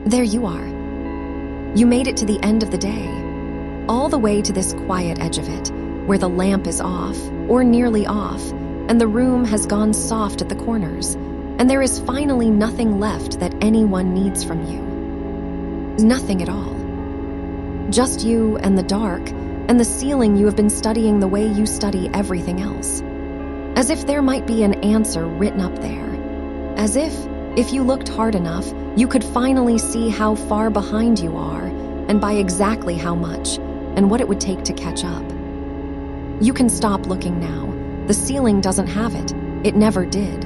There you are. You made it to the end of the day, all the way to this quiet edge of it, where the lamp is off, or nearly off, and the room has gone soft at the corners, and there is finally nothing left that anyone needs from you. Nothing at all. Just you and the dark, and the ceiling you have been studying the way you study everything else. As if there might be an answer written up there. As if you looked hard enough, you could finally see how far behind you are, and by exactly how much, and what it would take to catch up. You can stop looking now. The ceiling doesn't have it. It never did.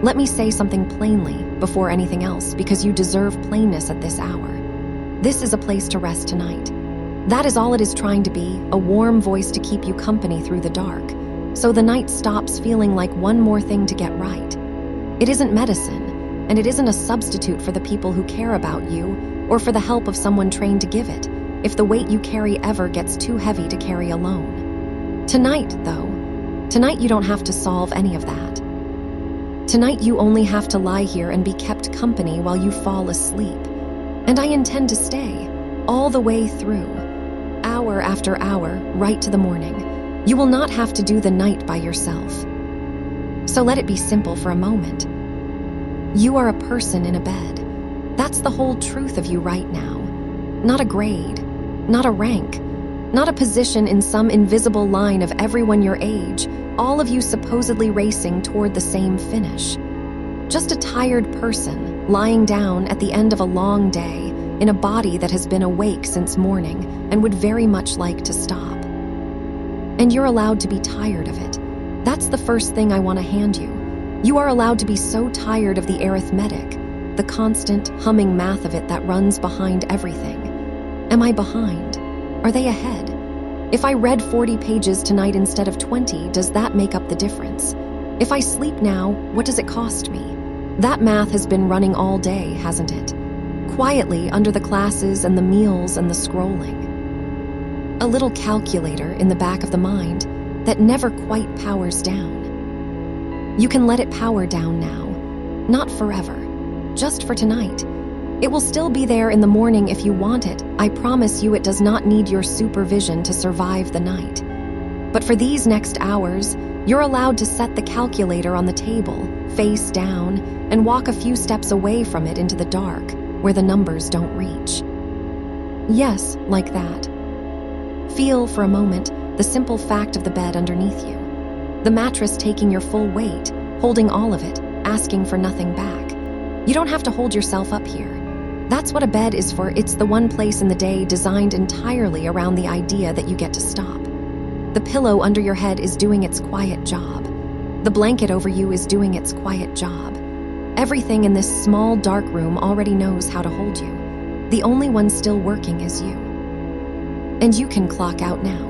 Let me say something plainly before anything else, because you deserve plainness at this hour. This is a place to rest tonight. That is all it is trying to be, a warm voice to keep you company through the dark, so the night stops feeling like one more thing to get right. It isn't medicine, and it isn't a substitute for the people who care about you, or for the help of someone trained to give it, if the weight you carry ever gets too heavy to carry alone. Tonight, though, tonight you don't have to solve any of that. Tonight you only have to lie here and be kept company while you fall asleep. And I intend to stay, all the way through, hour after hour, right to the morning. You will not have to do the night by yourself. So let it be simple for a moment. You are a person in a bed. That's the whole truth of you right now. Not a grade, not a rank, not a position in some invisible line of everyone your age, all of you supposedly racing toward the same finish. Just a tired person lying down at the end of a long day in a body that has been awake since morning and would very much like to stop. And you're allowed to be tired of it. That's the first thing I want to hand you. You are allowed to be so tired of the arithmetic, the constant humming math of it that runs behind everything. Am I behind? Are they ahead? If I read 40 pages tonight instead of 20, does that make up the difference? If I sleep now, what does it cost me? That math has been running all day, hasn't it? Quietly under the classes and the meals and the scrolling. A little calculator in the back of the mind that never quite powers down. You can let it power down now. Not forever. Just for tonight. It will still be there in the morning if you want it. I promise you it does not need your supervision to survive the night. But for these next hours, you're allowed to set the calculator on the table, face down, and walk a few steps away from it into the dark, where the numbers don't reach. Yes, like that. Feel for a moment the simple fact of the bed underneath you. The mattress taking your full weight, holding all of it, asking for nothing back. You don't have to hold yourself up here. That's what a bed is for. It's the one place in the day designed entirely around the idea that you get to stop. The pillow under your head is doing its quiet job. The blanket over you is doing its quiet job. Everything in this small, dark room already knows how to hold you. The only one still working is you. And you can clock out now.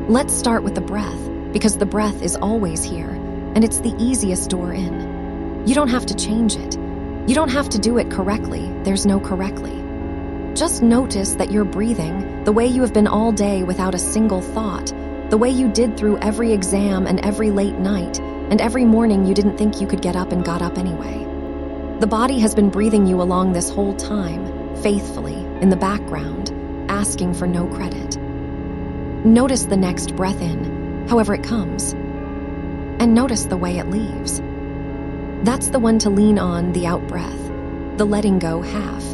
Let's start with the breath, because the breath is always here, and it's the easiest door in. You don't have to change it. You don't have to do it correctly. There's no correctly. Just notice that you're breathing the way you have been all day without a single thought, the way you did through every exam and every late night, and every morning you didn't think you could get up and got up anyway. The body has been breathing you along this whole time, faithfully, in the background, asking for no credit. Notice the next breath in, however it comes, and notice the way it leaves. That's the one to lean on, the out-breath, the letting go half.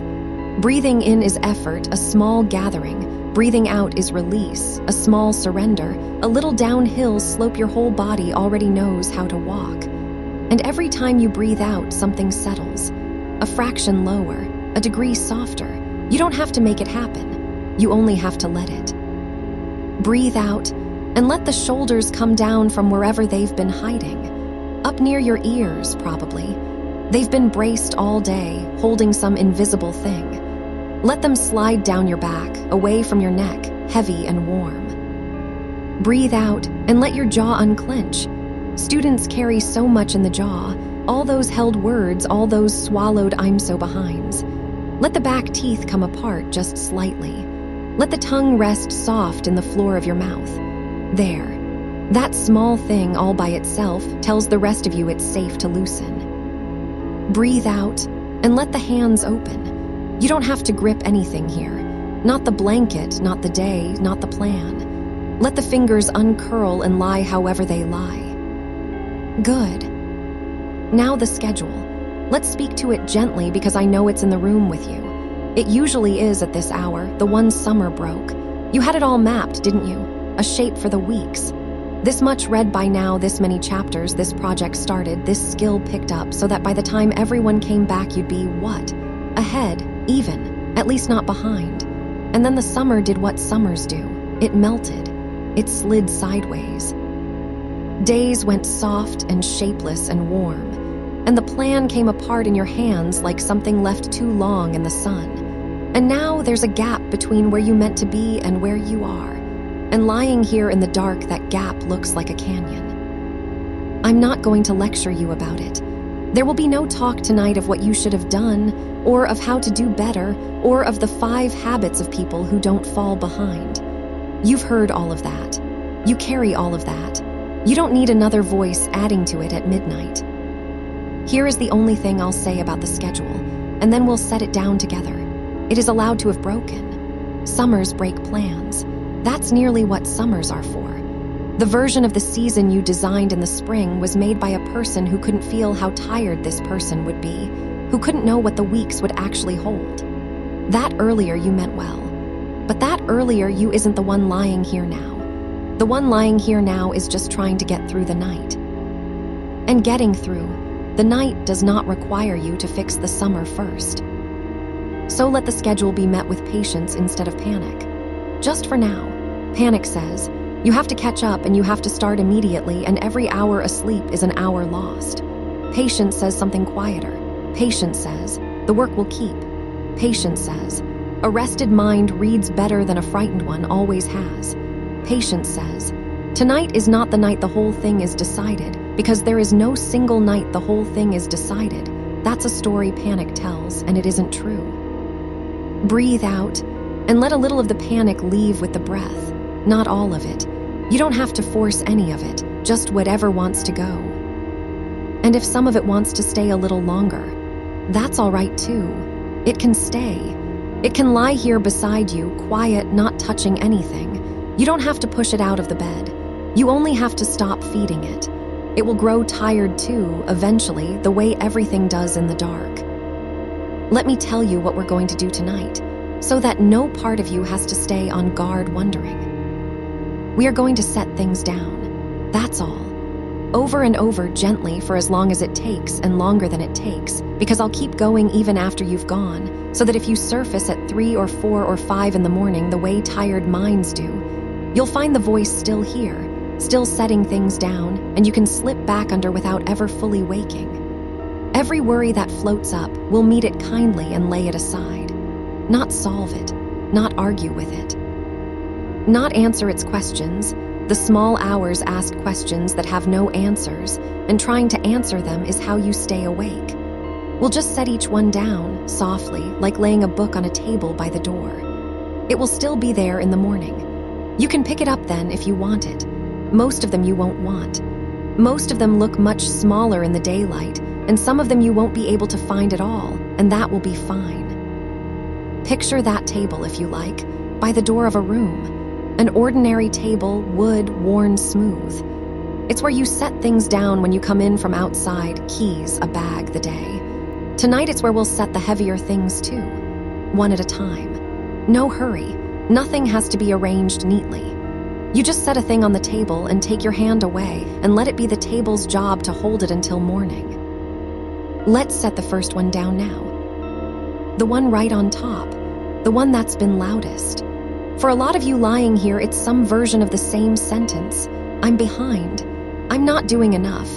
Breathing in is effort, a small gathering. Breathing out is release, a small surrender. A little downhill slope your whole body already knows how to walk. And every time you breathe out, something settles. A fraction lower, a degree softer. You don't have to make it happen. You only have to let it. Breathe out and let the shoulders come down from wherever they've been hiding. Up near your ears, probably. They've been braced all day, holding some invisible thing. Let them slide down your back, away from your neck, heavy and warm. Breathe out and let your jaw unclench. Students carry so much in the jaw, all those held words, all those swallowed I'm so behinds. Let the back teeth come apart just slightly. Let the tongue rest soft in the floor of your mouth. There. That small thing all by itself tells the rest of you it's safe to loosen. Breathe out And let the hands open. You don't have to grip anything here. Not the blanket, not the day, not the plan. Let the fingers uncurl and lie however they lie. Good. Now the schedule. Let's speak to it gently because I know it's in the room with you. It usually is at this hour, the one summer broke. You had it all mapped, didn't you? A shape for the weeks. This much read by now, this many chapters, this project started, this skill picked up, so that by the time everyone came back you'd be, what? Ahead, even, at least not behind. And then the summer did what summers do. It melted. It slid sideways. Days went soft and shapeless and warm, and the plan came apart in your hands like something left too long in the sun. And now there's a gap between where you meant to be and where you are. And lying here in the dark, that gap looks like a canyon. I'm not going to lecture you about it. There will be no talk tonight of what you should have done, or of how to do better, or of the 5 habits of people who don't fall behind. You've heard all of that. You carry all of that. You don't need another voice adding to it at midnight. Here is the only thing I'll say about the schedule, and then we'll set it down together. It is allowed to have broken. Summers break plans. That's nearly what summers are for. The version of the season you designed in the spring was made by a person who couldn't feel how tired this person would be, who couldn't know what the weeks would actually hold. That earlier you meant well. But that earlier you isn't the one lying here now. The one lying here now is just trying to get through the night. And getting through the night does not require you to fix the summer first. So let the schedule be met with patience instead of panic. Just for now. Panic says, you have to catch up and you have to start immediately, and every hour asleep is an hour lost. Patience says something quieter. Patience says, the work will keep. Patience says, a rested mind reads better than a frightened one always has. Patience says, tonight is not the night the whole thing is decided, because there is no single night the whole thing is decided. That's a story panic tells, and it isn't true. Breathe out, and let a little of the panic leave with the breath. Not all of it. You don't have to force any of it, just whatever wants to go. And if some of it wants to stay a little longer, that's all right too. It can stay. It can lie here beside you, quiet, not touching anything. You don't have to push it out of the bed. You only have to stop feeding it. It will grow tired too, eventually, the way everything does in the dark. Let me tell you what we're going to do tonight, so that no part of you has to stay on guard wondering. We are going to set things down. That's all. Over and over, gently, for as long as it takes, and longer than it takes, because I'll keep going even after you've gone, so that if you surface at 3 or 4 or 5 in the morning the way tired minds do, you'll find the voice still here, still setting things down, and you can slip back under without ever fully waking. Every worry that floats up, we'll meet it kindly and lay it aside. Not solve it, not argue with it. Not answer its questions. The small hours ask questions that have no answers, and trying to answer them is how you stay awake. We'll just set each one down, softly, like laying a book on a table by the door. It will still be there in the morning. You can pick it up then if you want it. Most of them you won't want. Most of them look much smaller in the daylight, and some of them you won't be able to find at all, and that will be fine. Picture that table, if you like, by the door of a room. An ordinary table, wood, worn smooth. It's where you set things down when you come in from outside, keys, a bag, the day. Tonight it's where we'll set the heavier things too, one at a time. No hurry. Nothing has to be arranged neatly. You just set a thing on the table and take your hand away and let it be the table's job to hold it until morning. Let's set the first one down now. The one right on top. The one that's been loudest. For a lot of you lying here, it's some version of the same sentence. I'm behind. I'm not doing enough.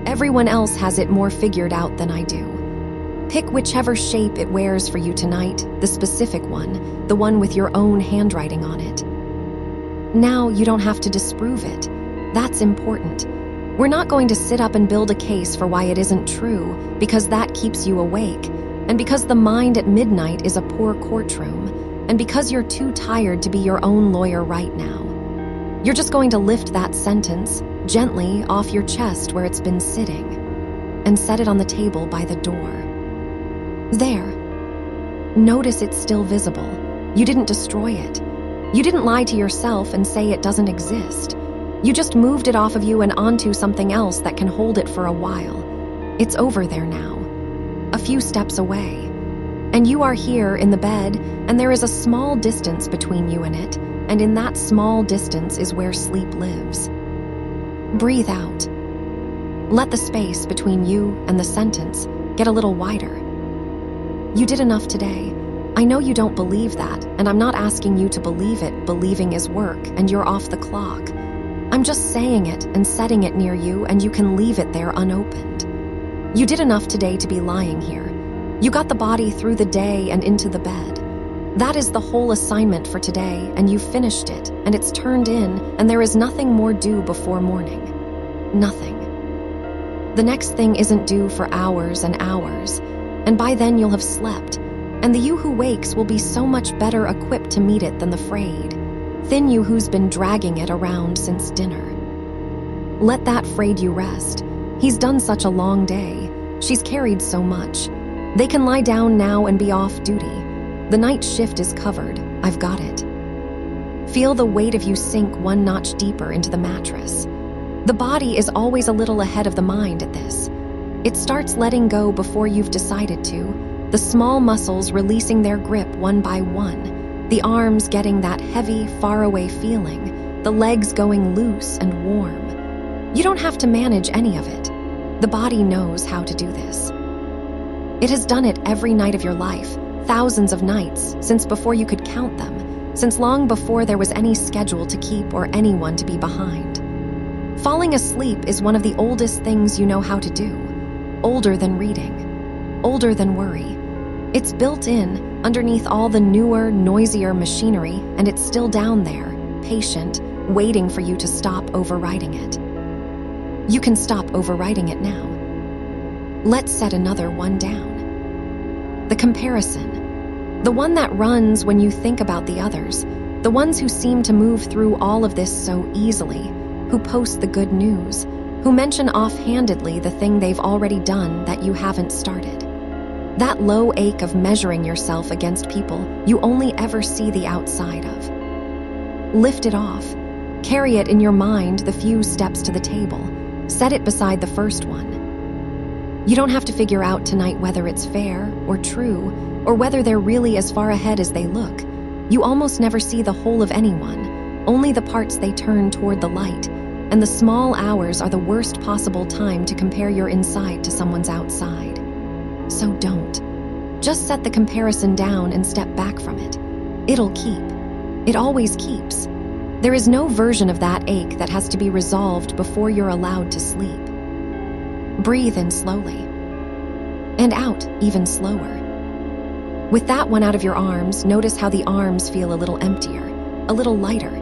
Everyone else has it more figured out than I do. Pick whichever shape it wears for you tonight, the specific one, the one with your own handwriting on it. Now you don't have to disprove it. That's important. We're not going to sit up and build a case for why it isn't true, because that keeps you awake, and because the mind at midnight is a poor courtroom, and because you're too tired to be your own lawyer right now. You're just going to lift that sentence gently off your chest where it's been sitting and set it on the table by the door. There. Notice it's still visible. You didn't destroy it. You didn't lie to yourself and say it doesn't exist. You just moved it off of you and onto something else that can hold it for a while. It's over there now, a few steps away. And you are here in the bed, and there is a small distance between you and it, and in that small distance is where sleep lives. Breathe out. Let the space between you and the sentence get a little wider. You did enough today. I know you don't believe that, and I'm not asking you to believe it. Believing is work, and you're off the clock. I'm just saying it and setting it near you, and you can leave it there unopened. You did enough today to be lying here. You got the body through the day and into the bed. That is the whole assignment for today, and you've finished it, and it's turned in, and there is nothing more due before morning. Nothing. The next thing isn't due for hours and hours, and by then you'll have slept, and the you who wakes will be so much better equipped to meet it than the frayed, thin you who's been dragging it around since dinner. Let that frayed you rest. He's done such a long day. She's carried so much. They can lie down now and be off duty. The night shift is covered. I've got it. Feel the weight of you sink one notch deeper into the mattress. The body is always a little ahead of the mind at this. It starts letting go before you've decided to, the small muscles releasing their grip one by one, the arms getting that heavy, faraway feeling, the legs going loose and warm. You don't have to manage any of it. The body knows how to do this. It has done it every night of your life, thousands of nights, since before you could count them, since long before there was any schedule to keep or anyone to be behind. Falling asleep is one of the oldest things you know how to do. Older than reading. Older than worry. It's built in, underneath all the newer, noisier machinery, and it's still down there, patient, waiting for you to stop overriding it. You can stop overriding it now. Let's set another one down. The comparison. The one that runs when you think about the others, the ones who seem to move through all of this so easily, who post the good news, who mention offhandedly the thing they've already done that you haven't started. That low ache of measuring yourself against people you only ever see the outside of. Lift it off. Carry it in your mind the few steps to the table. Set it beside the first one. You don't have to figure out tonight whether it's fair or true, or whether they're really as far ahead as they look. You almost never see the whole of anyone, only the parts they turn toward the light, and the small hours are the worst possible time to compare your inside to someone's outside. So don't. Just set the comparison down and step back from it. It'll keep. It always keeps. There is no version of that ache that has to be resolved before you're allowed to sleep. Breathe in slowly. And out even slower. With that one out of your arms, notice how the arms feel a little emptier, a little lighter.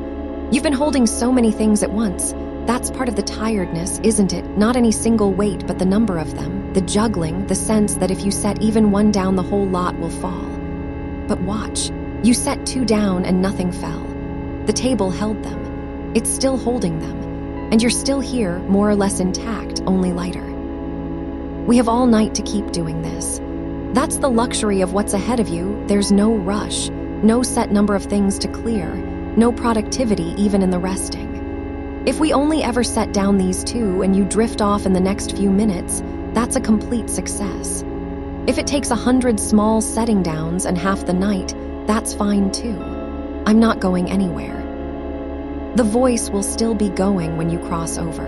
You've been holding so many things at once. That's part of the tiredness, isn't it? Not any single weight, but the number of them, the juggling, the sense that if you set even one down, the whole lot will fall. But watch. You set two down and nothing fell. The table held them. It's still holding them. And you're still here, more or less intact, only lighter. We have all night to keep doing this. That's the luxury of what's ahead of you. There's no rush, no set number of things to clear, no productivity even in the resting. If we only ever set down these two and you drift off in the next few minutes, that's a complete success. If it takes 100 small setting downs and half the night, that's fine too. I'm not going anywhere. The voice will still be going when you cross over,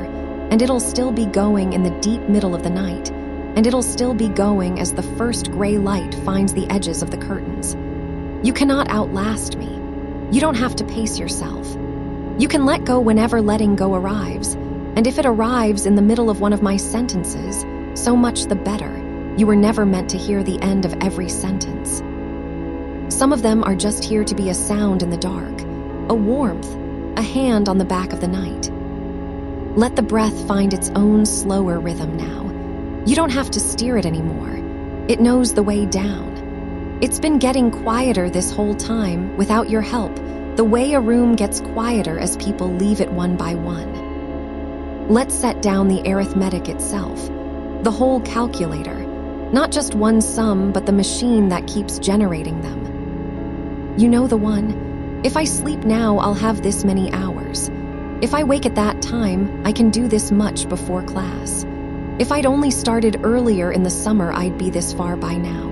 and it'll still be going in the deep middle of the night, and it'll still be going as the first gray light finds the edges of the curtains. You cannot outlast me. You don't have to pace yourself. You can let go whenever letting go arrives, and if it arrives in the middle of one of my sentences, so much the better. You were never meant to hear the end of every sentence. Some of them are just here to be a sound in the dark, a warmth, a hand on the back of the night. Let the breath find its own slower rhythm now. You don't have to steer it anymore. It knows the way down. It's been getting quieter this whole time without your help, the way a room gets quieter as people leave it one by one. Let's set down the arithmetic itself, the whole calculator. Not just one sum, but the machine that keeps generating them. You know the one. If I sleep now, I'll have this many hours. If I wake at that time, I can do this much before class. If I'd only started earlier in the summer, I'd be this far by now.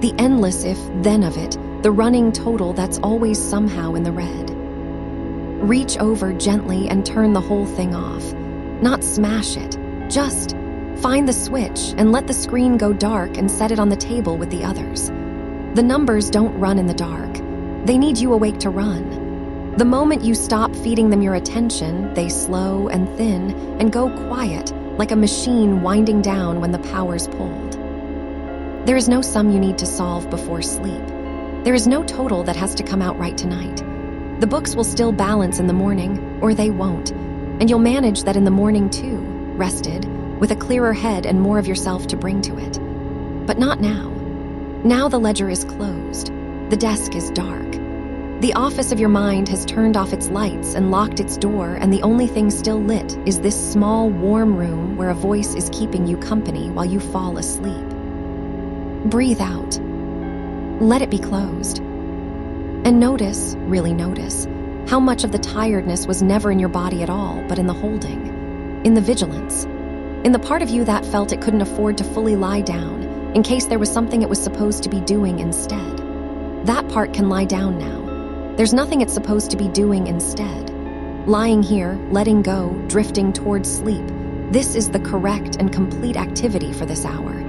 The endless if-then of it, the running total that's always somehow in the red. Reach over gently and turn the whole thing off. Not smash it, just find the switch and let the screen go dark and set it on the table with the others. The numbers don't run in the dark. They need you awake to run. The moment you stop feeding them your attention, they slow and thin and go quiet, like a machine winding down when the power's pulled. There is no sum you need to solve before sleep. There is no total that has to come out right tonight. The books will still balance in the morning, or they won't, and you'll manage that in the morning too, rested, with a clearer head and more of yourself to bring to it. But not now. Now the ledger is closed. The desk is dark. The office of your mind has turned off its lights and locked its door, and the only thing still lit is this small, warm room where a voice is keeping you company while you fall asleep. Breathe out. Let it be closed. And notice, really notice, how much of the tiredness was never in your body at all, but in the holding, in the vigilance, in the part of you that felt it couldn't afford to fully lie down, in case there was something it was supposed to be doing instead. That part can lie down now. There's nothing it's supposed to be doing instead. Lying here, letting go, drifting towards sleep, this is the correct and complete activity for this hour.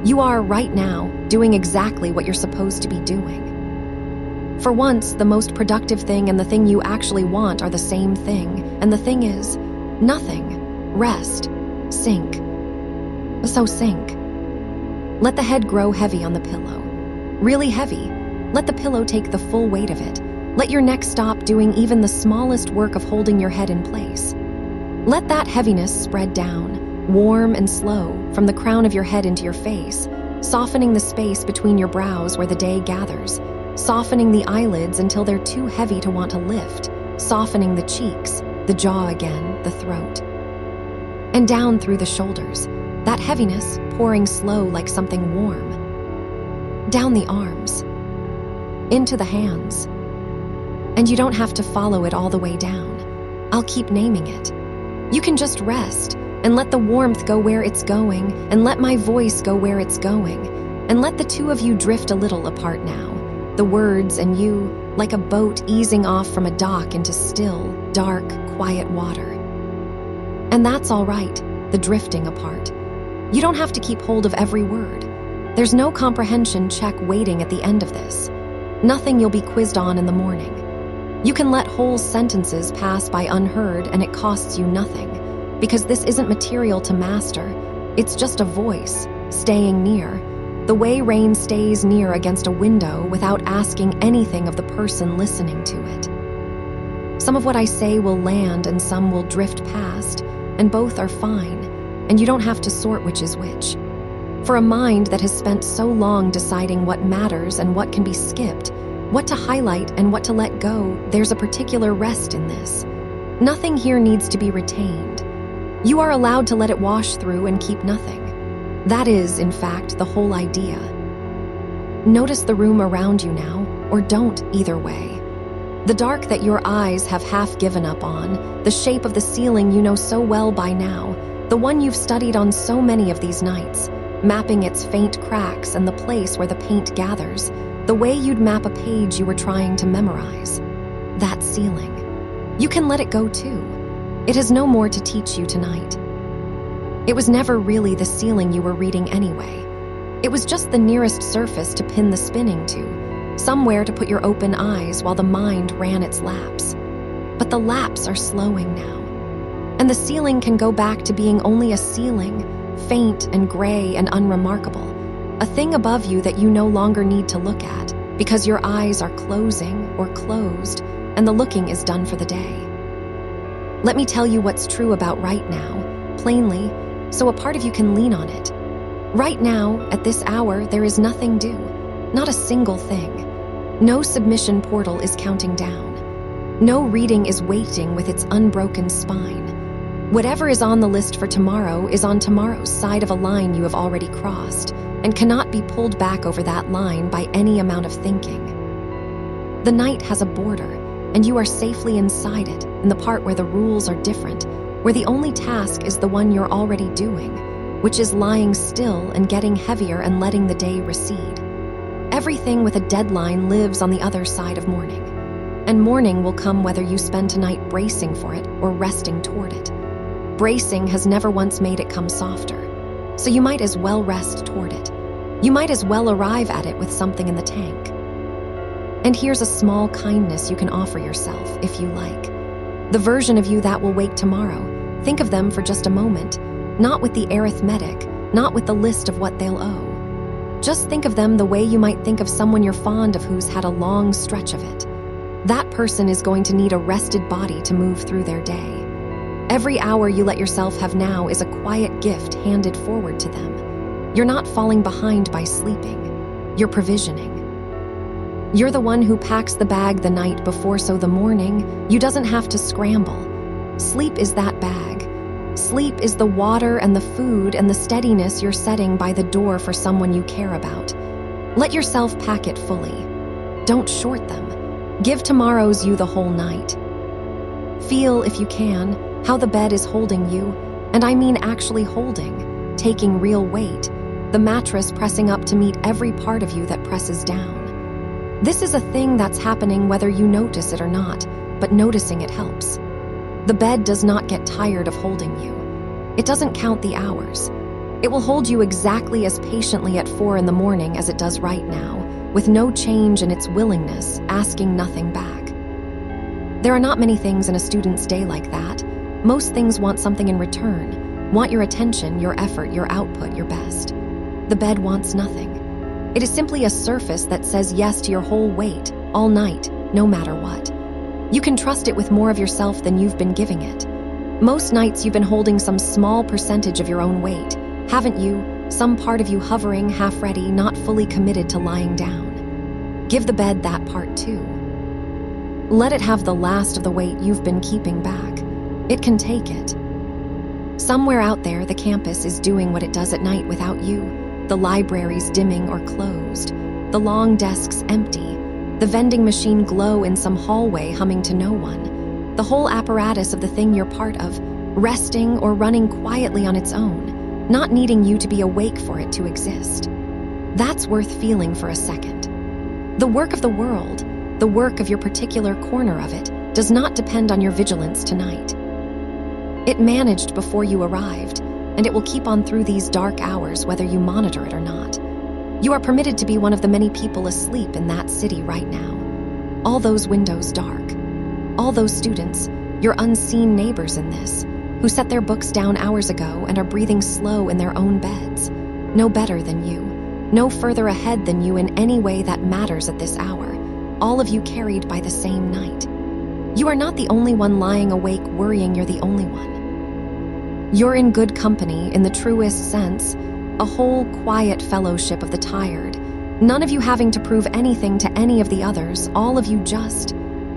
You are, right now, doing exactly what you're supposed to be doing. For once, the most productive thing and the thing you actually want are the same thing, and the thing is nothing. Rest. Sink. So sink. Let the head grow heavy on the pillow. Really heavy. Let the pillow take the full weight of it. Let your neck stop doing even the smallest work of holding your head in place. Let that heaviness spread down, warm and slow, from the crown of your head into your face, softening the space between your brows where the day gathers, softening the eyelids until they're too heavy to want to lift, softening the cheeks, the jaw again, the throat. And down through the shoulders, that heaviness pouring slow like something warm. Down the arms, into the hands. And you don't have to follow it all the way down. I'll keep naming it. You can just rest and let the warmth go where it's going, and let my voice go where it's going, and let the two of you drift a little apart now, the words and you, like a boat easing off from a dock into still, dark, quiet water. And that's all right, the drifting apart. You don't have to keep hold of every word. There's no comprehension check waiting at the end of this. Nothing you'll be quizzed on in the morning. You can let whole sentences pass by unheard and it costs you nothing, because this isn't material to master. It's just a voice, staying near, the way rain stays near against a window without asking anything of the person listening to it. Some of what I say will land and some will drift past, and both are fine, and you don't have to sort which is which. For a mind that has spent so long deciding what matters and what can be skipped, what to highlight and what to let go, there's a particular rest in this. Nothing here needs to be retained. You are allowed to let it wash through and keep nothing. That is, in fact, the whole idea. Notice the room around you now, or don't either way. The dark that your eyes have half given up on, the shape of the ceiling you know so well by now, the one you've studied on so many of these nights, mapping its faint cracks and the place where the paint gathers, the way you'd map a page you were trying to memorize. That ceiling. You can let it go too. It has no more to teach you tonight. It was never really the ceiling you were reading anyway. It was just the nearest surface to pin the spinning to, somewhere to put your open eyes while the mind ran its laps. But the laps are slowing now. And the ceiling can go back to being only a ceiling, faint and gray and unremarkable, a thing above you that you no longer need to look at because your eyes are closing or closed and the looking is done for the day. Let me tell you what's true about right now, plainly, so a part of you can lean on it. Right now, at this hour, there is nothing due, not a single thing. No submission portal is counting down. No reading is waiting with its unbroken spine. Whatever is on the list for tomorrow is on tomorrow's side of a line you have already crossed, and cannot be pulled back over that line by any amount of thinking. The night has a border, and you are safely inside it, in the part where the rules are different, where the only task is the one you're already doing, which is lying still and getting heavier and letting the day recede. Everything with a deadline lives on the other side of morning, and morning will come whether you spend tonight bracing for it or resting toward it. Bracing has never once made it come softer, so you might as well rest toward it. You might as well arrive at it with something in the tank. And here's a small kindness you can offer yourself, if you like. The version of you that will wake tomorrow, think of them for just a moment, not with the arithmetic, not with the list of what they'll owe. Just think of them the way you might think of someone you're fond of who's had a long stretch of it. That person is going to need a rested body to move through their day. Every hour you let yourself have now is a quiet gift handed forward to them. You're not falling behind by sleeping. You're provisioning. You're the one who packs the bag the night before, so the morning, you doesn't have to scramble. Sleep is that bag. Sleep is the water and the food and the steadiness you're setting by the door for someone you care about. Let yourself pack it fully. Don't short them. Give tomorrow's you the whole night. Feel, if you can, how the bed is holding you, and I mean actually holding, taking real weight, the mattress pressing up to meet every part of you that presses down. This is a thing that's happening whether you notice it or not, but noticing it helps. The bed does not get tired of holding you. It doesn't count the hours. It will hold you exactly as patiently at 4 a.m. as it does right now, with no change in its willingness, asking nothing back. There are not many things in a student's day like that. Most things want something in return, want your attention, your effort, your output, your best. The bed wants nothing. It is simply a surface that says yes to your whole weight, all night, no matter what. You can trust it with more of yourself than you've been giving it. Most nights you've been holding some small percentage of your own weight, haven't you? Some part of you hovering, half ready, not fully committed to lying down. Give the bed that part too. Let it have the last of the weight you've been keeping back. It can take it. Somewhere out there, the campus is doing what it does at night without you. The libraries dimming or closed. The long desks empty. The vending machine glow in some hallway humming to no one. The whole apparatus of the thing you're part of, resting or running quietly on its own, not needing you to be awake for it to exist. That's worth feeling for a second. The work of the world, the work of your particular corner of it, does not depend on your vigilance tonight. It managed before you arrived, and it will keep on through these dark hours whether you monitor it or not. You are permitted to be one of the many people asleep in that city right now. All those windows dark. All those students, your unseen neighbors in this, who set their books down hours ago and are breathing slow in their own beds. No better than you. No further ahead than you in any way that matters at this hour. All of you carried by the same night. You are not the only one lying awake worrying you're the only one. You're in good company in the truest sense, a whole quiet fellowship of the tired, none of you having to prove anything to any of the others, all of you just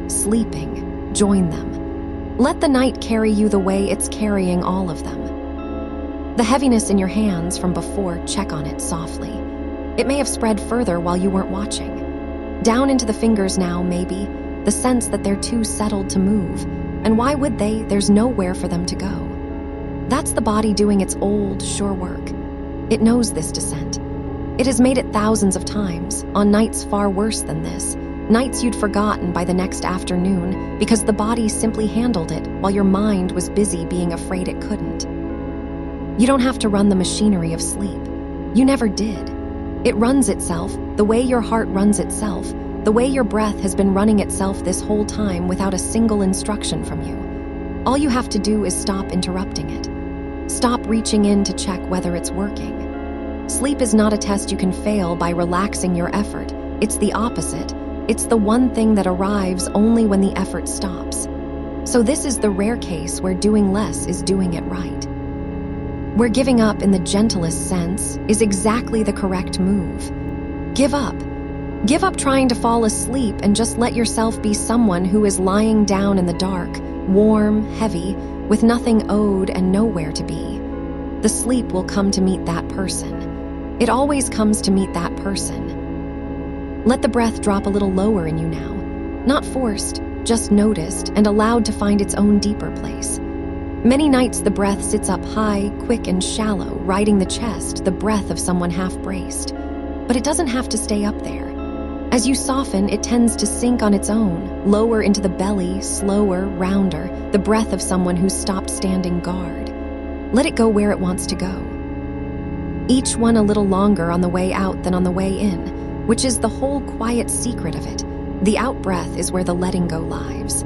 sleeping. Join them. Let the night carry you the way it's carrying all of them. The heaviness in your hands from before, check on it softly. It may have spread further while you weren't watching. Down into the fingers now, maybe, the sense that they're too settled to move. And why would they? There's nowhere for them to go. That's the body doing its old, sure work. It knows this descent. It has made it thousands of times, on nights far worse than this, nights you'd forgotten by the next afternoon because the body simply handled it while your mind was busy being afraid it couldn't. You don't have to run the machinery of sleep. You never did. It runs itself, the way your heart runs itself, the way your breath has been running itself this whole time without a single instruction from you. All you have to do is stop interrupting it. Stop reaching in to check whether it's working. Sleep is not a test you can fail by relaxing your effort. It's the opposite. It's the one thing that arrives only when the effort stops. So this is the rare case where doing less is doing it right. Where giving up in the gentlest sense is exactly the correct move. Give up. Give up trying to fall asleep and just let yourself be someone who is lying down in the dark, warm, heavy, with nothing owed and nowhere to be. The sleep will come to meet that person. It always comes to meet that person. Let the breath drop a little lower in you now. Not forced, just noticed and allowed to find its own deeper place. Many nights the breath sits up high, quick and shallow, riding the chest, the breath of someone half-braced. But it doesn't have to stay up there. As you soften, it tends to sink on its own, lower into the belly, slower, rounder, the breath of someone who's stopped standing guard. Let it go where it wants to go. Each one a little longer on the way out than on the way in, which is the whole quiet secret of it. The out-breath is where the letting go lives.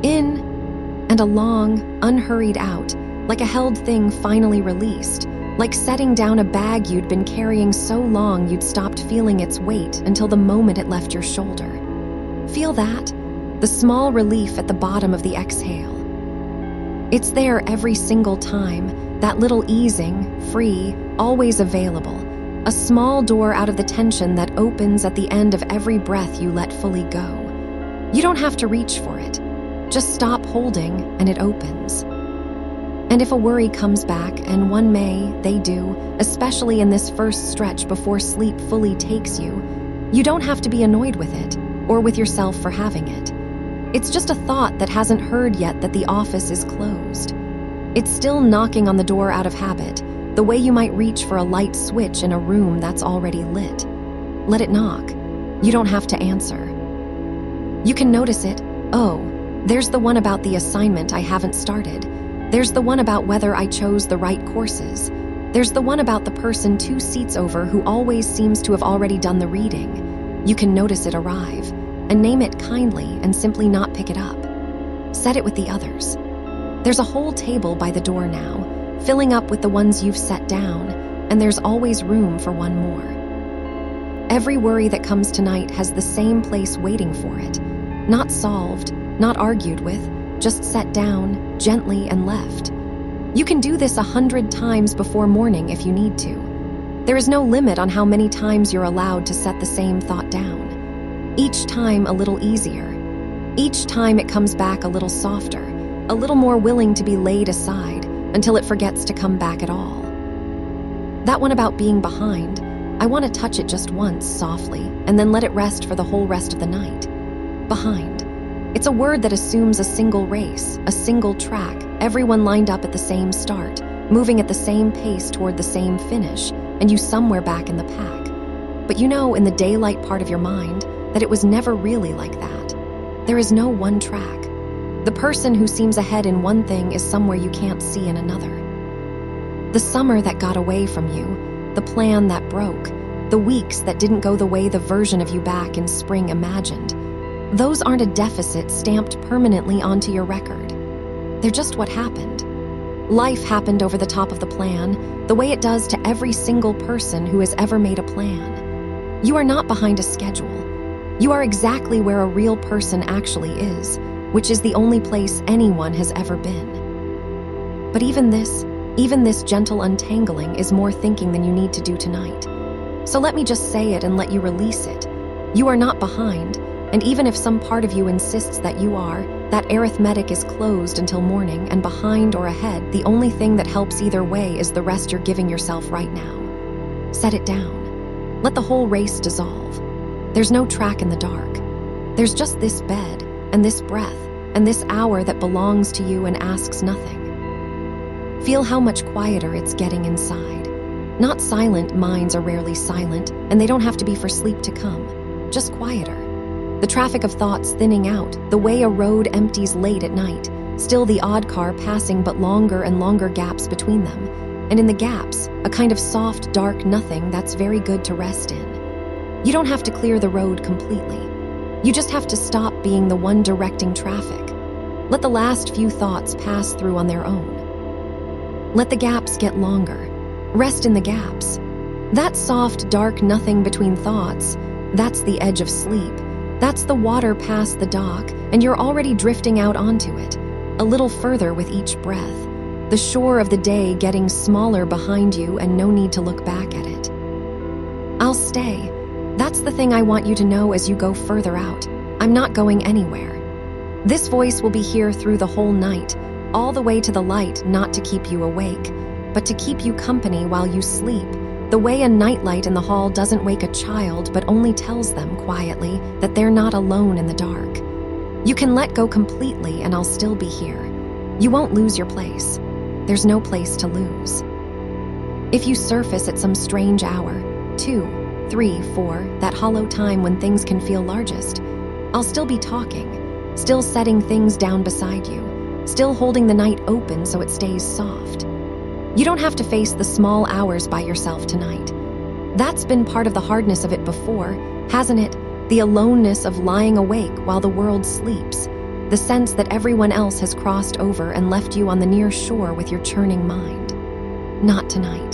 In, and a long, unhurried out, like a held thing finally released, like setting down a bag you'd been carrying so long you'd stopped feeling its weight until the moment it left your shoulder. Feel that? The small relief at the bottom of the exhale. It's there every single time, that little easing, free, always available. A small door out of the tension that opens at the end of every breath you let fully go. You don't have to reach for it. Just stop holding and it opens. And if a worry comes back, and one may, they do, especially in this first stretch before sleep fully takes you, you don't have to be annoyed with it, or with yourself for having it. It's just a thought that hasn't heard yet that the office is closed. It's still knocking on the door out of habit, the way you might reach for a light switch in a room that's already lit. Let it knock. You don't have to answer. You can notice it. Oh, there's the one about the assignment I haven't started. There's the one about whether I chose the right courses. There's the one about the person 2 seats over who always seems to have already done the reading. You can notice it arrive, and name it kindly and simply not pick it up. Set it with the others. There's a whole table by the door now, filling up with the ones you've set down, and there's always room for one more. Every worry that comes tonight has the same place waiting for it. Not solved, not argued with, just set down, gently and left. You can do this 100 times before morning if you need to. There is no limit on how many times you're allowed to set the same thought down. Each time a little easier. Each time it comes back a little softer, a little more willing to be laid aside until it forgets to come back at all. That one about being behind, I want to touch it just once softly and then let it rest for the whole rest of the night. Behind. It's a word that assumes a single race, a single track, everyone lined up at the same start, moving at the same pace toward the same finish, and you somewhere back in the pack. But you know in the daylight part of your mind that it was never really like that. There is no one track. The person who seems ahead in one thing is somewhere you can't see in another. The summer that got away from you, the plan that broke, the weeks that didn't go the way the version of you back in spring imagined, those aren't a deficit stamped permanently onto your record. They're just what happened. Life happened over the top of the plan, the way it does to every single person who has ever made a plan. You are not behind a schedule. You are exactly where a real person actually is, which is the only place anyone has ever been. But even this gentle untangling is more thinking than you need to do tonight. So let me just say it and let you release it. You are not behind. And even if some part of you insists that you are, that arithmetic is closed until morning, and behind or ahead, the only thing that helps either way is the rest you're giving yourself right now. Set it down. Let the whole race dissolve. There's no track in the dark. There's just this bed, and this breath, and this hour that belongs to you and asks nothing. Feel how much quieter it's getting inside. Not silent minds are rarely silent, and they don't have to be for sleep to come. Just quieter. The traffic of thoughts thinning out, the way a road empties late at night, still the odd car passing but longer and longer gaps between them. And in the gaps, a kind of soft, dark nothing that's very good to rest in. You don't have to clear the road completely. You just have to stop being the one directing traffic. Let the last few thoughts pass through on their own. Let the gaps get longer. Rest in the gaps. That soft, dark nothing between thoughts, that's the edge of sleep. That's the water past the dock, and you're already drifting out onto it, a little further with each breath. The shore of the day getting smaller behind you and no need to look back at it. I'll stay. That's the thing I want you to know as you go further out. I'm not going anywhere. This voice will be here through the whole night, all the way to the light, not to keep you awake, but to keep you company while you sleep, The way a nightlight in the hall doesn't wake a child but only tells them quietly that they're not alone in the dark. You can let go completely and I'll still be here. You won't lose your place. There's no place to lose. If you surface at some strange hour, 2, 3, 4, that hollow time when things can feel largest, I'll still be talking, still setting things down beside you, still holding the night open so it stays soft. You don't have to face the small hours by yourself tonight. That's been part of the hardness of it before, hasn't it? The aloneness of lying awake while the world sleeps, the sense that everyone else has crossed over and left you on the near shore with your churning mind. Not tonight.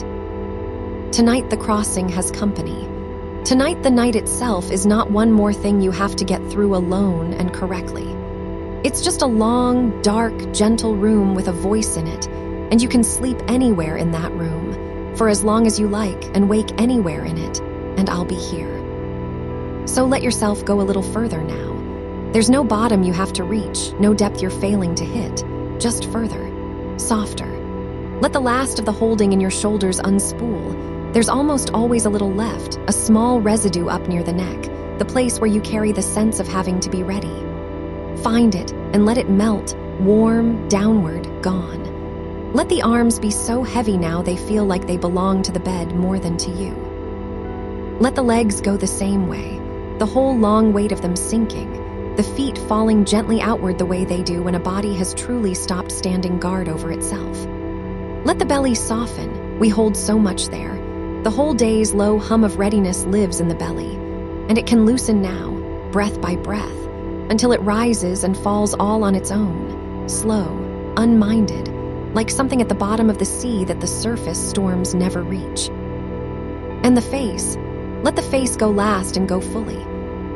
Tonight the crossing has company. Tonight the night itself is not one more thing you have to get through alone and correctly. It's just a long, dark, gentle room with a voice in it, and you can sleep anywhere in that room, for as long as you like, and wake anywhere in it, and I'll be here. So let yourself go a little further now. There's no bottom you have to reach, no depth you're failing to hit, just further, softer. Let the last of the holding in your shoulders unspool. There's almost always a little left, a small residue up near the neck, the place where you carry the sense of having to be ready. Find it and let it melt, warm, downward, gone. Let the arms be so heavy now they feel like they belong to the bed more than to you. Let the legs go the same way, the whole long weight of them sinking, the feet falling gently outward the way they do when a body has truly stopped standing guard over itself. Let the belly soften, we hold so much there. The whole day's low hum of readiness lives in the belly, and it can loosen now, breath by breath, until it rises and falls all on its own, slow, unminded, like something at the bottom of the sea that the surface storms never reach. And the face, let the face go last and go fully.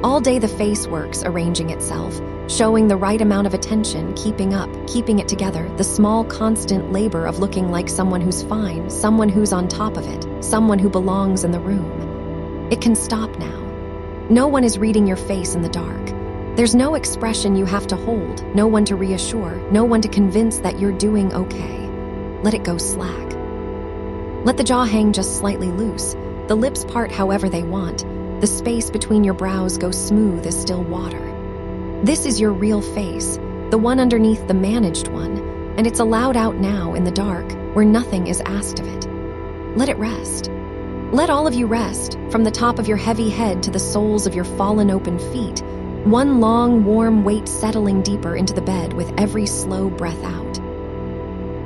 All day the face works, arranging itself, showing the right amount of attention, keeping up, keeping it together, the small constant labor of looking like someone who's fine, someone who's on top of it, someone who belongs in the room. It can stop now. No one is reading your face in the dark. There's no expression you have to hold, no one to reassure, no one to convince that you're doing okay. Let it go slack. Let the jaw hang just slightly loose, the lips part however they want, the space between your brows go smooth as still water. This is your real face, the one underneath the managed one, and it's allowed out now in the dark where nothing is asked of it. Let it rest. Let all of you rest, from the top of your heavy head to the soles of your fallen open feet, one long, warm weight settling deeper into the bed with every slow breath out.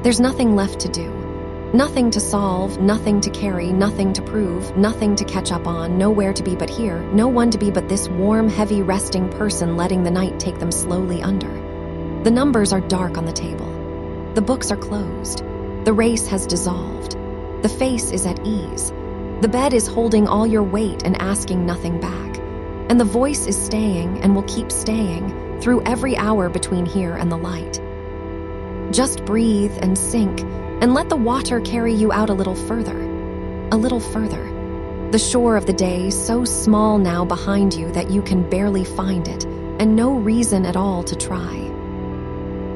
There's nothing left to do. Nothing to solve, nothing to carry, nothing to prove, nothing to catch up on, nowhere to be but here, no one to be but this warm, heavy, resting person letting the night take them slowly under. The numbers are dark on the table. The books are closed. The race has dissolved. The face is at ease. The bed is holding all your weight and asking nothing back. And the voice is staying and will keep staying through every hour between here and the light. Just breathe and sink and let the water carry you out a little further. A little further. The shore of the day so small now behind you that you can barely find it and no reason at all to try.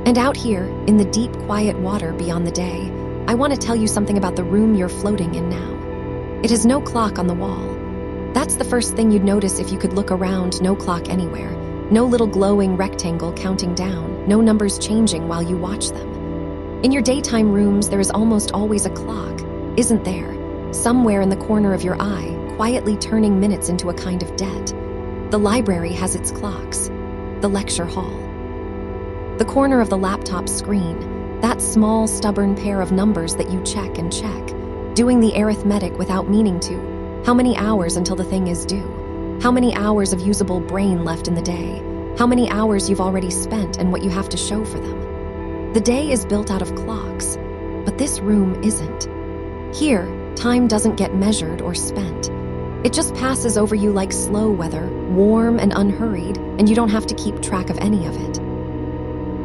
And out here, in the deep, quiet water beyond the day, I want to tell you something about the room you're floating in now. It has no clock on the wall. That's the first thing you'd notice if you could look around, no clock anywhere. No little glowing rectangle counting down, no numbers changing while you watch them. In your daytime rooms, there is almost always a clock, isn't there? Somewhere in the corner of your eye, quietly turning minutes into a kind of debt. The library has its clocks. The lecture hall. The corner of the laptop screen, that small, stubborn pair of numbers that you check and check, doing the arithmetic without meaning to. How many hours until the thing is due? How many hours of usable brain left in the day? How many hours you've already spent and what you have to show for them? The day is built out of clocks, but this room isn't. Here, time doesn't get measured or spent. It just passes over you like slow weather, warm and unhurried, and you don't have to keep track of any of it.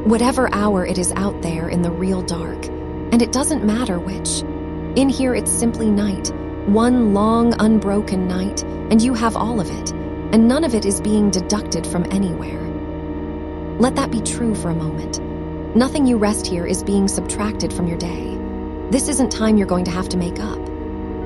Whatever hour it is out there in the real dark, and it doesn't matter which. In here it's simply night, one long, unbroken night, and you have all of it, and none of it is being deducted from anywhere. Let that be true for a moment. Nothing you rest here is being subtracted from your day. This isn't time you're going to have to make up.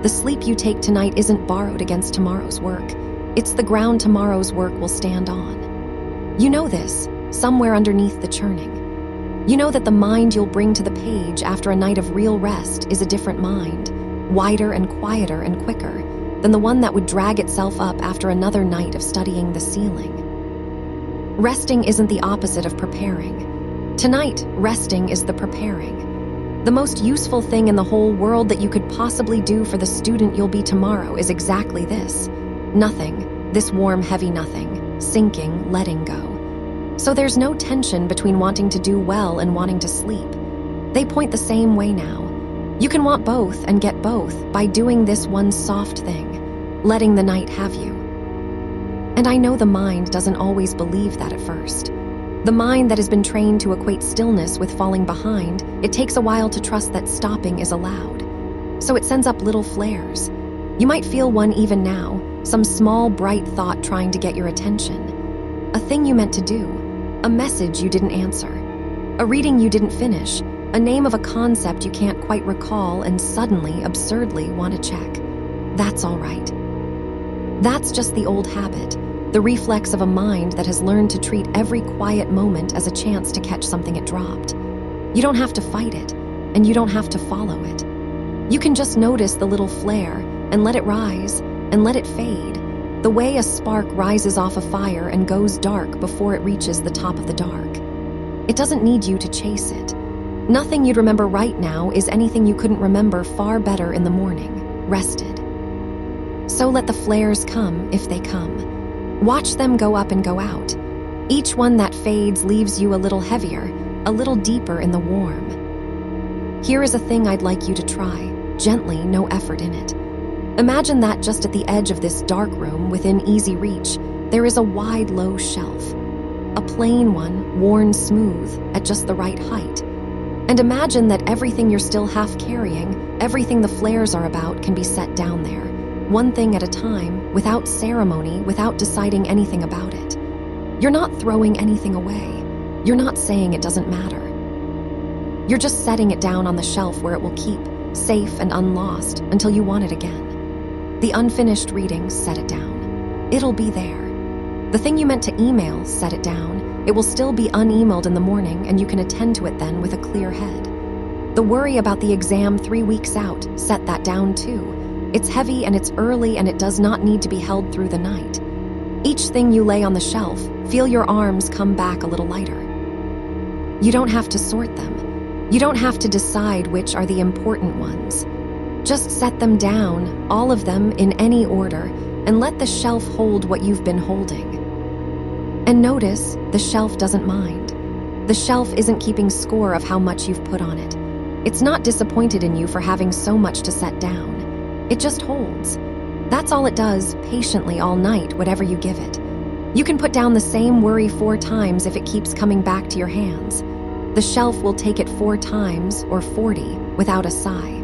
The sleep you take tonight isn't borrowed against tomorrow's work. It's the ground tomorrow's work will stand on. You know this, somewhere underneath the churning. You know that the mind you'll bring to the page after a night of real rest is a different mind, wider and quieter and quicker than the one that would drag itself up after another night of studying the ceiling. Resting isn't the opposite of preparing. Tonight, resting is the preparing. The most useful thing in the whole world that you could possibly do for the student you'll be tomorrow is exactly this. Nothing, this warm, heavy nothing, sinking, letting go. So there's no tension between wanting to do well and wanting to sleep. They point the same way now. You can want both and get both by doing this one soft thing, letting the night have you. And I know the mind doesn't always believe that at first. The mind that has been trained to equate stillness with falling behind, it takes a while to trust that stopping is allowed. So it sends up little flares. You might feel one even now, some small, bright thought trying to get your attention. A thing you meant to do, a message you didn't answer, a reading you didn't finish, a name of a concept you can't quite recall and suddenly, absurdly want to check. That's all right. That's just the old habit, the reflex of a mind that has learned to treat every quiet moment as a chance to catch something it dropped. You don't have to fight it, and you don't have to follow it. You can just notice the little flare and let it rise and let it fade, the way a spark rises off a fire and goes dark before it reaches the top of the dark. It doesn't need you to chase it. Nothing you'd remember right now is anything you couldn't remember far better in the morning, rested. So let the flares come if they come. Watch them go up and go out. Each one that fades leaves you a little heavier, a little deeper in the warm. Here is a thing I'd like you to try, gently, no effort in it. Imagine that just at the edge of this dark room, within easy reach, there is a wide, low shelf. A plain one, worn smooth, at just the right height. And imagine that everything you're still half carrying, everything the flares are about, can be set down there, one thing at a time, without ceremony, without deciding anything about it. You're not throwing anything away. You're not saying it doesn't matter. You're just setting it down on the shelf where it will keep, safe and unlost, until you want it again. The unfinished readings, set it down. It'll be there. The thing you meant to email, set it down. It will still be unemailed in the morning, and you can attend to it then with a clear head. The worry about the exam 3 weeks out, set that down too. It's heavy and it's early and it does not need to be held through the night. Each thing you lay on the shelf, feel your arms come back a little lighter. You don't have to sort them. You don't have to decide which are the important ones. Just set them down, all of them in any order, and let the shelf hold what you've been holding. And notice, the shelf doesn't mind. The shelf isn't keeping score of how much you've put on it. It's not disappointed in you for having so much to set down. It just holds. That's all it does, patiently all night, whatever you give it. You can put down the same worry 4 times if it keeps coming back to your hands. The shelf will take it 4 times, or 40, without a sigh.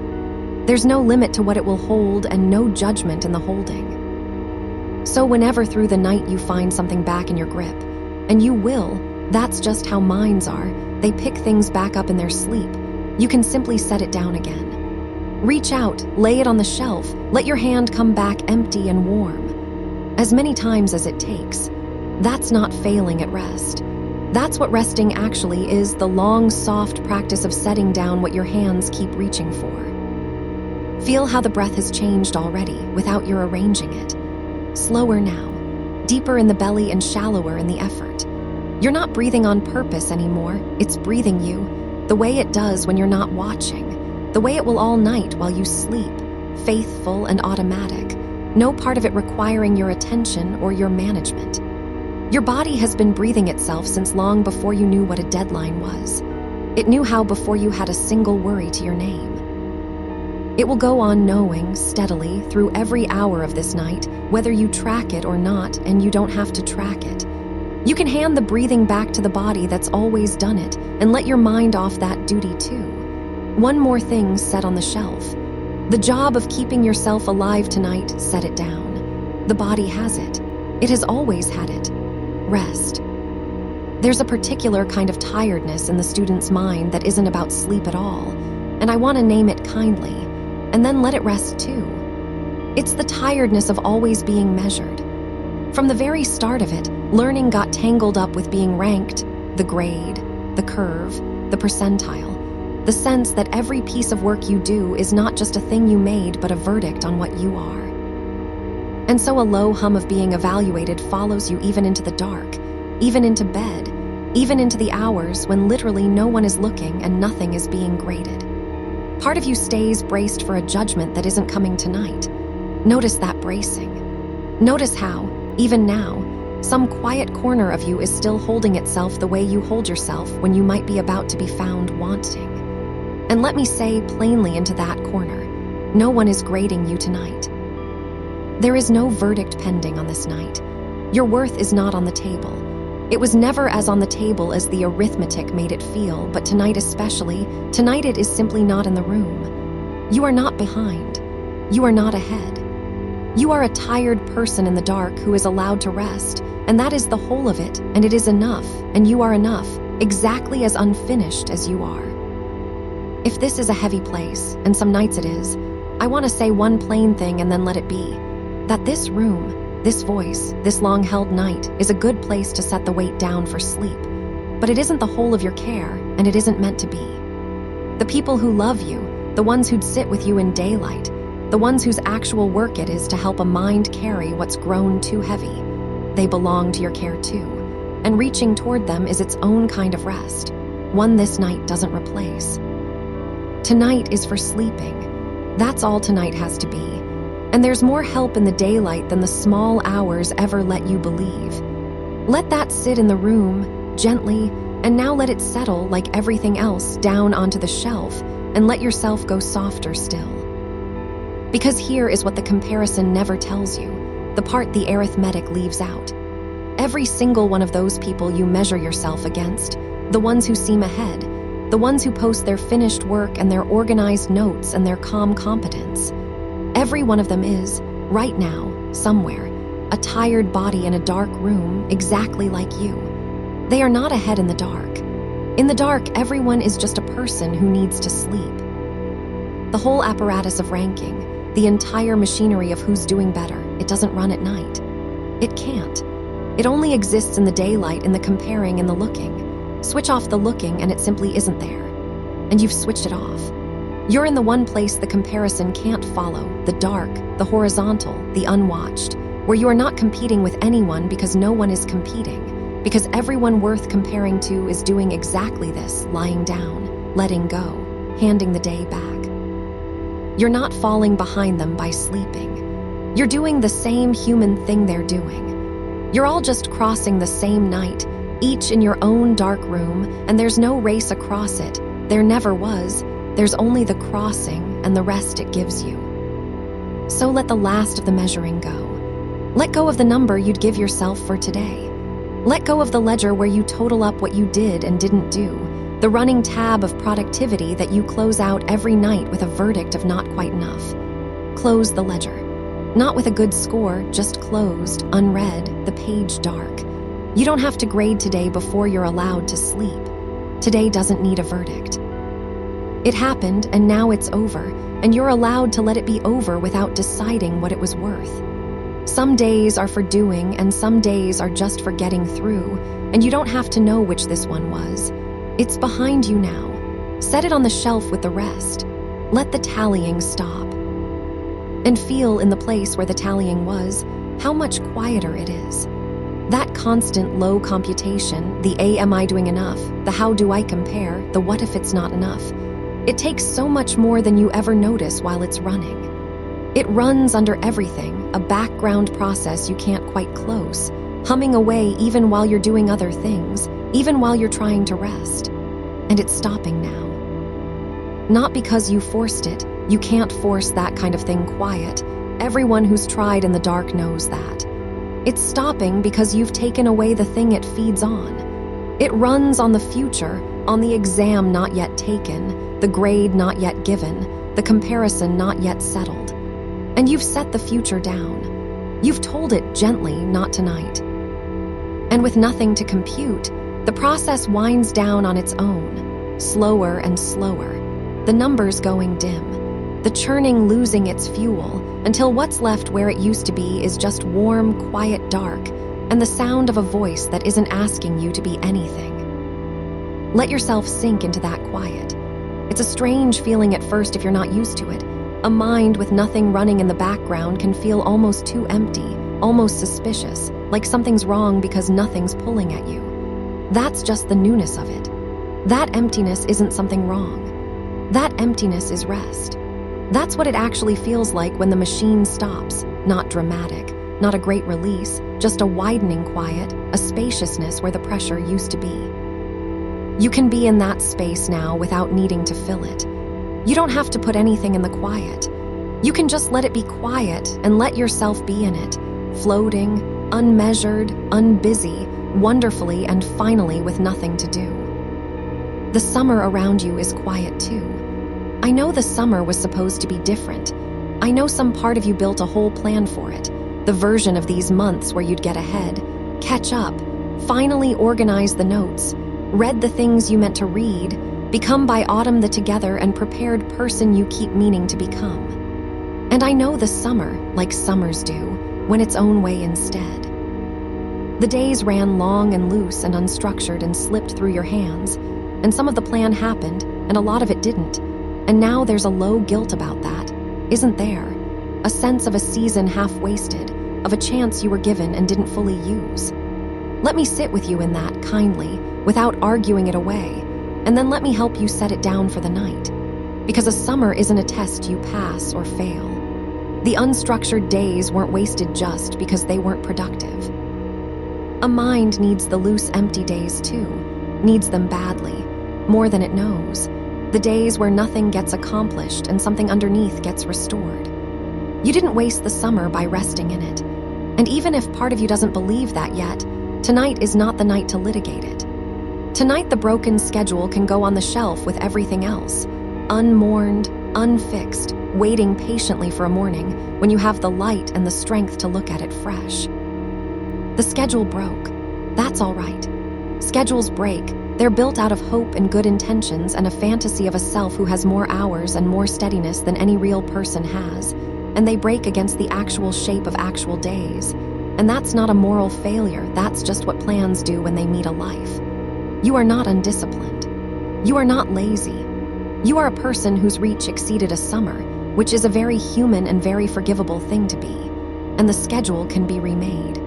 There's no limit to what it will hold and no judgment in the holding. So whenever through the night you find something back in your grip, and you will, that's just how minds are, they pick things back up in their sleep, you can simply set it down again. Reach out, lay it on the shelf, let your hand come back empty and warm. As many times as it takes. That's not failing at rest. That's what resting actually is, the long, soft practice of setting down what your hands keep reaching for. Feel how the breath has changed already, without your arranging it. Slower now, deeper in the belly and shallower in the effort. You're not breathing on purpose anymore, it's breathing you, the way it does when you're not watching. The way it will all night while you sleep, faithful and automatic, no part of it requiring your attention or your management. Your body has been breathing itself since long before you knew what a deadline was. It knew how before you had a single worry to your name. It will go on knowing, steadily, through every hour of this night, whether you track it or not, and you don't have to track it. You can hand the breathing back to the body that's always done it, and let your mind off that duty too. One more thing set on the shelf. The job of keeping yourself alive tonight, set it down. The body has it. It has always had it. Rest. There's a particular kind of tiredness in the student's mind that isn't about sleep at all, and I want to name it kindly, and then let it rest too. It's the tiredness of always being measured. From the very start of it, learning got tangled up with being ranked, the grade, the curve, the percentile, the sense that every piece of work you do is not just a thing you made but a verdict on what you are. And so a low hum of being evaluated follows you even into the dark, even into bed, even into the hours when literally no one is looking and nothing is being graded. Part of you stays braced for a judgment that isn't coming tonight. Notice that bracing. Notice how, even now, some quiet corner of you is still holding itself the way you hold yourself when you might be about to be found wanting. And let me say plainly into that corner, no one is grading you tonight. There is no verdict pending on this night. Your worth is not on the table. It was never as on the table as the arithmetic made it feel, but tonight especially, tonight it is simply not in the room. You are not behind. You are not ahead. You are a tired person in the dark who is allowed to rest, and that is the whole of it, and it is enough, and you are enough, exactly as unfinished as you are. If this is a heavy place, and some nights it is, I want to say one plain thing and then let it be, that this room, this voice, this long-held night is a good place to set the weight down for sleep, but it isn't the whole of your care, and it isn't meant to be. The people who love you, the ones who'd sit with you in daylight, the ones whose actual work it is to help a mind carry what's grown too heavy, they belong to your care too, and reaching toward them is its own kind of rest, one this night doesn't replace. Tonight is for sleeping. That's all tonight has to be. And there's more help in the daylight than the small hours ever let you believe. Let that sit in the room, gently, and now let it settle like everything else down onto the shelf, and let yourself go softer still. Because here is what the comparison never tells you, the part the arithmetic leaves out. Every single one of those people you measure yourself against, the ones who seem ahead, the ones who post their finished work and their organized notes and their calm competence, every one of them is, right now, somewhere, a tired body in a dark room exactly like you. They are not ahead in the dark. In the dark, everyone is just a person who needs to sleep. The whole apparatus of ranking, the entire machinery of who's doing better, it doesn't run at night. It can't. It only exists in the daylight, in the comparing and the looking. Switch off the looking and it simply isn't there. And you've switched it off. You're in the one place the comparison can't follow, the dark, the horizontal, the unwatched, where you are not competing with anyone because no one is competing, because everyone worth comparing to is doing exactly this, lying down, letting go, handing the day back. You're not falling behind them by sleeping. You're doing the same human thing they're doing. You're all just crossing the same night, each in your own dark room, and there's no race across it. There never was. There's only the crossing and the rest it gives you. So let the last of the measuring go. Let go of the number you'd give yourself for today. Let go of the ledger where you total up what you did and didn't do, the running tab of productivity that you close out every night with a verdict of not quite enough. Close the ledger. Not with a good score, just closed, unread, the page dark. You don't have to grade today before you're allowed to sleep. Today doesn't need a verdict. It happened, and now it's over, and you're allowed to let it be over without deciding what it was worth. Some days are for doing, and some days are just for getting through, and you don't have to know which this one was. It's behind you now. Set it on the shelf with the rest. Let the tallying stop. And feel in the place where the tallying was, how much quieter it is. That constant low computation, the am I doing enough, the how do I compare, the what if it's not enough. It takes so much more than you ever notice while it's running. It runs under everything, a background process you can't quite close, humming away even while you're doing other things, even while you're trying to rest. And it's stopping now. Not because you forced it. You can't force that kind of thing quiet. Everyone who's tried in the dark knows that. It's stopping because you've taken away the thing it feeds on. It runs on the future, on the exam not yet taken, the grade not yet given, the comparison not yet settled. And you've set the future down. You've told it gently, not tonight. And with nothing to compute, the process winds down on its own, slower and slower, the numbers going dim. the churning losing its fuel until what's left where it used to be is just warm, quiet dark, and the sound of a voice that isn't asking you to be anything. Let yourself sink into that quiet. It's a strange feeling at first if you're not used to it. A mind with nothing running in the background can feel almost too empty, almost suspicious, like something's wrong because nothing's pulling at you. That's just the newness of it. That emptiness isn't something wrong. That emptiness is rest. That's what it actually feels like when the machine stops. Not dramatic, not a great release, just a widening quiet, a spaciousness where the pressure used to be. You can be in that space now without needing to fill it. You don't have to put anything in the quiet. You can just let it be quiet and let yourself be in it, floating, unmeasured, unbusy, wonderfully and finally with nothing to do. The summer around you is quiet too. I know the summer was supposed to be different. I know some part of you built a whole plan for it, the version of these months where you'd get ahead, catch up, finally organize the notes, read the things you meant to read, become by autumn the together and prepared person you keep meaning to become. And I know the summer, like summers do, went its own way instead. The days ran long and loose and unstructured and slipped through your hands, and some of the plan happened, and a lot of it didn't. And now there's a low guilt about that, isn't there? A sense of a season half-wasted, of a chance you were given and didn't fully use. Let me sit with you in that kindly, without arguing it away, and then let me help you set it down for the night. Because a summer isn't a test you pass or fail. The unstructured days weren't wasted just because they weren't productive. A mind needs the loose, empty days too, needs them badly, more than it knows. The days where nothing gets accomplished and something underneath gets restored. You didn't waste the summer by resting in it. And even if part of you doesn't believe that yet, tonight is not the night to litigate it. Tonight the broken schedule can go on the shelf with everything else, unmourned, unfixed, waiting patiently for a morning when you have the light and the strength to look at it fresh. The schedule broke. That's all right. Schedules break. They're built out of hope and good intentions and a fantasy of a self who has more hours and more steadiness than any real person has, and they break against the actual shape of actual days. And that's not a moral failure, that's just what plans do when they meet a life. You are not undisciplined. You are not lazy. You are a person whose reach exceeded a summer, which is a very human and very forgivable thing to be, and the schedule can be remade.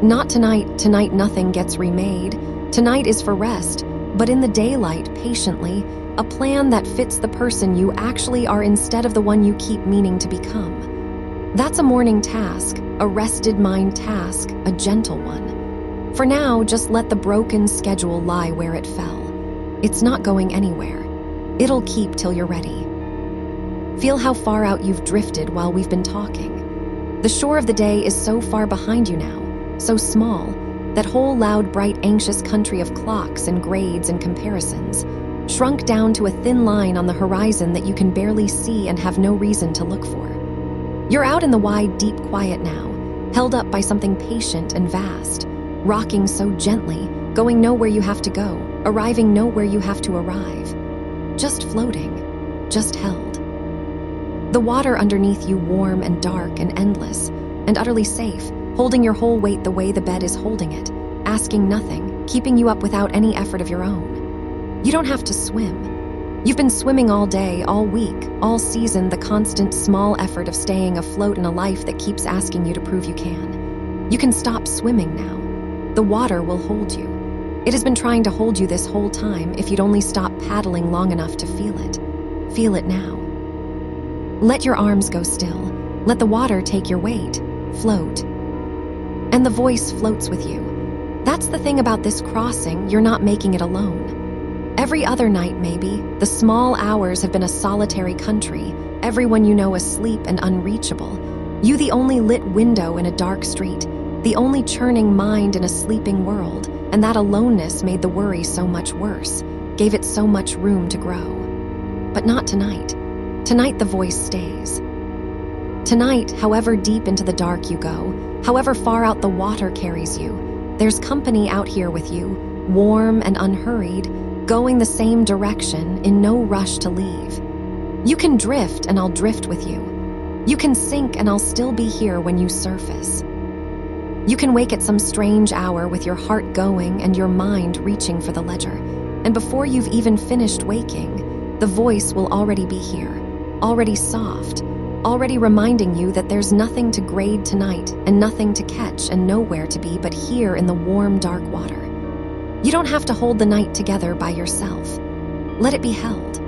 Not tonight, tonight nothing gets remade. Tonight is for rest, but in the daylight, patiently, a plan that fits the person you actually are instead of the one you keep meaning to become. That's a morning task, a rested mind task, a gentle one. For now, just let the broken schedule lie where it fell. It's not going anywhere. It'll keep till you're ready. Feel how far out you've drifted while we've been talking. The shore of the day is so far behind you now, so small, that whole loud, bright, anxious country of clocks and grades and comparisons, shrunk down to a thin line on the horizon that you can barely see and have no reason to look for. You're out in the wide, deep quiet now, held up by something patient and vast, rocking so gently, going nowhere you have to go, arriving nowhere you have to arrive. Just floating, just held. The water underneath you warm and dark and endless, and utterly safe, holding your whole weight the way the bed is holding it, asking nothing, keeping you up without any effort of your own. You don't have to swim. You've been swimming all day, all week, all season, the constant small effort of staying afloat in a life that keeps asking you to prove you can. You can stop swimming now. The water will hold you. It has been trying to hold you this whole time if you'd only stop paddling long enough to feel it. Feel it now. Let your arms go still. Let the water take your weight. Float. And the voice floats with you. That's the thing about this crossing, you're not making it alone. Every other night, maybe, the small hours have been a solitary country, everyone you know asleep and unreachable. You the only lit window in a dark street, the only churning mind in a sleeping world, and that aloneness made the worry so much worse, gave it so much room to grow. But not tonight. Tonight the voice stays. Tonight, however deep into the dark you go, however far out the water carries you, there's company out here with you, warm and unhurried, going the same direction, in no rush to leave. You can drift and I'll drift with you. You can sink and I'll still be here when you surface. You can wake at some strange hour with your heart going and your mind reaching for the ledger. And before you've even finished waking, the voice will already be here, already soft, already reminding you that there's nothing to grade tonight and nothing to catch and nowhere to be but here in the warm, dark water. You don't have to hold the night together by yourself. Let it be held.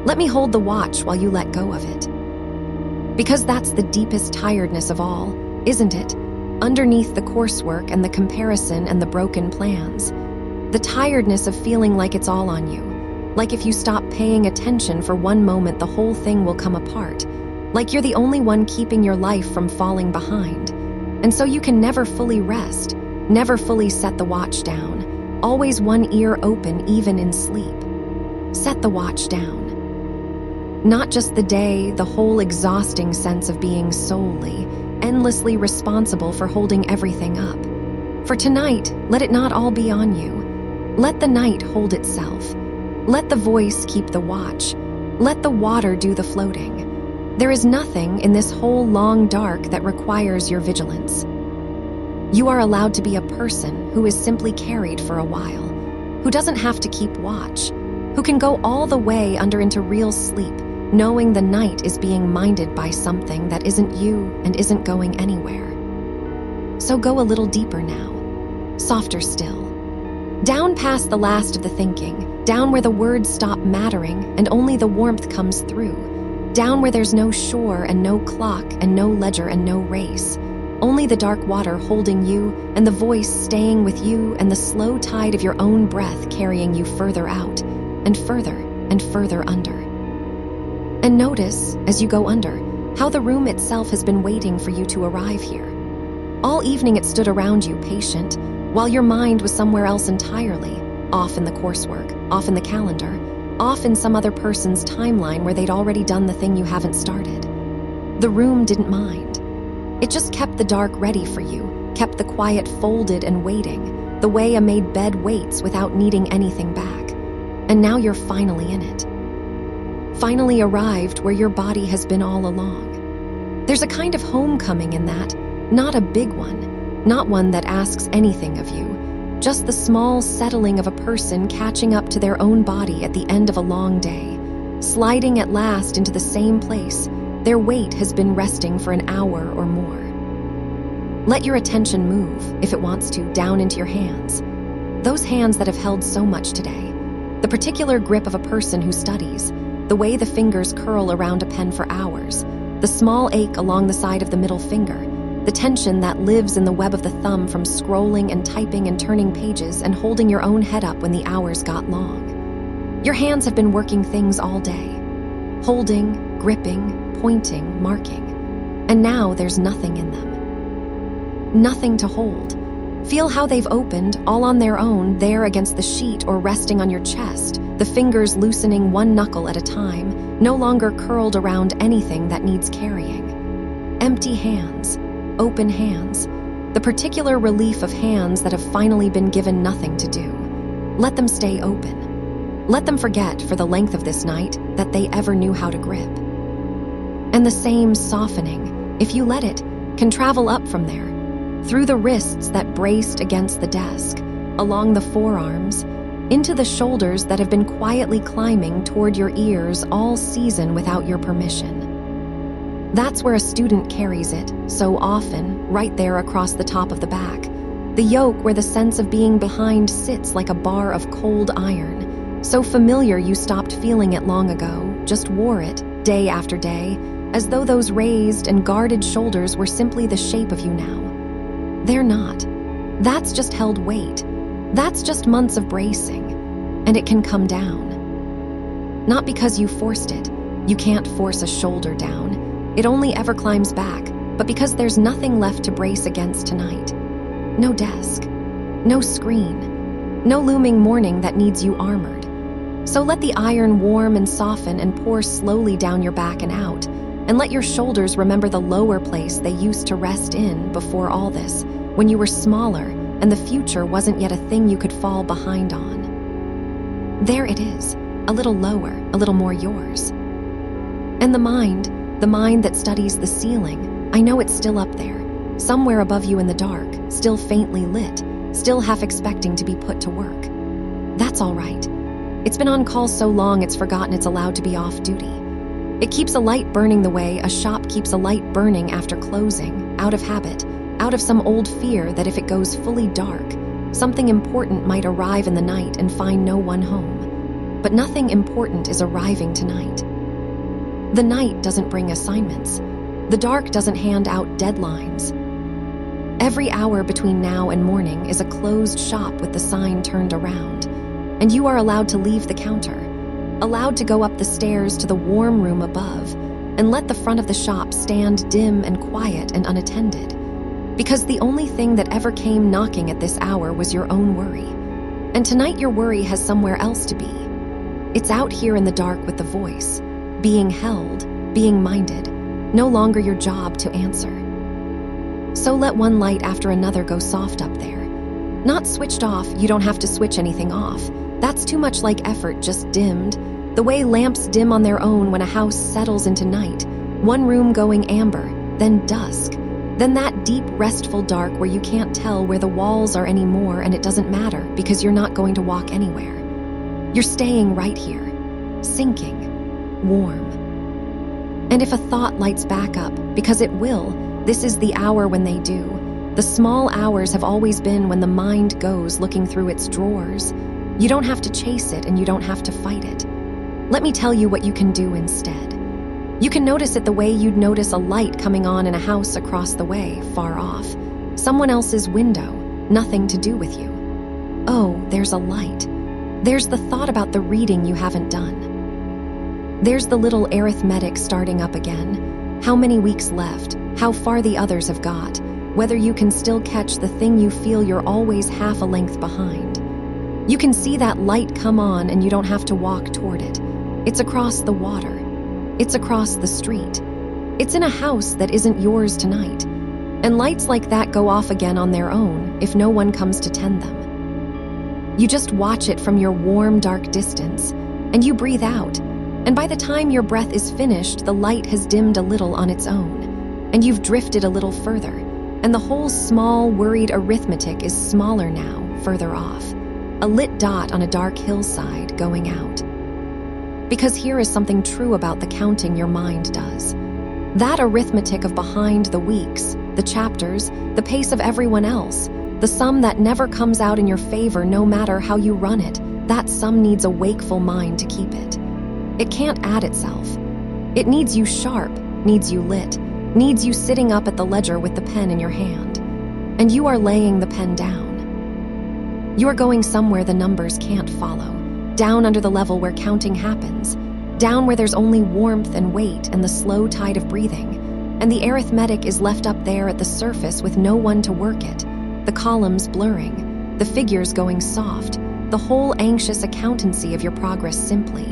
Let me hold the watch while you let go of it. Because that's the deepest tiredness of all, isn't it? Underneath the coursework and the comparison and the broken plans. The tiredness of feeling like it's all on you. Like if you stop paying attention for one moment, the whole thing will come apart. Like you're the only one keeping your life from falling behind. And so you can never fully rest, never fully set the watch down. Always one ear open even in sleep. Set the watch down. Not just the day, the whole exhausting sense of being solely, endlessly responsible for holding everything up. For tonight, let it not all be on you. Let the night hold itself. Let the voice keep the watch. Let the water do the floating. There is nothing in this whole long dark that requires your vigilance. You are allowed to be a person who is simply carried for a while, who doesn't have to keep watch, who can go all the way under into real sleep, knowing the night is being minded by something that isn't you and isn't going anywhere. So go a little deeper now, softer still. Down past the last of the thinking, down where the words stop mattering and only the warmth comes through, down where there's no shore and no clock and no ledger and no race, only the dark water holding you and the voice staying with you and the slow tide of your own breath carrying you further out and further under. And notice, as you go under, how the room itself has been waiting for you to arrive here. All evening it stood around you, patient, while your mind was somewhere else entirely, off in the coursework, off in the calendar, off in some other person's timeline where they'd already done the thing you haven't started. The room didn't mind. It just kept the dark ready for you, kept the quiet folded and waiting, the way a made bed waits without needing anything back. And now you're finally in it. Finally arrived where your body has been all along. There's a kind of homecoming in that, not a big one, not one that asks anything of you, just the small settling of a person catching up to their own body at the end of a long day, sliding at last into the same place. Their weight has been resting for an hour or more. Let your attention move, if it wants to, down into your hands. Those hands that have held so much today. The particular grip of a person who studies, the way the fingers curl around a pen for hours, the small ache along the side of the middle finger, the tension that lives in the web of the thumb from scrolling and typing and turning pages and holding your own head up when the hours got long. Your hands have been working things all day, holding, gripping, pointing, marking, and now there's nothing in them. Nothing to hold. Feel how they've opened, all on their own, there against the sheet or resting on your chest, the fingers loosening one knuckle at a time, no longer curled around anything that needs carrying. Empty hands, open hands, the particular relief of hands that have finally been given nothing to do. Let them stay open. Let them forget, for the length of this night, that they ever knew how to grip. And the same softening, if you let it, can travel up from there, through the wrists that braced against the desk, along the forearms, into the shoulders that have been quietly climbing toward your ears all season without your permission. That's where a student carries it, so often, right there across the top of the back, the yoke where the sense of being behind sits like a bar of cold iron, so familiar you stopped feeling it long ago, just wore it, day after day, as though those raised and guarded shoulders were simply the shape of you now. They're not. That's just held weight. That's just months of bracing. And it can come down. Not because you forced it. You can't force a shoulder down. It only ever climbs back, but because there's nothing left to brace against tonight. No desk. No screen. No looming morning that needs you armored. So let the iron warm and soften and pour slowly down your back and out, and let your shoulders remember the lower place they used to rest in before all this, when you were smaller and the future wasn't yet a thing you could fall behind on. There it is, a little lower, a little more yours. And the mind that studies the ceiling, I know it's still up there, somewhere above you in the dark, still faintly lit, still half expecting to be put to work. That's all right. It's been on call so long it's forgotten it's allowed to be off duty. It keeps a light burning the way a shop keeps a light burning after closing, out of habit, out of some old fear that if it goes fully dark, something important might arrive in the night and find no one home. But nothing important is arriving tonight. The night doesn't bring assignments. The dark doesn't hand out deadlines. Every hour between now and morning is a closed shop with the sign turned around, and you are allowed to leave the counter, allowed to go up the stairs to the warm room above, and let the front of the shop stand dim and quiet and unattended. Because the only thing that ever came knocking at this hour was your own worry. And tonight your worry has somewhere else to be. It's out here in the dark with the voice, being held, being minded, no longer your job to answer. So let one light after another go soft up there. Not switched off, you don't have to switch anything off. That's too much like effort, just dimmed. The way lamps dim on their own when a house settles into night. One room going amber, then dusk. Then that deep, restful dark where you can't tell where the walls are anymore and it doesn't matter because you're not going to walk anywhere. You're staying right here, sinking, warm. And if a thought lights back up, because it will, this is the hour when they do. The small hours have always been when the mind goes looking through its drawers. You don't have to chase it and you don't have to fight it. Let me tell you what you can do instead. You can notice it the way you'd notice a light coming on in a house across the way, far off. Someone else's window, nothing to do with you. Oh, there's a light. There's the thought about the reading you haven't done. There's the little arithmetic starting up again. How many weeks left? How far the others have got? Whether you can still catch the thing you feel you're always half a length behind. You can see that light come on and you don't have to walk toward it. It's across the water. It's across the street. It's in a house that isn't yours tonight. And lights like that go off again on their own if no one comes to tend them. You just watch it from your warm, dark distance, and you breathe out. And by the time your breath is finished, the light has dimmed a little on its own, and you've drifted a little further, and the whole small, worried arithmetic is smaller now, further off. A lit dot on a dark hillside going out. Because here is something true about the counting your mind does. That arithmetic of behind the weeks, the chapters, the pace of everyone else, the sum that never comes out in your favor no matter how you run it, that sum needs a wakeful mind to keep it. It can't add itself. It needs you sharp, needs you lit, needs you sitting up at the ledger with the pen in your hand. And you are laying the pen down. You are going somewhere the numbers can't follow. Down under the level where counting happens, down where there's only warmth and weight and the slow tide of breathing, and the arithmetic is left up there at the surface with no one to work it, the columns blurring, the figures going soft, the whole anxious accountancy of your progress simply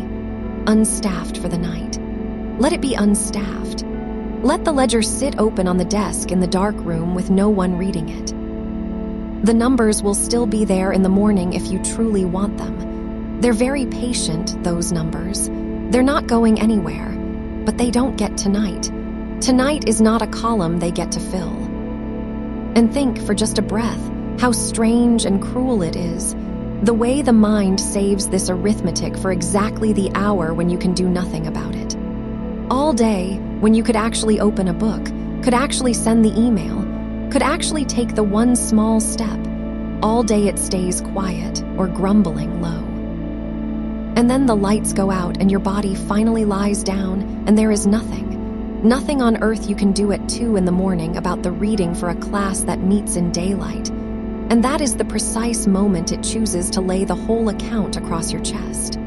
unstaffed for the night. Let it be unstaffed. Let the ledger sit open on the desk in the dark room with no one reading it. The numbers will still be there in the morning if you truly want them. They're very patient, those numbers. They're not going anywhere, but they don't get tonight. Tonight is not a column they get to fill. And think, for just a breath, how strange and cruel it is, the way the mind saves this arithmetic for exactly the hour when you can do nothing about it. All day, when you could actually open a book, could actually send the email, could actually take the one small step, all day it stays quiet or grumbling low. And then the lights go out and your body finally lies down and there is nothing on earth you can do at 2 a.m. about the reading for a class that meets in daylight. And that is the precise moment it chooses to lay the whole account across your chest.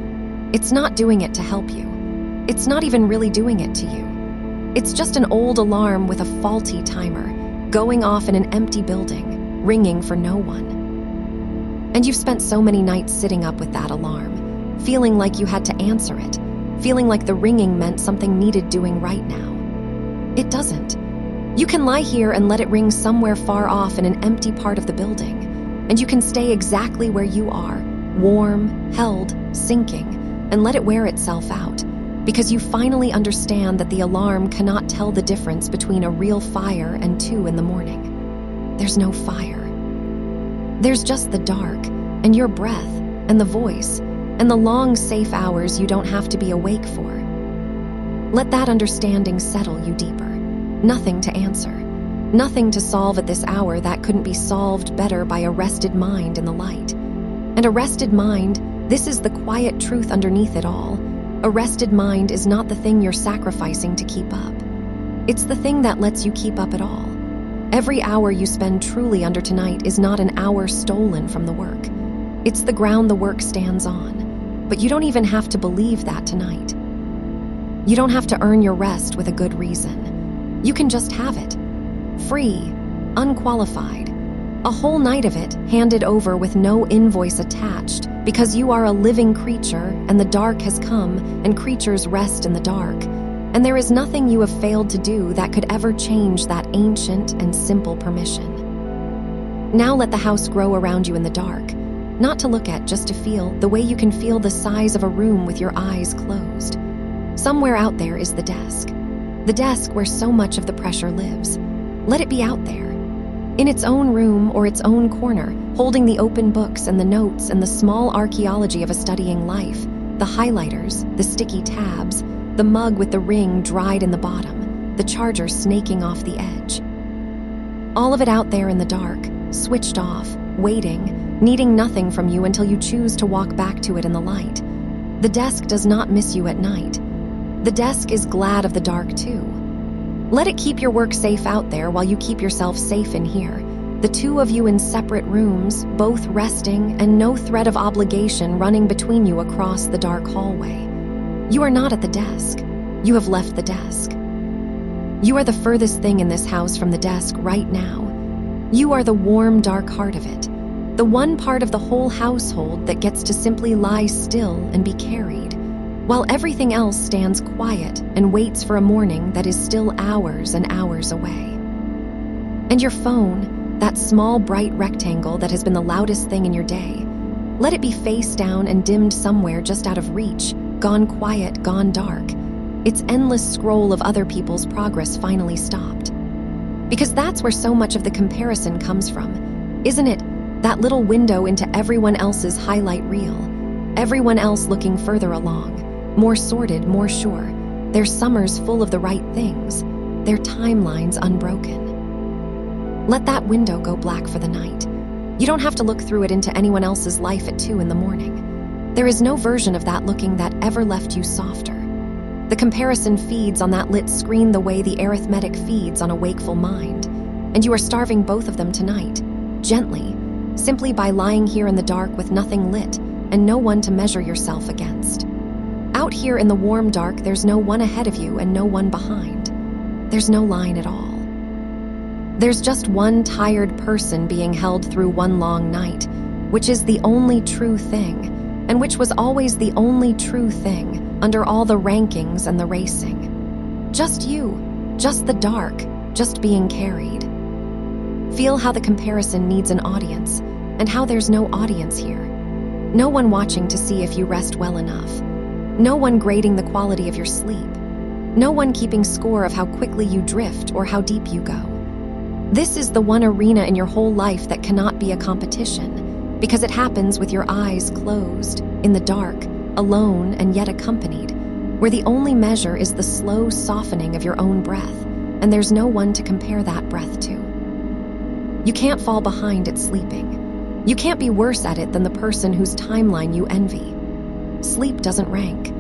It's not doing it to help you. It's not even really doing it to you. It's just an old alarm with a faulty timer, going off in an empty building, ringing for no one. And you've spent so many nights sitting up with that alarm, feeling like you had to answer it, feeling like the ringing meant something needed doing right now. It doesn't. You can lie here and let it ring somewhere far off in an empty part of the building, and you can stay exactly where you are, warm, held, sinking, and let it wear itself out, because you finally understand that the alarm cannot tell the difference between a real fire and 2 in the morning. There's no fire. There's just the dark, and your breath, and the voice, and the long, safe hours you don't have to be awake for. Let that understanding settle you deeper. Nothing to answer. Nothing to solve at this hour that couldn't be solved better by a rested mind in the light. And a rested mind, this is the quiet truth underneath it all. A rested mind is not the thing you're sacrificing to keep up. It's the thing that lets you keep up at all. Every hour you spend truly under tonight is not an hour stolen from the work. It's the ground the work stands on. But you don't even have to believe that tonight. You don't have to earn your rest with a good reason. You can just have it. Free, unqualified. A whole night of it handed over with no invoice attached, because you are a living creature and the dark has come and creatures rest in the dark. And there is nothing you have failed to do that could ever change that ancient and simple permission. Now let the house grow around you in the dark, not to look at, just to feel, the way you can feel the size of a room with your eyes closed. Somewhere out there is the desk where so much of the pressure lives. Let it be out there, in its own room or its own corner, holding the open books and the notes and the small archaeology of a studying life, the highlighters, the sticky tabs, the mug with the ring dried in the bottom, the charger snaking off the edge. All of it out there in the dark, switched off, waiting, needing nothing from you until you choose to walk back to it in the light. The desk does not miss you at night. The desk is glad of the dark too. Let it keep your work safe out there while you keep yourself safe in here. The two of you in separate rooms, both resting, and no thread of obligation running between you across the dark hallway. You are not at the desk. You have left the desk. You are the furthest thing in this house from the desk right now. You are the warm, dark heart of it. The one part of the whole household that gets to simply lie still and be carried, while everything else stands quiet and waits for a morning that is still hours and hours away. And your phone, that small bright rectangle that has been the loudest thing in your day, let it be face down and dimmed somewhere just out of reach, gone quiet, gone dark. Its endless scroll of other people's progress finally stopped. Because that's where so much of the comparison comes from, isn't it? That little window into everyone else's highlight reel. Everyone else looking further along. More sorted, more sure. Their summers full of the right things. Their timelines unbroken. Let that window go black for the night. You don't have to look through it into anyone else's life at 2 in the morning. There is no version of that looking that ever left you softer. The comparison feeds on that lit screen the way the arithmetic feeds on a wakeful mind. And you are starving both of them tonight, gently, simply by lying here in the dark with nothing lit and no one to measure yourself against. Out here in the warm dark, there's no one ahead of you and no one behind. There's no line at all. There's just one tired person being held through one long night, which is the only true thing, and which was always the only true thing under all the rankings and the racing. Just you, just the dark, just being carried. Feel how the comparison needs an audience, and how there's no audience here. No one watching to see if you rest well enough. No one grading the quality of your sleep. No one keeping score of how quickly you drift or how deep you go. This is the one arena in your whole life that cannot be a competition, because it happens with your eyes closed, in the dark, alone and yet accompanied, where the only measure is the slow softening of your own breath, and there's no one to compare that breath to. You can't fall behind at sleeping. You can't be worse at it than the person whose timeline you envy. Sleep doesn't rank.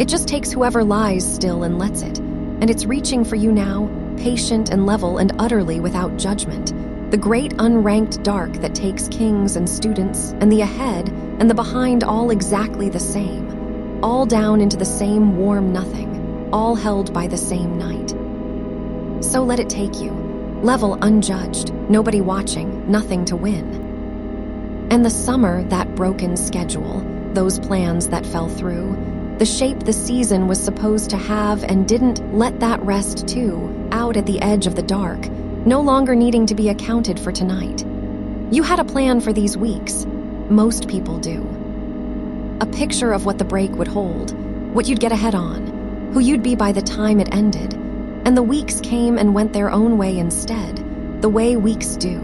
It just takes whoever lies still and lets it, and it's reaching for you now, patient and level and utterly without judgment, the great unranked dark that takes kings and students and the ahead and the behind all exactly the same, all down into the same warm nothing, all held by the same night. So let it take you, level unjudged, nobody watching, nothing to win. And the summer, that broken schedule, those plans that fell through, the shape the season was supposed to have and didn't, let that rest too, out at the edge of the dark, no longer needing to be accounted for tonight. You had a plan for these weeks. Most people do. A picture of what the break would hold, what you'd get ahead on, who you'd be by the time it ended, and the weeks came and went their own way instead, the way weeks do.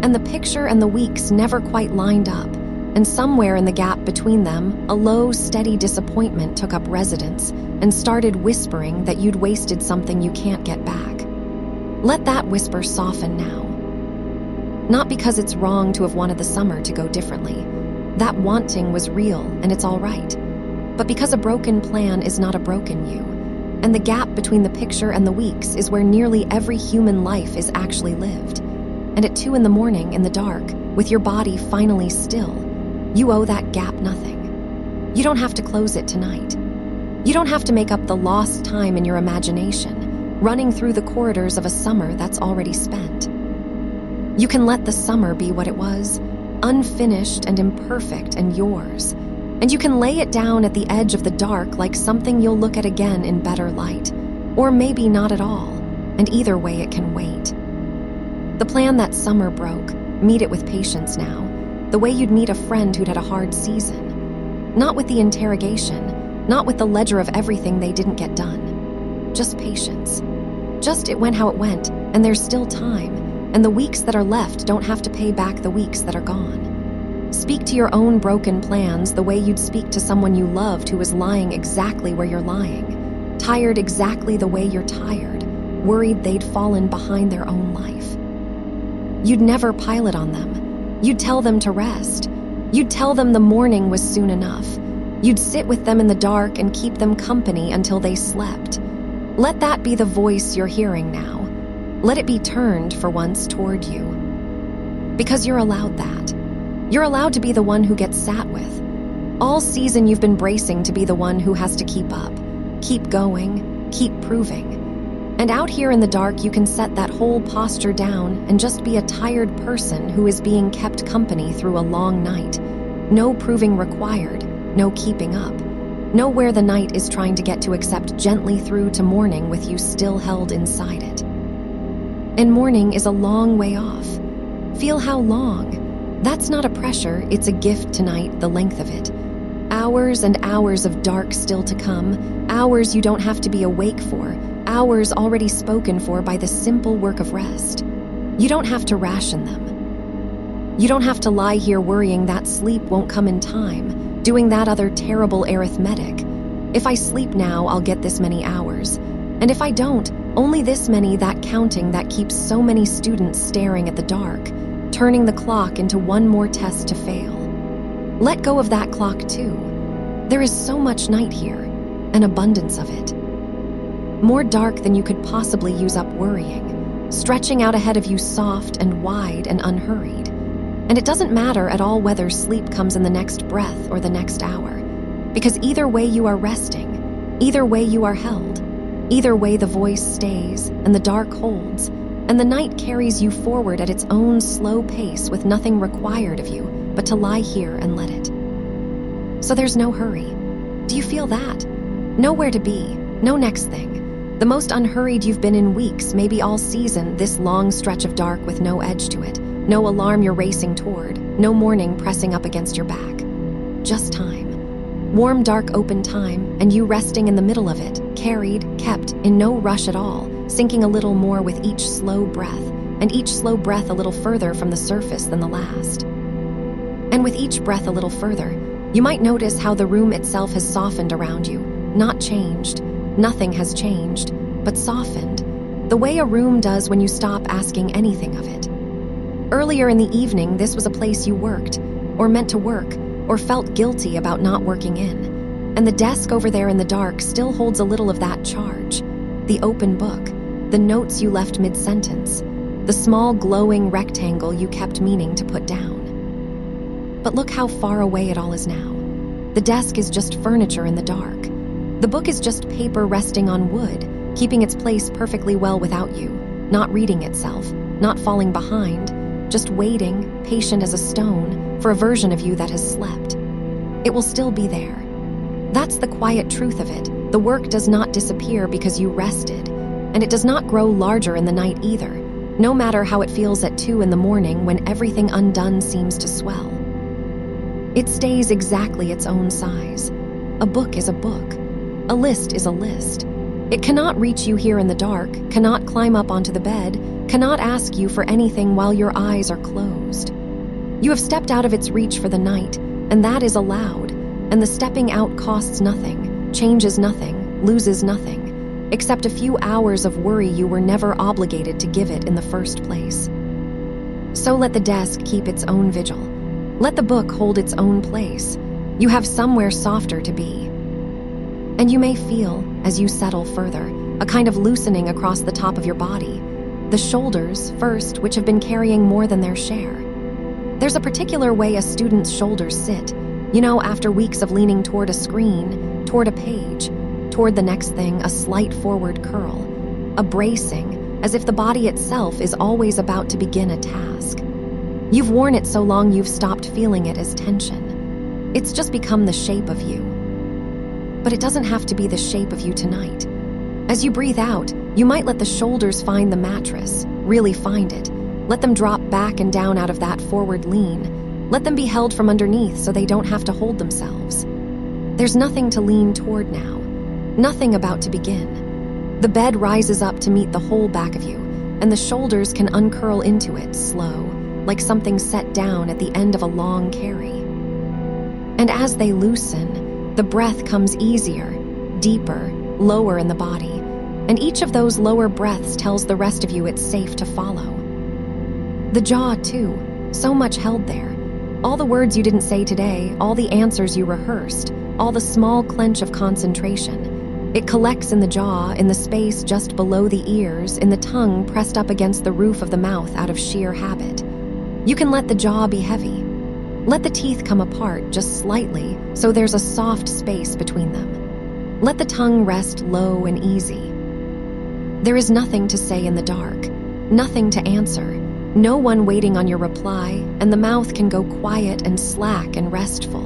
And the picture and the weeks never quite lined up, and somewhere in the gap between them, a low, steady disappointment took up residence and started whispering that you'd wasted something you can't get back. Let that whisper soften now. Not because it's wrong to have wanted the summer to go differently. That wanting was real, and it's all right. But because a broken plan is not a broken you, and the gap between the picture and the weeks is where nearly every human life is actually lived. And at 2 a.m. in the dark, with your body finally still, you owe that gap nothing. You don't have to close it tonight. You don't have to make up the lost time in your imagination, running through the corridors of a summer that's already spent. You can let the summer be what it was, unfinished and imperfect and yours. And you can lay it down at the edge of the dark like something you'll look at again in better light. Or maybe not at all, and either way it can wait. The plan that summer broke, meet it with patience now, the way you'd meet a friend who'd had a hard season. Not with the interrogation, not with the ledger of everything they didn't get done. Just patience. Just it went how it went, and there's still time, and the weeks that are left don't have to pay back the weeks that are gone. Speak to your own broken plans the way you'd speak to someone you loved who was lying exactly where you're lying, tired exactly the way you're tired, worried they'd fallen behind their own life. You'd never pile it on them. You'd tell them to rest. You'd tell them the morning was soon enough. You'd sit with them in the dark and keep them company until they slept. Let that be the voice you're hearing now. Let it be turned for once toward you. Because you're allowed that. You're allowed to be the one who gets sat with. All season you've been bracing to be the one who has to keep up, keep going, keep proving. And out here in the dark you can set that whole posture down and just be a tired person who is being kept company through a long night. No proving required, no keeping up. No where the night is trying to get to accept gently through to morning with you still held inside it. And morning is a long way off. Feel how long. That's not a pressure, it's a gift tonight, the length of it. Hours and hours of dark still to come, hours you don't have to be awake for, hours already spoken for by the simple work of rest. You don't have to ration them. You don't have to lie here worrying that sleep won't come in time, doing that other terrible arithmetic. If I sleep now, I'll get this many hours. And if I don't, only this many, that counting that keeps so many students staring at the dark, turning the clock into one more test to fail. Let go of that clock too. There is so much night here, an abundance of it. More dark than you could possibly use up worrying, stretching out ahead of you soft and wide and unhurried. And it doesn't matter at all whether sleep comes in the next breath or the next hour, because either way you are resting, either way you are held, either way the voice stays and the dark holds, and the night carries you forward at its own slow pace with nothing required of you but to lie here and let it. So there's no hurry. Do you feel that? Nowhere to be, no next thing. The most unhurried you've been in weeks, maybe all season, this long stretch of dark with no edge to it, no alarm you're racing toward, no morning pressing up against your back. Just time. Warm, dark, open time, and you resting in the middle of it, carried, kept, in no rush at all, sinking a little more with each slow breath, and each slow breath a little further from the surface than the last. And with each breath a little further, you might notice how the room itself has softened around you, not changed. Nothing has changed, but softened, the way a room does when you stop asking anything of it. Earlier in the evening, this was a place you worked, or meant to work, or felt guilty about not working in. And the desk over there in the dark still holds a little of that charge. The open book, the notes you left mid-sentence, the small glowing rectangle you kept meaning to put down. But look how far away it all is now. The desk is just furniture in the dark. The book is just paper resting on wood, keeping its place perfectly well without you, not reading itself, not falling behind, just waiting, patient as a stone, for a version of you that has slept. It will still be there. That's the quiet truth of it. The work does not disappear because you rested, and it does not grow larger in the night either, no matter how it feels at 2 a.m. when everything undone seems to swell. It stays exactly its own size. A book is a book. A list is a list. It cannot reach you here in the dark, cannot climb up onto the bed, cannot ask you for anything while your eyes are closed. You have stepped out of its reach for the night, and that is allowed, and the stepping out costs nothing, changes nothing, loses nothing, except a few hours of worry you were never obligated to give it in the first place. So let the desk keep its own vigil. Let the book hold its own place. You have somewhere softer to be. And you may feel, as you settle further, a kind of loosening across the top of your body. The shoulders, first, which have been carrying more than their share. There's a particular way a student's shoulders sit, after weeks of leaning toward a screen, toward a page, toward the next thing, a slight forward curl, a bracing, as if the body itself is always about to begin a task. You've worn it so long you've stopped feeling it as tension. It's just become the shape of you. But it doesn't have to be the shape of you tonight. As you breathe out, you might let the shoulders find the mattress, really find it. Let them drop back and down out of that forward lean. Let them be held from underneath so they don't have to hold themselves. There's nothing to lean toward now, nothing about to begin. The bed rises up to meet the whole back of you, and the shoulders can uncurl into it, slow, like something set down at the end of a long carry. And as they loosen, the breath comes easier, deeper, lower in the body, and each of those lower breaths tells the rest of you it's safe to follow. The jaw, too, so much held there. All the words you didn't say today, all the answers you rehearsed, all the small clench of concentration. It collects in the jaw, in the space just below the ears, in the tongue pressed up against the roof of the mouth out of sheer habit. You can let the jaw be heavy. Let the teeth come apart just slightly so there's a soft space between them. Let the tongue rest low and easy. There is nothing to say in the dark, nothing to answer, no one waiting on your reply, and the mouth can go quiet and slack and restful.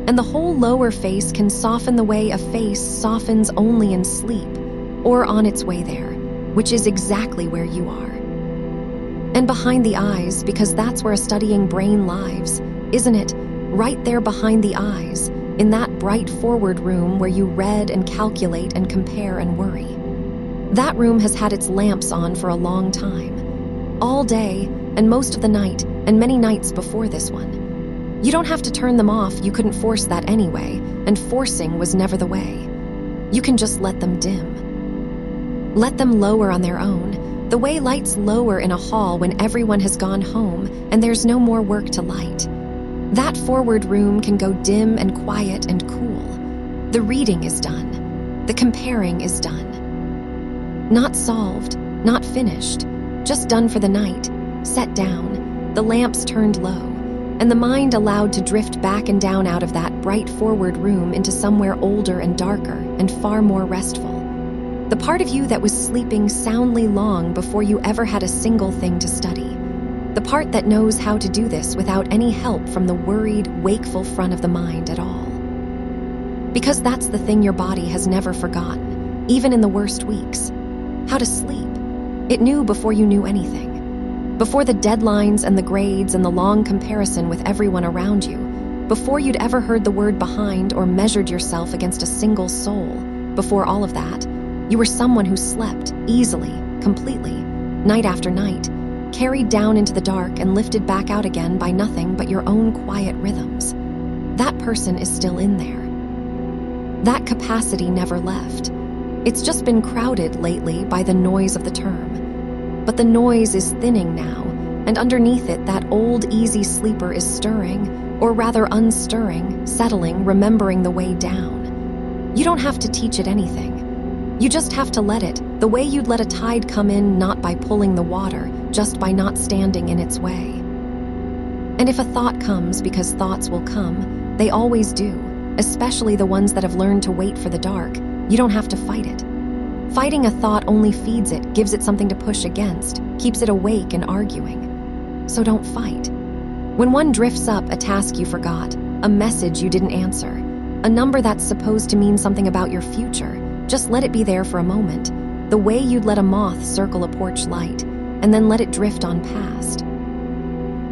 And the whole lower face can soften the way a face softens only in sleep, or on its way there, which is exactly where you are. And behind the eyes, because that's where a studying brain lives, isn't it? Right there behind the eyes, in that bright forward room where you read and calculate and compare and worry. That room has had its lamps on for a long time. All day, and most of the night, and many nights before this one. You don't have to turn them off, you couldn't force that anyway, and forcing was never the way. You can just let them dim. Let them lower on their own, the way lights lower in a hall when everyone has gone home and there's no more work to light. That forward room can go dim and quiet and cool. The reading is done. The comparing is done. Not solved, not finished, just done for the night, set down, the lamps turned low, and the mind allowed to drift back and down out of that bright forward room into somewhere older and darker and far more restful. The part of you that was sleeping soundly long before you ever had a single thing to study. The part that knows how to do this without any help from the worried, wakeful front of the mind at all. Because that's the thing your body has never forgotten, even in the worst weeks. How to sleep. It knew before you knew anything. Before the deadlines and the grades and the long comparison with everyone around you. Before you'd ever heard the word behind or measured yourself against a single soul. Before all of that, you were someone who slept easily, completely, night after night, carried down into the dark and lifted back out again by nothing but your own quiet rhythms. That person is still in there. That capacity never left. It's just been crowded lately by the noise of the term. But the noise is thinning now, and underneath it that old easy sleeper is stirring, or rather unstirring, settling, remembering the way down. You don't have to teach it anything. You just have to let it, the way you'd let a tide come in, not by pulling the water, just by not standing in its way. And if a thought comes, because thoughts will come, they always do, especially the ones that have learned to wait for the dark, you don't have to fight it. Fighting a thought only feeds it, gives it something to push against, keeps it awake and arguing. So don't fight. When one drifts up a task you forgot, a message you didn't answer, a number that's supposed to mean something about your future, just let it be there for a moment, the way you'd let a moth circle a porch light, and then let it drift on past.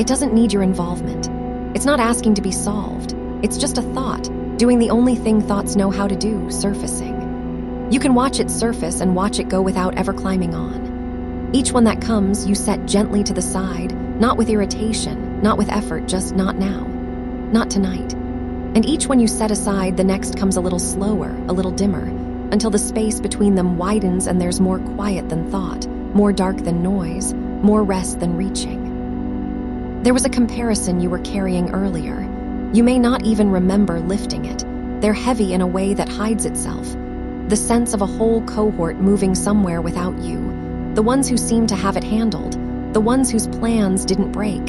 It doesn't need your involvement. It's not asking to be solved. It's just a thought, doing the only thing thoughts know how to do, surfacing. You can watch it surface and watch it go without ever climbing on. Each one that comes, you set gently to the side, not with irritation, not with effort, just not now, not tonight. And each one you set aside, the next comes a little slower, a little dimmer, until the space between them widens and there's more quiet than thought, more dark than noise, more rest than reaching. There was a comparison you were carrying earlier. You may not even remember lifting it. They're heavy in a way that hides itself. The sense of a whole cohort moving somewhere without you. The ones who seem to have it handled. The ones whose plans didn't break.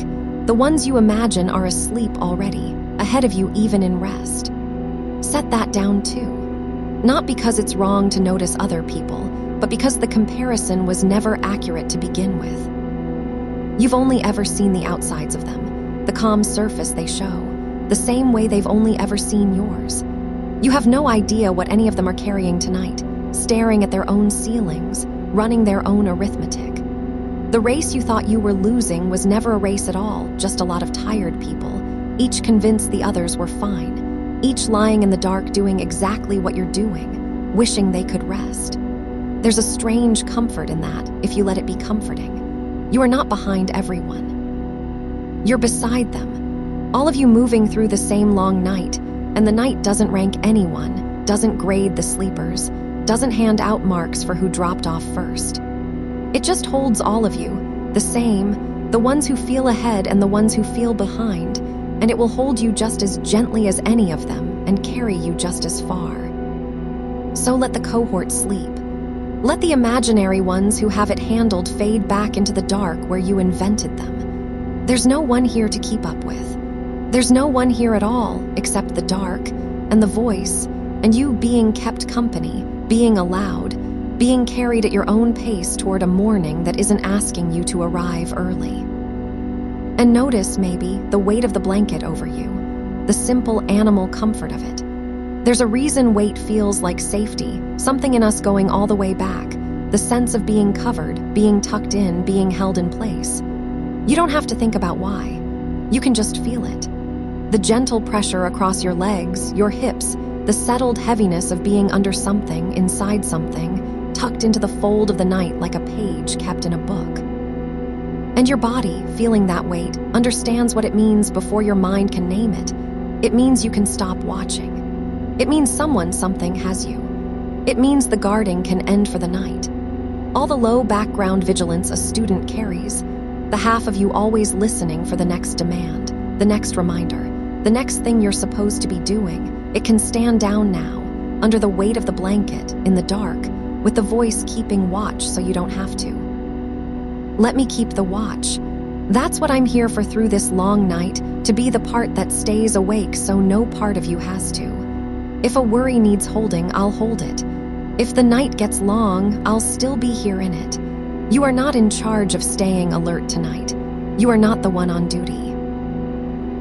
The ones you imagine are asleep already, ahead of you even in rest. Set that down too. Not because it's wrong to notice other people, but because the comparison was never accurate to begin with. You've only ever seen the outsides of them, the calm surface they show, the same way they've only ever seen yours. You have no idea what any of them are carrying tonight, staring at their own ceilings, running their own arithmetic. The race you thought you were losing was never a race at all, just a lot of tired people, each convinced the others were fine, each lying in the dark doing exactly what you're doing, wishing they could rest. There's a strange comfort in that, if you let it be comforting. You are not behind everyone. You're beside them, all of you moving through the same long night, and the night doesn't rank anyone, doesn't grade the sleepers, doesn't hand out marks for who dropped off first. It just holds all of you, the same, the ones who feel ahead and the ones who feel behind, and it will hold you just as gently as any of them and carry you just as far. So let the cohort sleep. Let the imaginary ones who have it handled fade back into the dark where you invented them. There's no one here to keep up with. There's no one here at all except the dark and the voice and you being kept company, being allowed, being carried at your own pace toward a morning that isn't asking you to arrive early. And notice, maybe, the weight of the blanket over you, the simple animal comfort of it. There's a reason weight feels like safety, something in us going all the way back, the sense of being covered, being tucked in, being held in place. You don't have to think about why. You can just feel it. The gentle pressure across your legs, your hips, the settled heaviness of being under something, inside something, tucked into the fold of the night like a page kept in a book. And your body, feeling that weight, understands what it means before your mind can name it. It means you can stop watching. It means someone, something has you. It means the guarding can end for the night. All the low background vigilance a student carries, the half of you always listening for the next demand, the next reminder, the next thing you're supposed to be doing, it can stand down now, under the weight of the blanket, in the dark, with the voice keeping watch so you don't have to. Let me keep the watch. That's what I'm here for through this long night, to be the part that stays awake so no part of you has to. If a worry needs holding, I'll hold it. If the night gets long, I'll still be here in it. You are not in charge of staying alert tonight. You are not the one on duty.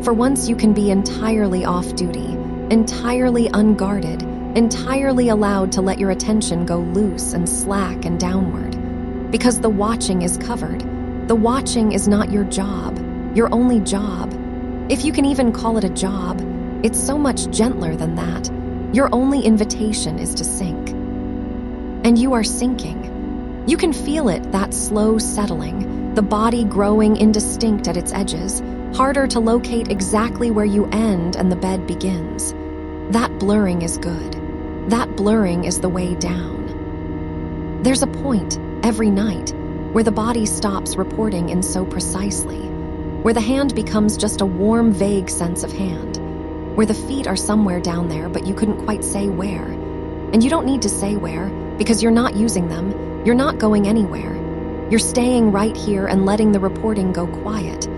For once you can be entirely off duty, entirely unguarded, entirely allowed to let your attention go loose and slack and downward. Because the watching is covered. The watching is not your job, your only job. If you can even call it a job, it's so much gentler than that. Your only invitation is to sink. And you are sinking. You can feel it, that slow settling, the body growing indistinct at its edges, harder to locate exactly where you end and the bed begins. That blurring is good. That blurring is the way down. There's a point, every night, where the body stops reporting in so precisely, where the hand becomes just a warm, vague sense of hand, where the feet are somewhere down there but you couldn't quite say where. And you don't need to say where, because you're not using them, you're not going anywhere. You're staying right here and letting the reporting go quiet,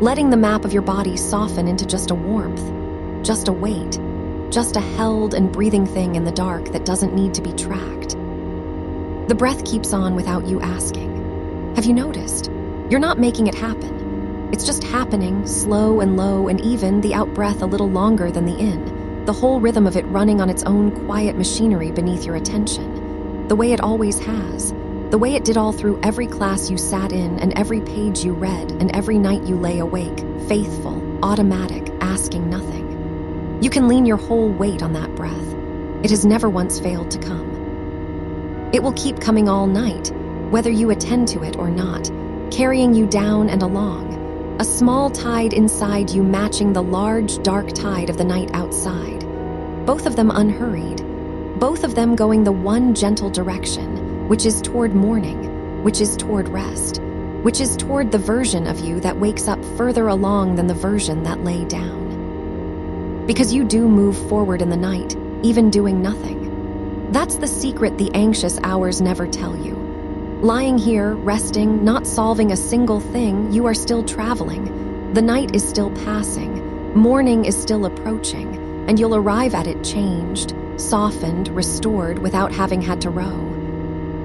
letting the map of your body soften into just a warmth, just a weight, just a held and breathing thing in the dark that doesn't need to be tracked. The breath keeps on without you asking. Have you noticed? You're not making it happen. It's just happening, slow and low, and even the out-breath a little longer than the in, the whole rhythm of it running on its own quiet machinery beneath your attention, the way it always has, the way it did all through every class you sat in and every page you read and every night you lay awake, faithful, automatic, asking nothing. You can lean your whole weight on that breath. It has never once failed to come. It will keep coming all night, whether you attend to it or not, carrying you down and along, a small tide inside you matching the large, dark tide of the night outside. Both of them unhurried, both of them going the one gentle direction, which is toward morning, which is toward rest, which is toward the version of you that wakes up further along than the version that lay down. Because you do move forward in the night, even doing nothing. That's the secret the anxious hours never tell you. Lying here, resting, not solving a single thing, you are still traveling. The night is still passing. Morning is still approaching, and you'll arrive at it changed, softened, restored without having had to row.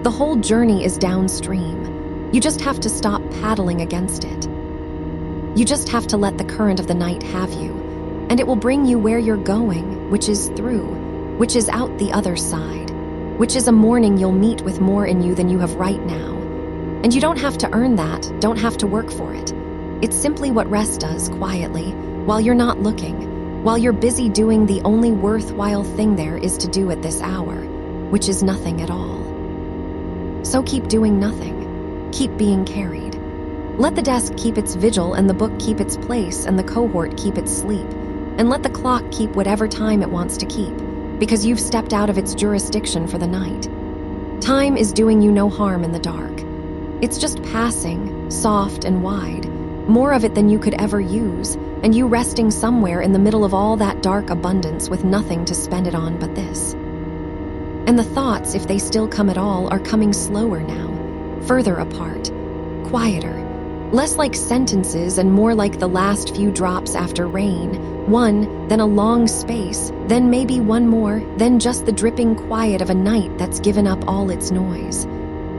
The whole journey is downstream. You just have to stop paddling against it. You just have to let the current of the night have you, and it will bring you where you're going, which is through, which is out the other side, which is a morning you'll meet with more in you than you have right now. And you don't have to earn that, don't have to work for it. It's simply what rest does quietly, while you're not looking, while you're busy doing the only worthwhile thing there is to do at this hour, which is nothing at all. So keep doing nothing. Keep being carried. Let the desk keep its vigil and the book keep its place and the cohort keep its sleep, and let the clock keep whatever time it wants to keep, because you've stepped out of its jurisdiction for the night. Time is doing you no harm in the dark. It's just passing, soft and wide, more of it than you could ever use, and you resting somewhere in the middle of all that dark abundance with nothing to spend it on but this. And the thoughts, if they still come at all, are coming slower now, further apart, quieter, less like sentences and more like the last few drops after rain, one, then a long space, then maybe one more, then just the dripping quiet of a night that's given up all its noise.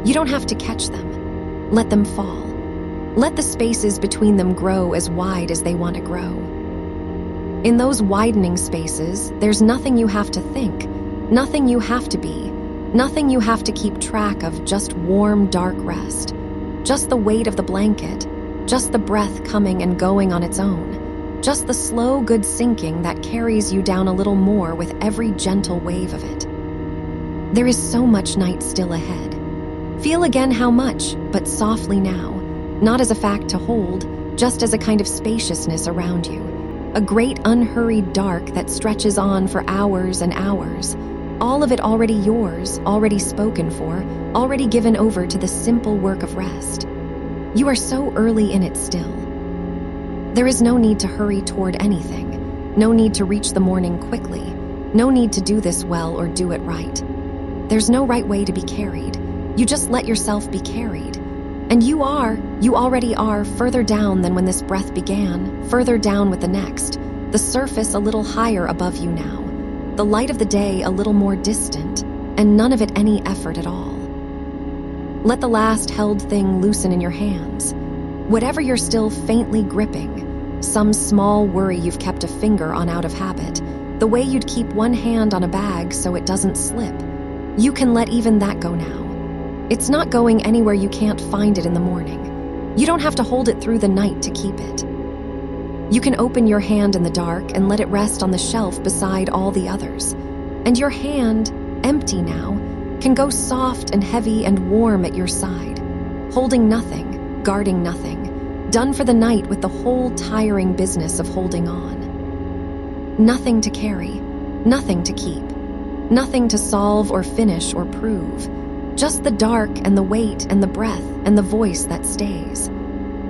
You don't have to catch them. Let them fall. Let the spaces between them grow as wide as they want to grow. In those widening spaces, there's nothing you have to think, nothing you have to be, nothing you have to keep track of, just warm, dark rest. Just the weight of the blanket, just the breath coming and going on its own, just the slow, good sinking that carries you down a little more with every gentle wave of it. There is so much night still ahead. Feel again how much, but softly now, not as a fact to hold, just as a kind of spaciousness around you. A great unhurried dark that stretches on for hours and hours. All of it already yours, already spoken for, already given over to the simple work of rest. You are so early in it still. There is no need to hurry toward anything, no need to reach the morning quickly, no need to do this well or do it right. There's no right way to be carried. You just let yourself be carried. And you already are further down than when this breath began, further down with the next, the surface a little higher above you now. The light of the day a little more distant, and none of it any effort at all. Let the last held thing loosen in your hands. Whatever you're still faintly gripping, some small worry you've kept a finger on out of habit, the way you'd keep one hand on a bag so it doesn't slip, you can let even that go now. It's not going anywhere you can't find it in the morning. You don't have to hold it through the night to keep it. You can open your hand in the dark and let it rest on the shelf beside all the others. And your hand, empty now, can go soft and heavy and warm at your side, holding nothing, guarding nothing, done for the night with the whole tiring business of holding on. Nothing to carry, nothing to keep, nothing to solve or finish or prove, just the dark and the weight and the breath and the voice that stays.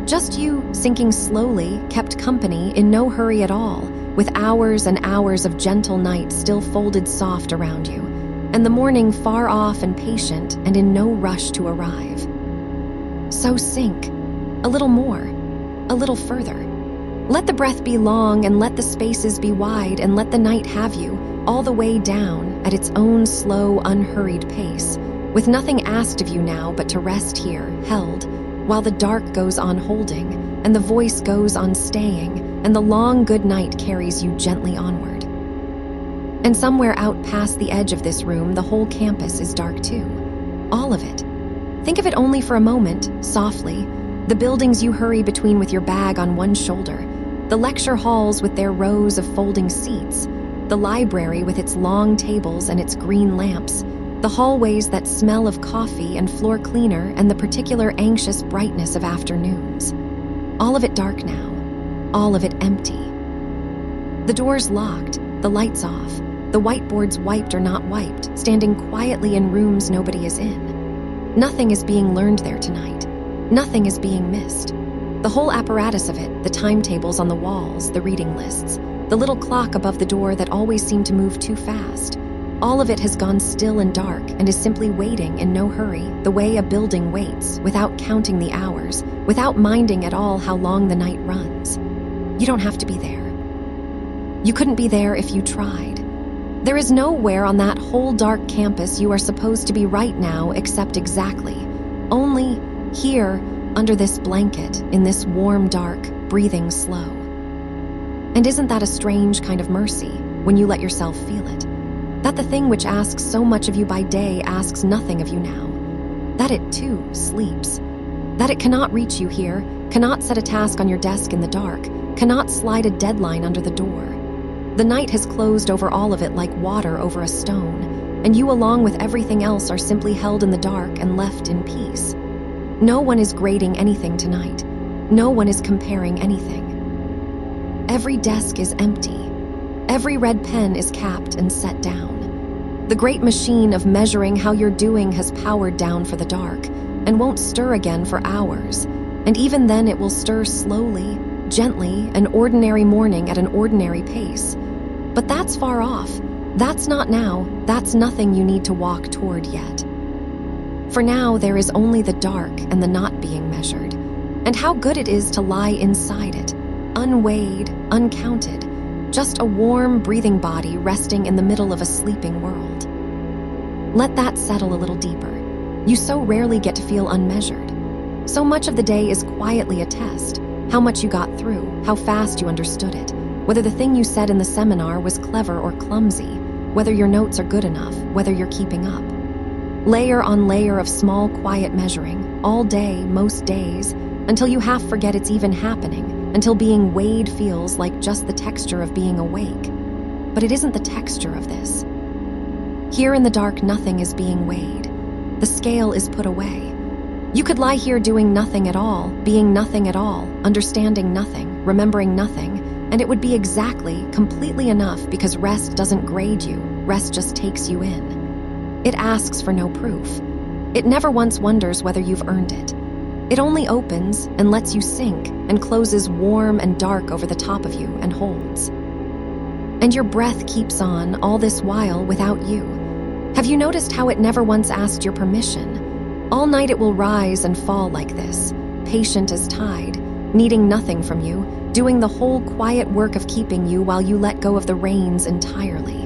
Just you, sinking slowly, kept company in no hurry at all, with hours and hours of gentle night still folded soft around you, and the morning far off and patient and in no rush to arrive. So sink, a little more, a little further. Let the breath be long and let the spaces be wide and let the night have you, all the way down, at its own slow, unhurried pace, with nothing asked of you now but to rest here, held, while the dark goes on holding, and the voice goes on staying, and the long good night carries you gently onward. And somewhere out past the edge of this room, the whole campus is dark too. All of it. Think of it only for a moment, softly. The buildings you hurry between with your bag on one shoulder, the lecture halls with their rows of folding seats, the library with its long tables and its green lamps, The hallways that smell of coffee and floor cleaner and the particular anxious brightness of afternoons. All of it dark now, all of it empty. The doors locked, the lights off, the whiteboards wiped or not wiped, standing quietly in rooms nobody is in. Nothing is being learned there tonight. Nothing is being missed. The whole apparatus of it, the timetables on the walls, the reading lists, the little clock above the door that always seemed to move too fast, all of it has gone still and dark and is simply waiting in no hurry, the way a building waits, without counting the hours, without minding at all how long the night runs. You don't have to be there. You couldn't be there if you tried. There is nowhere on that whole dark campus you are supposed to be right now except exactly, only here, under this blanket, in this warm dark, breathing slow. And isn't that a strange kind of mercy, when you let yourself feel it? That the thing which asks so much of you by day asks nothing of you now. That it, too, sleeps. That it cannot reach you here, cannot set a task on your desk in the dark, cannot slide a deadline under the door. The night has closed over all of it like water over a stone, and you along with everything else are simply held in the dark and left in peace. No one is grading anything tonight. No one is comparing anything. Every desk is empty. Every red pen is capped and set down. The great machine of measuring how you're doing has powered down for the dark and won't stir again for hours. And even then it will stir slowly, gently, an ordinary morning at an ordinary pace. But that's far off. That's not now. That's nothing you need to walk toward yet. For now, there is only the dark and the not being measured. And how good it is to lie inside it, unweighed, uncounted, just a warm, breathing body resting in the middle of a sleeping world. Let that settle a little deeper. You so rarely get to feel unmeasured. So much of the day is quietly a test, how much you got through, how fast you understood it, whether the thing you said in the seminar was clever or clumsy, whether your notes are good enough, whether you're keeping up. Layer on layer of small, quiet measuring, all day, most days, until you half forget it's even happening, until being weighed feels like just the texture of being awake. But it isn't the texture of this. Here in the dark, nothing is being weighed. The scale is put away. You could lie here doing nothing at all, being nothing at all, understanding nothing, remembering nothing, and it would be exactly, completely enough because rest doesn't grade you, rest just takes you in. It asks for no proof. It never once wonders whether you've earned it. It only opens and lets you sink and closes warm and dark over the top of you and holds. And your breath keeps on all this while without you. Have you noticed how it never once asked your permission? All night it will rise and fall like this, patient as tide, needing nothing from you, doing the whole quiet work of keeping you while you let go of the reins entirely.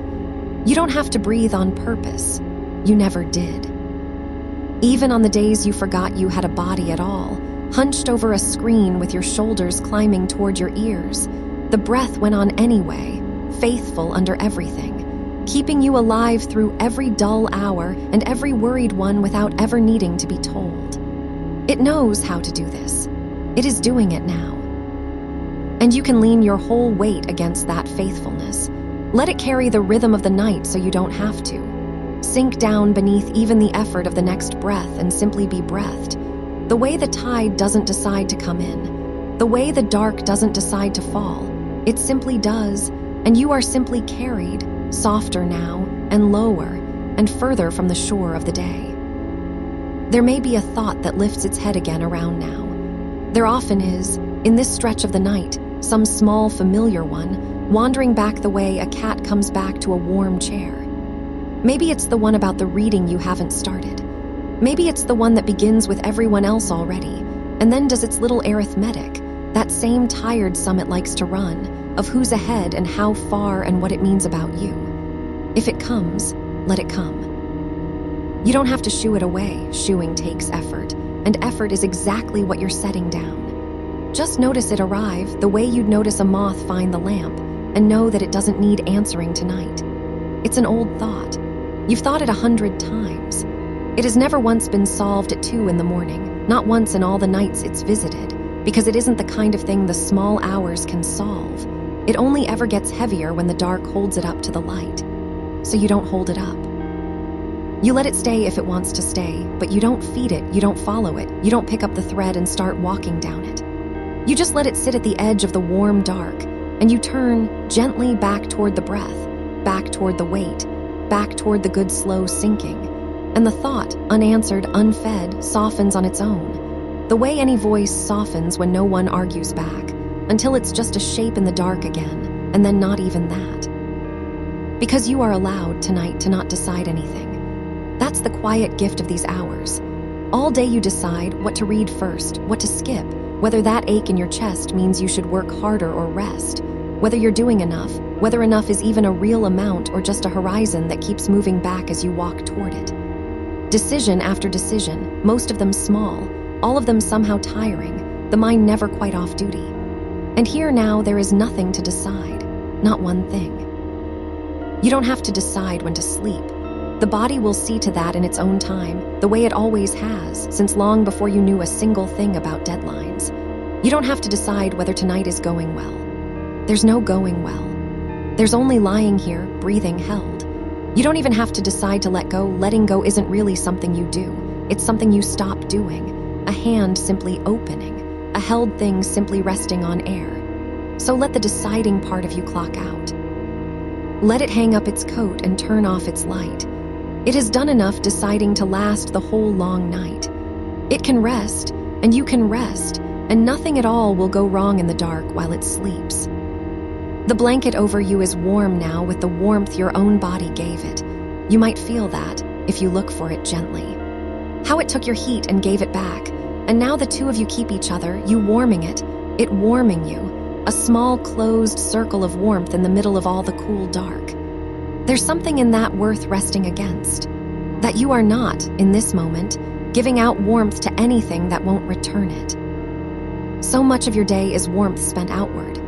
You don't have to breathe on purpose. You never did. Even on the days you forgot you had a body at all, hunched over a screen with your shoulders climbing toward your ears, the breath went on anyway, faithful under everything, keeping you alive through every dull hour and every worried one without ever needing to be told. It knows how to do this. It is doing it now. And you can lean your whole weight against that faithfulness. Let it carry the rhythm of the night so you don't have to. Sink down beneath even the effort of the next breath and simply be breathed. The way the tide doesn't decide to come in. The way the dark doesn't decide to fall. It simply does, and you are simply carried, softer now, and lower, and further from the shore of the day. There may be a thought that lifts its head again around now. There often is, in this stretch of the night, some small familiar one, wandering back the way a cat comes back to a warm chair. Maybe it's the one about the reading you haven't started. Maybe it's the one that begins with everyone else already, and then does its little arithmetic, that same tired sum it likes to run, of who's ahead and how far and what it means about you. If it comes, let it come. You don't have to shoo it away. Shooing takes effort, and effort is exactly what you're setting down. Just notice it arrive the way you'd notice a moth find the lamp, and know that it doesn't need answering tonight. It's an old thought. You've thought it 100 times. It has never once been solved at 2 in the morning, not once in all the nights it's visited, because it isn't the kind of thing the small hours can solve. It only ever gets heavier when the dark holds it up to the light. So you don't hold it up. You let it stay if it wants to stay, but you don't feed it, you don't follow it, you don't pick up the thread and start walking down it. You just let it sit at the edge of the warm dark, and you turn gently back toward the breath, back toward the weight, back toward the good slow sinking. And the thought, unanswered, unfed, softens on its own. The way any voice softens when no one argues back, until it's just a shape in the dark again, and then not even that. Because you are allowed tonight to not decide anything. That's the quiet gift of these hours. All day you decide what to read first, what to skip, whether that ache in your chest means you should work harder or rest, whether you're doing enough, whether enough is even a real amount or just a horizon that keeps moving back as you walk toward it. Decision after decision, most of them small, all of them somehow tiring, the mind never quite off duty. And here now there is nothing to decide, not one thing. You don't have to decide when to sleep. The body will see to that in its own time, the way it always has, since long before you knew a single thing about deadlines. You don't have to decide whether tonight is going well. There's no going well. There's only lying here, breathing held. You don't even have to decide to let go. Letting go isn't really something you do. It's something you stop doing. A hand simply opening. A held thing simply resting on air. So let the deciding part of you clock out. Let it hang up its coat and turn off its light. It has done enough deciding to last the whole long night. It can rest, and you can rest, and nothing at all will go wrong in the dark while it sleeps. The blanket over you is warm now with the warmth your own body gave it. You might feel that, if you look for it gently. How it took your heat and gave it back, and now the two of you keep each other, you warming it warming you, a small closed circle of warmth in the middle of all the cool dark. There's something in that worth resting against, that you are not, in this moment, giving out warmth to anything that won't return it. So much of your day is warmth spent outward,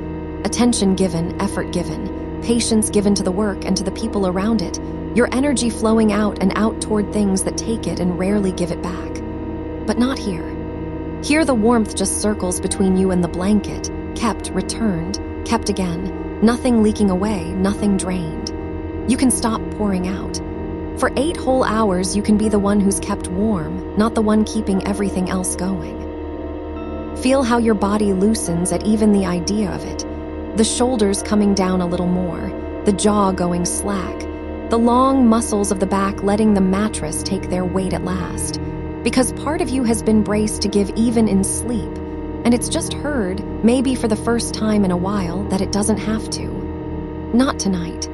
attention given, effort given, patience given to the work and to the people around it, your energy flowing out and out toward things that take it and rarely give it back. But not here. Here the warmth just circles between you and the blanket, kept, returned, kept again, nothing leaking away, nothing drained. You can stop pouring out. For 8 whole hours, you can be the one who's kept warm, not the one keeping everything else going. Feel how your body loosens at even the idea of it. The shoulders coming down a little more, the jaw going slack, the long muscles of the back letting the mattress take their weight at last. Because part of you has been braced to give even in sleep, and it's just heard, maybe for the first time in a while, that it doesn't have to. Not tonight.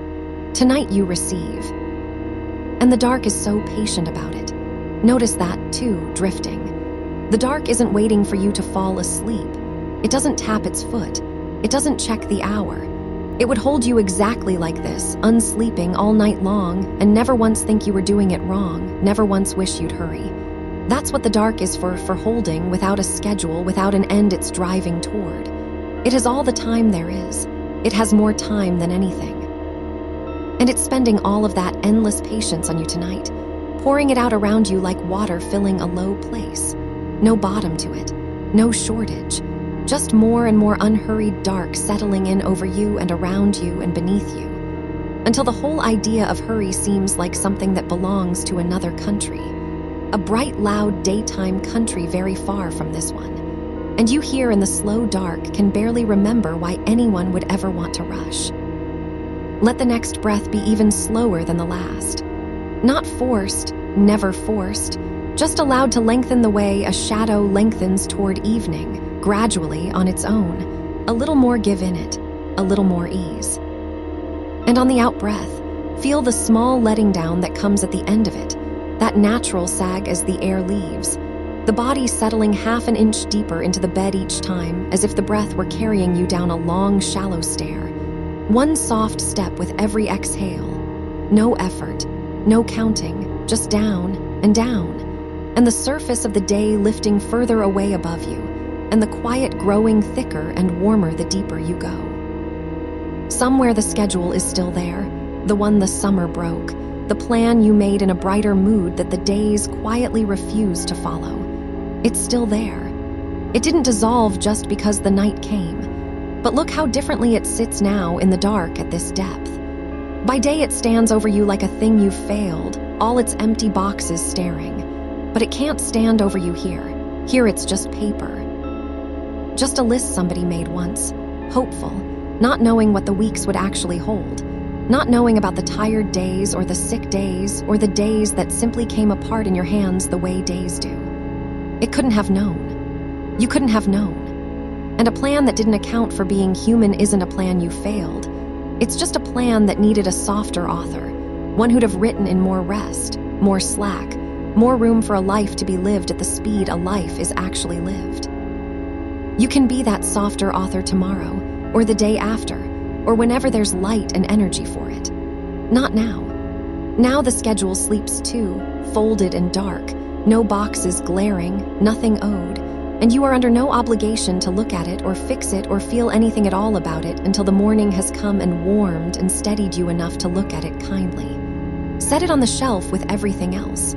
Tonight you receive. And the dark is so patient about it. Notice that, too, drifting. The dark isn't waiting for you to fall asleep. It doesn't tap its foot. It doesn't check the hour. It would hold you exactly like this, unsleeping all night long, and never once think you were doing it wrong, never once wish you'd hurry. That's what the dark is for holding, without a schedule, without an end it's driving toward. It has all the time there is. It has more time than anything. And it's spending all of that endless patience on you tonight, pouring it out around you like water filling a low place. No bottom to it, no shortage, just more and more unhurried dark settling in over you and around you and beneath you, until the whole idea of hurry seems like something that belongs to another country, a bright, loud daytime country very far from this one. And you here in the slow dark can barely remember why anyone would ever want to rush. Let the next breath be even slower than the last. Not forced, never forced, just allowed to lengthen the way a shadow lengthens toward evening, gradually on its own, a little more give in it, a little more ease. And on the out-breath, feel the small letting down that comes at the end of it, that natural sag as the air leaves, the body settling half an inch deeper into the bed each time, as if the breath were carrying you down a long, shallow stair. One soft step with every exhale. No effort, no counting, just down and down. And the surface of the day lifting further away above you, and the quiet growing thicker and warmer the deeper you go. Somewhere the schedule is still there, the one the summer broke, the plan you made in a brighter mood that the days quietly refused to follow. It's still there. It didn't dissolve just because the night came. But look how differently it sits now in the dark at this depth. By day, it stands over you like a thing you've failed, all its empty boxes staring. But it can't stand over you here. Here it's just paper. Just a list somebody made once, hopeful, not knowing what the weeks would actually hold, not knowing about the tired days or the sick days or the days that simply came apart in your hands the way days do. It couldn't have known. You couldn't have known. And a plan that didn't account for being human isn't a plan you failed. It's just a plan that needed a softer author, one who'd have written in more rest, more slack, more room for a life to be lived at the speed a life is actually lived. You can be that softer author tomorrow, or the day after, or whenever there's light and energy for it. Not now. Now the schedule sleeps too, folded and dark, no boxes glaring, nothing owed, and you are under no obligation to look at it or fix it or feel anything at all about it until the morning has come and warmed and steadied you enough to look at it kindly. Set it on the shelf with everything else.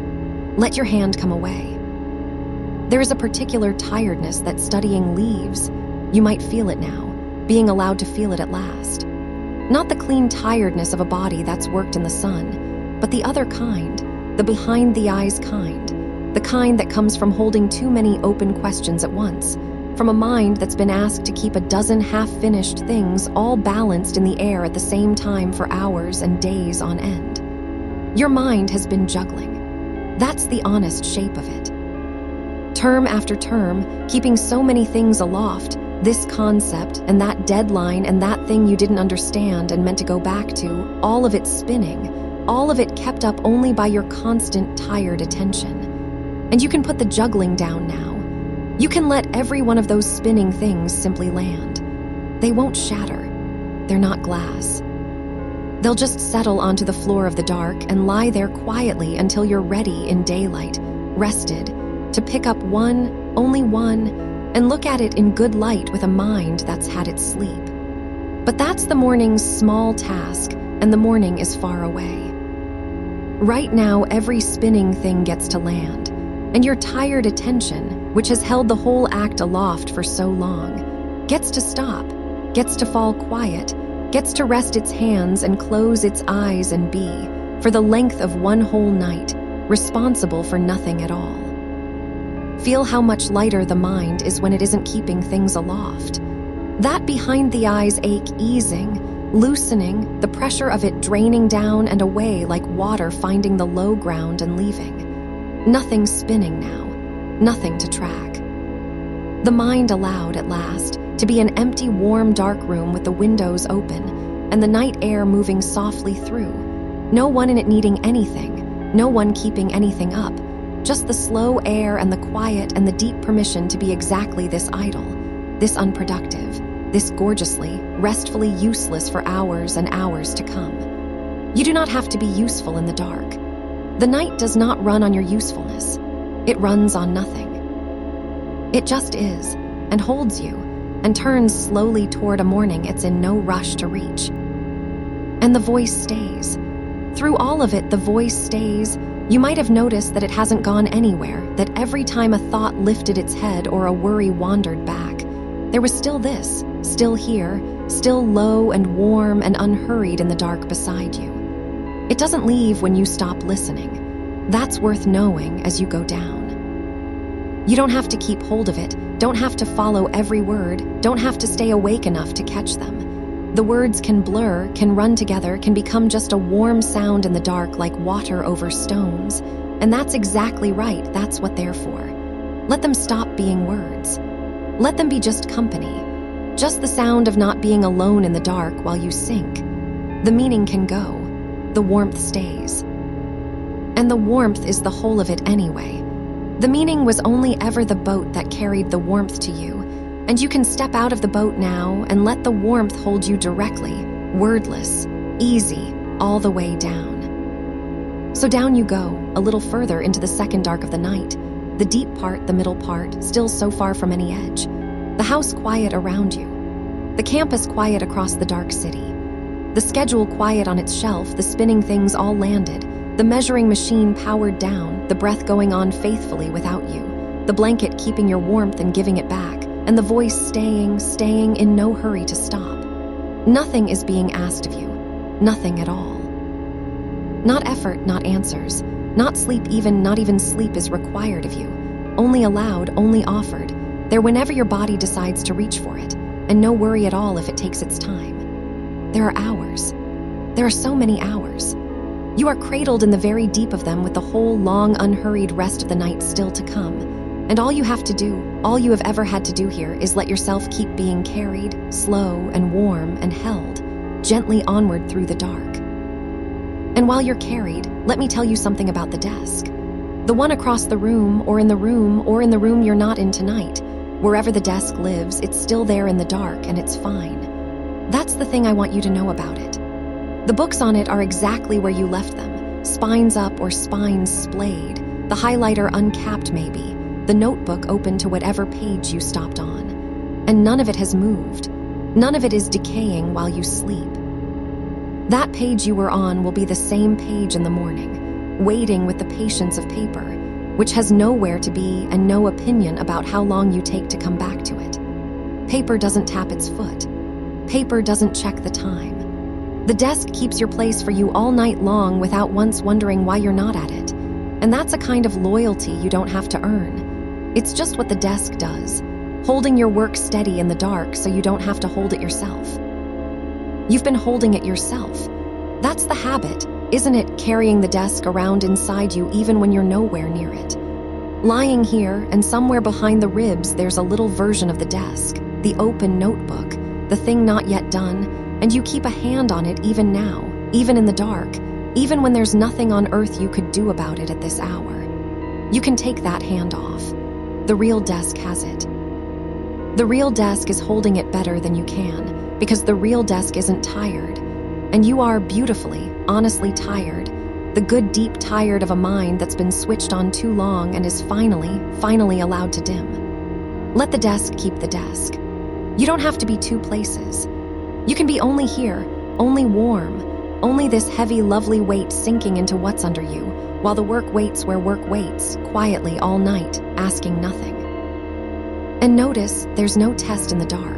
Let your hand come away. There is a particular tiredness that studying leaves. You might feel it now, being allowed to feel it at last. Not the clean tiredness of a body that's worked in the sun, but the other kind, the behind-the-eyes kind, the kind that comes from holding too many open questions at once, from a mind that's been asked to keep a dozen half-finished things all balanced in the air at the same time for hours and days on end. Your mind has been juggling. That's the honest shape of it. Term after term, keeping so many things aloft, this concept and that deadline and that thing you didn't understand and meant to go back to, all of it spinning, all of it kept up only by your constant tired attention. And you can put the juggling down now. You can let every one of those spinning things simply land. They won't shatter. They're not glass. They'll just settle onto the floor of the dark and lie there quietly until you're ready in daylight, rested, to pick up one, only one, and look at it in good light with a mind that's had its sleep. But that's the morning's small task, and the morning is far away. Right now, every spinning thing gets to land, and your tired attention, which has held the whole act aloft for so long, gets to stop, gets to fall quiet, gets to rest its hands and close its eyes and be, for the length of one whole night, responsible for nothing at all. Feel how much lighter the mind is when it isn't keeping things aloft. That behind-the-eyes ache easing, loosening, the pressure of it draining down and away like water finding the low ground and leaving. Nothing spinning now, nothing to track. The mind allowed, at last, to be an empty, warm, dark room with the windows open and the night air moving softly through. No one in it needing anything, no one keeping anything up, just the slow air and the quiet and the deep permission to be exactly this idle, this unproductive, this gorgeously, restfully useless for hours and hours to come. You do not have to be useful in the dark. The night does not run on your usefulness. It runs on nothing. It just is, and holds you, and turns slowly toward a morning it's in no rush to reach. And the voice stays. Through all of it, the voice stays. You might have noticed that it hasn't gone anywhere, that every time a thought lifted its head or a worry wandered back, there was still this, still here, still low and warm and unhurried in the dark beside you. It doesn't leave when you stop listening. That's worth knowing as you go down. You don't have to keep hold of it, don't have to follow every word, don't have to stay awake enough to catch them. The words can blur, can run together, can become just a warm sound in the dark like water over stones. And that's exactly right, that's what they're for. Let them stop being words. Let them be just company. Just the sound of not being alone in the dark while you sink. The meaning can go. The warmth stays. And the warmth is the whole of it anyway. The meaning was only ever the boat that carried the warmth to you, and you can step out of the boat now and let the warmth hold you directly, wordless, easy, all the way down. So down you go, a little further into the second dark of the night, the deep part, the middle part, still so far from any edge, the house quiet around you, the campus quiet across the dark city, the schedule quiet on its shelf, the spinning things all landed, the measuring machine powered down, the breath going on faithfully without you, the blanket keeping your warmth and giving it back, and the voice staying in no hurry to stop. Nothing is being asked of you, nothing at all. Not effort, not answers. Not sleep even, not even sleep is required of you. Only allowed, only offered. There whenever your body decides to reach for it, and no worry at all if it takes its time. There are hours. There are so many hours. You are cradled in the very deep of them with the whole long, unhurried rest of the night still to come. And all you have to do, all you have ever had to do here is let yourself keep being carried, slow and warm and held, gently onward through the dark. And while you're carried, let me tell you something about the desk. The one across the room, or in the room you're not in tonight. Wherever the desk lives, it's still there in the dark and it's fine. That's the thing I want you to know about it. The books on it are exactly where you left them, spines up or spines splayed, the highlighter uncapped maybe, the notebook open to whatever page you stopped on. And none of it has moved. None of it is decaying while you sleep. That page you were on will be the same page in the morning, waiting with the patience of paper, which has nowhere to be and no opinion about how long you take to come back to it. Paper doesn't tap its foot. Paper doesn't check the time. The desk keeps your place for you all night long without once wondering why you're not at it. And that's a kind of loyalty you don't have to earn. It's just what the desk does, holding your work steady in the dark so you don't have to hold it yourself. You've been holding it yourself. That's the habit, isn't it, carrying the desk around inside you even when you're nowhere near it? Lying here, and somewhere behind the ribs there's a little version of the desk, the open notebook, the thing not yet done, and you keep a hand on it even now, even in the dark, even when there's nothing on earth you could do about it at this hour. You can take that hand off. The real desk has it. The real desk is holding it better than you can, because the real desk isn't tired. And you are beautifully, honestly tired, the good deep tired of a mind that's been switched on too long and is finally allowed to dim. Let the desk keep the desk. You don't have to be two places. You can be only here, only warm, only this heavy, lovely weight sinking into what's under you, while the work waits where work waits, quietly all night, asking nothing. And notice there's no test in the dark.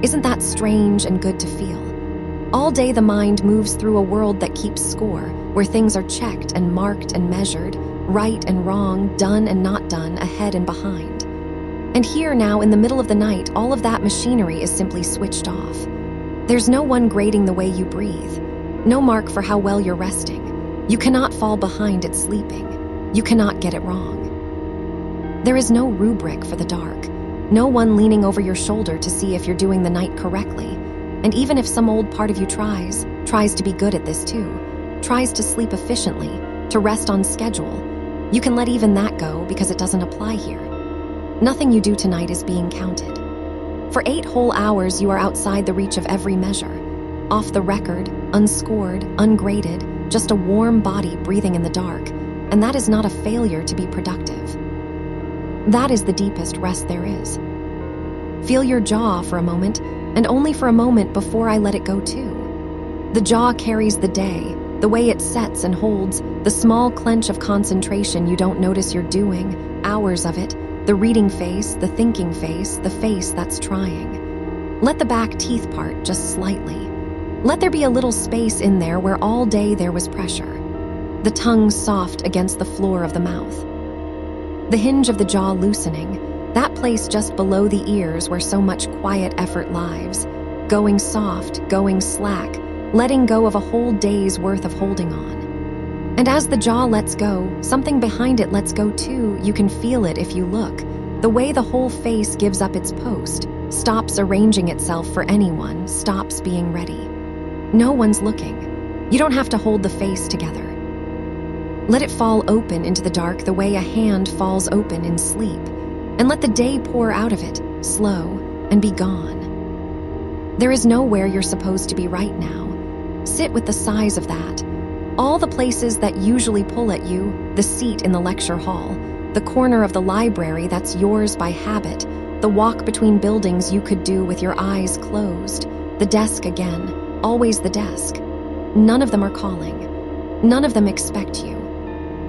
Isn't that strange and good to feel? All day the mind moves through a world that keeps score, where things are checked and marked and measured, right and wrong, done and not done, ahead and behind. And here now, in the middle of the night, all of that machinery is simply switched off. There's no one grading the way you breathe, no mark for how well you're resting. You cannot fall behind at sleeping. You cannot get it wrong. There is no rubric for the dark, no one leaning over your shoulder to see if you're doing the night correctly. And even if some old part of you tries to be good at this too, tries to sleep efficiently, to rest on schedule, you can let even that go because it doesn't apply here. Nothing you do tonight is being counted. For 8 whole hours you are outside the reach of every measure, off the record, unscored, ungraded, just a warm body breathing in the dark, and that is not a failure to be productive. That is the deepest rest there is. Feel your jaw for a moment, and only for a moment before I let it go too. The jaw carries the day, the way it sets and holds, the small clench of concentration you don't notice you're doing, hours of it, the reading face, the thinking face, the face that's trying. Let the back teeth part just slightly. Let there be a little space in there where all day there was pressure. The tongue soft against the floor of the mouth. The hinge of the jaw loosening, that place just below the ears where so much quiet effort lives, going soft, going slack, letting go of a whole day's worth of holding on. And as the jaw lets go, something behind it lets go too. You can feel it if you look. The way the whole face gives up its post, stops arranging itself for anyone, stops being ready. No one's looking. You don't have to hold the face together. Let it fall open into the dark the way a hand falls open in sleep, and let the day pour out of it, slow, and be gone. There is nowhere you're supposed to be right now. Sit with the size of that. All the places that usually pull at you, the seat in the lecture hall, the corner of the library that's yours by habit, the walk between buildings you could do with your eyes closed, the desk again, always the desk. None of them are calling. None of them expect you.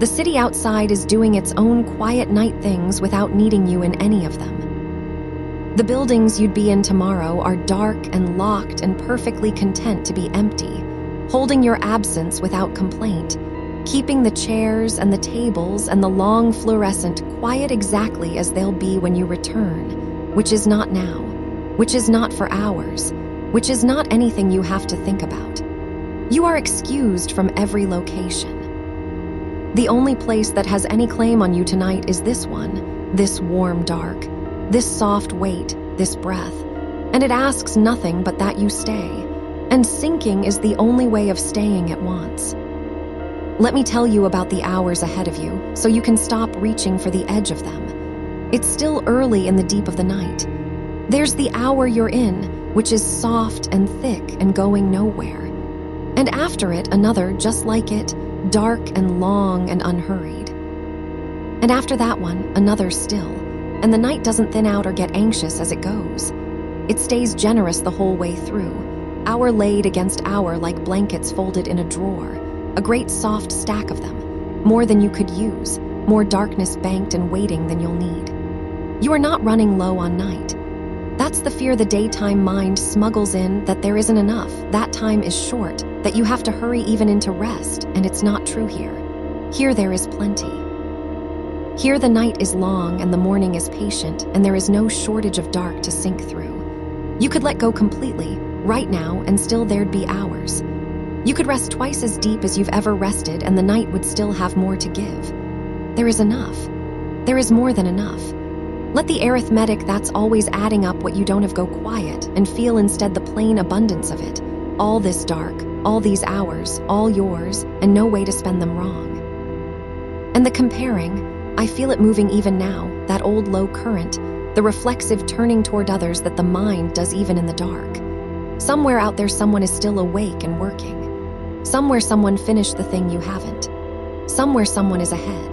The city outside is doing its own quiet night things without needing you in any of them. The buildings you'd be in tomorrow are dark and locked and perfectly content to be empty, holding your absence without complaint, keeping the chairs and the tables and the long fluorescent quiet exactly as they'll be when you return, which is not now, which is not for hours, which is not anything you have to think about. You are excused from every location. The only place that has any claim on you tonight is this one, this warm dark, this soft weight, this breath, and it asks nothing but that you stay, and sinking is the only way of staying at once. Let me tell you about the hours ahead of you so you can stop reaching for the edge of them. It's still early in the deep of the night. There's the hour you're in, which is soft and thick and going nowhere. And after it, another just like it, dark and long and unhurried. And after that one, another still, and the night doesn't thin out or get anxious as it goes. It stays generous the whole way through, hour laid against hour like blankets folded in a drawer, a great soft stack of them, more than you could use, more darkness banked and waiting than you'll need. You are not running low on night. That's the fear the daytime mind smuggles in, that there isn't enough, that time is short, that you have to hurry even into rest, and it's not true here. Here there is plenty. Here the night is long and the morning is patient, and there is no shortage of dark to sink through. You could let go completely, right now, and still there'd be hours. You could rest twice as deep as you've ever rested, and the night would still have more to give. There is enough. There is more than enough. Let the arithmetic that's always adding up what you don't have go quiet, and feel instead the plain abundance of it. All this dark, all these hours, all yours, and no way to spend them wrong. And the comparing, I feel it moving even now, that old low current, the reflexive turning toward others that the mind does even in the dark. Somewhere out there someone is still awake and working. Somewhere someone finished the thing you haven't. Somewhere someone is ahead.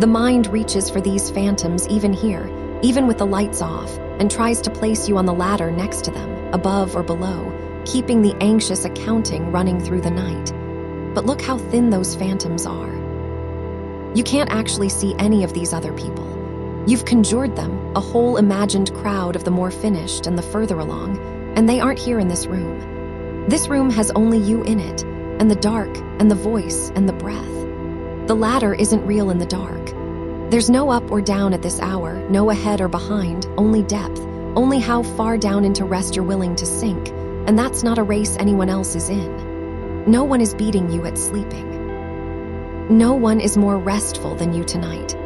The mind reaches for these phantoms even here, even with the lights off, and tries to place you on the ladder next to them, above or below, keeping the anxious accounting running through the night. But look how thin those phantoms are. You can't actually see any of these other people. You've conjured them, a whole imagined crowd of the more finished and the further along, and they aren't here in this room. This room has only you in it, and the dark, and the voice, and the breath. The latter isn't real in the dark. There's no up or down at this hour, no ahead or behind, only depth, only how far down into rest you're willing to sink, and that's not a race anyone else is in. No one is beating you at sleeping. No one is more restful than you tonight.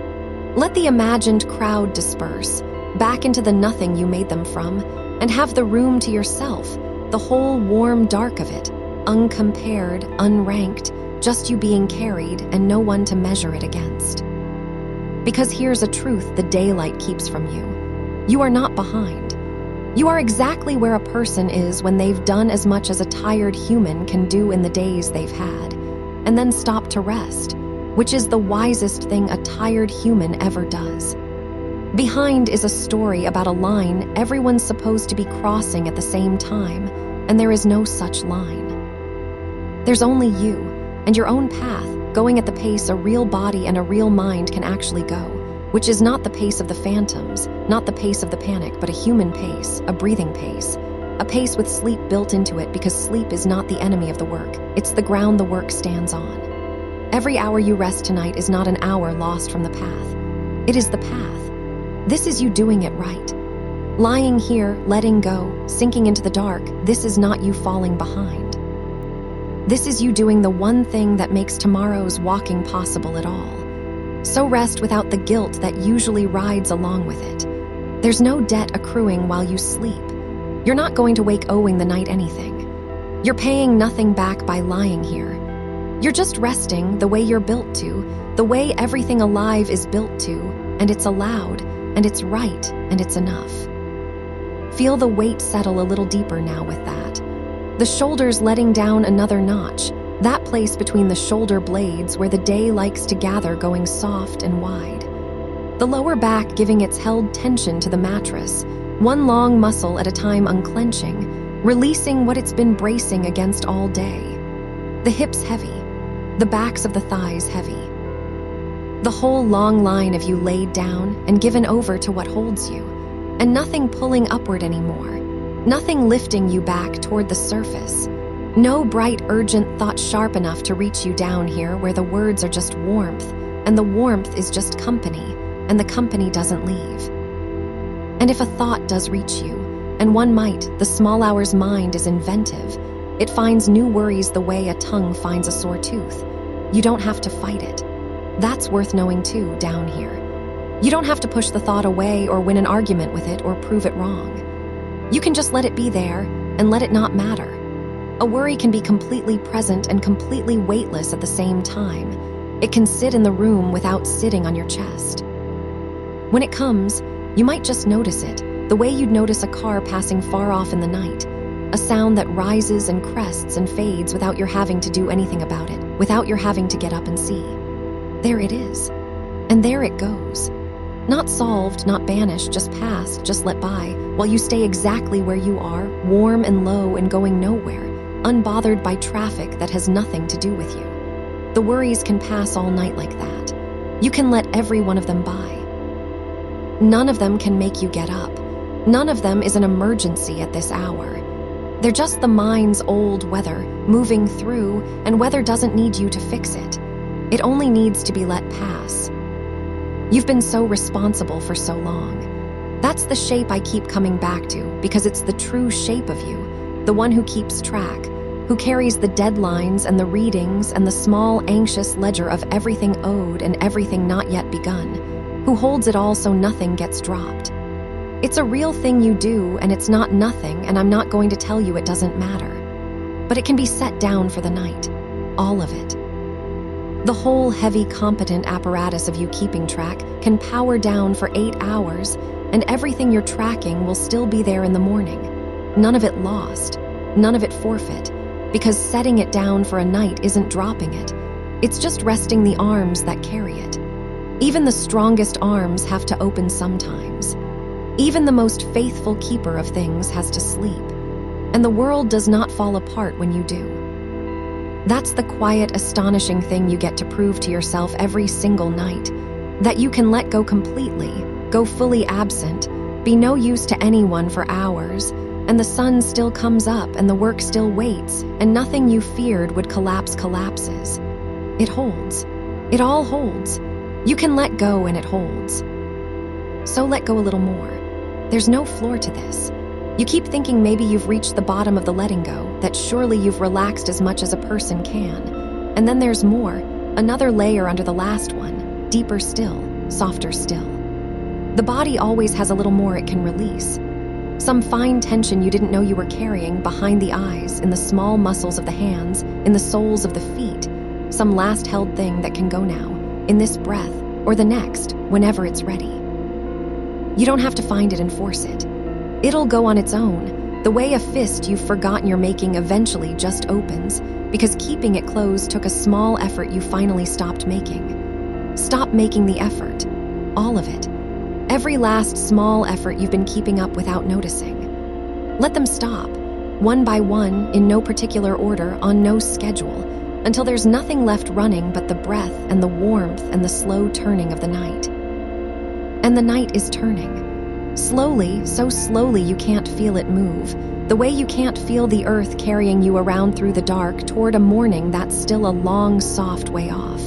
Let the imagined crowd disperse, back into the nothing you made them from, and have the room to yourself, the whole warm dark of it, uncompared, unranked, just you being carried and no one to measure it against. Because here's a truth the daylight keeps from you. You are not behind. You are exactly where a person is when they've done as much as a tired human can do in the days they've had, and then stop to rest, which is the wisest thing a tired human ever does. Behind is a story about a line everyone's supposed to be crossing at the same time, and there is no such line. There's only you, and your own path, going at the pace a real body and a real mind can actually go, which is not the pace of the phantoms, not the pace of the panic, but a human pace, a breathing pace, a pace with sleep built into it, because sleep is not the enemy of the work, it's the ground the work stands on. Every hour you rest tonight is not an hour lost from the path. It is the path. This is you doing it right. Lying here, letting go, sinking into the dark, this is not you falling behind. This is you doing the one thing that makes tomorrow's walking possible at all. So rest without the guilt that usually rides along with it. There's no debt accruing while you sleep. You're not going to wake owing the night anything. You're paying nothing back by lying here. You're just resting the way you're built to, the way everything alive is built to, and it's allowed, and it's right, and it's enough. Feel the weight settle a little deeper now with that. The shoulders letting down another notch, that place between the shoulder blades where the day likes to gather going soft and wide. The lower back giving its held tension to the mattress, one long muscle at a time unclenching, releasing what it's been bracing against all day. The hips heavy, the backs of the thighs heavy. The whole long line of you laid down and given over to what holds you, and nothing pulling upward anymore, nothing lifting you back toward the surface. No bright, urgent thought sharp enough to reach you down here where the words are just warmth, and the warmth is just company, and the company doesn't leave. And if a thought does reach you, and one might, the small hour's mind is inventive. It finds new worries the way a tongue finds a sore tooth. You don't have to fight it. That's worth knowing too, down here. You don't have to push the thought away or win an argument with it or prove it wrong. You can just let it be there and let it not matter. A worry can be completely present and completely weightless at the same time. It can sit in the room without sitting on your chest. When it comes, you might just notice it, the way you'd notice a car passing far off in the night, a sound that rises and crests and fades without your having to do anything about it, without your having to get up and see. There it is. And there it goes. Not solved, not banished, just passed, just let by, while you stay exactly where you are, warm and low and going nowhere, unbothered by traffic that has nothing to do with you. The worries can pass all night like that. You can let every one of them by. None of them can make you get up. None of them is an emergency at this hour. They're just the mind's old weather, moving through, and weather doesn't need you to fix it. It only needs to be let pass. You've been so responsible for so long. That's the shape I keep coming back to, because it's the true shape of you, the one who keeps track, who carries the deadlines and the readings and the small, anxious ledger of everything owed and everything not yet begun, who holds it all so nothing gets dropped. It's a real thing you do, and it's not nothing, and I'm not going to tell you it doesn't matter. But it can be set down for the night, all of it. The whole heavy, competent apparatus of you keeping track can power down for 8 hours, and everything you're tracking will still be there in the morning. None of it lost, none of it forfeit, because setting it down for a night isn't dropping it. It's just resting the arms that carry it. Even the strongest arms have to open sometimes. Even the most faithful keeper of things has to sleep, and the world does not fall apart when you do. That's the quiet, astonishing thing you get to prove to yourself every single night, that you can let go completely, go fully absent, be no use to anyone for hours, and the sun still comes up and the work still waits, and nothing you feared would collapses. It holds. It all holds. You can let go and it holds. So let go a little more. There's no floor to this. You keep thinking maybe you've reached the bottom of the letting go, that surely you've relaxed as much as a person can. And then there's more, another layer under the last one, deeper still, softer still. The body always has a little more it can release. Some fine tension you didn't know you were carrying behind the eyes, in the small muscles of the hands, in the soles of the feet. Some last held thing that can go now, in this breath, or the next, whenever it's ready. You don't have to find it and force it. It'll go on its own, the way a fist you've forgotten you're making eventually just opens, because keeping it closed took a small effort you finally stopped making. Stop making the effort. All of it. Every last small effort you've been keeping up without noticing. Let them stop, one by one, in no particular order, on no schedule, until there's nothing left running but the breath and the warmth and the slow turning of the night. And the night is turning. Slowly, so slowly you can't feel it move, the way you can't feel the earth carrying you around through the dark toward a morning that's still a long, soft way off.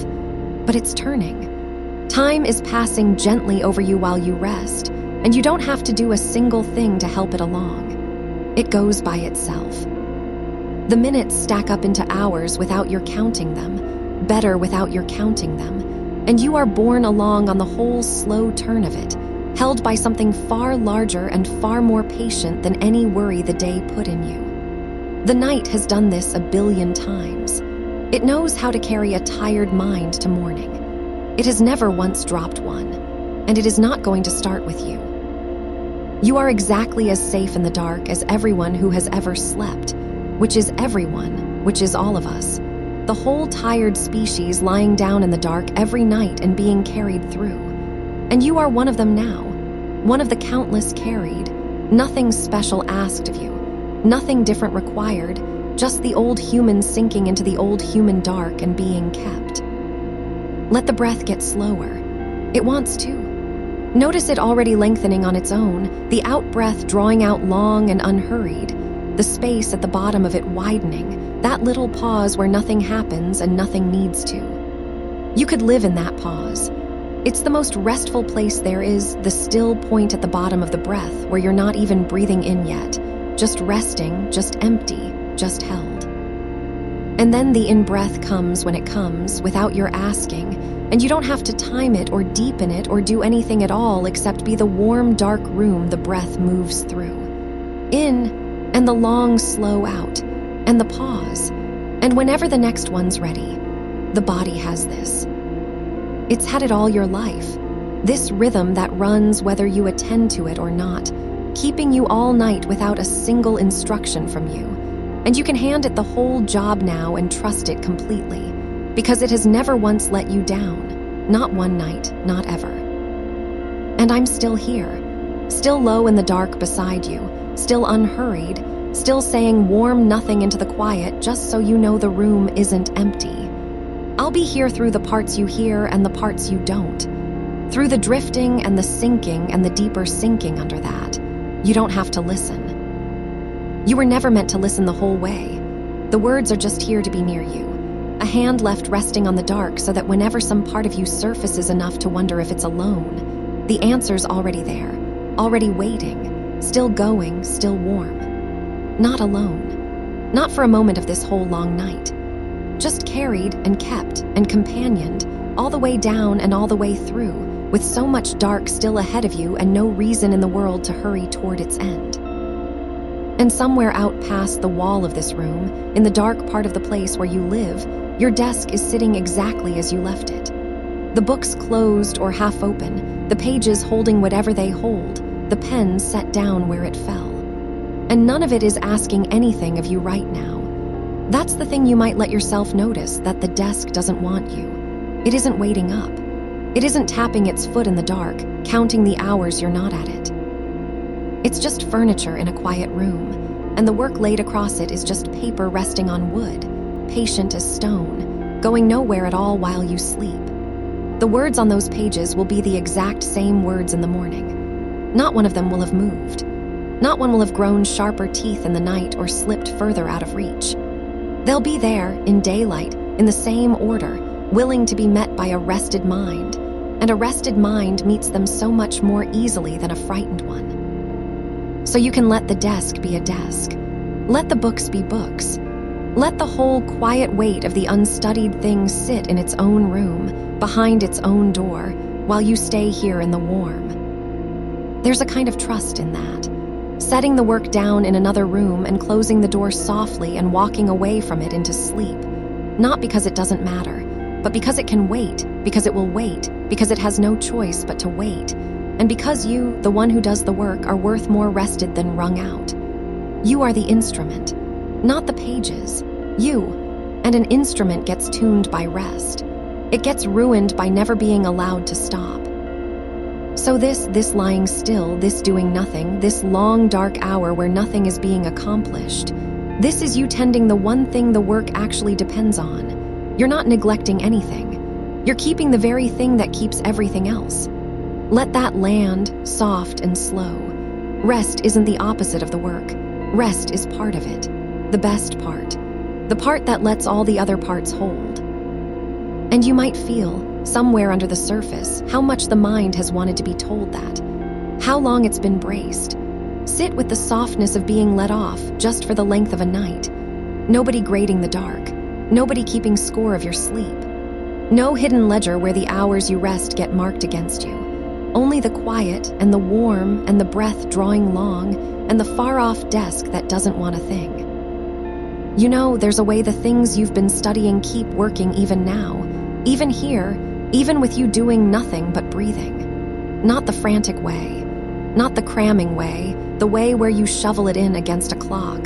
But it's turning. Time is passing gently over you while you rest, and you don't have to do a single thing to help it along. It goes by itself. The minutes stack up into hours without your counting them, better without your counting them, and you are borne along on the whole slow turn of it, held by something far larger and far more patient than any worry the day put in you. The night has done this a billion times. It knows how to carry a tired mind to morning. It has never once dropped one, and it is not going to start with you. You are exactly as safe in the dark as everyone who has ever slept, which is everyone, which is all of us, the whole tired species lying down in the dark every night and being carried through. And you are one of them now, one of the countless carried, nothing special asked of you, nothing different required, just the old human sinking into the old human dark and being kept. Let the breath get slower. It wants to. Notice it already lengthening on its own, the out-breath drawing out long and unhurried, the space at the bottom of it widening, That little pause where nothing happens and nothing needs to. You could live in that pause. It's the most restful place there is, the still point at the bottom of the breath where you're not even breathing in yet, just resting, just empty, just held. And then the in-breath comes when it comes, without your asking, and you don't have to time it or deepen it or do anything at all except be the warm, dark room the breath moves through. In, and the long, slow out, and the pause, and whenever the next one's ready, the body has this. It's had it all your life, this rhythm that runs whether you attend to it or not, keeping you all night without a single instruction from you. And you can hand it the whole job now and trust it completely, because it has never once let you down, not one night, not ever. And I'm still here, still low in the dark beside you, still unhurried, still saying warm nothing into the quiet just so you know the room isn't empty. I'll be here through the parts you hear and the parts you don't, through the drifting and the sinking and the deeper sinking under that. You don't have to listen. You were never meant to listen the whole way. The words are just here to be near you, a hand left resting on the dark so that whenever some part of you surfaces enough to wonder if it's alone, the answer's already there, already waiting, still going, still warm. Not alone. Not for a moment of this whole long night. Just carried and kept and companioned all the way down and all the way through, with so much dark still ahead of you and no reason in the world to hurry toward its end. And somewhere out past the wall of this room, in the dark part of the place where you live, your desk is sitting exactly as you left it. The books closed or half open, the pages holding whatever they hold, the pen set down where it fell. And none of it is asking anything of you right now. That's the thing you might let yourself notice, that the desk doesn't want you. It isn't waiting up. It isn't tapping its foot in the dark, counting the hours you're not at it. It's just furniture in a quiet room, and the work laid across it is just paper resting on wood, patient as stone, going nowhere at all while you sleep. The words on those pages will be the exact same words in the morning. Not one of them will have moved. Not one will have grown sharper teeth in the night or slipped further out of reach. They'll be there, in daylight, in the same order, willing to be met by a rested mind, and a rested mind meets them so much more easily than a frightened one. So you can let the desk be a desk. Let the books be books. Let the whole quiet weight of the unstudied thing sit in its own room, behind its own door, while you stay here in the warm. There's a kind of trust in that. Setting the work down in another room and closing the door softly and walking away from it into sleep. Not because it doesn't matter, but because it can wait, because it will wait, because it has no choice but to wait, and because you, the one who does the work, are worth more rested than wrung out. You are the instrument, not the pages. You, and an instrument gets tuned by rest. It gets ruined by never being allowed to stop. So this lying still, this doing nothing, this long dark hour where nothing is being accomplished, this is you tending the one thing the work actually depends on. You're not neglecting anything. You're keeping the very thing that keeps everything else. Let that land, soft and slow. Rest isn't the opposite of the work. Rest is part of it, the best part, the part that lets all the other parts hold. And you might feel, somewhere under the surface, how much the mind has wanted to be told that, how long it's been braced. Sit with the softness of being let off just for the length of a night. Nobody grading the dark, nobody keeping score of your sleep. No hidden ledger where the hours you rest get marked against you. Only the quiet and the warm and the breath drawing long and the far-off desk that doesn't want a thing. You know, there's a way the things you've been studying keep working even now, even here, even with you doing nothing but breathing. Not the frantic way, not the cramming way, the way where you shovel it in against a clock.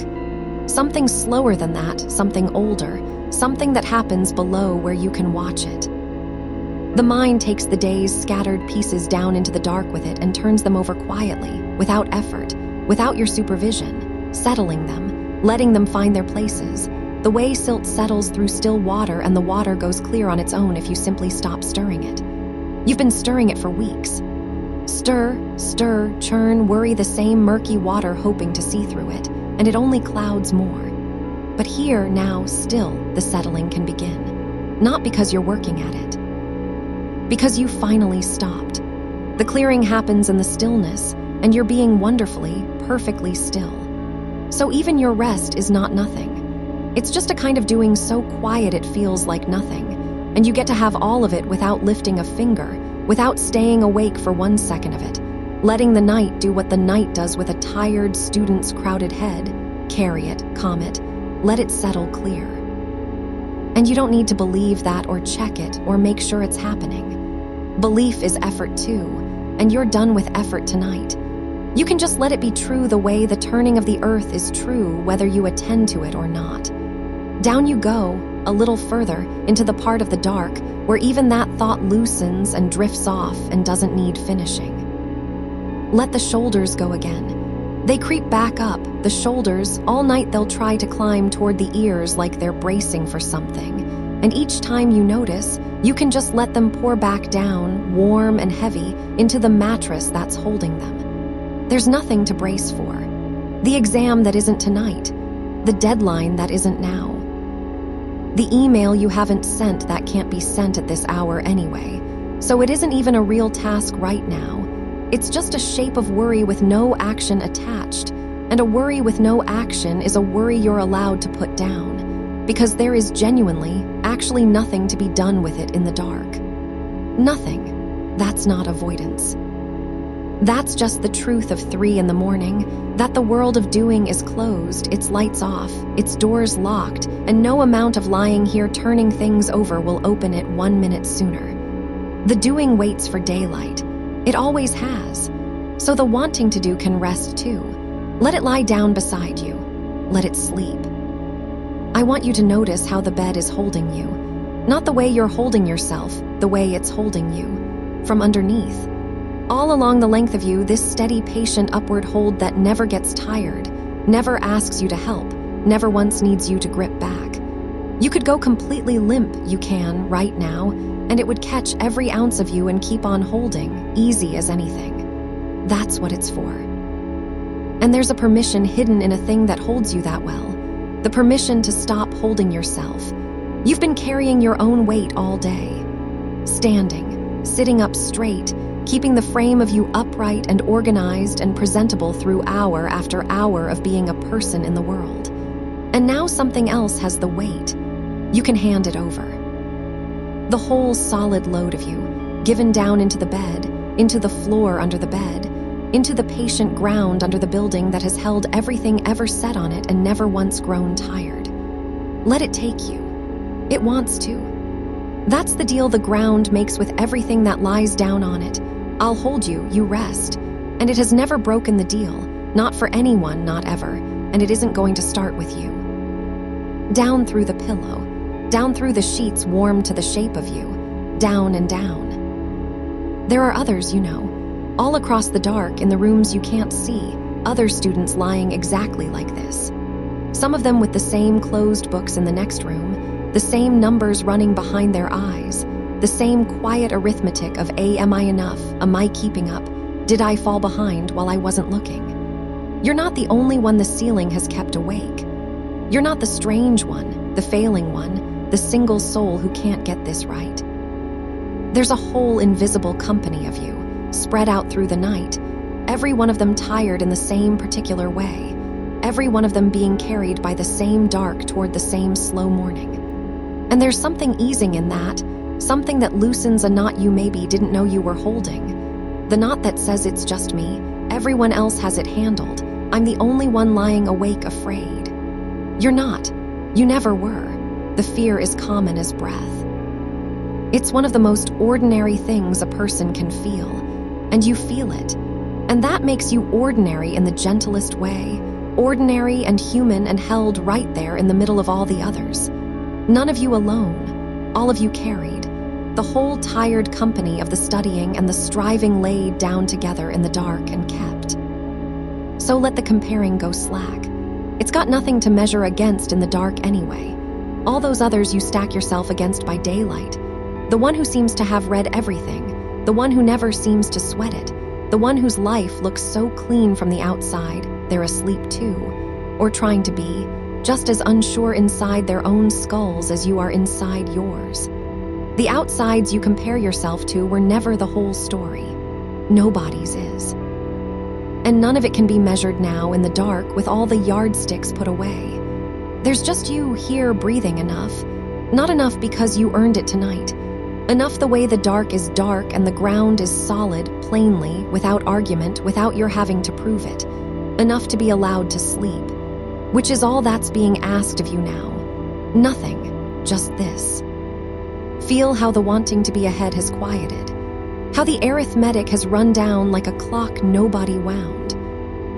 Something slower than that, something older, something that happens below where you can watch it. The mind takes the day's scattered pieces down into the dark with it and turns them over quietly, without effort, without your supervision, settling them, letting them find their places, the way silt settles through still water and the water goes clear on its own if you simply stop stirring it. You've been stirring it for weeks. Stir, stir, churn, worry the same murky water hoping to see through it, and it only clouds more. But here, now, still, the settling can begin. Not because you're working at it. Because you finally stopped. The clearing happens in the stillness, and you're being wonderfully, perfectly still. So even your rest is not nothing. It's just a kind of doing so quiet it feels like nothing, and you get to have all of it without lifting a finger, without staying awake for 1 second of it, letting the night do what the night does with a tired student's crowded head, carry it, calm it, let it settle clear. And you don't need to believe that or check it or make sure it's happening. Belief is effort too, and you're done with effort tonight. You can just let it be true the way the turning of the earth is true whether you attend to it or not. Down you go, a little further, into the part of the dark where even that thought loosens and drifts off and doesn't need finishing. Let the shoulders go again. They creep back up, the shoulders, all night they'll try to climb toward the ears like they're bracing for something. And each time you notice, you can just let them pour back down, warm and heavy, into the mattress that's holding them. There's nothing to brace for. The exam that isn't tonight. The deadline that isn't now. The email you haven't sent that can't be sent at this hour anyway. So it isn't even a real task right now. It's just a shape of worry with no action attached. And a worry with no action is a worry you're allowed to put down. Because there is genuinely, actually nothing to be done with it in the dark. Nothing. That's not avoidance. That's just the truth of 3 a.m, that the world of doing is closed, its lights off, its doors locked, and no amount of lying here turning things over will open it 1 minute sooner. The doing waits for daylight. It always has. So the wanting to do can rest too. Let it lie down beside you. Let it sleep. I want you to notice how the bed is holding you. Not the way you're holding yourself, the way it's holding you. From underneath. All along the length of you, this steady, patient upward hold that never gets tired, never asks you to help, never once needs you to grip back. You could go completely limp, you can, right now, and it would catch every ounce of you and keep on holding, easy as anything. That's what it's for. And there's a permission hidden in a thing that holds you that well. The permission to stop holding yourself. You've been carrying your own weight all day. Standing, sitting up straight, keeping the frame of you upright and organized and presentable through hour after hour of being a person in the world. And now something else has the weight. You can hand it over. The whole solid load of you, given down into the bed, into the floor under the bed, into the patient ground under the building that has held everything ever set on it and never once grown tired. Let it take you. It wants to. That's the deal the ground makes with everything that lies down on it. I'll hold you, you rest. And it has never broken the deal, not for anyone, not ever, and it isn't going to start with you. Down through the pillow, down through the sheets warm to the shape of you, down and down. There are others, you know, all across the dark in the rooms you can't see, other students lying exactly like this. Some of them with the same closed books in the next room, the same numbers running behind their eyes, the same quiet arithmetic of am I enough, am I keeping up, did I fall behind while I wasn't looking. You're not the only one the ceiling has kept awake. You're not the strange one, the failing one, the single soul who can't get this right. There's a whole invisible company of you, spread out through the night, every one of them tired in the same particular way, every one of them being carried by the same dark toward the same slow morning. And there's something easing in that, something that loosens a knot you maybe didn't know you were holding. The knot that says it's just me, everyone else has it handled, I'm the only one lying awake afraid. You're not. You never were. The fear is common as breath. It's one of the most ordinary things a person can feel, and you feel it. And that makes you ordinary in the gentlest way, ordinary and human and held right there in the middle of all the others. None of you alone, all of you carried, the whole tired company of the studying and the striving laid down together in the dark and kept. So let the comparing go slack. It's got nothing to measure against in the dark anyway. All those others you stack yourself against by daylight. The one who seems to have read everything, the one who never seems to sweat it, the one whose life looks so clean from the outside, they're asleep too, or trying to be, just as unsure inside their own skulls as you are inside yours. The outsides you compare yourself to were never the whole story. Nobody's is. And none of it can be measured now in the dark with all the yardsticks put away. There's just you here breathing enough. Not enough because you earned it tonight. Enough the way the dark is dark and the ground is solid, plainly, without argument, without your having to prove it. Enough to be allowed to sleep. Which is all that's being asked of you now. Nothing, just this. Feel how the wanting to be ahead has quieted. How the arithmetic has run down like a clock nobody wound.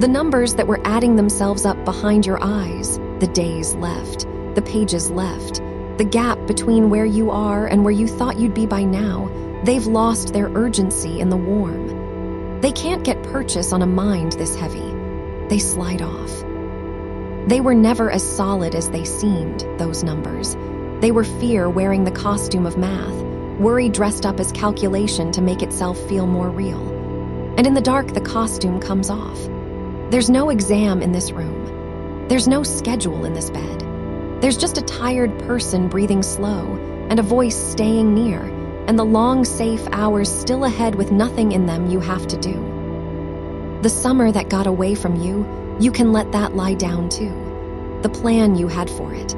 The numbers that were adding themselves up behind your eyes, the days left, the pages left, the gap between where you are and where you thought you'd be by now, they've lost their urgency in the warm. They can't get purchase on a mind this heavy. They slide off. They were never as solid as they seemed, those numbers. They were fear wearing the costume of math, worry dressed up as calculation to make itself feel more real. And in the dark, the costume comes off. There's no exam in this room. There's no schedule in this bed. There's just a tired person breathing slow and a voice staying near, and the long, safe hours still ahead with nothing in them you have to do. The summer that got away from you, you can let that lie down too. The plan you had for it.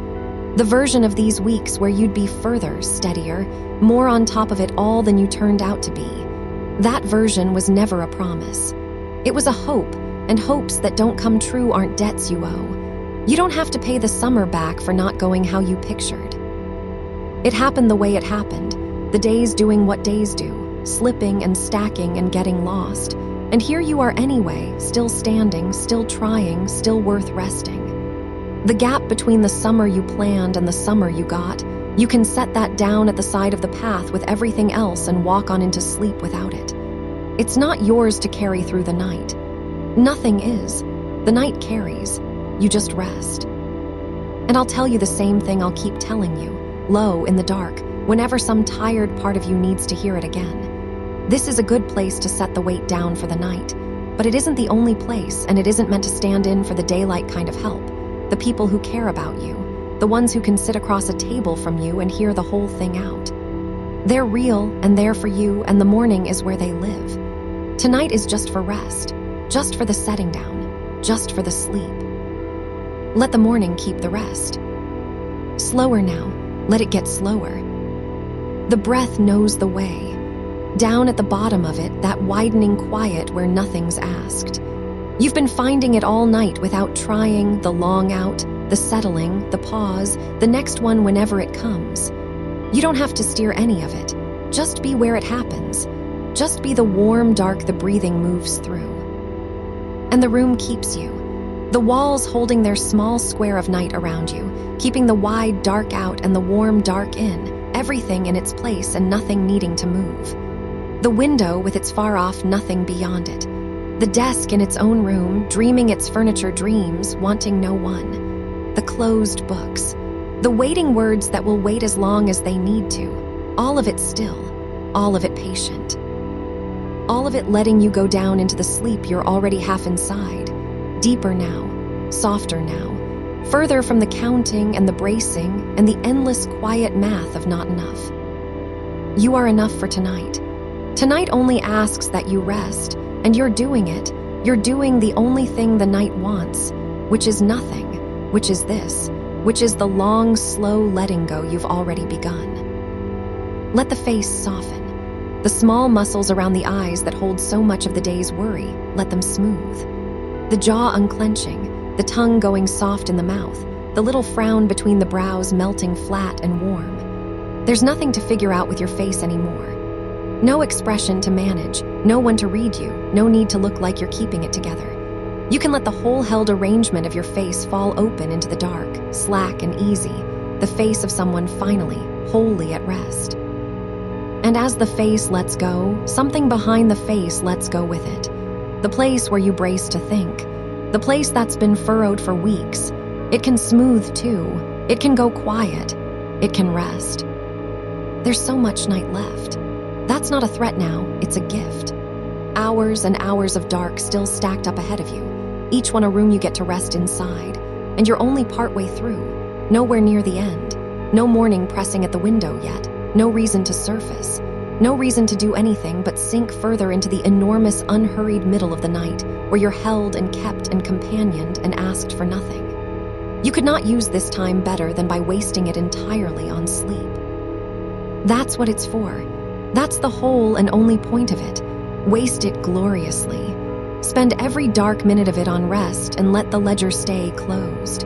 The version of these weeks where you'd be further, steadier, more on top of it all than you turned out to be. That version was never a promise. It was a hope, and hopes that don't come true aren't debts you owe. You don't have to pay the summer back for not going how you pictured. It happened the way it happened, the days doing what days do, slipping and stacking and getting lost. And here you are anyway, still standing, still trying, still worth resting. The gap between the summer you planned and the summer you got, you can set that down at the side of the path with everything else and walk on into sleep without it. It's not yours to carry through the night. Nothing is. The night carries. You just rest. And I'll tell you the same thing I'll keep telling you, low in the dark, whenever some tired part of you needs to hear it again. This is a good place to set the weight down for the night, but it isn't the only place, and it isn't meant to stand in for the daylight kind of help. The people who care about you, the ones who can sit across a table from you and hear the whole thing out. They're real and there for you, and the morning is where they live. Tonight is just for rest, just for the setting down, just for the sleep. Let the morning keep the rest. Slower now, let it get slower. The breath knows the way. Down at the bottom of it, that widening quiet where nothing's asked. You've been finding it all night without trying, the long out, the settling, the pause, the next one whenever it comes. You don't have to steer any of it. Just be where it happens. Just be the warm dark the breathing moves through. And the room keeps you. The walls holding their small square of night around you, keeping the wide dark out and the warm dark in, everything in its place and nothing needing to move. The window with its far off nothing beyond it. The desk in its own room, dreaming its furniture dreams, wanting no one. The closed books. The waiting words that will wait as long as they need to. All of it still. All of it patient. All of it letting you go down into the sleep you're already half inside. Deeper now, softer now, further from the counting and the bracing and the endless quiet math of not enough. You are enough for tonight. Tonight only asks that you rest, and you're doing it. You're doing the only thing the night wants, which is nothing, which is this, which is the long, slow letting go you've already begun. Let the face soften. The small muscles around the eyes that hold so much of the day's worry, let them smooth. The jaw unclenching, the tongue going soft in the mouth, the little frown between the brows melting flat and warm. There's nothing to figure out with your face anymore. No expression to manage, no one to read you, no need to look like you're keeping it together. You can let the whole held arrangement of your face fall open into the dark, slack and easy, the face of someone finally, wholly at rest. And as the face lets go, something behind the face lets go with it. The place where you brace to think. The place that's been furrowed for weeks. It can smooth too. It can go quiet. It can rest. There's so much night left. That's not a threat now, it's a gift. Hours and hours of dark still stacked up ahead of you. Each one a room you get to rest inside. and you're only partway through, nowhere near the end. No morning pressing at the window yet, no reason to surface, no reason to do anything but sink further into the enormous, unhurried middle of the night, where you're held and kept and companioned and asked for nothing. You could not use this time better than by wasting it entirely on sleep. That's what it's for. That's the whole and only point of it. Waste it gloriously. Spend every dark minute of it on rest and let the ledger stay closed.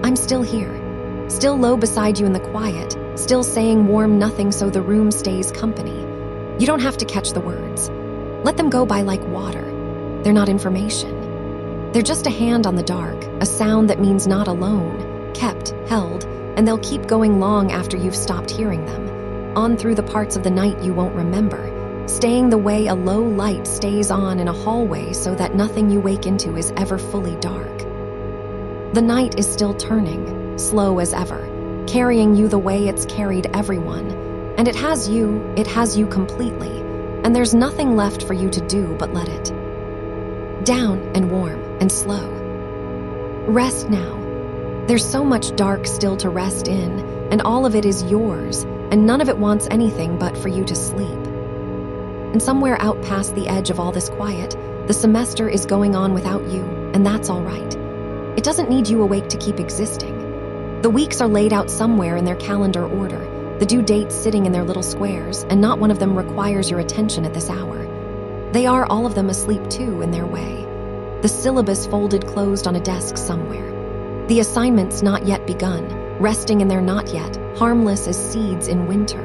I'm still here, still low beside you in the quiet, still saying warm nothing so the room stays company. You don't have to catch the words. Let them go by like water. They're not information. They're just a hand on the dark, a sound that means not alone, kept, held, and they'll keep going long after you've stopped hearing them, on through the parts of the night you won't remember, staying the way a low light stays on in a hallway so that nothing you wake into is ever fully dark. The night is still turning, slow as ever, carrying you the way it's carried everyone, and it has you completely, and there's nothing left for you to do but let it. Down and warm and slow. Rest now. There's so much dark still to rest in, and all of it is yours, and none of it wants anything but for you to sleep. And somewhere out past the edge of all this quiet, the semester is going on without you, and that's all right. It doesn't need you awake to keep existing. The weeks are laid out somewhere in their calendar order, the due dates sitting in their little squares, and not one of them requires your attention at this hour. They are all of them asleep too in their way. The syllabus folded closed on a desk somewhere. The assignments not yet begun, resting in their not yet, harmless as seeds in winter.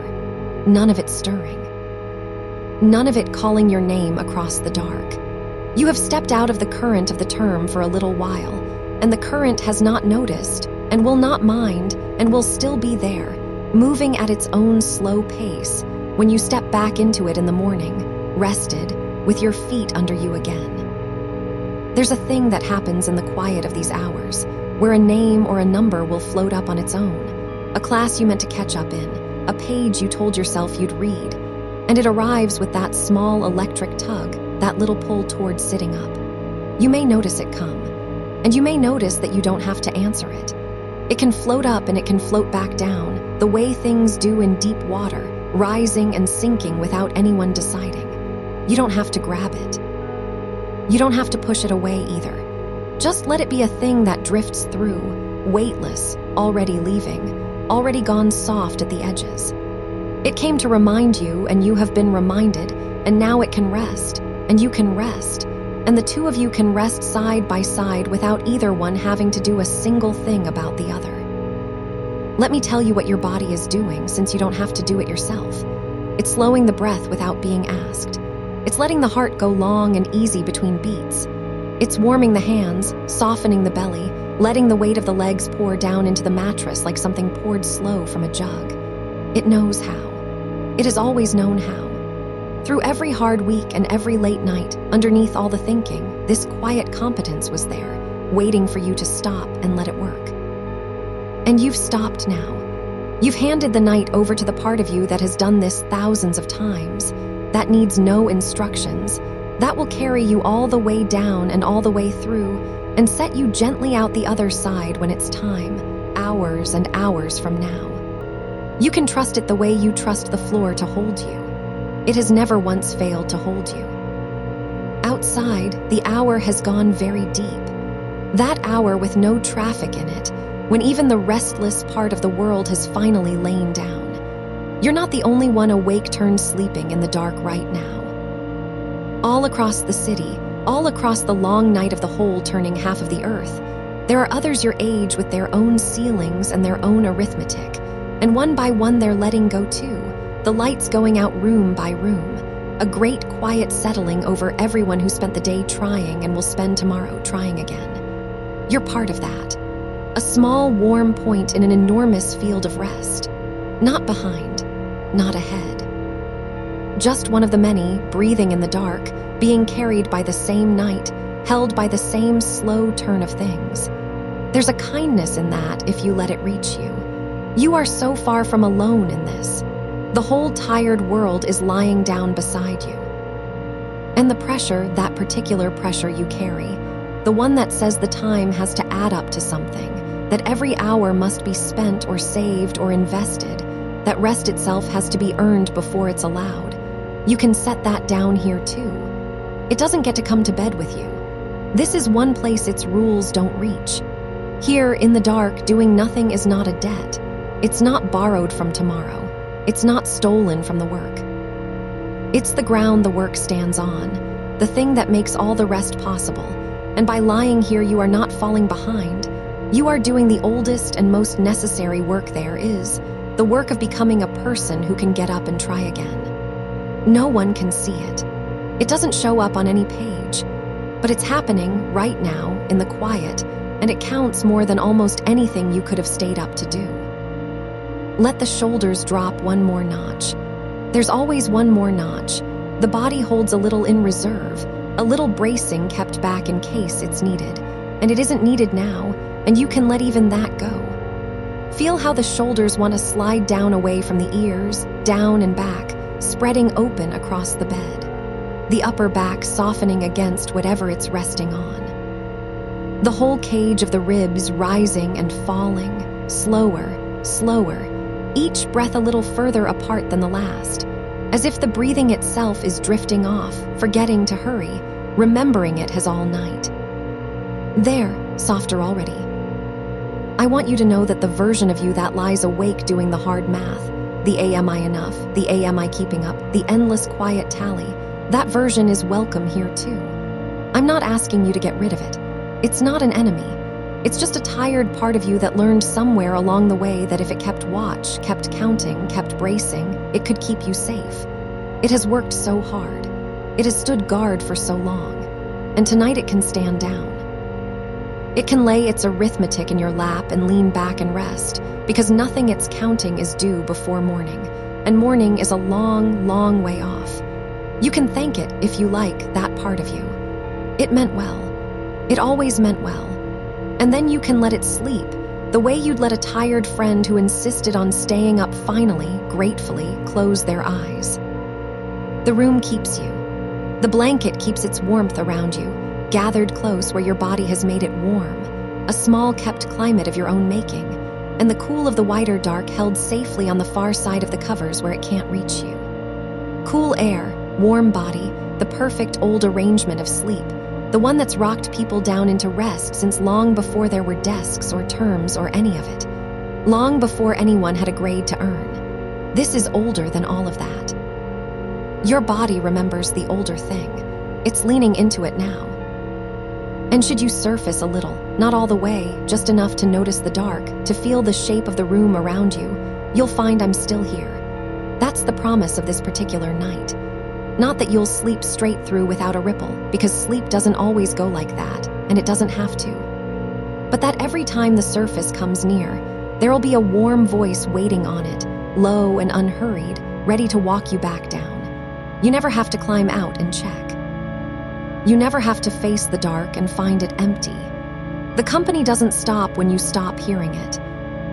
None of it stirring. None of it calling your name across the dark. You have stepped out of the current of the term for a little while, and the current has not noticed, and will not mind, and will still be there, moving at its own slow pace when you step back into it in the morning, rested, with your feet under you again. There's a thing that happens in the quiet of these hours, where a name or a number will float up on its own, a class you meant to catch up in, a page you told yourself you'd read, and it arrives with that small electric tug, that little pull towards sitting up. You may notice it come, and you may notice that you don't have to answer it. It can float up and it can float back down, the way things do in deep water, rising and sinking without anyone deciding. You don't have to grab it. You don't have to push it away either. Just let it be a thing that drifts through, weightless, already leaving, already gone soft at the edges. It came to remind you, and you have been reminded, and now it can rest, and you can rest, and the two of you can rest side by side without either one having to do a single thing about the other. Let me tell you what your body is doing, since you don't have to do it yourself. It's slowing the breath without being asked. It's letting the heart go long and easy between beats. It's warming the hands, softening the belly, letting the weight of the legs pour down into the mattress like something poured slow from a jug. It knows how. It has always known how. Through every hard week and every late night, underneath all the thinking, this quiet competence was there, waiting for you to stop and let it work. And you've stopped now. You've handed the night over to the part of you that has done this thousands of times, that needs no instructions, that will carry you all the way down and all the way through, and set you gently out the other side when it's time, hours and hours from now. You can trust it the way you trust the floor to hold you. It has never once failed to hold you. Outside, the hour has gone very deep. That hour with no traffic in it, when even the restless part of the world has finally lain down. You're not the only one awake turned sleeping in the dark right now. All across the city, all across the long night of the whole turning half of the earth, there are others your age with their own ceilings and their own arithmetic, and one by one they're letting go too, the lights going out room by room, a great quiet settling over everyone who spent the day trying and will spend tomorrow trying again. You're part of that. A small, warm point in an enormous field of rest. Not behind, not ahead. Just one of the many, breathing in the dark, being carried by the same night, held by the same slow turn of things. There's a kindness in that if you let it reach you. You are so far from alone in this. The whole tired world is lying down beside you. And the pressure, that particular pressure you carry, the one that says the time has to add up to something, that every hour must be spent or saved or invested, that rest itself has to be earned before it's allowed. You can set that down here too. It doesn't get to come to bed with you. This is one place its rules don't reach. Here, in the dark, doing nothing is not a debt. It's not borrowed from tomorrow. It's not stolen from the work. It's the ground the work stands on, the thing that makes all the rest possible. And by lying here, you are not falling behind. You are doing the oldest and most necessary work there is, the work of becoming a person who can get up and try again. No one can see it. It doesn't show up on any page, but it's happening right now in the quiet, and it counts more than almost anything you could have stayed up to do. Let the shoulders drop one more notch. There's always one more notch. The body holds a little in reserve, a little bracing kept back in case it's needed, and it isn't needed now, and you can let even that go. Feel how the shoulders want to slide down away from the ears, down and back, spreading open across the bed. The upper back softening against whatever it's resting on. The whole cage of the ribs rising and falling, slower, slower, each breath a little further apart than the last, as if the breathing itself is drifting off, forgetting to hurry, remembering it has all night. There, softer already. I want you to know that the version of you that lies awake doing the hard math, the am I enough, the am I keeping up, the endless quiet tally, that version is welcome here too. I'm not asking you to get rid of it. It's not an enemy. It's just a tired part of you that learned somewhere along the way that if it kept watch, kept counting, kept bracing, it could keep you safe. It has worked so hard. It has stood guard for so long. And tonight it can stand down. It can lay its arithmetic in your lap and lean back and rest, because nothing it's counting is due before morning, and morning is a long, long way off. You can thank it, if you like, that part of you. It meant well. It always meant well. And then you can let it sleep, the way you'd let a tired friend who insisted on staying up finally, gratefully, close their eyes. The room keeps you. The blanket keeps its warmth around you, gathered close where your body has made it warm, a small kept climate of your own making, and the cool of the wider dark held safely on the far side of the covers where it can't reach you. Cool air, warm body, the perfect old arrangement of sleep, the one that's rocked people down into rest since long before there were desks or terms or any of it, long before anyone had a grade to earn. This is older than all of that. Your body remembers the older thing. It's leaning into it now. And should you surface a little, not all the way, just enough to notice the dark, to feel the shape of the room around you, you'll find I'm still here. That's the promise of this particular night. Not that you'll sleep straight through without a ripple, because sleep doesn't always go like that, and it doesn't have to. But that every time the surface comes near, there'll be a warm voice waiting on it, low and unhurried, ready to walk you back down. You never have to climb out and check. You never have to face the dark and find it empty. The company doesn't stop when you stop hearing it.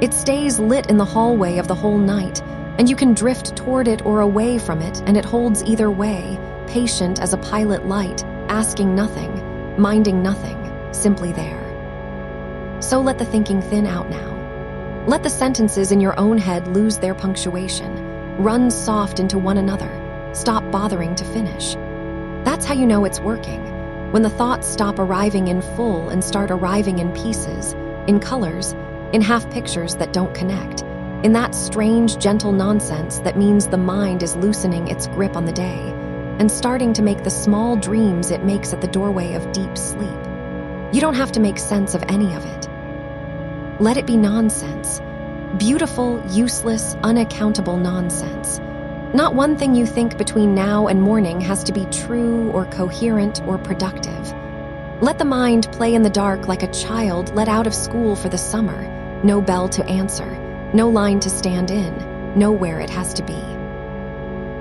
It stays lit in the hallway of the whole night, and you can drift toward it or away from it, and it holds either way, patient as a pilot light, asking nothing, minding nothing, simply there. So let the thinking thin out now. Let the sentences in your own head lose their punctuation, run soft into one another, stop bothering to finish. That's how you know it's working, when the thoughts stop arriving in full and start arriving in pieces, in colors, in half pictures that don't connect, in that strange, gentle nonsense that means the mind is loosening its grip on the day and starting to make the small dreams it makes at the doorway of deep sleep. You don't have to make sense of any of it. Let it be nonsense. Beautiful, useless, unaccountable nonsense. Not one thing you think between now and morning has to be true or coherent or productive. Let the mind play in the dark like a child let out of school for the summer. No bell to answer, no line to stand in, nowhere it has to be.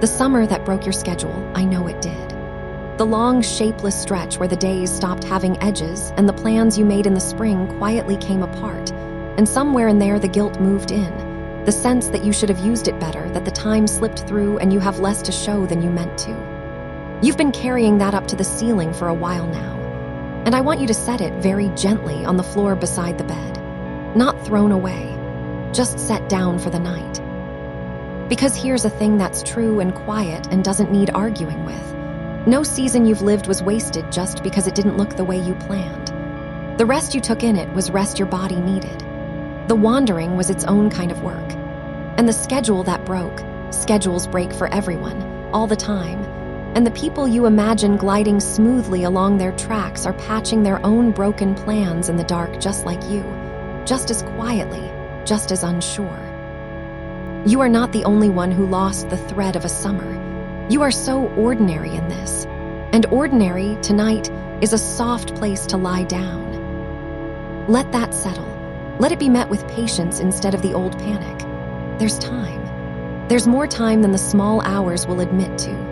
The summer that broke your schedule, I know it did. The long, shapeless stretch where the days stopped having edges and the plans you made in the spring quietly came apart, and somewhere in there the guilt moved in. The sense that you should have used it better, that the time slipped through and you have less to show than you meant to. You've been carrying that up to the ceiling for a while now. And I want you to set it very gently on the floor beside the bed. Not thrown away, just set down for the night. Because here's a thing that's true and quiet and doesn't need arguing with. No season you've lived was wasted just because it didn't look the way you planned. The rest you took in it was rest your body needed. The wandering was its own kind of work. And the schedule that broke, schedules break for everyone, all the time. And the people you imagine gliding smoothly along their tracks are patching their own broken plans in the dark just like you, just as quietly, just as unsure. You are not the only one who lost the thread of a summer. You are so ordinary in this. And ordinary, tonight, is a soft place to lie down. Let that settle. Let it be met with patience instead of the old panic. There's time. There's more time than the small hours will admit to.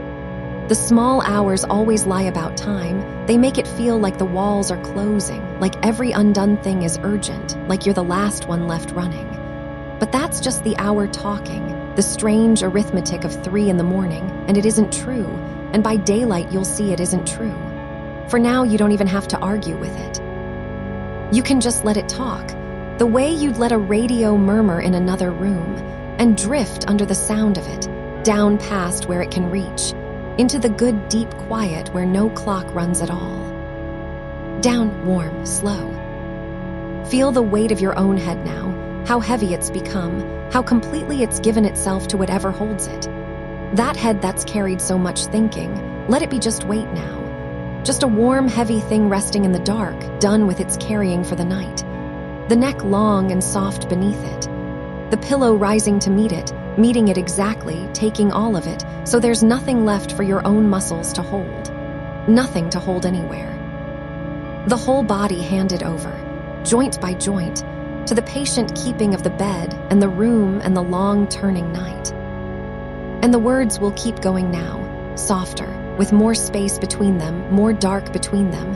The small hours always lie about time. They make it feel like the walls are closing, like every undone thing is urgent, like you're the last one left running. But that's just the hour talking, the strange arithmetic of 3 in the morning, and it isn't true, and by daylight you'll see it isn't true. For now, you don't even have to argue with it. You can just let it talk, the way you'd let a radio murmur in another room, and drift under the sound of it, down past where it can reach, into the good deep quiet where no clock runs at all. Down, warm, slow. Feel the weight of your own head now, how heavy it's become, how completely it's given itself to whatever holds it. That head that's carried so much thinking, let it be just weight now. Just a warm, heavy thing resting in the dark, done with its carrying for the night. The neck long and soft beneath it. The pillow rising to meet it, meeting it exactly, taking all of it, so there's nothing left for your own muscles to hold. Nothing to hold anywhere. The whole body handed over, joint by joint, to the patient keeping of the bed and the room and the long turning night. And the words will keep going now, softer, with more space between them, more dark between them,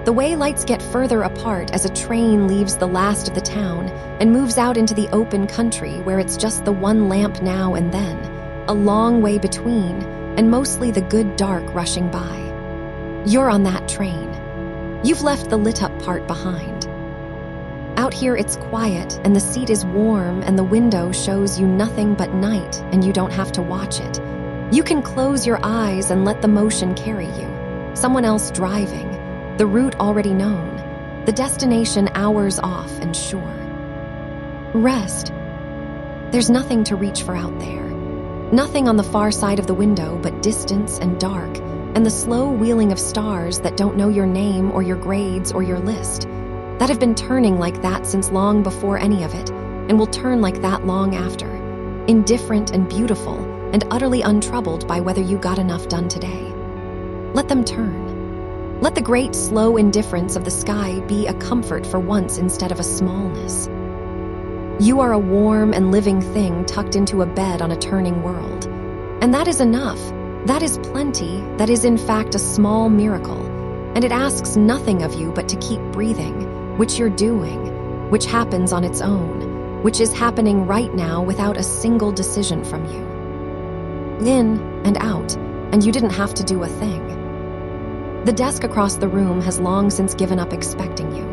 the way lights get further apart as a train leaves the last of the town and moves out into the open country where it's just the one lamp now and then, a long way between, and mostly the good dark rushing by. You're on that train. You've left the lit up part behind. Out here it's quiet and the seat is warm and the window shows you nothing but night and you don't have to watch it. You can close your eyes and let the motion carry you. Someone else driving, the route already known, the destination hours off and sure. Rest. There's nothing to reach for out there. Nothing on the far side of the window but distance and dark and the slow wheeling of stars that don't know your name or your grades or your list, that have been turning like that since long before any of it and will turn like that long after, indifferent and beautiful and utterly untroubled by whether you got enough done today. Let them turn. Let the great slow indifference of the sky be a comfort for once instead of a smallness. You are a warm and living thing tucked into a bed on a turning world. And that is enough. That is plenty. That is in fact a small miracle. And it asks nothing of you but to keep breathing, which you're doing, which happens on its own, which is happening right now without a single decision from you. In and out, and you didn't have to do a thing. The desk across the room has long since given up expecting you.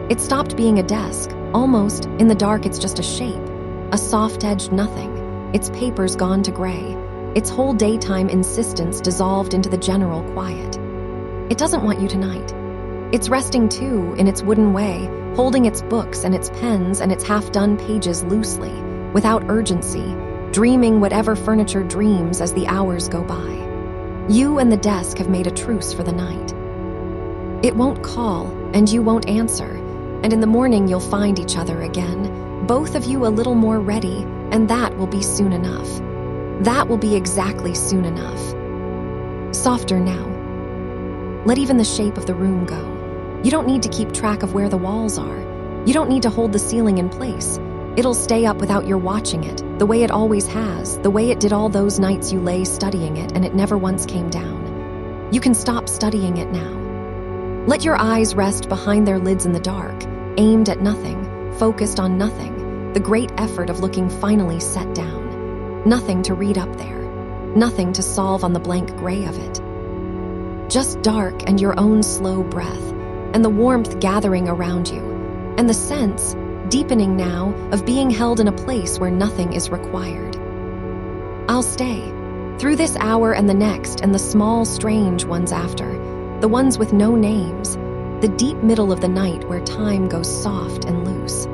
It stopped being a desk. Almost, in the dark, it's just a shape, a soft-edged nothing, its papers gone to gray, its whole daytime insistence dissolved into the general quiet. It doesn't want you tonight. It's resting too, in its wooden way, holding its books and its pens and its half-done pages loosely, without urgency, dreaming whatever furniture dreams as the hours go by. You and the desk have made a truce for the night. It won't call, and you won't answer, and in the morning you'll find each other again, both of you a little more ready, and that will be soon enough. That will be exactly soon enough. Softer now. Let even the shape of the room go. You don't need to keep track of where the walls are. You don't need to hold the ceiling in place. It'll stay up without your watching it, the way it always has, the way it did all those nights you lay studying it and it never once came down. You can stop studying it now. Let your eyes rest behind their lids in the dark, aimed at nothing, focused on nothing, the great effort of looking finally set down. Nothing to read up there, nothing to solve on the blank gray of it. Just dark and your own slow breath, and the warmth gathering around you, and the sense, deepening now, of being held in a place where nothing is required. I'll stay, through this hour and the next and the small, strange ones after, the ones with no names, the deep middle of the night where time goes soft and loose.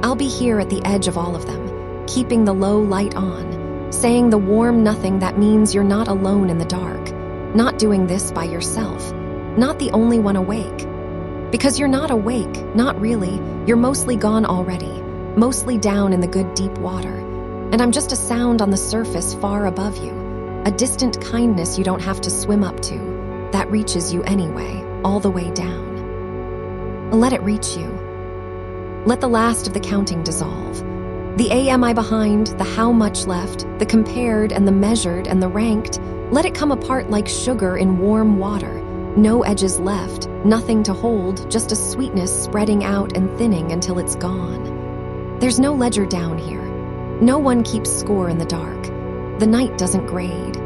I'll be here at the edge of all of them, keeping the low light on, saying the warm nothing that means you're not alone in the dark, not doing this by yourself, not the only one awake. Because you're not awake, not really, you're mostly gone already, mostly down in the good deep water, and I'm just a sound on the surface far above you, a distant kindness you don't have to swim up to, that reaches you anyway, all the way down. Let it reach you. Let the last of the counting dissolve. The am I behind, the how much left, the compared and the measured and the ranked, let it come apart like sugar in warm water. No edges left, nothing to hold, just a sweetness spreading out and thinning until it's gone. There's no ledger down here. No one keeps score in the dark. The night doesn't grade.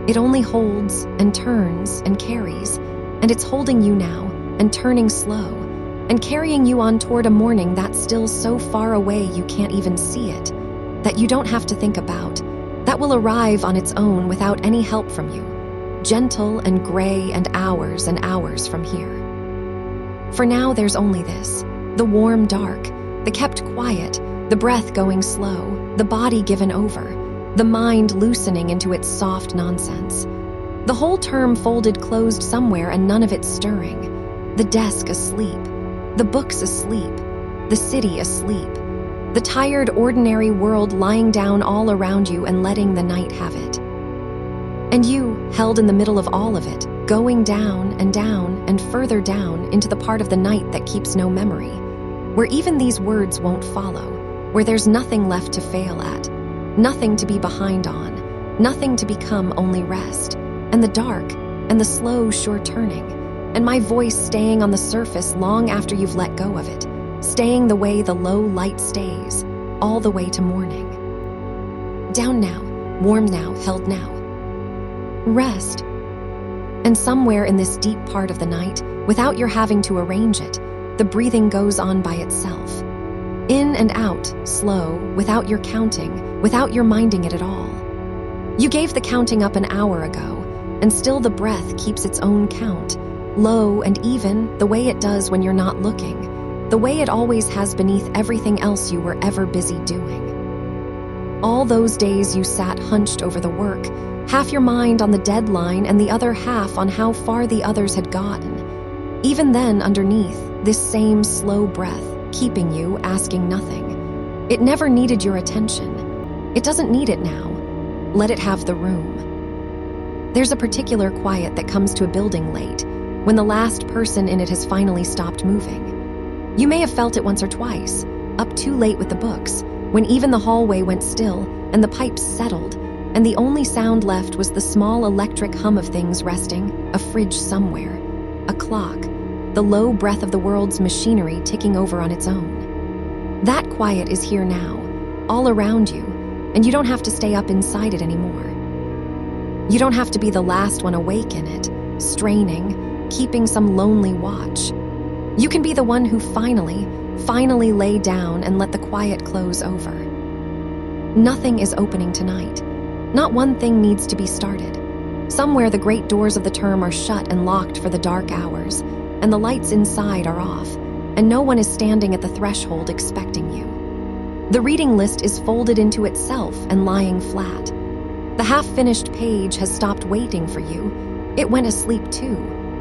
It only holds and turns and carries, and it's holding you now and turning slow and carrying you on toward a morning that's still so far away you can't even see it, that you don't have to think about, that will arrive on its own without any help from you. Gentle and gray and hours from here. For now, there's only this, the warm dark, the kept quiet, the breath going slow, the body given over, the mind loosening into its soft nonsense. The whole term folded closed somewhere and none of it stirring. The desk asleep, the books asleep, the city asleep, the tired ordinary world lying down all around you and letting the night have it. And you, held in the middle of all of it, going down and further down into the part of the night that keeps no memory, where even these words won't follow, where there's nothing left to fail at, nothing to be behind on, nothing to become, only rest, and the dark, and the slow, sure turning, and my voice staying on the surface long after you've let go of it, staying the way the low light stays, all the way to morning. Down now, warm now, held now. Rest. And somewhere in this deep part of the night, without your having to arrange it, the breathing goes on by itself. In and out, slow, without your counting, without your minding it at all. You gave the counting up an hour ago, and still the breath keeps its own count, low and even, the way it does when you're not looking, the way it always has beneath everything else you were ever busy doing. All those days you sat hunched over the work, half your mind on the deadline and the other half on how far the others had gotten. Even then, underneath, this same slow breath, keeping you, asking nothing. It never needed your attention. It doesn't need it now. Let it have the room. There's a particular quiet that comes to a building late, when the last person in it has finally stopped moving. You may have felt it once or twice, up too late with the books, when even the hallway went still and the pipes settled, and the only sound left was the small electric hum of things resting, a fridge somewhere, a clock, the low breath of the world's machinery ticking over on its own. That quiet is here now, all around you, and you don't have to stay up inside it anymore. You don't have to be the last one awake in it, straining, keeping some lonely watch. You can be the one who finally lay down and let the quiet close over. Nothing is opening tonight. Not one thing needs to be started. Somewhere the great doors of the term are shut and locked for the dark hours, and the lights inside are off, and no one is standing at the threshold expecting you. The reading list is folded into itself and lying flat. The half-finished page has stopped waiting for you. It went asleep too,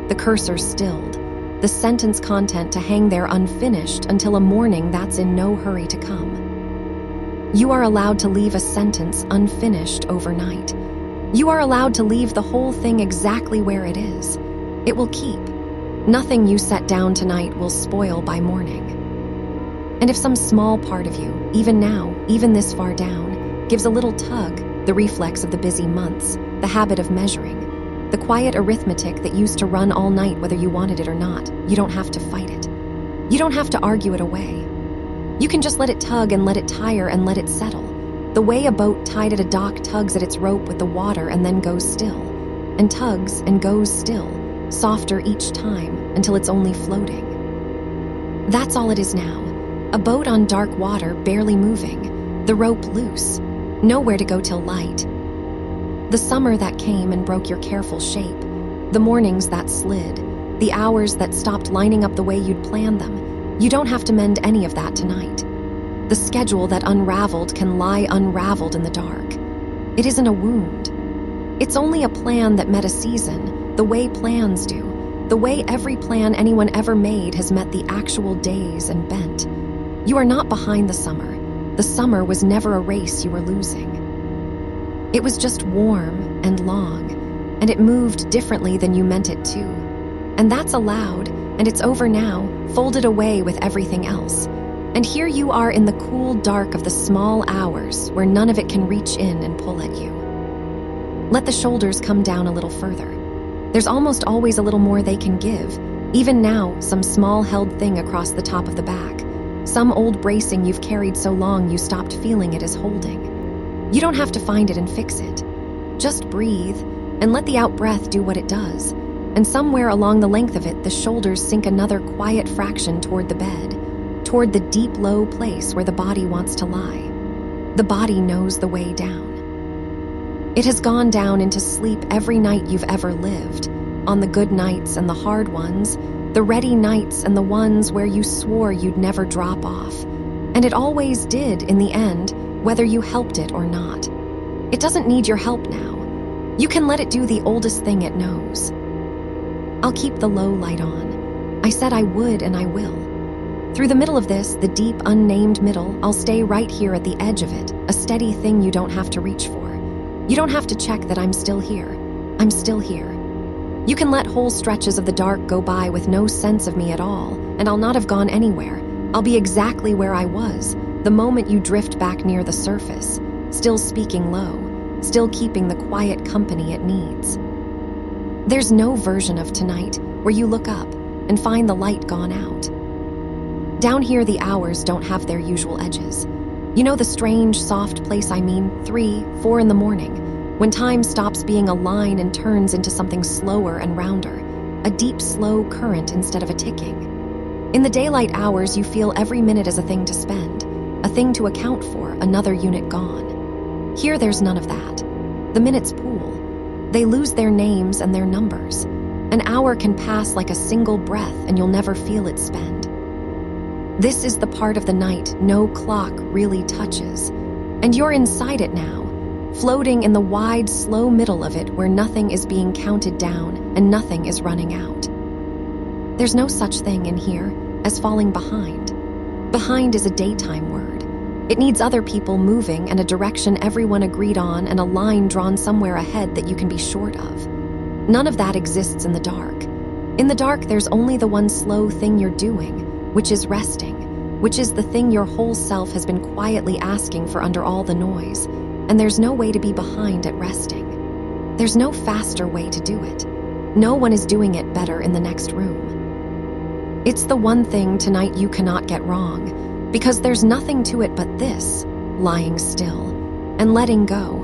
the cursor stilled, the sentence content to hang there unfinished until a morning that's in no hurry to come. You are allowed to leave a sentence unfinished overnight. You are allowed to leave the whole thing exactly where it is. It will keep. Nothing you set down tonight will spoil by morning. And if some small part of you, even now, even this far down, gives a little tug, the reflex of the busy months, the habit of measuring, the quiet arithmetic that used to run all night whether you wanted it or not, you don't have to fight it. You don't have to argue it away. You can just let it tug and let it tire and let it settle, the way a boat tied at a dock tugs at its rope with the water and then goes still, and tugs and goes still, softer each time until it's only floating. That's all it is now. A boat on dark water, barely moving, the rope loose, nowhere to go till light. The summer that came and broke your careful shape, the mornings that slid, the hours that stopped lining up the way you'd planned them. You don't have to mend any of that tonight. The schedule that unraveled can lie unraveled in the dark. It isn't a wound. It's only a plan that met a season, the way plans do, the way every plan anyone ever made has met the actual days and bent. You are not behind the summer. The summer was never a race you were losing. It was just warm and long, and it moved differently than you meant it to. And that's allowed, and it's over now, folded away with everything else. And here you are in the cool dark of the small hours where none of it can reach in and pull at you. Let the shoulders come down a little further. There's almost always a little more they can give. Even now, some small held thing across the top of the back. Some old bracing you've carried so long you stopped feeling it as holding. You don't have to find it and fix it. Just breathe and let the out-breath do what it does. And somewhere along the length of it, the shoulders sink another quiet fraction toward the bed, toward the deep, low place where the body wants to lie. The body knows the way down. It has gone down into sleep every night you've ever lived, on the good nights and the hard ones, the ready nights and the ones where you swore you'd never drop off. And it always did in the end, whether you helped it or not. It doesn't need your help now. You can let it do the oldest thing it knows. I'll keep the low light on. I said I would, and I will. Through the middle of this, the deep, unnamed middle, I'll stay right here at the edge of it, a steady thing you don't have to reach for. You don't have to check that I'm still here. I'm still here. You can let whole stretches of the dark go by with no sense of me at all, and I'll not have gone anywhere. I'll be exactly where I was, the moment you drift back near the surface, still speaking low, still keeping the quiet company it needs. There's no version of tonight where you look up and find the light gone out. Down here, the hours don't have their usual edges. You know the strange, soft place I mean, 3, 4 in the morning, when time stops being a line and turns into something slower and rounder, a deep, slow current instead of a ticking. In the daylight hours, you feel every minute as a thing to spend, a thing to account for, another unit gone. Here, there's none of that. The minutes pool. They lose their names and their numbers. An hour can pass like a single breath and you'll never feel it spend. This is the part of the night no clock really touches. And you're inside it now, floating in the wide, slow middle of it where nothing is being counted down and nothing is running out. There's no such thing in here as falling behind. Behind is a daytime word. It needs other people moving and a direction everyone agreed on and a line drawn somewhere ahead that you can be short of. None of that exists in the dark. In the dark, there's only the one slow thing you're doing, which is resting, which is the thing your whole self has been quietly asking for under all the noise, and there's no way to be behind at resting. There's no faster way to do it. No one is doing it better in the next room. It's the one thing tonight you cannot get wrong, because there's nothing to it but this, lying still, and letting go,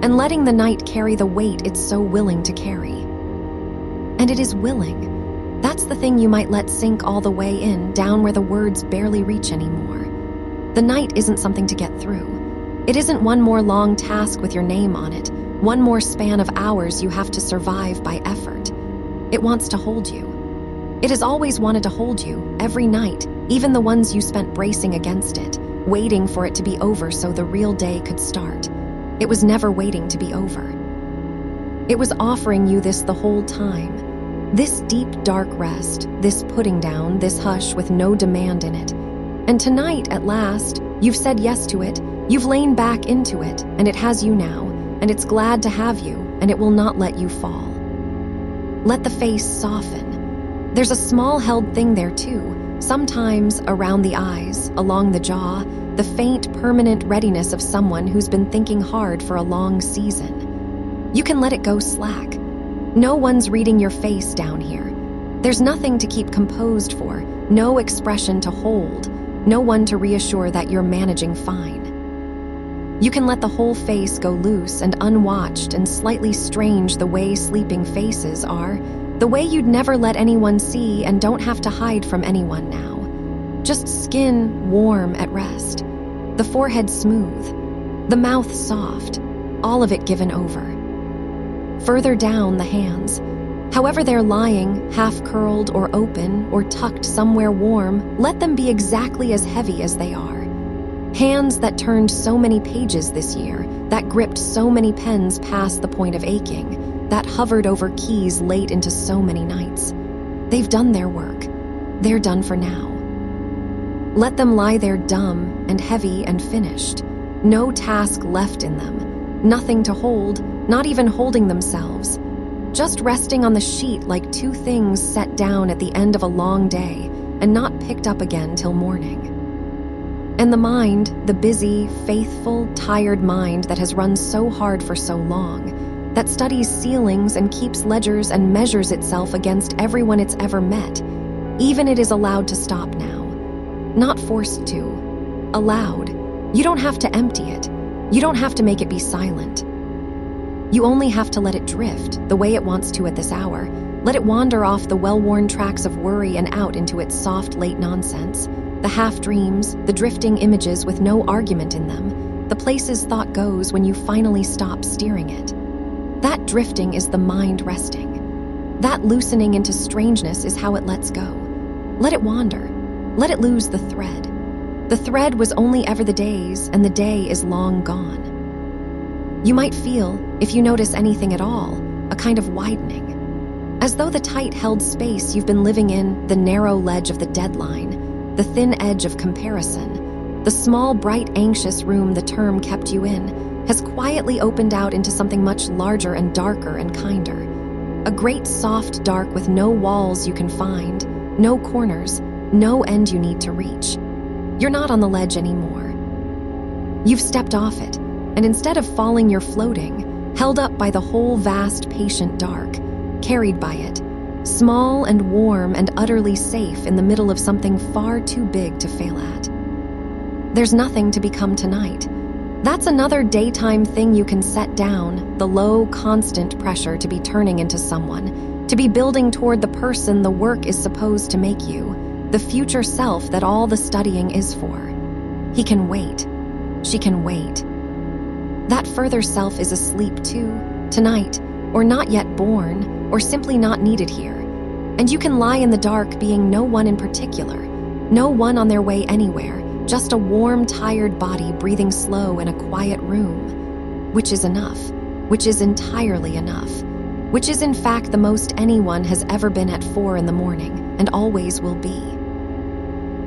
and letting the night carry the weight it's so willing to carry. And it is willing. That's the thing you might let sink all the way in, down where the words barely reach anymore. The night isn't something to get through. It isn't one more long task with your name on it, one more span of hours you have to survive by effort. It wants to hold you. It has always wanted to hold you, every night, even the ones you spent bracing against it, waiting for it to be over so the real day could start. It was never waiting to be over. It was offering you this the whole time. This deep, dark rest, this putting down, this hush with no demand in it. And tonight, at last, you've said yes to it, you've lain back into it, and it has you now, and it's glad to have you, and it will not let you fall. Let the face soften. There's a small held thing there too, sometimes around the eyes, along the jaw, the faint, permanent readiness of someone who's been thinking hard for a long season. You can let it go slack. No one's reading your face down here. There's nothing to keep composed for, no expression to hold, no one to reassure that you're managing fine. You can let the whole face go loose and unwatched and slightly strange the way sleeping faces are, The way you'd never let anyone see and don't have to hide from anyone now. Just skin warm at rest. The forehead smooth. The mouth soft. All of it given over. Further down, the hands. However they're lying, half-curled or open or tucked somewhere warm, let them be exactly as heavy as they are. Hands that turned so many pages this year, that gripped so many pens past the point of aching, that hovered over keys late into so many nights. They've done their work. They're done for now. Let them lie there dumb and heavy and finished. No task left in them. Nothing to hold, not even holding themselves. Just resting on the sheet like two things set down at the end of a long day and not picked up again till morning. And the mind, the busy, faithful, tired mind that has run so hard for so long, that studies ceilings and keeps ledgers and measures itself against everyone it's ever met, even it is allowed to stop now. Not forced to. Allowed. You don't have to empty it. You don't have to make it be silent. You only have to let it drift the way it wants to at this hour. Let it wander off the well-worn tracks of worry and out into its soft, late nonsense. The half-dreams, the drifting images with no argument in them, the places thought goes when you finally stop steering it. That drifting is the mind resting. That loosening into strangeness is how it lets go. Let it wander. Let it lose the thread. The thread was only ever the day's, and the day is long gone. You might feel, if you notice anything at all, a kind of widening. As though the tight-held space you've been living in, the narrow ledge of the deadline, the thin edge of comparison, the small, bright, anxious room the term kept you in, has quietly opened out into something much larger and darker and kinder. A great soft dark with no walls you can find, no corners, no end you need to reach. You're not on the ledge anymore. You've stepped off it, and instead of falling, you're floating, held up by the whole vast, patient dark, carried by it, small and warm and utterly safe in the middle of something far too big to fail at. There's nothing to become tonight. That's another daytime thing you can set down, the low, constant pressure to be turning into someone, to be building toward the person the work is supposed to make you, the future self that all the studying is for. He can wait. She can wait. That further self is asleep too, tonight, or not yet born, or simply not needed here. And you can lie in the dark being no one in particular, no one on their way anywhere, just a warm, tired body breathing slow in a quiet room, which is enough, which is entirely enough, which is in fact the most anyone has ever been at 4 in the morning and always will be.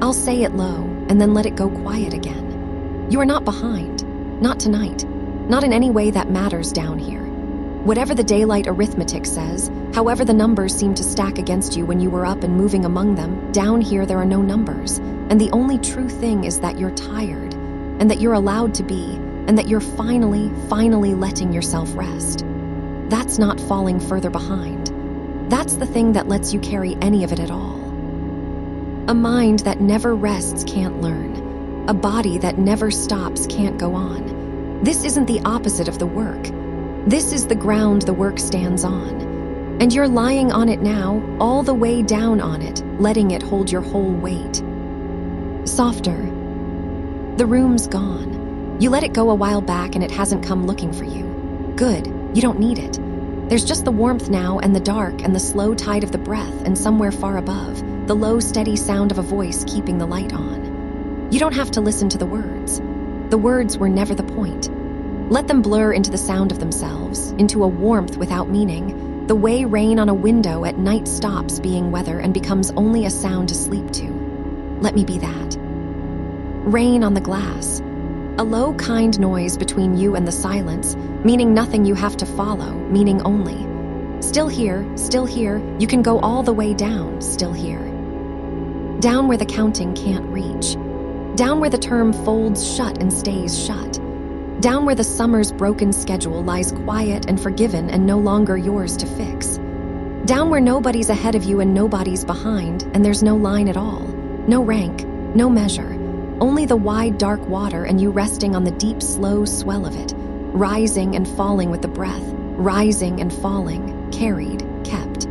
I'll say it low and then let it go quiet again. You are not behind, not tonight, not in any way that matters down here. Whatever the daylight arithmetic says, however the numbers seem to stack against you when you were up and moving among them, down here there are no numbers, and the only true thing is that you're tired, and that you're allowed to be, and that you're finally letting yourself rest. That's not falling further behind. That's the thing that lets you carry any of it at all. A mind that never rests can't learn. A body that never stops can't go on. This isn't the opposite of the work. This is the ground the work stands on. And you're lying on it now, all the way down on it, letting it hold your whole weight. Softer. The room's gone. You let it go a while back and it hasn't come looking for you. Good, you don't need it. There's just the warmth now and the dark and the slow tide of the breath and somewhere far above, the low, steady sound of a voice keeping the light on. You don't have to listen to the words. The words were never the point. Let them blur into the sound of themselves, into a warmth without meaning, the way rain on a window at night stops being weather and becomes only a sound to sleep to. Let me be that. Rain on the glass. A low, kind noise between you and the silence, meaning nothing you have to follow, meaning only. Still here, you can go all the way down, still here. Down where the counting can't reach. Down where the term folds shut and stays shut. Down where the summer's broken schedule lies quiet and forgiven and no longer yours to fix. Down where nobody's ahead of you and nobody's behind, and there's no line at all, no rank, no measure, only the wide dark water and you resting on the deep slow swell of it, rising and falling with the breath, rising and falling, carried, kept.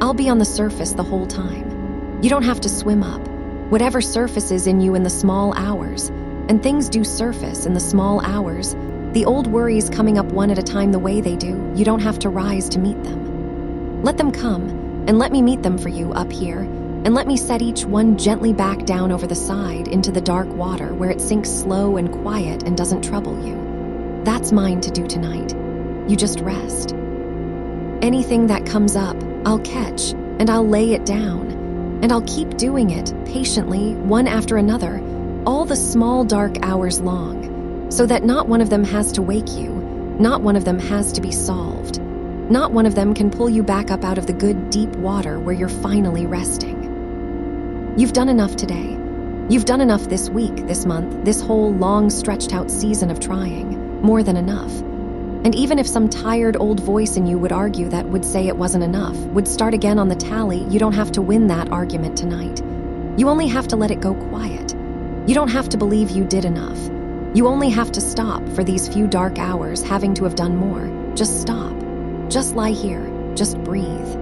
I'll be on the surface the whole time. You don't have to swim up. Whatever surfaces in you in the small hours, and things do surface in the small hours, the old worries coming up one at a time the way they do, you don't have to rise to meet them. Let them come, and let me meet them for you up here, and let me set each one gently back down over the side into the dark water where it sinks slow and quiet and doesn't trouble you. That's mine to do tonight. You just rest. Anything that comes up, I'll catch, and I'll lay it down, and I'll keep doing it patiently, one after another, all the small dark hours long, so that not one of them has to wake you, not one of them has to be solved, not one of them can pull you back up out of the good deep water where you're finally resting. You've done enough today. You've done enough this week, this month, this whole long stretched out season of trying, more than enough. And even if some tired old voice in you would argue that, would say it wasn't enough, would start again on the tally, you don't have to win that argument tonight. You only have to let it go quiet. You don't have to believe you did enough. You only have to stop for these few dark hours having to have done more. Just stop. Just lie here. Just breathe.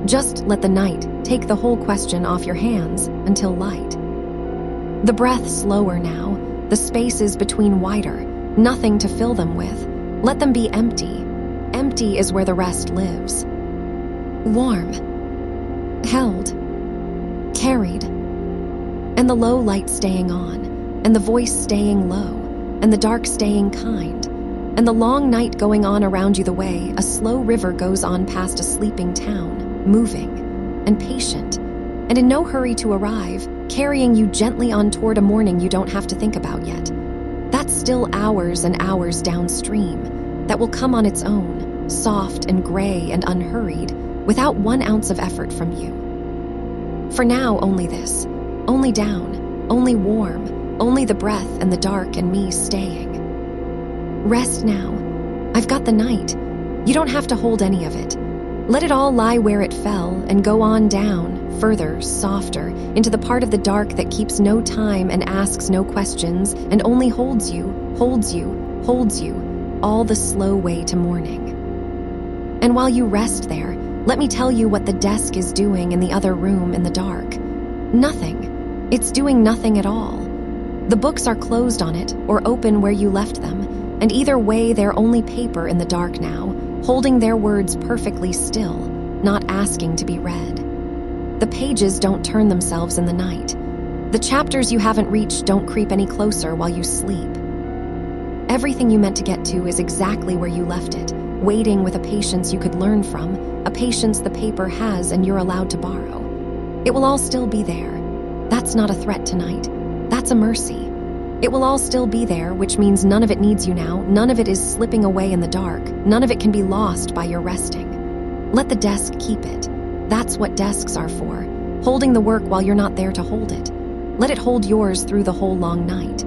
Just let the night take the whole question off your hands until light. The breath slower now, the spaces between wider, nothing to fill them with. Let them be empty. Empty is where the rest lives. Warm. Held. Carried. And the low light staying on, and the voice staying low, and the dark staying kind, and the long night going on around you the way a slow river goes on past a sleeping town, moving, and patient, and in no hurry to arrive, carrying you gently on toward a morning you don't have to think about yet. That's still hours and hours downstream, that will come on its own, soft and gray and unhurried, without 1 ounce of effort from you. For now, only this, only down, only warm, only the breath and the dark and me staying. Rest now. I've got the night. You don't have to hold any of it. Let it all lie where it fell and go on down, further, softer, into the part of the dark that keeps no time and asks no questions and only holds you, holds you, holds you, all the slow way to morning. And while you rest there, let me tell you what the desk is doing in the other room in the dark. Nothing. It's doing nothing at all. The books are closed on it or open where you left them, and either way they're only paper in the dark now, holding their words perfectly still, not asking to be read. The pages don't turn themselves in the night. The chapters you haven't reached don't creep any closer while you sleep. Everything you meant to get to is exactly where you left it, waiting with a patience you could learn from, a patience the paper has and you're allowed to borrow. It will all still be there. That's not a threat tonight. That's a mercy. It will all still be there, which means none of it needs you now, none of it is slipping away in the dark, none of it can be lost by your resting. Let the desk keep it. That's what desks are for, holding the work while you're not there to hold it. Let it hold yours through the whole long night.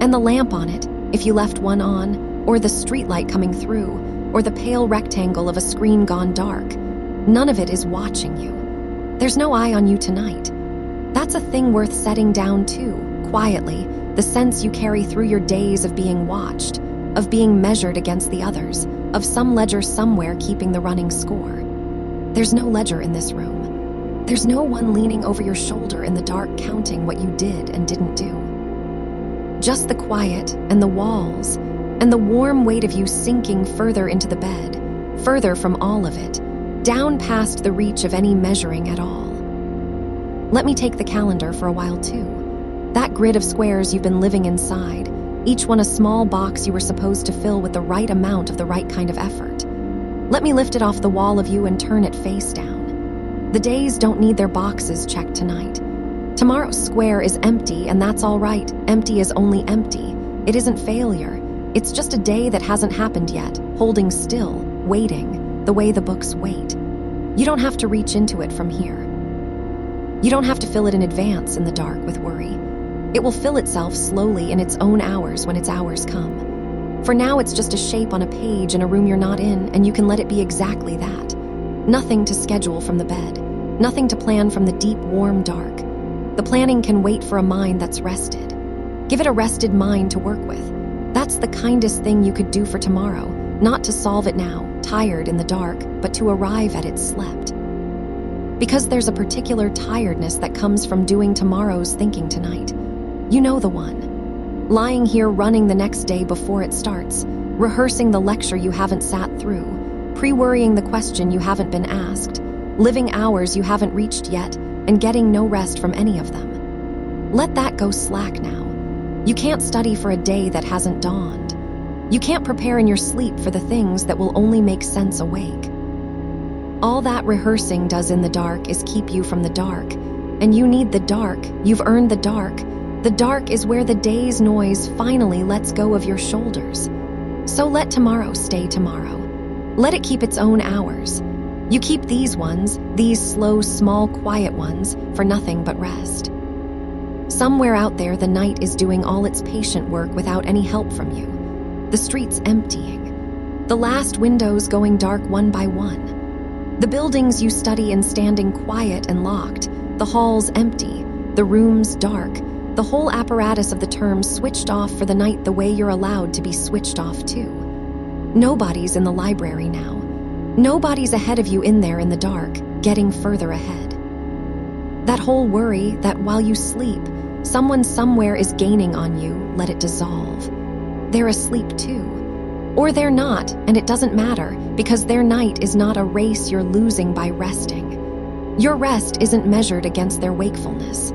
And the lamp on it, if you left one on, or the streetlight coming through, or the pale rectangle of a screen gone dark, none of it is watching you. There's no eye on you tonight. That's a thing worth setting down too, quietly, the sense you carry through your days of being watched, of being measured against the others, of some ledger somewhere keeping the running score. There's no ledger in this room. There's no one leaning over your shoulder in the dark counting what you did and didn't do. Just the quiet and the walls and the warm weight of you sinking further into the bed, further from all of it, down past the reach of any measuring at all. Let me take the calendar for a while too. That grid of squares you've been living inside, each one a small box you were supposed to fill with the right amount of the right kind of effort. Let me lift it off the wall of you and turn it face down. The days don't need their boxes checked tonight. Tomorrow's square is empty, and that's all right. Empty is only empty. It isn't failure. It's just a day that hasn't happened yet, holding still, waiting, the way the books wait. You don't have to reach into it from here. You don't have to fill it in advance in the dark with worry. It will fill itself slowly in its own hours when its hours come. For now, it's just a shape on a page in a room you're not in, and you can let it be exactly that. Nothing to schedule from the bed. Nothing to plan from the deep, warm dark. The planning can wait for a mind that's rested. Give it a rested mind to work with. That's the kindest thing you could do for tomorrow, not to solve it now, tired in the dark, but to arrive at it slept. Because there's a particular tiredness that comes from doing tomorrow's thinking tonight. You know the one. Lying here running the next day before it starts, rehearsing the lecture you haven't sat through, pre-worrying the question you haven't been asked, living hours you haven't reached yet, and getting no rest from any of them. Let that go slack now. You can't study for a day that hasn't dawned. You can't prepare in your sleep for the things that will only make sense awake. All that rehearsing does in the dark is keep you from the dark, and you need the dark. You've earned the dark. The dark is where the day's noise finally lets go of your shoulders. So let tomorrow stay tomorrow. Let it keep its own hours. You keep these ones, these slow, small, quiet ones, for nothing but rest. Somewhere out there, the night is doing all its patient work without any help from you. The streets emptying. The last windows going dark one by one. The buildings you study in standing quiet and locked. The halls empty. The rooms dark. The whole apparatus of the term switched off for the night the way you're allowed to be switched off too. Nobody's in the library now. Nobody's ahead of you in there in the dark, getting further ahead. That whole worry that while you sleep, someone somewhere is gaining on you, let it dissolve. They're asleep too. Or they're not, and it doesn't matter, because their night is not a race you're losing by resting. Your rest isn't measured against their wakefulness.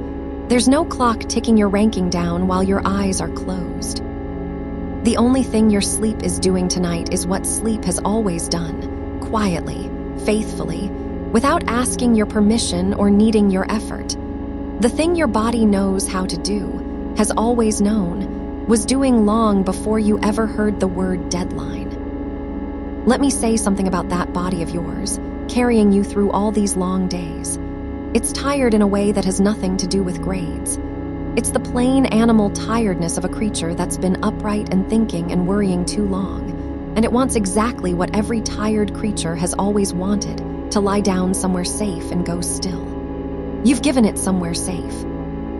There's no clock ticking your ranking down while your eyes are closed. The only thing your sleep is doing tonight is what sleep has always done, quietly, faithfully, without asking your permission or needing your effort. The thing your body knows how to do, has always known, was doing long before you ever heard the word deadline. Let me say something about that body of yours, carrying you through all these long days. It's tired in a way that has nothing to do with grades. It's the plain animal tiredness of a creature that's been upright and thinking and worrying too long, and it wants exactly what every tired creature has always wanted, to lie down somewhere safe and go still. You've given it somewhere safe.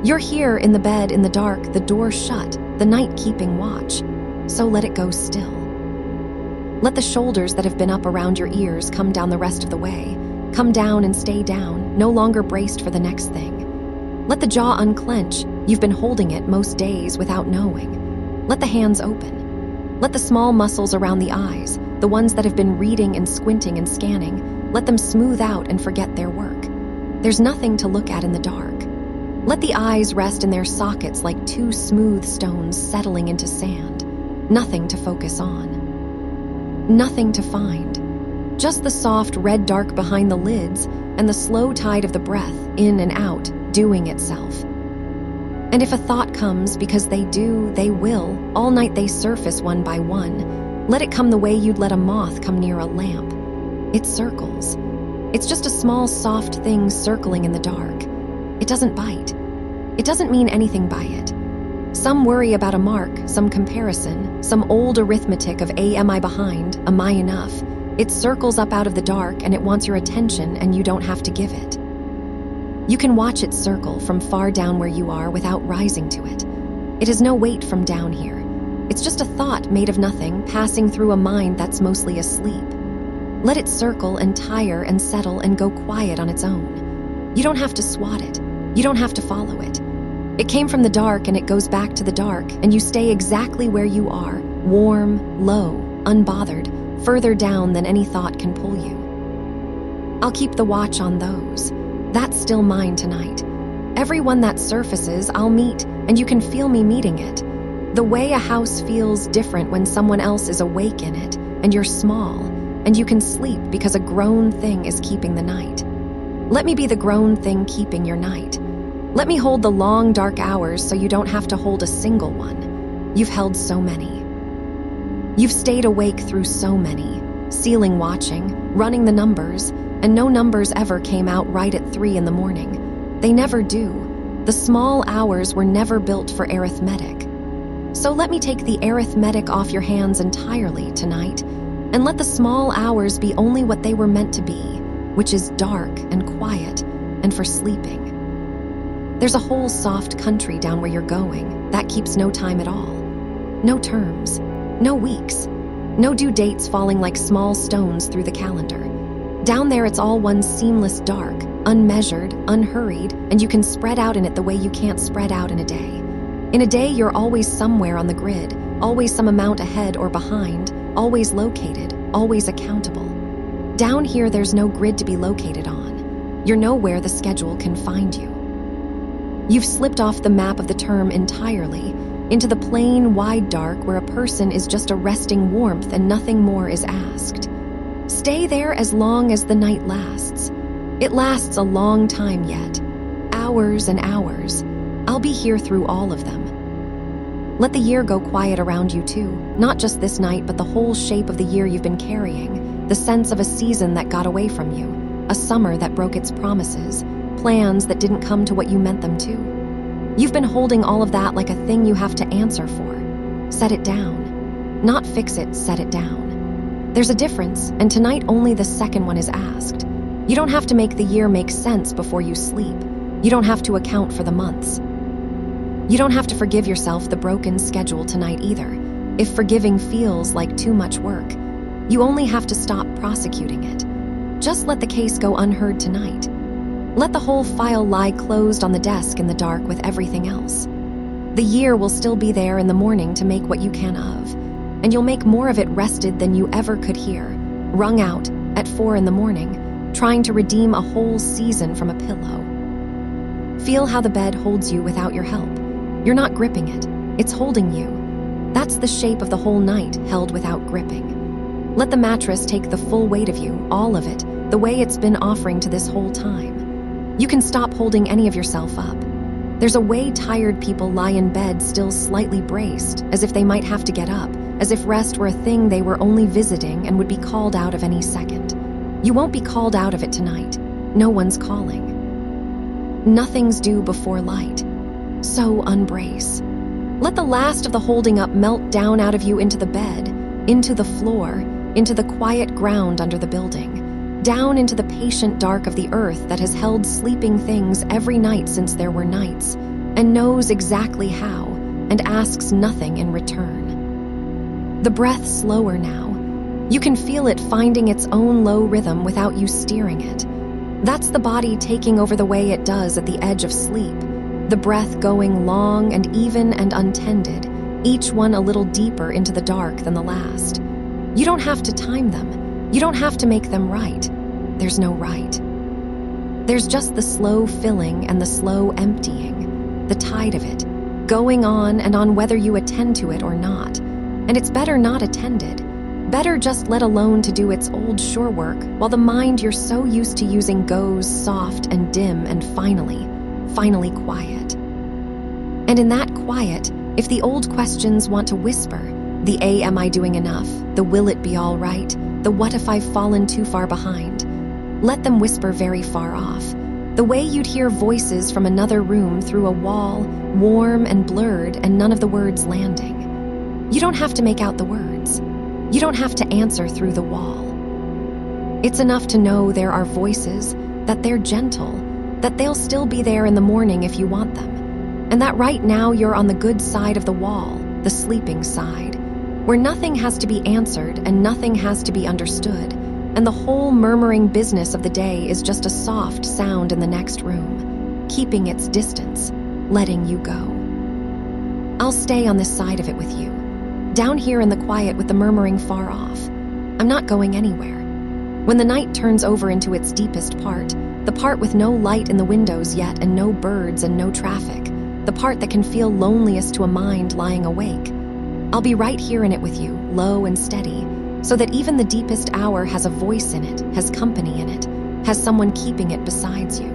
You're here in the bed in the dark, the door shut, the night keeping watch, so let it go still. Let the shoulders that have been up around your ears come down the rest of the way. Come down and stay down, no longer braced for the next thing. Let the jaw unclench. You've been holding it most days without knowing. Let the hands open. Let the small muscles around the eyes, the ones that have been reading and squinting and scanning, let them smooth out and forget their work. There's nothing to look at in the dark. Let the eyes rest in their sockets like two smooth stones settling into sand. Nothing to focus on. Nothing to find. Just the soft red dark behind the lids and the slow tide of the breath, in and out, doing itself. And if a thought comes, because they do, they will, all night they surface one by one, let it come the way you'd let a moth come near a lamp. It circles. It's just a small soft thing circling in the dark. It doesn't bite. It doesn't mean anything by it. Some worry about a mark, some comparison, some old arithmetic of am I behind, am I enough? It circles up out of the dark and it wants your attention and you don't have to give it. You can watch it circle from far down where you are without rising to it. It has no weight from down here. It's just a thought made of nothing passing through a mind that's mostly asleep. Let it circle and tire and settle and go quiet on its own. You don't have to swat it. You don't have to follow it. It came from the dark and it goes back to the dark, and you stay exactly where you are, warm, low, unbothered, further down than any thought can pull you. I'll keep the watch on those. That's still mine tonight. Everyone that surfaces, I'll meet, and you can feel me meeting it. The way a house feels different when someone else is awake in it, and you're small, and you can sleep because a grown thing is keeping the night. Let me be the grown thing keeping your night. Let me hold the long, dark hours so you don't have to hold a single one. You've held so many. You've stayed awake through so many, ceiling watching, running the numbers, and no numbers ever came out right at 3 a.m. They never do. The small hours were never built for arithmetic. So let me take the arithmetic off your hands entirely tonight, and let the small hours be only what they were meant to be, which is dark and quiet and for sleeping. There's a whole soft country down where you're going that keeps no time at all. No terms, no weeks. No due dates falling like small stones through the calendar. Down there, it's all one seamless dark, unmeasured, unhurried, and you can spread out in it the way you can't spread out in a day. In a day, you're always somewhere on the grid, always some amount ahead or behind, always located, always accountable. Down here, there's no grid to be located on. You're nowhere the schedule can find you. You've slipped off the map of the term entirely, into the plain, wide dark where a person is just a resting warmth and nothing more is asked. Stay there as long as the night lasts. It lasts a long time yet. Hours and hours. I'll be here through all of them. Let the year go quiet around you too, not just this night, but the whole shape of the year you've been carrying, the sense of a season that got away from you, a summer that broke its promises, plans that didn't come to what you meant them to. You've been holding all of that like a thing you have to answer for. Set it down. Not fix it, set it down. There's a difference, and tonight only the second one is asked. You don't have to make the year make sense before you sleep. You don't have to account for the months. You don't have to forgive yourself the broken schedule tonight either, if forgiving feels like too much work. You only have to stop prosecuting it. Just let the case go unheard tonight. Let the whole file lie closed on the desk in the dark with everything else. The year will still be there in the morning to make what you can of, and you'll make more of it rested than you ever could hear, wrung out at 4 a.m, trying to redeem a whole season from a pillow. Feel how the bed holds you without your help. You're not gripping it, it's holding you. That's the shape of the whole night, held without gripping. Let the mattress take the full weight of you, all of it, the way it's been offering to this whole time. You can stop holding any of yourself up. There's a way tired people lie in bed still slightly braced, as if they might have to get up, as if rest were a thing they were only visiting and would be called out of any second. You won't be called out of it tonight. No one's calling. Nothing's due before light. So unbrace. Let the last of the holding up melt down out of you into the bed, into the floor, into the quiet ground under the building, down into the patient dark of the earth that has held sleeping things every night since there were nights, and knows exactly how, and asks nothing in return. The breath slower now. You can feel it finding its own low rhythm without you steering it. That's the body taking over the way it does at the edge of sleep, the breath going long and even and untended, each one a little deeper into the dark than the last. You don't have to time them. You don't have to make them right. There's no right. There's just the slow filling and the slow emptying, the tide of it, going on and on whether you attend to it or not. And it's better not attended. Better just let alone to do its old sure work while the mind you're so used to using goes soft and dim and finally quiet. And in that quiet, if the old questions want to whisper, the am I doing enough, the will it be all right, the what if I've fallen too far behind, let them whisper very far off, the way you'd hear voices from another room through a wall, warm and blurred and none of the words landing. You don't have to make out the words. You don't have to answer through the wall. It's enough to know there are voices, that they're gentle, that they'll still be there in the morning if you want them, and that right now you're on the good side of the wall, the sleeping side, where nothing has to be answered and nothing has to be understood, and the whole murmuring business of the day is just a soft sound in the next room, keeping its distance, letting you go. I'll stay on this side of it with you, down here in the quiet with the murmuring far off. I'm not going anywhere. When the night turns over into its deepest part, the part with no light in the windows yet and no birds and no traffic, the part that can feel loneliest to a mind lying awake, I'll be right here in it with you, low and steady, so that even the deepest hour has a voice in it, has company in it, has someone keeping it besides you.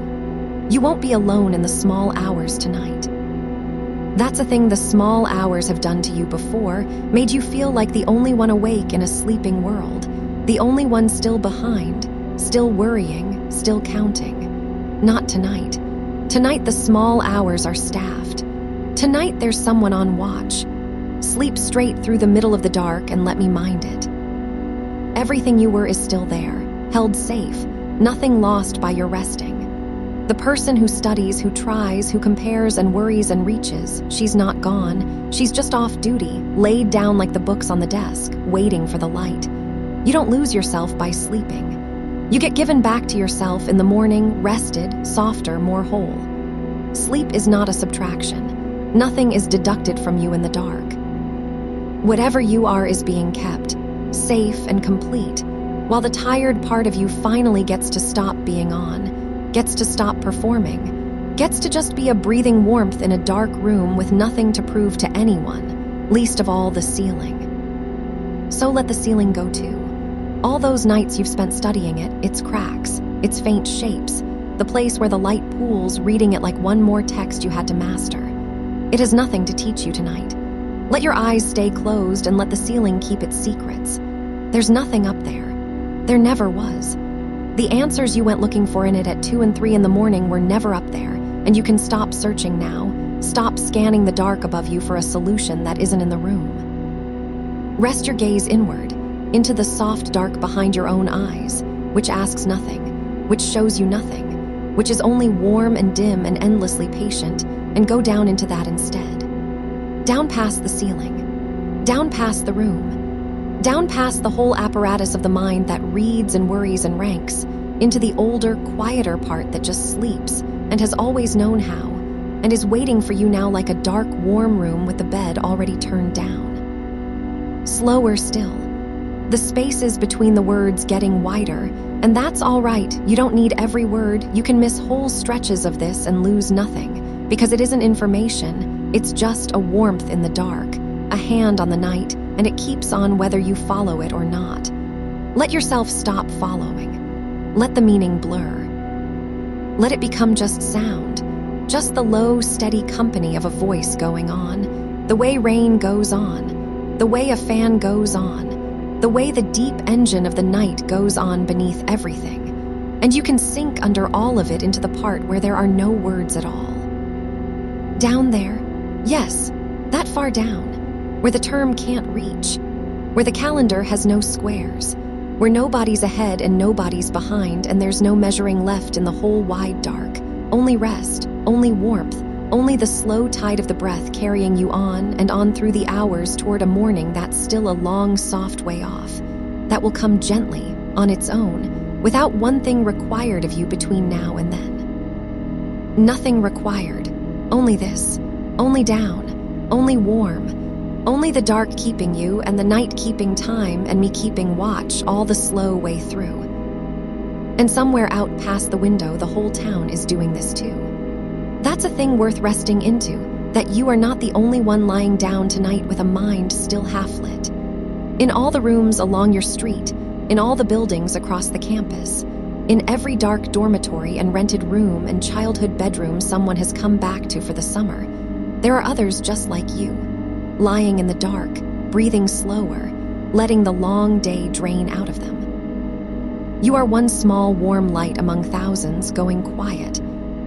You won't be alone in the small hours tonight. That's a thing the small hours have done to you before, made you feel like the only one awake in a sleeping world, the only one still behind, still worrying, still counting. Not tonight. Tonight the small hours are staffed. Tonight there's someone on watch. Sleep straight through the middle of the dark and let me mind it. Everything you were is still there, held safe, nothing lost by your resting. The person who studies, who tries, who compares and worries and reaches, she's not gone. She's just off duty, laid down like the books on the desk, waiting for the light. You don't lose yourself by sleeping. You get given back to yourself in the morning, rested, softer, more whole. Sleep is not a subtraction. Nothing is deducted from you in the dark. Whatever you are is being kept, safe and complete, while the tired part of you finally gets to stop being on, gets to stop performing, gets to just be a breathing warmth in a dark room with nothing to prove to anyone, least of all the ceiling. So let the ceiling go too. All those nights you've spent studying it, its cracks, its faint shapes, the place where the light pools, reading it like one more text you had to master. It has nothing to teach you tonight. Let your eyes stay closed and let the ceiling keep its secrets. There's nothing up there. There never was. The answers you went looking for in it at 2 and 3 in the morning were never up there, and you can stop searching now. Stop scanning the dark above you for a solution that isn't in the room. Rest your gaze inward, into the soft dark behind your own eyes, which asks nothing, which shows you nothing, which is only warm and dim and endlessly patient, and go down into that instead. Down past the ceiling, down past the room, down past the whole apparatus of the mind that reads and worries and ranks, into the older, quieter part that just sleeps and has always known how, and is waiting for you now like a dark, warm room with the bed already turned down. Slower still. The spaces between the words getting wider, and that's all right. You don't need every word. You can miss whole stretches of this and lose nothing, because it isn't information. It's just a warmth in the dark, a hand on the night, and it keeps on whether you follow it or not. Let yourself stop following. Let the meaning blur. Let it become just sound, just the low, steady company of a voice going on, the way rain goes on, the way a fan goes on, the way the deep engine of the night goes on beneath everything. And you can sink under all of it into the part where there are no words at all. Down there, yes, that far down, where the term can't reach, where the calendar has no squares, where nobody's ahead and nobody's behind, and there's no measuring left in the whole wide dark, only rest, only warmth, only the slow tide of the breath carrying you on and on through the hours toward a morning that's still a long, soft way off, that will come gently, on its own, without one thing required of you between now and then. Nothing required, only this, only down, only warm, only the dark keeping you and the night keeping time and me keeping watch all the slow way through. And somewhere out past the window, the whole town is doing this too. That's a thing worth resting into, that you are not the only one lying down tonight with a mind still half-lit. In all the rooms along your street, in all the buildings across the campus, in every dark dormitory and rented room and childhood bedroom someone has come back to for the summer, there are others just like you, lying in the dark, breathing slower, letting the long day drain out of them. You are one small warm light among thousands going quiet,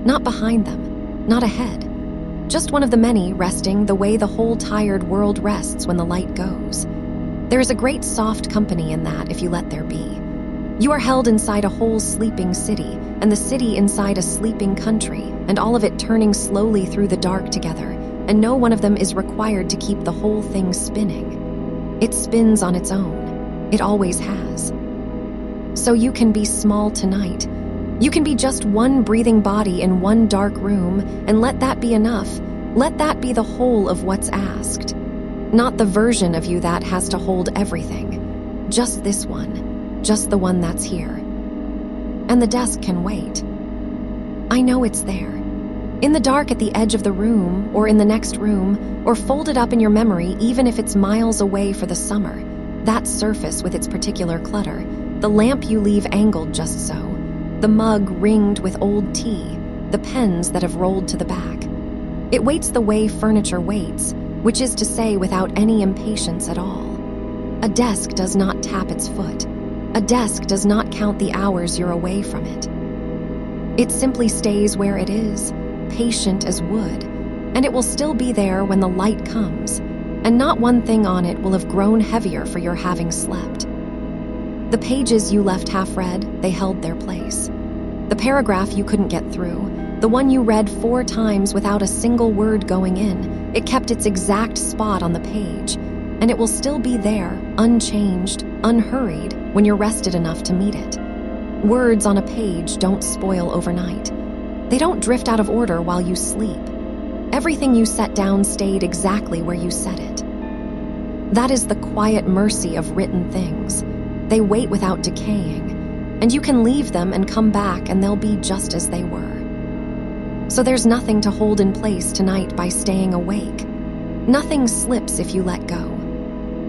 not behind them, not ahead, just one of the many resting the way the whole tired world rests when the light goes. There is a great soft company in that if you let there be. You are held inside a whole sleeping city, and the city inside a sleeping country, and all of it turning slowly through the dark together, and no one of them is required to keep the whole thing spinning. It spins on its own. It always has. So you can be small tonight. You can be just one breathing body in one dark room, and let that be enough. Let that be the whole of what's asked. Not the version of you that has to hold everything. Just this one. Just the one that's here. And the desk can wait. I know it's there. In the dark at the edge of the room, or in the next room, or folded up in your memory even if it's miles away for the summer, that surface with its particular clutter, the lamp you leave angled just so, the mug ringed with old tea, the pens that have rolled to the back. It waits the way furniture waits, which is to say without any impatience at all. A desk does not tap its foot. A desk does not count the hours you're away from it. It simply stays where it is, patient as wood, and it will still be there when the light comes, and not one thing on it will have grown heavier for your having slept. The pages you left half read, they held their place. The paragraph you couldn't get through, the one you read 4 times without a single word going in, it kept its exact spot on the page, and it will still be there, unchanged, unhurried, when you're rested enough to meet it. Words on a page don't spoil overnight. They don't drift out of order while you sleep. Everything you set down stayed exactly where you set it. That is the quiet mercy of written things. They wait without decaying, and you can leave them and come back and they'll be just as they were. So there's nothing to hold in place tonight by staying awake. Nothing slips if you let go.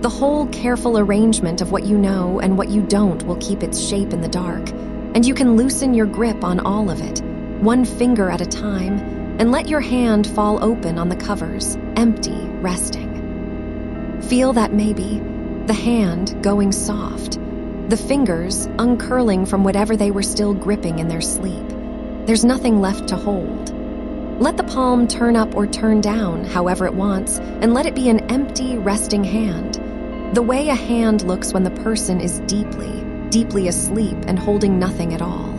The whole careful arrangement of what you know and what you don't will keep its shape in the dark, and you can loosen your grip on all of it, one finger at a time, and let your hand fall open on the covers, empty, resting. Feel that maybe, the hand going soft, the fingers uncurling from whatever they were still gripping in their sleep. There's nothing left to hold. Let the palm turn up or turn down, however it wants, and let it be an empty, resting hand. The way a hand looks when the person is deeply, deeply asleep and holding nothing at all.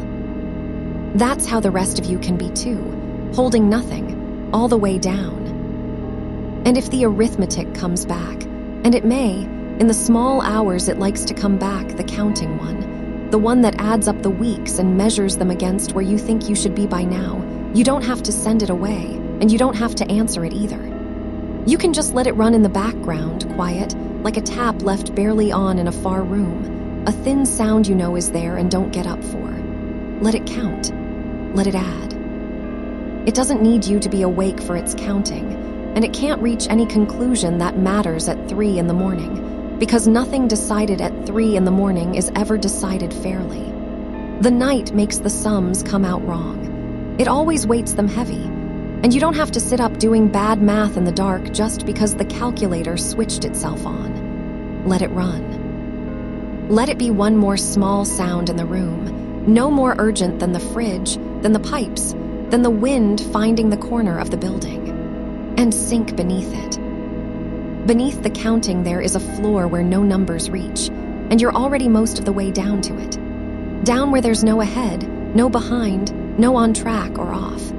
That's how the rest of you can be too, holding nothing, all the way down. And if the arithmetic comes back, and it may, in the small hours it likes to come back, the counting one, the one that adds up the weeks and measures them against where you think you should be by now, you don't have to send it away, and you don't have to answer it either. You can just let it run in the background, quiet, like a tap left barely on in a far room, a thin sound you know is there and don't get up for. Let it count. Let it add. It doesn't need you to be awake for its counting, and it can't reach any conclusion that matters at 3 in the morning, because nothing decided at 3 in the morning is ever decided fairly. The night makes the sums come out wrong. It always weights them heavy, and you don't have to sit up doing bad math in the dark just because the calculator switched itself on. Let it run. Let it be one more small sound in the room, no more urgent than the fridge, than the pipes, than the wind finding the corner of the building, and sink beneath it. Beneath the counting there is a floor where no numbers reach, and you're already most of the way down to it. Down where there's no ahead, no behind, no on track or off.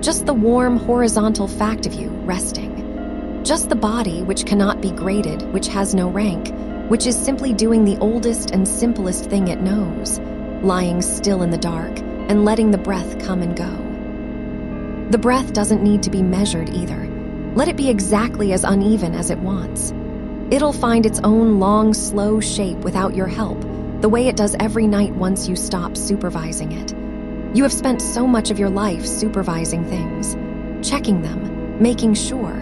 Just the warm, horizontal fact of you resting. Just the body which cannot be graded, which has no rank, which is simply doing the oldest and simplest thing it knows, lying still in the dark and letting the breath come and go. The breath doesn't need to be measured either. Let it be exactly as uneven as it wants. It'll find its own long, slow shape without your help, the way it does every night once you stop supervising it. You have spent so much of your life supervising things, checking them, making sure.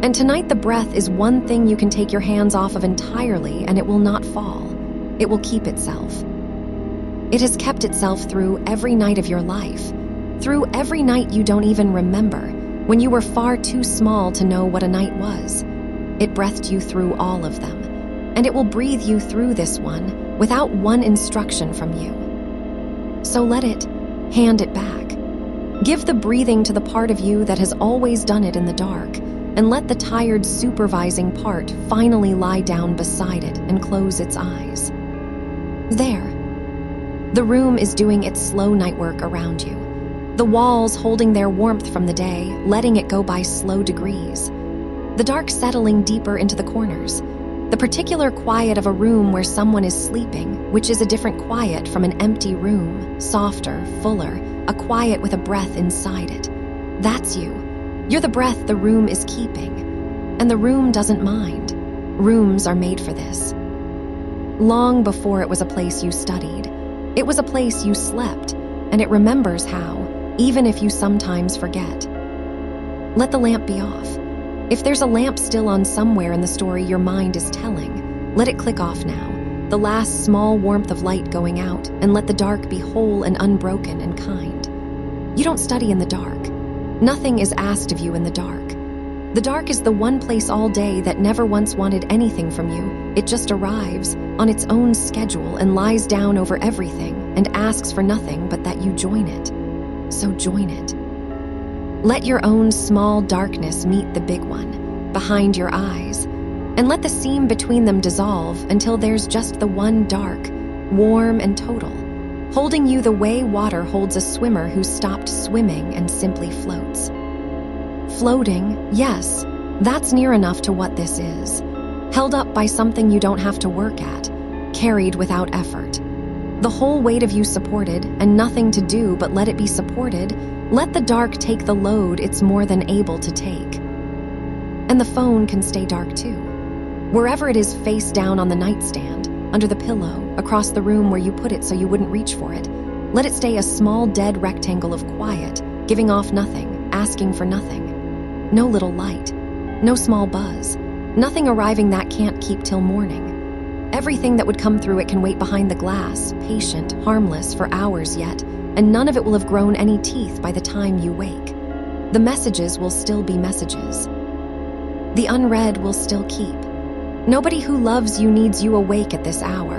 And tonight the breath is one thing you can take your hands off of entirely and it will not fall. It will keep itself. It has kept itself through every night of your life, through every night you don't even remember, when you were far too small to know what a night was. It breathed you through all of them, and it will breathe you through this one without one instruction from you. So let it, hand it back. Give the breathing to the part of you that has always done it in the dark, and let the tired supervising part finally lie down beside it and close its eyes. There. The room is doing its slow night work around you. The walls holding their warmth from the day, letting it go by slow degrees. The dark settling deeper into the corners. The particular quiet of a room where someone is sleeping, which is a different quiet from an empty room, softer, fuller, a quiet with a breath inside it. That's you. You're the breath the room is keeping. And the room doesn't mind. Rooms are made for this. Long before it was a place you studied, it was a place you slept, and it remembers how, even if you sometimes forget. Let the lamp be off. If there's a lamp still on somewhere in the story your mind is telling, let it click off now, the last small warmth of light going out, and let the dark be whole and unbroken and kind. You don't study in the dark. Nothing is asked of you in the dark. The dark is the one place all day that never once wanted anything from you. It just arrives on its own schedule and lies down over everything and asks for nothing but that you join it. So join it. Let your own small darkness meet the big one, behind your eyes, and let the seam between them dissolve until there's just the one dark, warm and total, holding you the way water holds a swimmer who stopped swimming and simply floats. Floating, yes, that's near enough to what this is. Held up by something you don't have to work at, carried without effort. The whole weight of you supported, and nothing to do but let it be supported. Let the dark take the load it's more than able to take. And the phone can stay dark too. Wherever it is, face down on the nightstand, under the pillow, across the room where you put it so you wouldn't reach for it. Let it stay a small dead rectangle of quiet, giving off nothing, asking for nothing. No little light, no small buzz, nothing arriving that can't keep till morning. Everything that would come through it can wait behind the glass, patient, harmless for hours yet, and none of it will have grown any teeth by the time you wake. The messages will still be messages. The unread will still keep. Nobody who loves you needs you awake at this hour,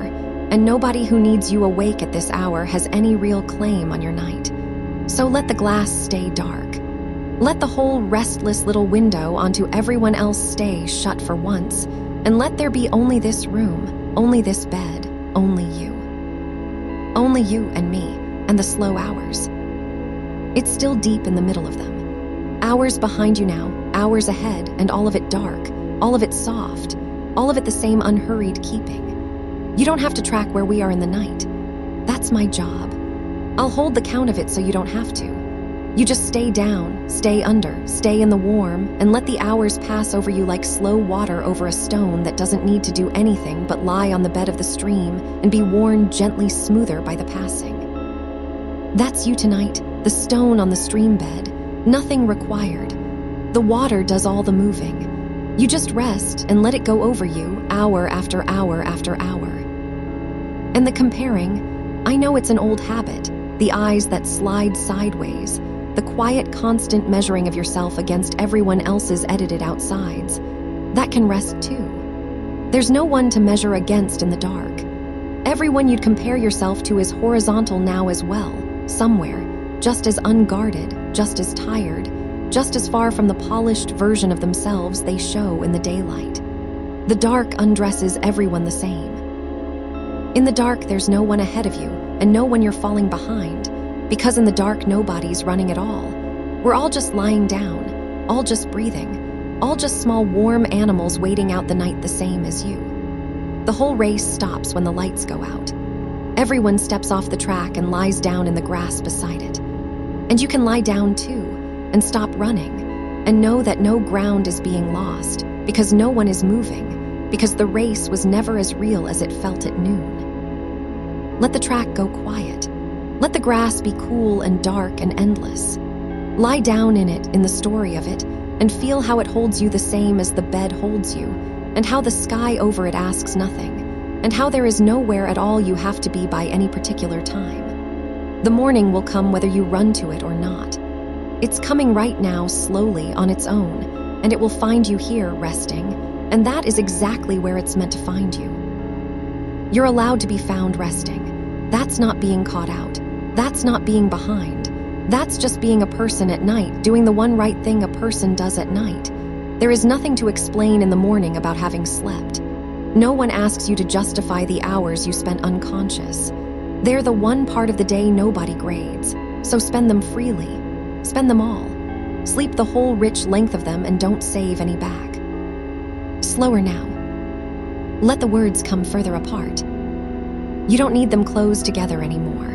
and nobody who needs you awake at this hour has any real claim on your night. So let the glass stay dark. Let the whole restless little window onto everyone else stay shut for once, and let there be only this room, only this bed, only you. Only you and me, and the slow hours. It's still deep in the middle of them. Hours behind you now, hours ahead, and all of it dark, all of it soft, all of it the same unhurried keeping. You don't have to track where we are in the night. That's my job. I'll hold the count of it so you don't have to. You just stay down, stay under, stay in the warm, and let the hours pass over you like slow water over a stone that doesn't need to do anything but lie on the bed of the stream and be worn gently smoother by the passing. That's you tonight, the stone on the stream bed, nothing required. The water does all the moving. You just rest and let it go over you, hour after hour after hour. And the comparing, I know it's an old habit, the eyes that slide sideways, the quiet, constant measuring of yourself against everyone else's edited outsides. That can rest too. There's no one to measure against in the dark. Everyone you'd compare yourself to is horizontal now as well, somewhere, just as unguarded, just as tired, just as far from the polished version of themselves they show in the daylight. The dark undresses everyone the same. In the dark, there's no one ahead of you, and no one you're falling behind, because in the dark, nobody's running at all. We're all just lying down, all just breathing, all just small warm animals waiting out the night the same as you. The whole race stops when the lights go out. Everyone steps off the track and lies down in the grass beside it. And you can lie down too, and stop running, and know that no ground is being lost, because no one is moving, because the race was never as real as it felt at noon. Let the track go quiet. Let the grass be cool and dark and endless. Lie down in it, in the story of it, and feel how it holds you the same as the bed holds you, and how the sky over it asks nothing, and how there is nowhere at all you have to be by any particular time. The morning will come whether you run to it or not. It's coming right now slowly on its own, and it will find you here resting, and that is exactly where it's meant to find you. You're allowed to be found resting. That's not being caught out. That's not being behind. That's just being a person at night, doing the one right thing a person does at night. There is nothing to explain in the morning about having slept. No one asks you to justify the hours you spent unconscious. They're the one part of the day nobody grades, so spend them freely. Spend them all. Sleep the whole rich length of them and don't save any back. Slower now. Let the words come further apart. You don't need them close together anymore.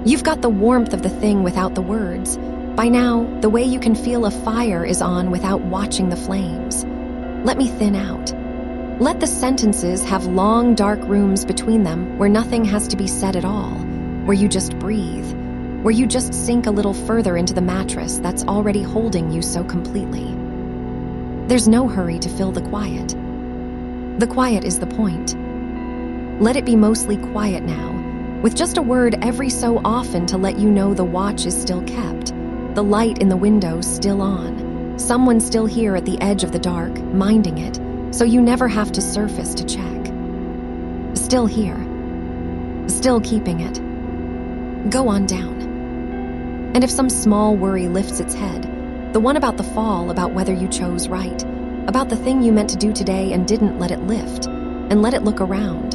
You've got the warmth of the thing without the words. By now, the way you can feel a fire is on without watching the flames. Let me thin out. Let the sentences have long, dark rooms between them where nothing has to be said at all, where you just breathe, where you just sink a little further into the mattress that's already holding you so completely. There's no hurry to fill the quiet. The quiet is the point. Let it be mostly quiet now, with just a word every so often to let you know the watch is still kept, the light in the window still on, someone still here at the edge of the dark, minding it, so you never have to surface to check. Still here. Still keeping it. Go on down. And if some small worry lifts its head, the one about the fall, about whether you chose right, about the thing you meant to do today and didn't let it lift, and let it look around,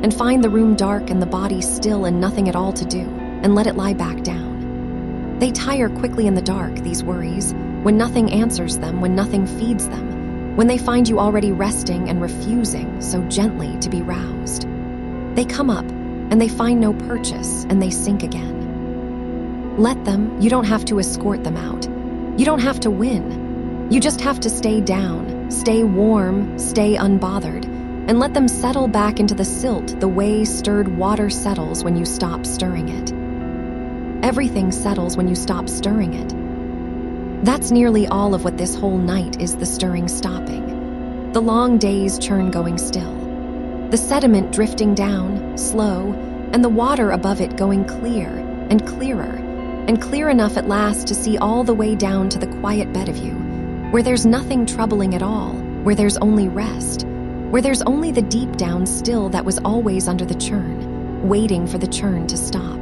and find the room dark and the body still and nothing at all to do, and let it lie back down. They tire quickly in the dark, these worries, when nothing answers them, when nothing feeds them, when they find you already resting and refusing so gently to be roused. They come up, and they find no purchase, and they sink again. Let them. You don't have to escort them out. You don't have to win. You just have to stay down, stay warm, stay unbothered, and let them settle back into the silt the way stirred water settles when you stop stirring it. Everything settles when you stop stirring it. That's nearly all of what this whole night is, the stirring stopping. The long day's churn going still. The sediment drifting down, slow, and the water above it going clear and clearer, and clear enough at last to see all the way down to the quiet bed of you, where there's nothing troubling at all, where there's only rest, where there's only the deep down still that was always under the churn, waiting for the churn to stop.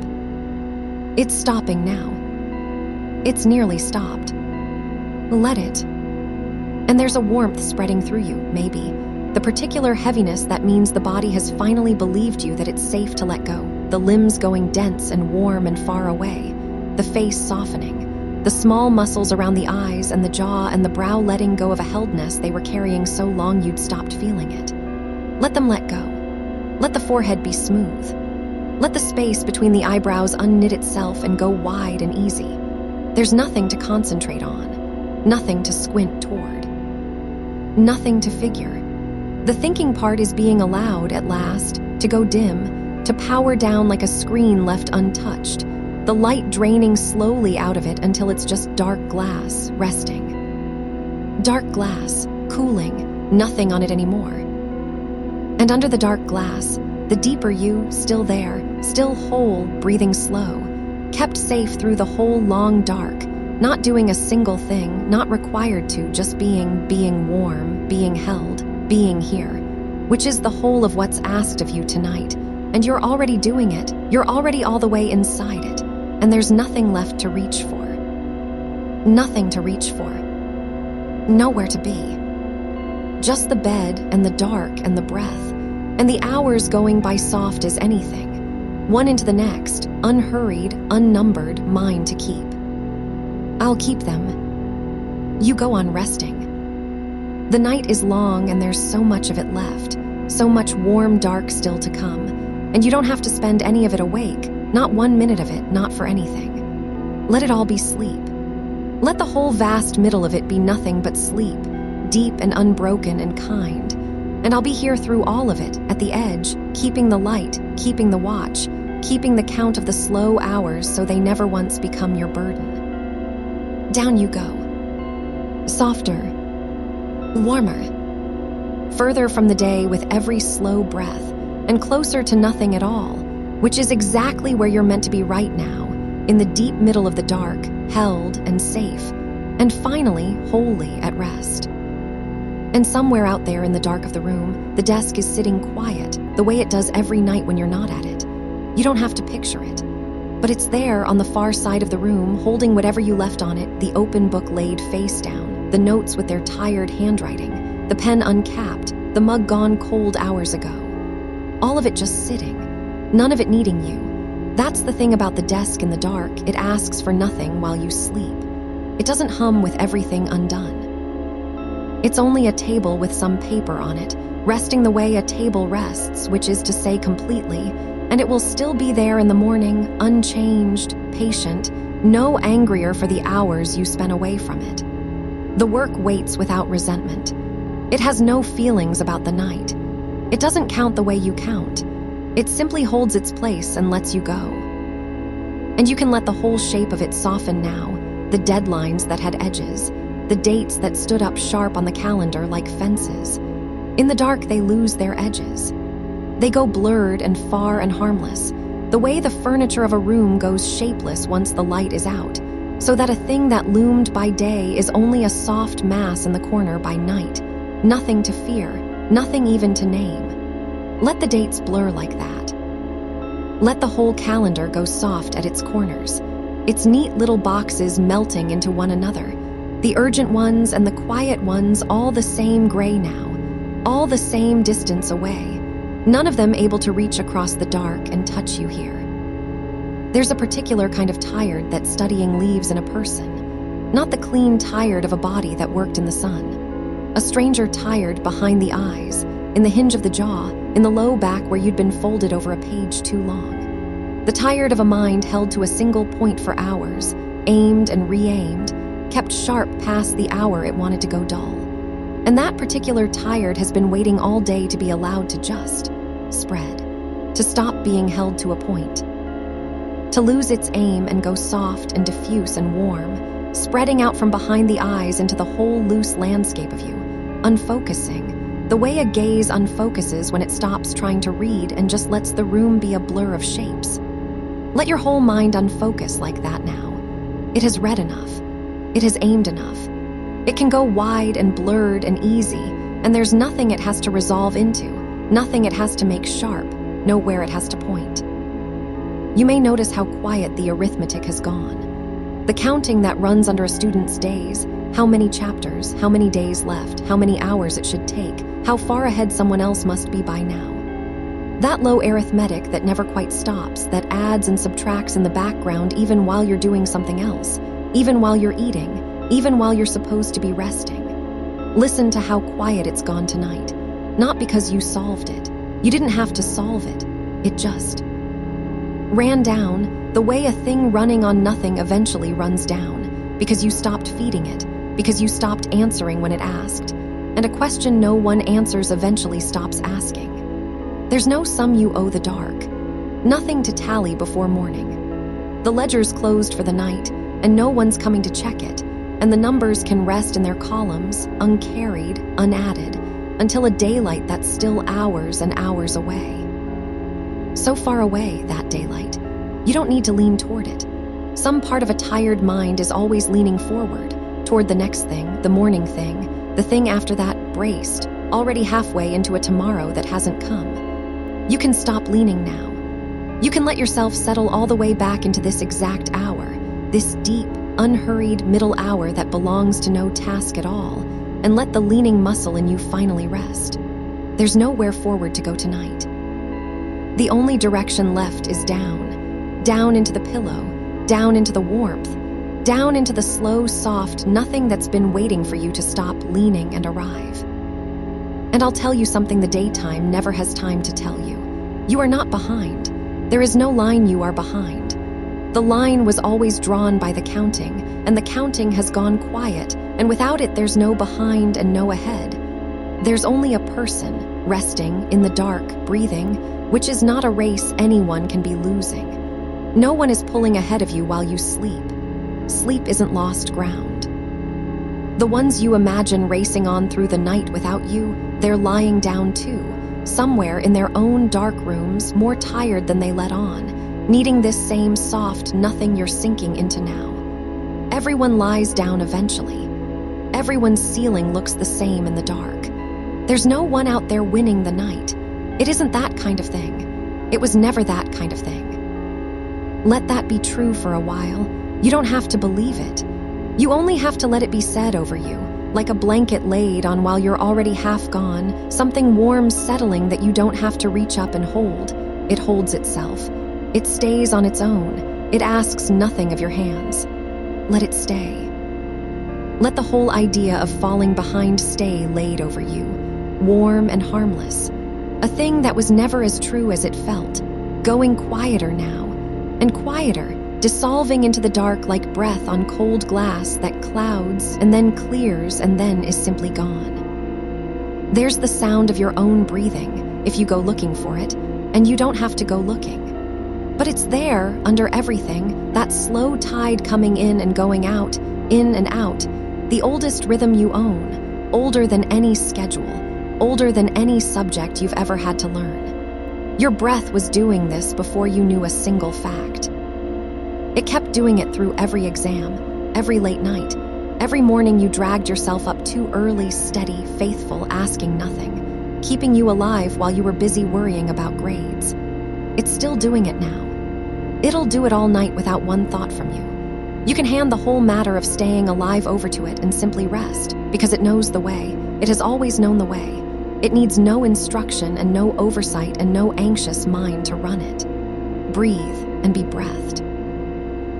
It's stopping now. It's nearly stopped. Let it. And there's a warmth spreading through you, maybe, the particular heaviness that means the body has finally believed you that it's safe to let go, the limbs going dense and warm and far away, the face softening, the small muscles around the eyes and the jaw and the brow letting go of a heldness they were carrying so long you'd stopped feeling it. Let them let go. Let the forehead be smooth. Let the space between the eyebrows unknit itself and go wide and easy. There's nothing to concentrate on, nothing to squint toward, nothing to figure. The thinking part is being allowed, at last, to go dim, to power down like a screen left untouched, the light draining slowly out of it until it's just dark glass, resting. Dark glass, cooling, nothing on it anymore. And under the dark glass, the deeper you, still there, still whole, breathing slow, kept safe through the whole long dark, not doing a single thing, not required to, just being warm, being held, being here, which is the whole of what's asked of you tonight. And you're already doing it. You're already all the way inside it. And there's nothing left to reach for. Nothing to reach for. Nowhere to be. Just the bed and the dark and the breath, and the hours going by soft as anything, one into the next, unhurried, unnumbered, mine to keep. I'll keep them. You go on resting. The night is long and there's so much of it left, so much warm dark still to come, and you don't have to spend any of it awake, not 1 minute of it, not for anything. Let it all be sleep. Let the whole vast middle of it be nothing but sleep, deep and unbroken and kind. And I'll be here through all of it, at the edge, keeping the light, keeping the watch, keeping the count of the slow hours so they never once become your burden. Down you go. Softer. Warmer. Further from the day with every slow breath, and closer to nothing at all, which is exactly where you're meant to be right now, in the deep middle of the dark, held and safe, and finally wholly at rest. And somewhere out there in the dark of the room, the desk is sitting quiet, the way it does every night when you're not at it. You don't have to picture it. But it's there on the far side of the room, holding whatever you left on it, the open book laid face down, the notes with their tired handwriting, the pen uncapped, the mug gone cold hours ago. All of it just sitting, none of it needing you. That's the thing about the desk in the dark, it asks for nothing while you sleep. It doesn't hum with everything undone. It's only a table with some paper on it, resting the way a table rests, which is to say completely, and it will still be there in the morning, unchanged, patient, no angrier for the hours you spent away from it. The work waits without resentment. It has no feelings about the night. It doesn't count the way you count. It simply holds its place and lets you go. And you can let the whole shape of it soften now, the deadlines that had edges, the dates that stood up sharp on the calendar like fences. In the dark, they lose their edges. They go blurred and far and harmless, the way the furniture of a room goes shapeless once the light is out, so that a thing that loomed by day is only a soft mass in the corner by night, nothing to fear, nothing even to name. Let the dates blur like that. Let the whole calendar go soft at its corners, its neat little boxes melting into one another, the urgent ones and the quiet ones all the same gray now, all the same distance away. none of them able to reach across the dark and touch you here. There's a particular kind of tired that's studying leaves in a person, not the clean tired of a body that worked in the sun. A stranger tired behind the eyes, in the hinge of the jaw, in the low back where you'd been folded over a page too long. The tired of a mind held to a single point for hours, aimed and re-aimed, kept sharp past the hour it wanted to go dull. And that particular tired has been waiting all day to be allowed to just spread, to stop being held to a point, to lose its aim and go soft and diffuse and warm, spreading out from behind the eyes into the whole loose landscape of you, unfocusing, the way a gaze unfocuses when it stops trying to read and just lets the room be a blur of shapes. Let your whole mind unfocus like that now. It has read enough. It has aimed enough. It can go wide and blurred and easy, and there's nothing it has to resolve into, nothing it has to make sharp, nowhere it has to point. You may notice how quiet the arithmetic has gone. The counting that runs under a student's days, how many chapters, how many days left, how many hours it should take, how far ahead someone else must be by now. That low arithmetic that never quite stops, that adds and subtracts in the background even while you're doing something else, even while you're eating, even while you're supposed to be resting. Listen to how quiet it's gone tonight. Not because you solved it. You didn't have to solve it. It just ran down the way a thing running on nothing eventually runs down, because you stopped feeding it, because you stopped answering when it asked, and a question no one answers eventually stops asking. There's no sum you owe the dark, nothing to tally before morning. The ledger's closed for the night, and no one's coming to check it, and the numbers can rest in their columns, uncarried, unadded, until a daylight that's still hours and hours away. So far away, that daylight, you don't need to lean toward it. Some part of a tired mind is always leaning forward, toward the next thing, the morning thing, the thing after that, braced, already halfway into a tomorrow that hasn't come. You can stop leaning now. You can let yourself settle all the way back into this exact hour, this deep, unhurried middle hour that belongs to no task at all, and let the leaning muscle in you finally rest. There's nowhere forward to go tonight. The only direction left is down, down into the pillow, down into the warmth, down into the slow, soft nothing that's been waiting for you to stop leaning and arrive. And I'll tell you something the daytime never has time to tell you. You are not behind. There is no line you are behind. The line was always drawn by the counting, and the counting has gone quiet, and without it there's no behind and no ahead. There's only a person, resting, in the dark, breathing, which is not a race anyone can be losing. No one is pulling ahead of you while you sleep. Sleep isn't lost ground. The ones you imagine racing on through the night without you, they're lying down too, somewhere in their own dark rooms, more tired than they let on, needing this same soft nothing you're sinking into now. Everyone lies down eventually. Everyone's ceiling looks the same in the dark. There's no one out there winning the night. It isn't that kind of thing. It was never that kind of thing. Let that be true for a while. You don't have to believe it. You only have to let it be said over you, like a blanket laid on while you're already half gone, something warm settling that you don't have to reach up and hold. It holds itself. It stays on its own. It asks nothing of your hands. Let it stay. Let the whole idea of falling behind stay laid over you, warm and harmless. A thing that was never as true as it felt, going quieter now, and quieter, dissolving into the dark like breath on cold glass that clouds and then clears and then is simply gone. There's the sound of your own breathing, if you go looking for it, and you don't have to go looking. But it's there, under everything, that slow tide coming in and going out, in and out, the oldest rhythm you own, older than any schedule, older than any subject you've ever had to learn. Your breath was doing this before you knew a single fact. It kept doing it through every exam, every late night, every morning you dragged yourself up too early, steady, faithful, asking nothing, keeping you alive while you were busy worrying about grades. It's still doing it now. It'll do it all night without one thought from you. You can hand the whole matter of staying alive over to it and simply rest, because it knows the way. It has always known the way. It needs no instruction and no oversight and no anxious mind to run it. Breathe and be breathed.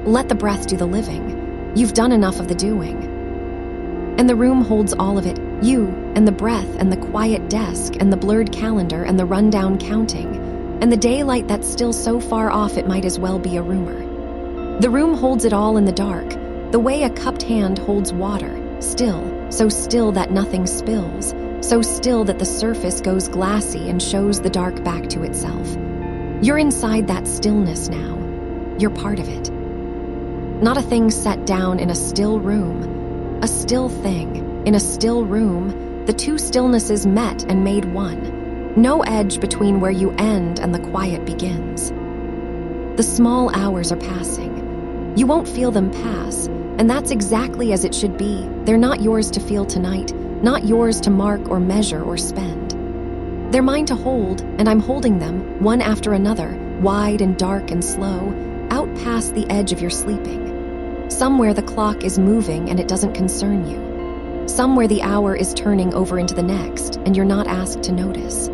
Let the breath do the living. You've done enough of the doing. And the room holds all of it, you and the breath and the quiet desk and the blurred calendar and the rundown counting and the daylight that's still so far off it might as well be a rumor. The room holds it all in the dark, the way a cupped hand holds water, still, so still that nothing spills, so still that the surface goes glassy and shows the dark back to itself. You're inside that stillness now. You're part of it. Not a thing set down in a still room. A still thing, in a still room, the two stillnesses met and made one. No edge between where you end and the quiet begins. The small hours are passing. You won't feel them pass, and that's exactly as it should be. They're not yours to feel tonight, not yours to mark or measure or spend. They're mine to hold, and I'm holding them, one after another, wide and dark and slow, out past the edge of your sleeping. Somewhere the clock is moving and it doesn't concern you. Somewhere the hour is turning over into the next, and you're not asked to notice.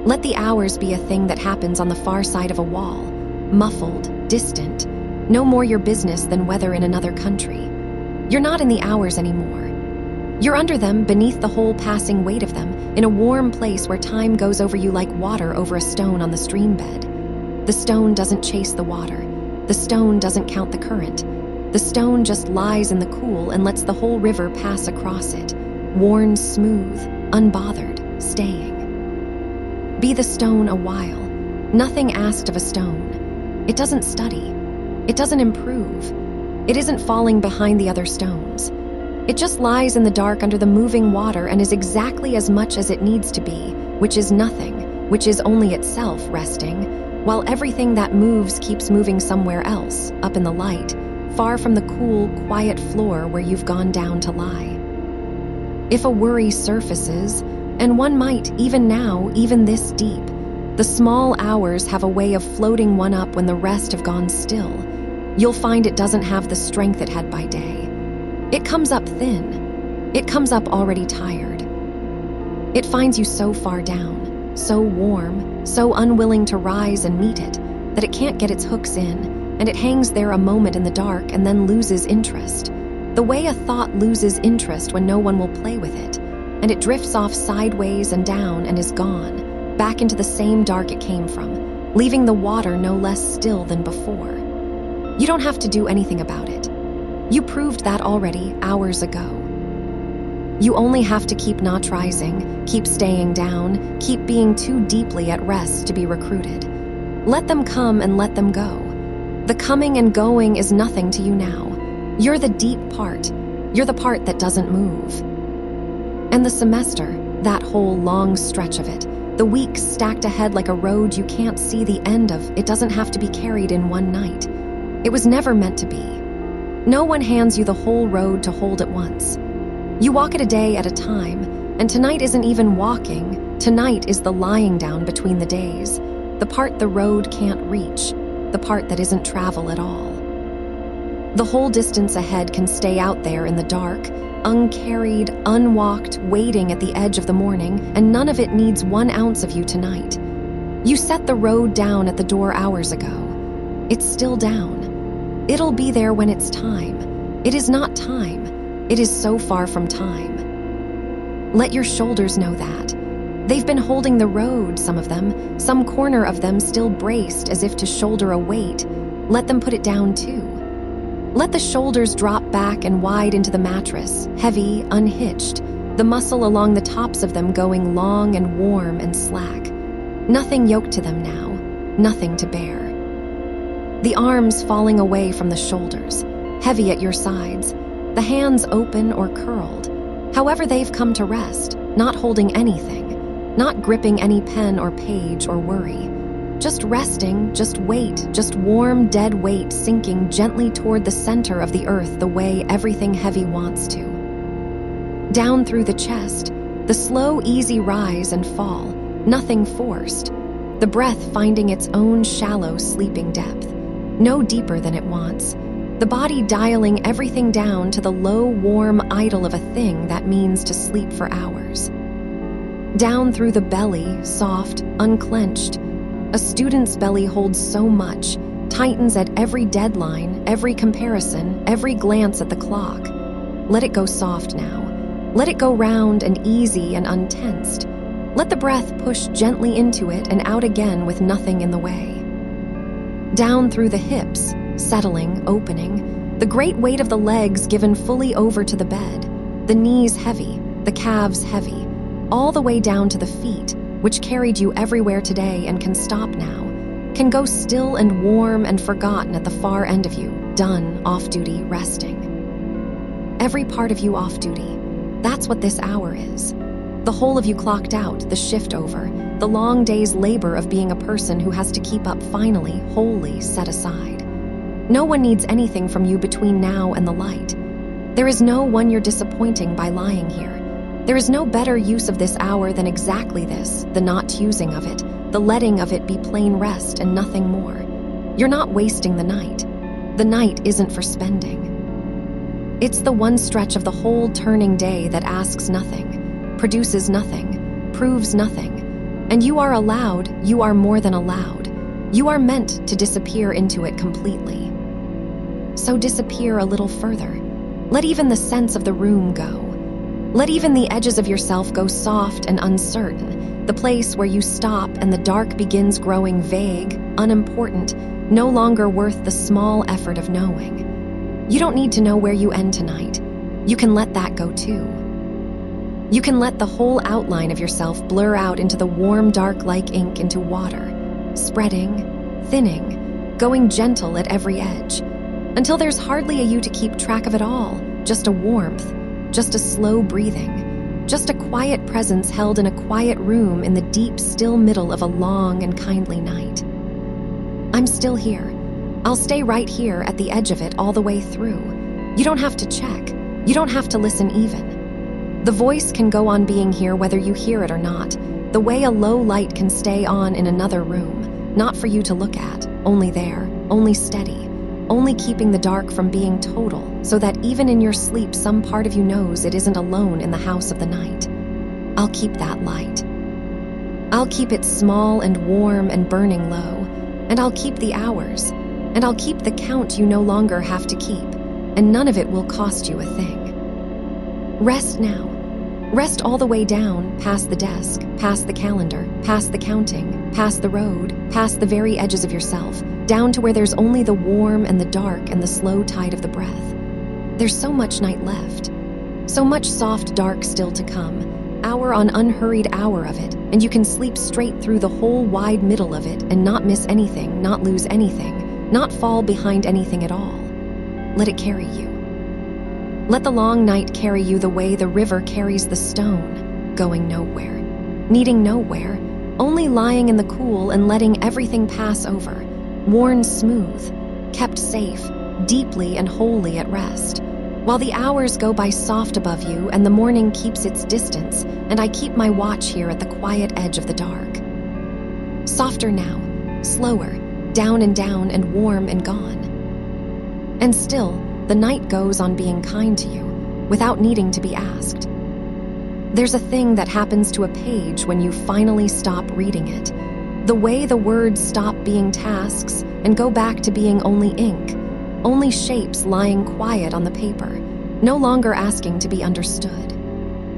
Let the hours be a thing that happens on the far side of a wall, muffled, distant, no more your business than weather in another country. You're not in the hours anymore. You're under them, beneath the whole passing weight of them, in a warm place where time goes over you like water over a stone on the stream bed. The stone doesn't chase the water. The stone doesn't count the current. The stone just lies in the cool and lets the whole river pass across it, worn smooth, unbothered, staying. Be the stone a while. Nothing asked of a stone. It doesn't study. It doesn't improve. It isn't falling behind the other stones. It just lies in the dark under the moving water and is exactly as much as it needs to be, which is nothing, which is only itself resting, while everything that moves keeps moving somewhere else, up in the light, far from the cool, quiet floor where you've gone down to lie. If a worry surfaces, and one might, even now, even this deep, the small hours have a way of floating one up when the rest have gone still. You'll find it doesn't have the strength it had by day. It comes up thin. It comes up already tired. It finds you so far down, so warm, so unwilling to rise and meet it, that it can't get its hooks in, and it hangs there a moment in the dark and then loses interest. The way a thought loses interest when no one will play with it, and it drifts off sideways and down and is gone, back into the same dark it came from, leaving the water no less still than before. You don't have to do anything about it. You proved that already hours ago. You only have to keep not rising, keep staying down, keep being too deeply at rest to be recruited. Let them come and let them go. The coming and going is nothing to you now. You're the deep part. You're the part that doesn't move. And the semester, that whole long stretch of it, the weeks stacked ahead like a road you can't see the end of, it doesn't have to be carried in one night. It was never meant to be. No one hands you the whole road to hold at once. You walk it a day at a time, and tonight isn't even walking. Tonight is the lying down between the days, the part the road can't reach, the part that isn't travel at all. The whole distance ahead can stay out there in the dark, uncarried, unwalked, waiting at the edge of the morning, and none of it needs 1 ounce of you tonight. You set the road down at the door hours ago. It's still down. It'll be there when it's time. It is not time. It is so far from time. Let your shoulders know that. They've been holding the road, some of them, some corner of them still braced as if to shoulder a weight. Let them put it down too. Let the shoulders drop back and wide into the mattress, heavy, unhitched, the muscle along the tops of them going long and warm and slack. Nothing yoked to them now, nothing to bear. The arms falling away from the shoulders, heavy at your sides, the hands open or curled. However they've come to rest, not holding anything, not gripping any pen or page or worry. Just resting, just weight, just warm, dead weight sinking gently toward the center of the earth the way everything heavy wants to. Down through the chest, the slow, easy rise and fall, nothing forced. The breath finding its own shallow, sleeping depth, no deeper than it wants. The body dialing everything down to the low, warm idle of a thing that means to sleep for hours. Down through the belly, soft, unclenched. A student's belly holds so much, tightens at every deadline, every comparison, every glance at the clock. Let it go soft now. Let it go round and easy and untensed. Let the breath push gently into it and out again with nothing in the way. Down through the hips, settling, opening, the great weight of the legs given fully over to the bed, the knees heavy, the calves heavy, all the way down to the feet, which carried you everywhere today and can stop now, can go still and warm and forgotten at the far end of you, done, off-duty, resting. Every part of you off-duty. That's what this hour is. The whole of you clocked out, the shift over, the long day's labor of being a person who has to keep up finally, wholly set aside. No one needs anything from you between now and the light. There is no one you're disappointing by lying here. There is no better use of this hour than exactly this, the not using of it, the letting of it be plain rest and nothing more. You're not wasting the night. The night isn't for spending. It's the one stretch of the whole turning day that asks nothing, produces nothing, proves nothing. And you are allowed, you are more than allowed. You are meant to disappear into it completely. So disappear a little further. Let even the sense of the room go. Let even the edges of yourself go soft and uncertain, the place where you stop and the dark begins growing vague, unimportant, no longer worth the small effort of knowing. You don't need to know where you end tonight. You can let that go too. You can let the whole outline of yourself blur out into the warm dark like ink into water, spreading, thinning, going gentle at every edge, until there's hardly a you to keep track of it all, just a warmth, just a slow breathing, just a quiet presence held in a quiet room in the deep, still middle of a long and kindly night. I'm still here. I'll stay right here at the edge of it all the way through. You don't have to check. You don't have to listen even. The voice can go on being here whether you hear it or not, the way a low light can stay on in another room, not for you to look at, only there, only steady, only keeping the dark from being total, so that even in your sleep some part of you knows it isn't alone in the house of the night. I'll keep that light. I'll keep it small and warm and burning low, and I'll keep the hours, and I'll keep the count you no longer have to keep, and none of it will cost you a thing. Rest now. Rest all the way down, past the desk, past the calendar, past the counting, past the road, past the very edges of yourself, down to where there's only the warm and the dark and the slow tide of the breath. There's so much night left, so much soft dark still to come, hour on unhurried hour of it, and you can sleep straight through the whole wide middle of it and not miss anything, not lose anything, not fall behind anything at all. Let it carry you. Let the long night carry you the way the river carries the stone, going nowhere, needing nowhere, only lying in the cool and letting everything pass over, worn smooth, kept safe, deeply and wholly at rest, while the hours go by soft above you and the morning keeps its distance, and I keep my watch here at the quiet edge of the dark. Softer now, slower, down and warm and gone. And still, the night goes on being kind to you, without needing to be asked. There's a thing that happens to a page when you finally stop reading it. The way the words stop being tasks and go back to being only ink, only shapes lying quiet on the paper, no longer asking to be understood.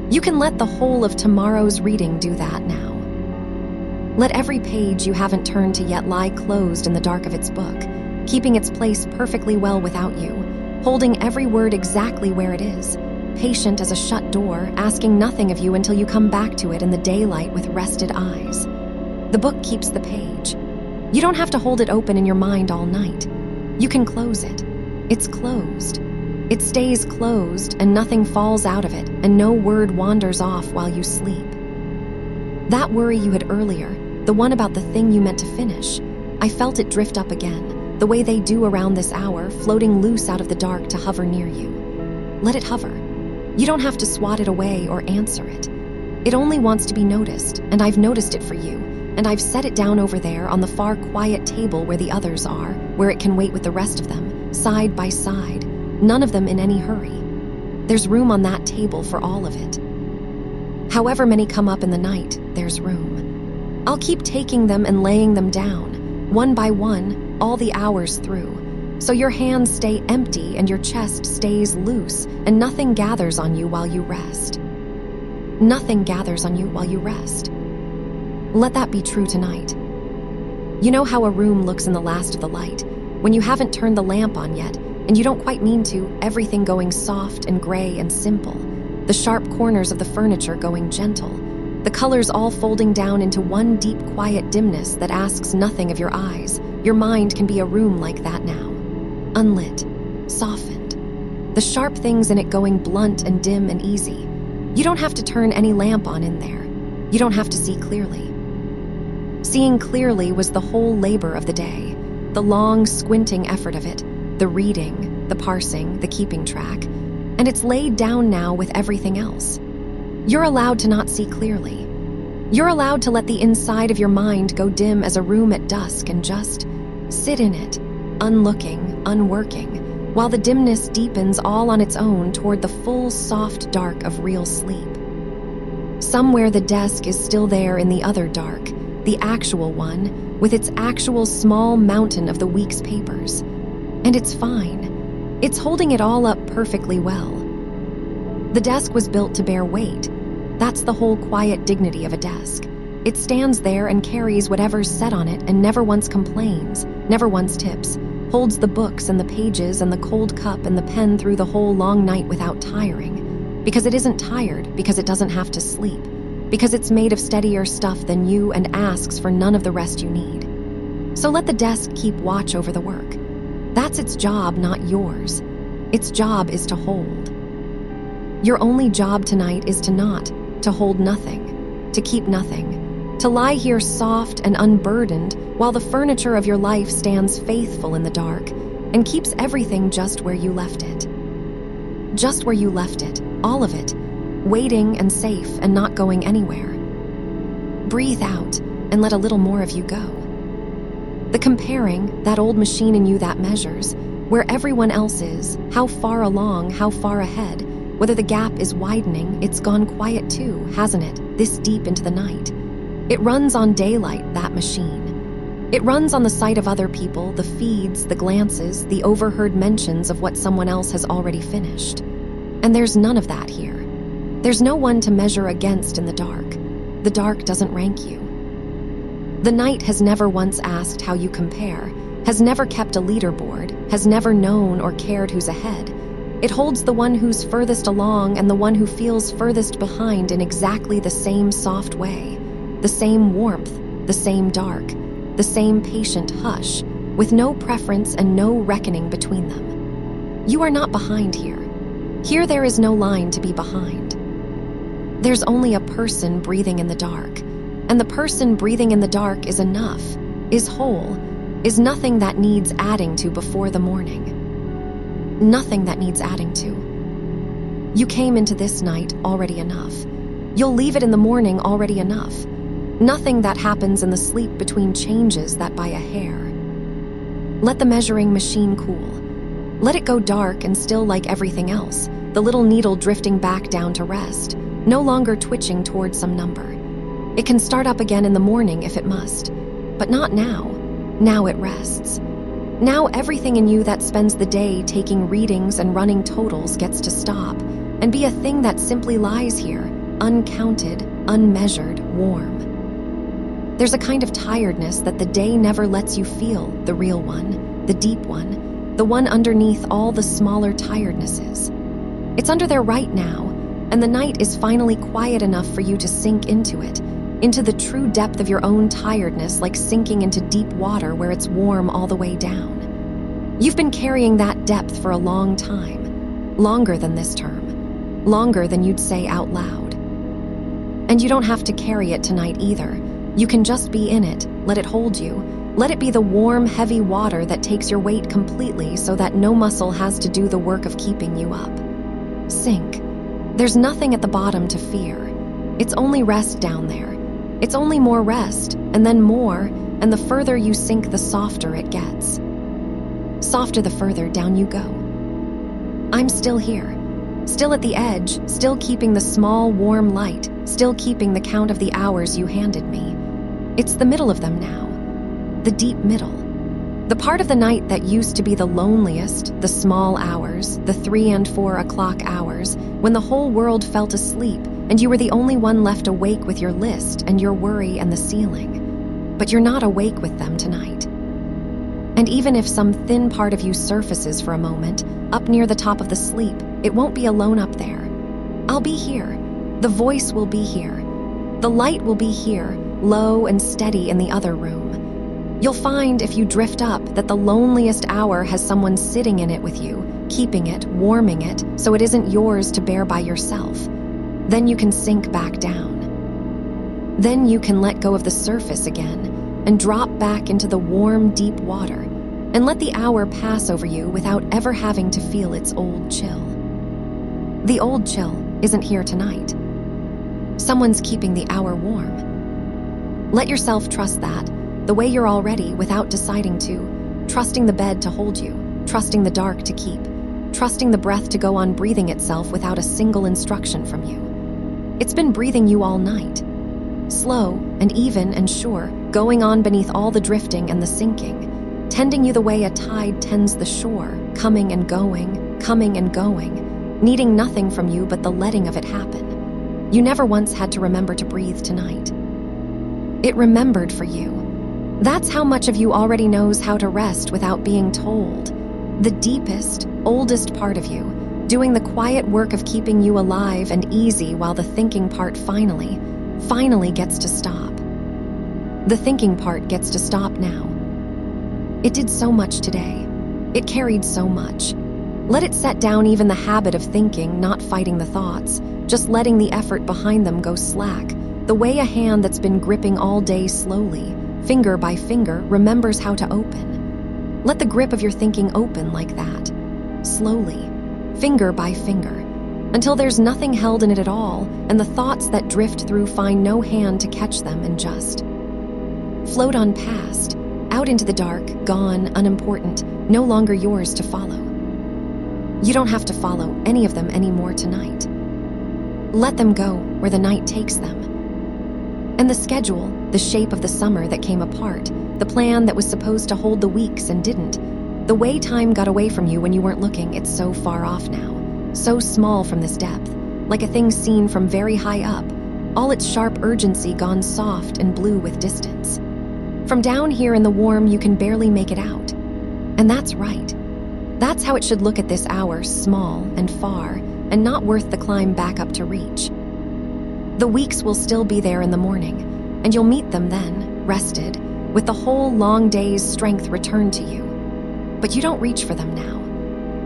You can let the whole of tomorrow's reading do that now. Let every page you haven't turned to yet lie closed in the dark of its book, keeping its place perfectly well without you, holding every word exactly where it is, patient as a shut door, asking nothing of you until you come back to it in the daylight with rested eyes. The book keeps the page. You don't have to hold it open in your mind all night. You can close it. It's closed. It stays closed and nothing falls out of it and no word wanders off while you sleep. That worry you had earlier, the one about the thing you meant to finish, I felt it drift up again, the way they do around this hour, floating loose out of the dark to hover near you. Let it hover. You don't have to swat it away or answer it. It only wants to be noticed, and I've noticed it for you, and I've set it down over there on the far quiet table where the others are, where it can wait with the rest of them, side by side, none of them in any hurry. There's room on that table for all of it. However many come up in the night, there's room. I'll keep taking them and laying them down, one by one, all the hours through, so your hands stay empty and your chest stays loose and nothing gathers on you while you rest. Nothing gathers on you while you rest. Let that be true tonight. You know how a room looks in the last of the light, when you haven't turned the lamp on yet, and you don't quite mean to, everything going soft and gray and simple, the sharp corners of the furniture going gentle, the colors all folding down into one deep, quiet dimness that asks nothing of your eyes. Your mind can be a room like that now. Unlit, softened. The sharp things in it going blunt and dim and easy. You don't have to turn any lamp on in there. You don't have to see clearly. Seeing clearly was the whole labor of the day, the long, squinting effort of it, the reading, the parsing, the keeping track, and it's laid down now with everything else. You're allowed to not see clearly. You're allowed to let the inside of your mind go dim as a room at dusk and just sit in it, unlooking, unworking, while the dimness deepens all on its own toward the full, soft dark of real sleep. Somewhere the desk is still there in the other dark, the actual one, with its actual small mountain of the week's papers. And it's fine. It's holding it all up perfectly well. The desk was built to bear weight. That's the whole quiet dignity of a desk. It stands there and carries whatever's set on it and never once complains, never once tips, holds the books and the pages and the cold cup and the pen through the whole long night without tiring. Because it isn't tired, because it doesn't have to sleep, because it's made of steadier stuff than you and asks for none of the rest you need. So let the desk keep watch over the work. That's its job, not yours. Its job is to hold. Your only job tonight is to hold nothing, to keep nothing, to lie here soft and unburdened while the furniture of your life stands faithful in the dark and keeps everything just where you left it. Just where you left it, all of it, waiting and safe and not going anywhere. Breathe out and let a little more of you go. The comparing, that old machine in you that measures, where everyone else is, how far along, how far ahead, whether the gap is widening, it's gone quiet too, hasn't it, this deep into the night. It runs on daylight, that machine. It runs on the sight of other people, the feeds, the glances, the overheard mentions of what someone else has already finished. And there's none of that here. There's no one to measure against in the dark. The dark doesn't rank you. The night has never once asked how you compare, has never kept a leaderboard, has never known or cared who's ahead. It holds the one who's furthest along and the one who feels furthest behind in exactly the same soft way, the same warmth, the same dark, the same patient hush, with no preference and no reckoning between them. You are not behind here. Here there is no line to be behind. There's only a person breathing in the dark, and the person breathing in the dark is enough, is whole, is nothing that needs adding to before the morning. Nothing that needs adding to. You came into this night already enough. You'll leave it in the morning already enough. Nothing that happens in the sleep between changes that by a hair. Let the measuring machine cool. Let it go dark and still like everything else, the little needle drifting back down to rest, no longer twitching towards some number. It can start up again in the morning if it must, but not now. Now it rests. Now everything in you that spends the day taking readings and running totals gets to stop and be a thing that simply lies here, uncounted, unmeasured, warm. There's a kind of tiredness that the day never lets you feel, the real one, the deep one, the one underneath all the smaller tirednesses. It's under there right now, and the night is finally quiet enough for you to sink into it, into the true depth of your own tiredness, like sinking into deep water where it's warm all the way down. You've been carrying that depth for a long time, longer than this term, longer than you'd say out loud. And you don't have to carry it tonight either. You can just be in it, let it hold you, let it be the warm, heavy water that takes your weight completely so that no muscle has to do the work of keeping you up. Sink. There's nothing at the bottom to fear. It's only rest down there. It's only more rest, and then more, and the further you sink, the softer it gets. Softer the further down you go. I'm still here. Still at the edge, still keeping the small, warm light, still keeping the count of the hours you handed me. It's the middle of them now. The deep middle. The part of the night that used to be the loneliest, the small hours, the 3 and 4 o'clock hours, when the whole world felt asleep and you were the only one left awake with your list and your worry and the ceiling. But you're not awake with them tonight. And even if some thin part of you surfaces for a moment, up near the top of the sleep, it won't be alone up there. I'll be here. The voice will be here. The light will be here, low and steady in the other room. You'll find if you drift up that the loneliest hour has someone sitting in it with you, keeping it, warming it, so it isn't yours to bear by yourself. Then you can sink back down. Then you can let go of the surface again and drop back into the warm, deep water and let the hour pass over you without ever having to feel its old chill. The old chill isn't here tonight. Someone's keeping the hour warm. Let yourself trust that, the way you're already without deciding to, trusting the bed to hold you, trusting the dark to keep, trusting the breath to go on breathing itself without a single instruction from you. It's been breathing you all night. Slow and even and sure, going on beneath all the drifting and the sinking, tending you the way a tide tends the shore, coming and going, needing nothing from you but the letting of it happen. You never once had to remember to breathe tonight. It remembered for you. That's how much of you already knows how to rest without being told. The deepest, oldest part of you, doing the quiet work of keeping you alive and easy while the thinking part finally gets to stop. The thinking part gets to stop now. It did so much today. It carried so much. Let it set down even the habit of thinking, not fighting the thoughts, just letting the effort behind them go slack, the way a hand that's been gripping all day slowly, finger by finger, remembers how to open. Let the grip of your thinking open like that, slowly, finger by finger, until there's nothing held in it at all, and the thoughts that drift through find no hand to catch them and just float on past, out into the dark, gone, unimportant, no longer yours to follow. You don't have to follow any of them anymore tonight. Let them go where the night takes them. And the schedule, the shape of the summer that came apart, the plan that was supposed to hold the weeks and didn't, the way time got away from you when you weren't looking, it's so far off now, so small from this depth, like a thing seen from very high up, all its sharp urgency gone soft and blue with distance. From down here in the warm, you can barely make it out. And that's right. That's how it should look at this hour, small and far, and not worth the climb back up to reach. The weeks will still be there in the morning, and you'll meet them then, rested, with the whole long day's strength returned to you. But you don't reach for them now.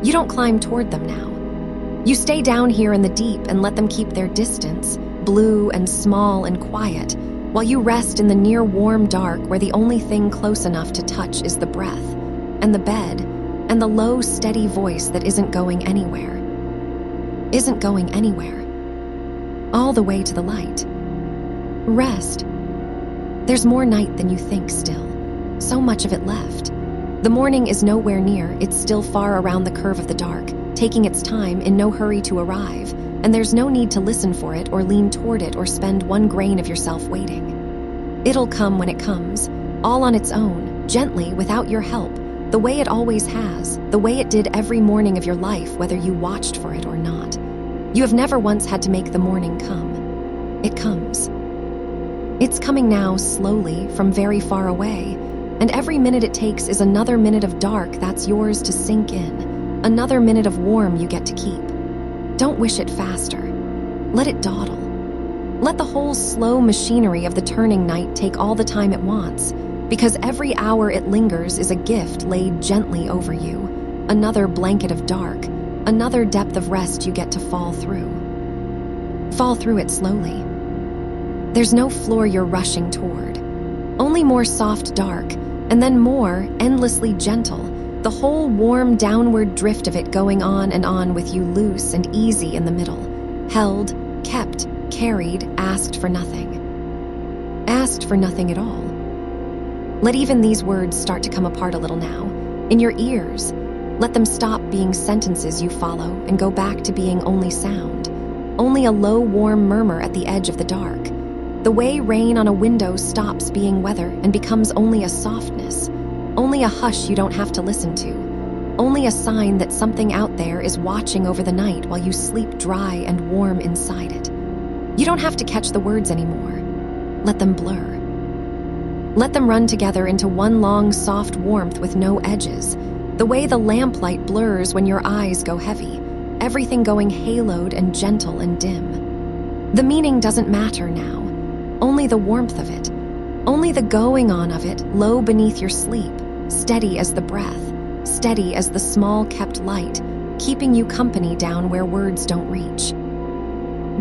You don't climb toward them now. You stay down here in the deep and let them keep their distance, blue and small and quiet, while you rest in the near warm dark where the only thing close enough to touch is the breath, and the bed, and the low, steady voice that isn't going anywhere. Isn't going anywhere. All the way to the light. Rest. There's more night than you think still. So much of it left. The morning is nowhere near, it's still far around the curve of the dark, taking its time in no hurry to arrive, and there's no need to listen for it or lean toward it or spend one grain of yourself waiting. It'll come when it comes, all on its own, gently, without your help, the way it always has, the way it did every morning of your life, whether you watched for it or not. You have never once had to make the morning come. It comes. It's coming now, slowly, from very far away, and every minute it takes is another minute of dark that's yours to sink in, another minute of warm you get to keep. Don't wish it faster. Let it dawdle. Let the whole slow machinery of the turning night take all the time it wants, because every hour it lingers is a gift laid gently over you, another blanket of dark, another depth of rest you get to fall through. Fall through it slowly. There's no floor you're rushing toward. Only more soft dark, and then more, endlessly gentle, the whole warm downward drift of it going on and on with you loose and easy in the middle, held, kept, carried, asked for nothing. Asked for nothing at all. Let even these words start to come apart a little now, in your ears, Let them stop being sentences you follow and go back to being only sound, only a low, warm murmur at the edge of the dark. The way rain on a window stops being weather and becomes only a softness, only a hush you don't have to listen to, only a sign that something out there is watching over the night while you sleep dry and warm inside it. You don't have to catch the words anymore. Let them blur. Let them run together into one long, soft warmth with no edges, the way the lamplight blurs when your eyes go heavy, everything going haloed and gentle and dim. The meaning doesn't matter now, only the warmth of it, only the going on of it low beneath your sleep, steady as the breath, steady as the small kept light, keeping you company down where words don't reach.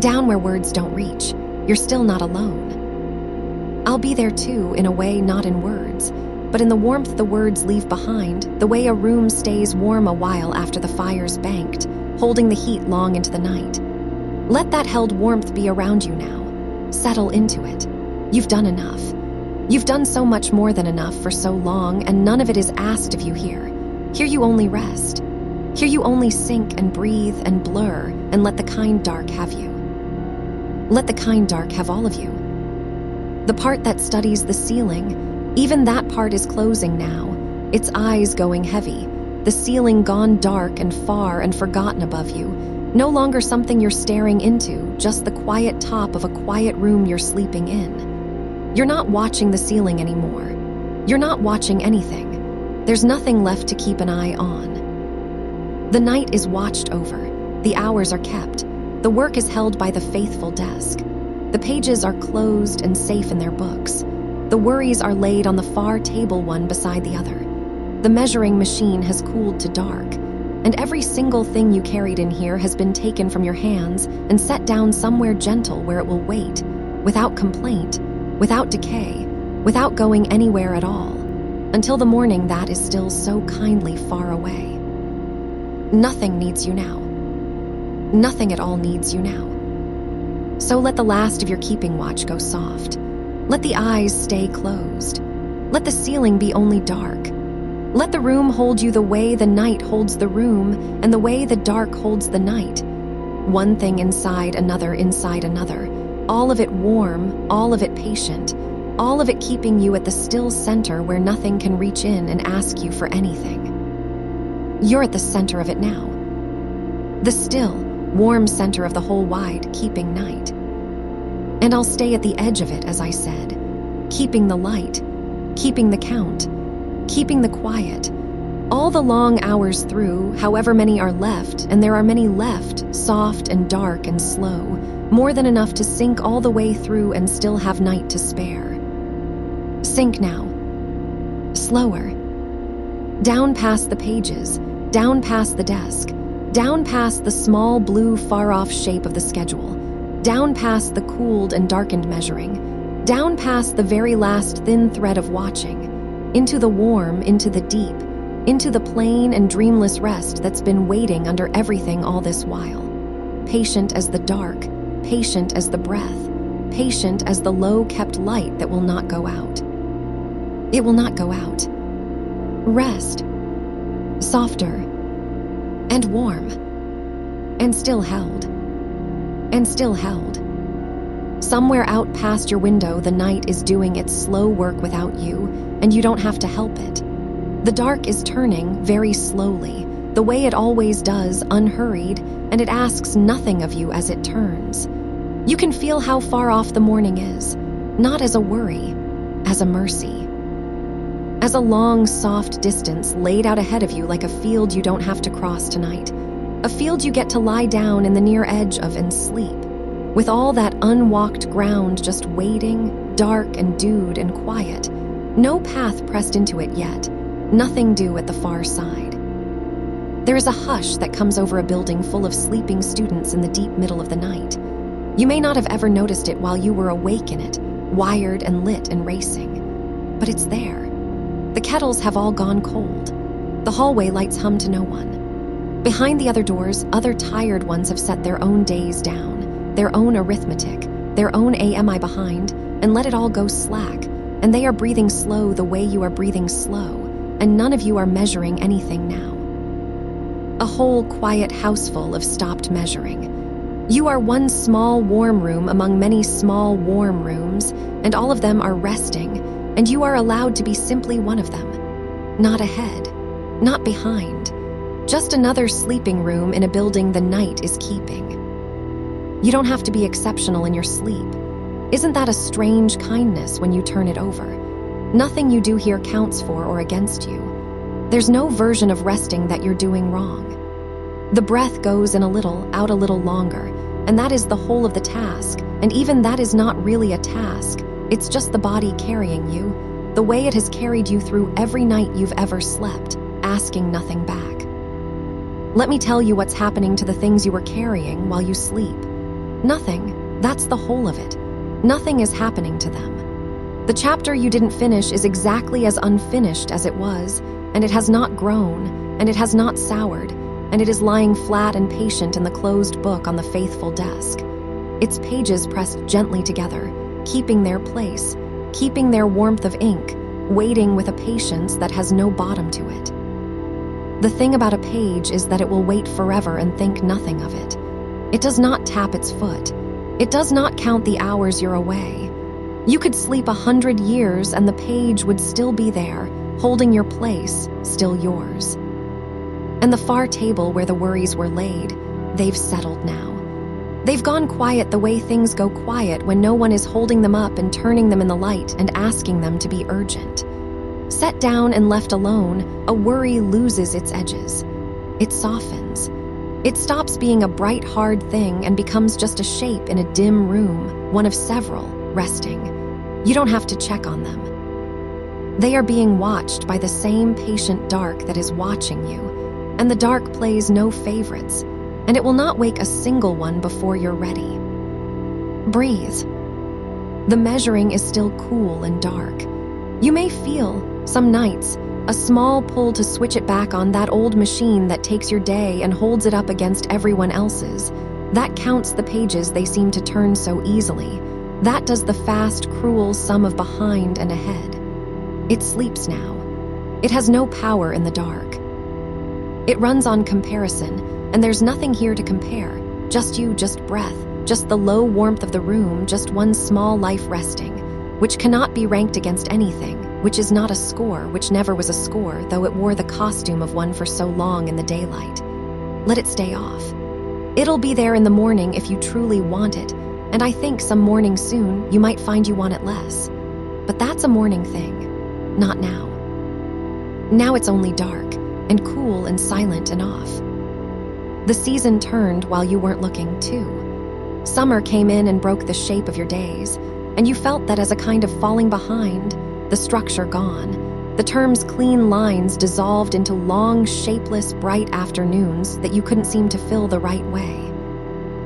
Down where words don't reach, you're still not alone. I'll be there too, in a way not in words, but in the warmth the words leave behind, the way a room stays warm a while after the fire's banked, holding the heat long into the night. Let that held warmth be around you now. Settle into it. You've done enough. You've done so much more than enough for so long, and none of it is asked of you here. Here you only rest. Here you only sink and breathe and blur and let the kind dark have you. Let the kind dark have all of you. The part that studies the ceiling, even that part is closing now, its eyes going heavy, the ceiling gone dark and far and forgotten above you, no longer something you're staring into, just the quiet top of a quiet room you're sleeping in. You're not watching the ceiling anymore. You're not watching anything. There's nothing left to keep an eye on. The night is watched over. The hours are kept. The work is held by the faithful desk. The pages are closed and safe in their books. The worries are laid on the far table one beside the other. The measuring machine has cooled to dark, and every single thing you carried in here has been taken from your hands and set down somewhere gentle where it will wait, without complaint, without decay, without going anywhere at all, until the morning that is still so kindly far away. Nothing needs you now. Nothing at all needs you now. So let the last of your keeping watch go soft. Let the eyes stay closed. Let the ceiling be only dark. Let the room hold you the way the night holds the room and the way the dark holds the night. One thing inside another, all of it warm, all of it patient, all of it keeping you at the still center where nothing can reach in and ask you for anything. You're at the center of it now. The still, warm center of the whole wide, keeping night. And I'll stay at the edge of it, as I said, keeping the light, keeping the count, keeping the quiet, all the long hours through, however many are left, and there are many left, soft and dark and slow, more than enough to sink all the way through and still have night to spare. Sink now. Slower. Down past the pages, down past the desk, down past the small blue far-off shape of the schedule, down past the cooled and darkened measuring, down past the very last thin thread of watching, into the warm, into the deep, into the plain and dreamless rest that's been waiting under everything all this while. Patient as the dark, patient as the breath, patient as the low-kept light that will not go out. It will not go out. Rest. Softer. And warm. And still held. And still held. Somewhere out past your window, the night is doing its slow work without you, and you don't have to help it. The dark is turning very slowly, the way it always does, unhurried, and it asks nothing of you as it turns. You can feel how far off the morning is, not as a worry, as a mercy. As a long, soft distance laid out ahead of you like a field you don't have to cross tonight, a field you get to lie down in the near edge of and sleep, with all that unwalked ground just waiting, dark and dewed and quiet, no path pressed into it yet, nothing due at the far side. There is a hush that comes over a building full of sleeping students in the deep middle of the night. You may not have ever noticed it while you were awake in it, wired and lit and racing, but it's there. The kettles have all gone cold. The hallway lights hum to no one. Behind the other doors, other tired ones have set their own days down, their own arithmetic, their own AMI behind, and let it all go slack, and they are breathing slow the way you are breathing slow, and none of you are measuring anything now. A whole quiet houseful of stopped measuring. You are one small warm room among many small warm rooms, and all of them are resting, and you are allowed to be simply one of them. Not ahead, not behind, just another sleeping room in a building the night is keeping. You don't have to be exceptional in your sleep. Isn't that a strange kindness when you turn it over? Nothing you do here counts for or against you. There's no version of resting that you're doing wrong. The breath goes in a little, out a little longer, and that is the whole of the task, and even that is not really a task. It's just the body carrying you, the way it has carried you through every night you've ever slept, asking nothing back. Let me tell you what's happening to the things you were carrying while you sleep. Nothing. That's the whole of it. Nothing is happening to them. The chapter you didn't finish is exactly as unfinished as it was, and it has not grown, and it has not soured, and it is lying flat and patient in the closed book on the faithful desk. Its pages pressed gently together, keeping their place, keeping their warmth of ink, waiting with a patience that has no bottom to it. The thing about a page is that it will wait forever and think nothing of it. It does not tap its foot. It does not count the hours you're away. You could sleep 100 years and the page would still be there, holding your place, still yours. And the far table where the worries were laid, they've settled now. They've gone quiet the way things go quiet when no one is holding them up and turning them in the light and asking them to be urgent. Set down and left alone, a worry loses its edges. It softens. It stops being a bright, hard thing and becomes just a shape in a dim room, one of several, resting. You don't have to check on them. They are being watched by the same patient dark that is watching you, and the dark plays no favorites, and it will not wake a single one before you're ready. Breathe. The measuring is still cool and dark. You may feel, some nights, a small pull to switch it back on that old machine that takes your day and holds it up against everyone else's. That counts the pages they seem to turn so easily. That does the fast, cruel sum of behind and ahead. It sleeps now. It has no power in the dark. It runs on comparison, and there's nothing here to compare. Just you, just breath, just the low warmth of the room, just one small life resting, which cannot be ranked against anything, which is not a score, which never was a score, though it wore the costume of one for so long in the daylight. Let it stay off. It'll be there in the morning if you truly want it, and I think some morning soon you might find you want it less. But that's a morning thing, not now. Now it's only dark, and cool and silent and off. The season turned while you weren't looking, too. Summer came in and broke the shape of your days, and you felt that as a kind of falling behind, the structure gone, the term's clean lines dissolved into long, shapeless, bright afternoons that you couldn't seem to fill the right way.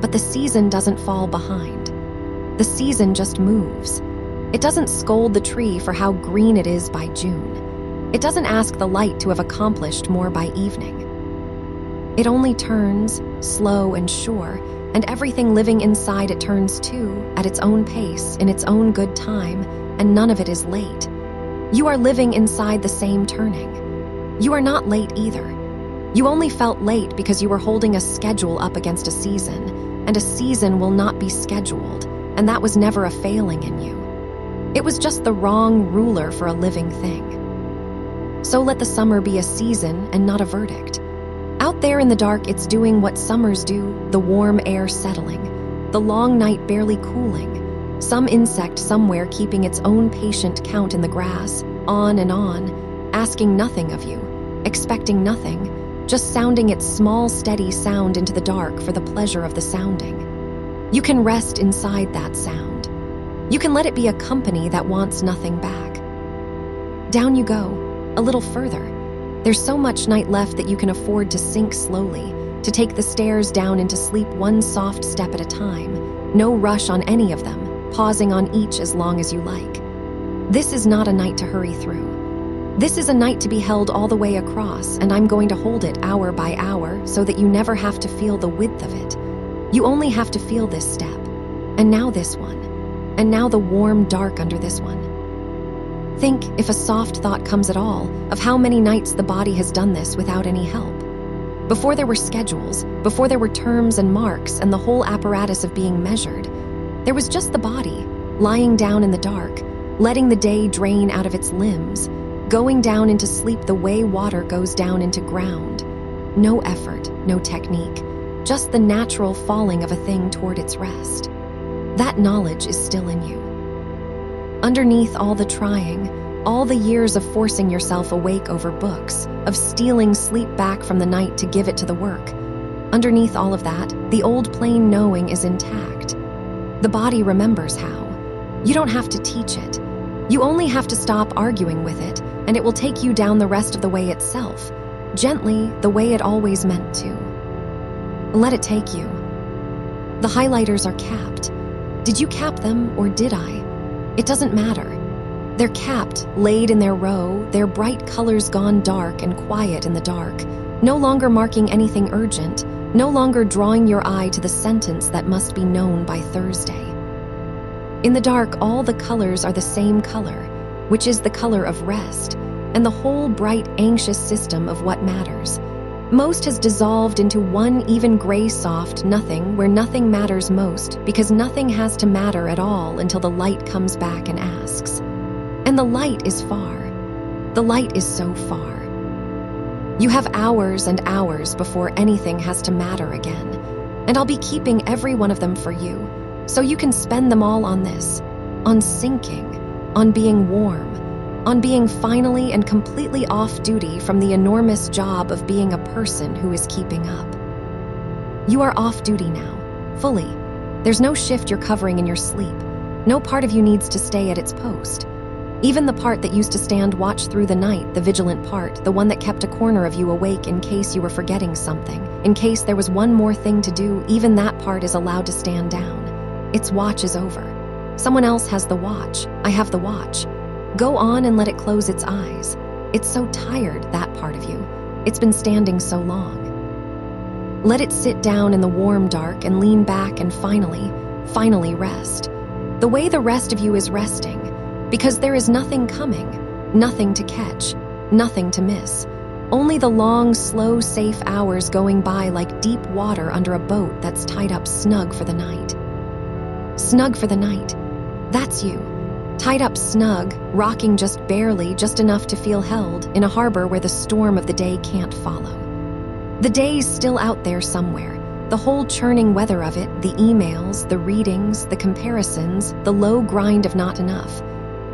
But the season doesn't fall behind. The season just moves. It doesn't scold the tree for how green it is by June. It doesn't ask the light to have accomplished more by evening. It only turns, slow and sure, and everything living inside it turns too, at its own pace, in its own good time, and none of it is late. You are living inside the same turning. You are not late either. You only felt late because you were holding a schedule up against a season, and a season will not be scheduled, and that was never a failing in you. It was just the wrong ruler for a living thing. So let the summer be a season and not a verdict. Out there in the dark, it's doing what summers do, the warm air settling, the long night barely cooling, some insect somewhere keeping its own patient count in the grass, on and on, asking nothing of you, expecting nothing, just sounding its small, steady sound into the dark for the pleasure of the sounding. You can rest inside that sound. You can let it be a company that wants nothing back. Down you go, a little further. There's so much night left that you can afford to sink slowly, to take the stairs down into sleep one soft step at a time, no rush on any of them, pausing on each as long as you like. This is not a night to hurry through. This is a night to be held all the way across, and I'm going to hold it hour by hour so that you never have to feel the width of it. You only have to feel this step, and now this one, and now the warm dark under this one. Think, if a soft thought comes at all, of how many nights the body has done this without any help. Before there were schedules, before there were terms and marks and the whole apparatus of being measured, there was just the body, lying down in the dark, letting the day drain out of its limbs, going down into sleep the way water goes down into ground. No effort, no technique, just the natural falling of a thing toward its rest. That knowledge is still in you. Underneath all the trying, all the years of forcing yourself awake over books, of stealing sleep back from the night to give it to the work, underneath all of that, the old plain knowing is intact. The body remembers how. You don't have to teach it. You only have to stop arguing with it, and it will take you down the rest of the way itself, gently, the way it always meant to. Let it take you. The highlighters are capped. Did you cap them, or did I? It doesn't matter. They're capped, laid in their row, their bright colors gone dark and quiet in the dark, no longer marking anything urgent, no longer drawing your eye to the sentence that must be known by Thursday. In the dark, all the colors are the same color, which is the color of rest, and the whole bright, anxious system of what matters. Most has dissolved into one even gray soft nothing where nothing matters most because nothing has to matter at all until the light comes back and asks. And the light is far. The light is so far. You have hours and hours before anything has to matter again, and I'll be keeping every one of them for you, so you can spend them all on this, on sinking, on being warm, on being finally and completely off duty from the enormous job of being a person who is keeping up. You are off duty now, fully. There's no shift you're covering in your sleep. No part of you needs to stay at its post. Even the part that used to stand watch through the night, the vigilant part, the one that kept a corner of you awake in case you were forgetting something, in case there was one more thing to do, even that part is allowed to stand down. Its watch is over. Someone else has the watch. I have the watch. Go on and let it close its eyes. It's so tired, that part of you. It's been standing so long. Let it sit down in the warm dark and lean back and finally rest. The way the rest of you is resting, because there is nothing coming, nothing to catch, nothing to miss. Only the long, slow, safe hours going by like deep water under a boat that's tied up snug for the night. Snug for the night. That's you. Tied up snug, rocking just barely, just enough to feel held, in a harbor where the storm of the day can't follow. The day's still out there somewhere, the whole churning weather of it, the emails, the readings, the comparisons, the low grind of not enough.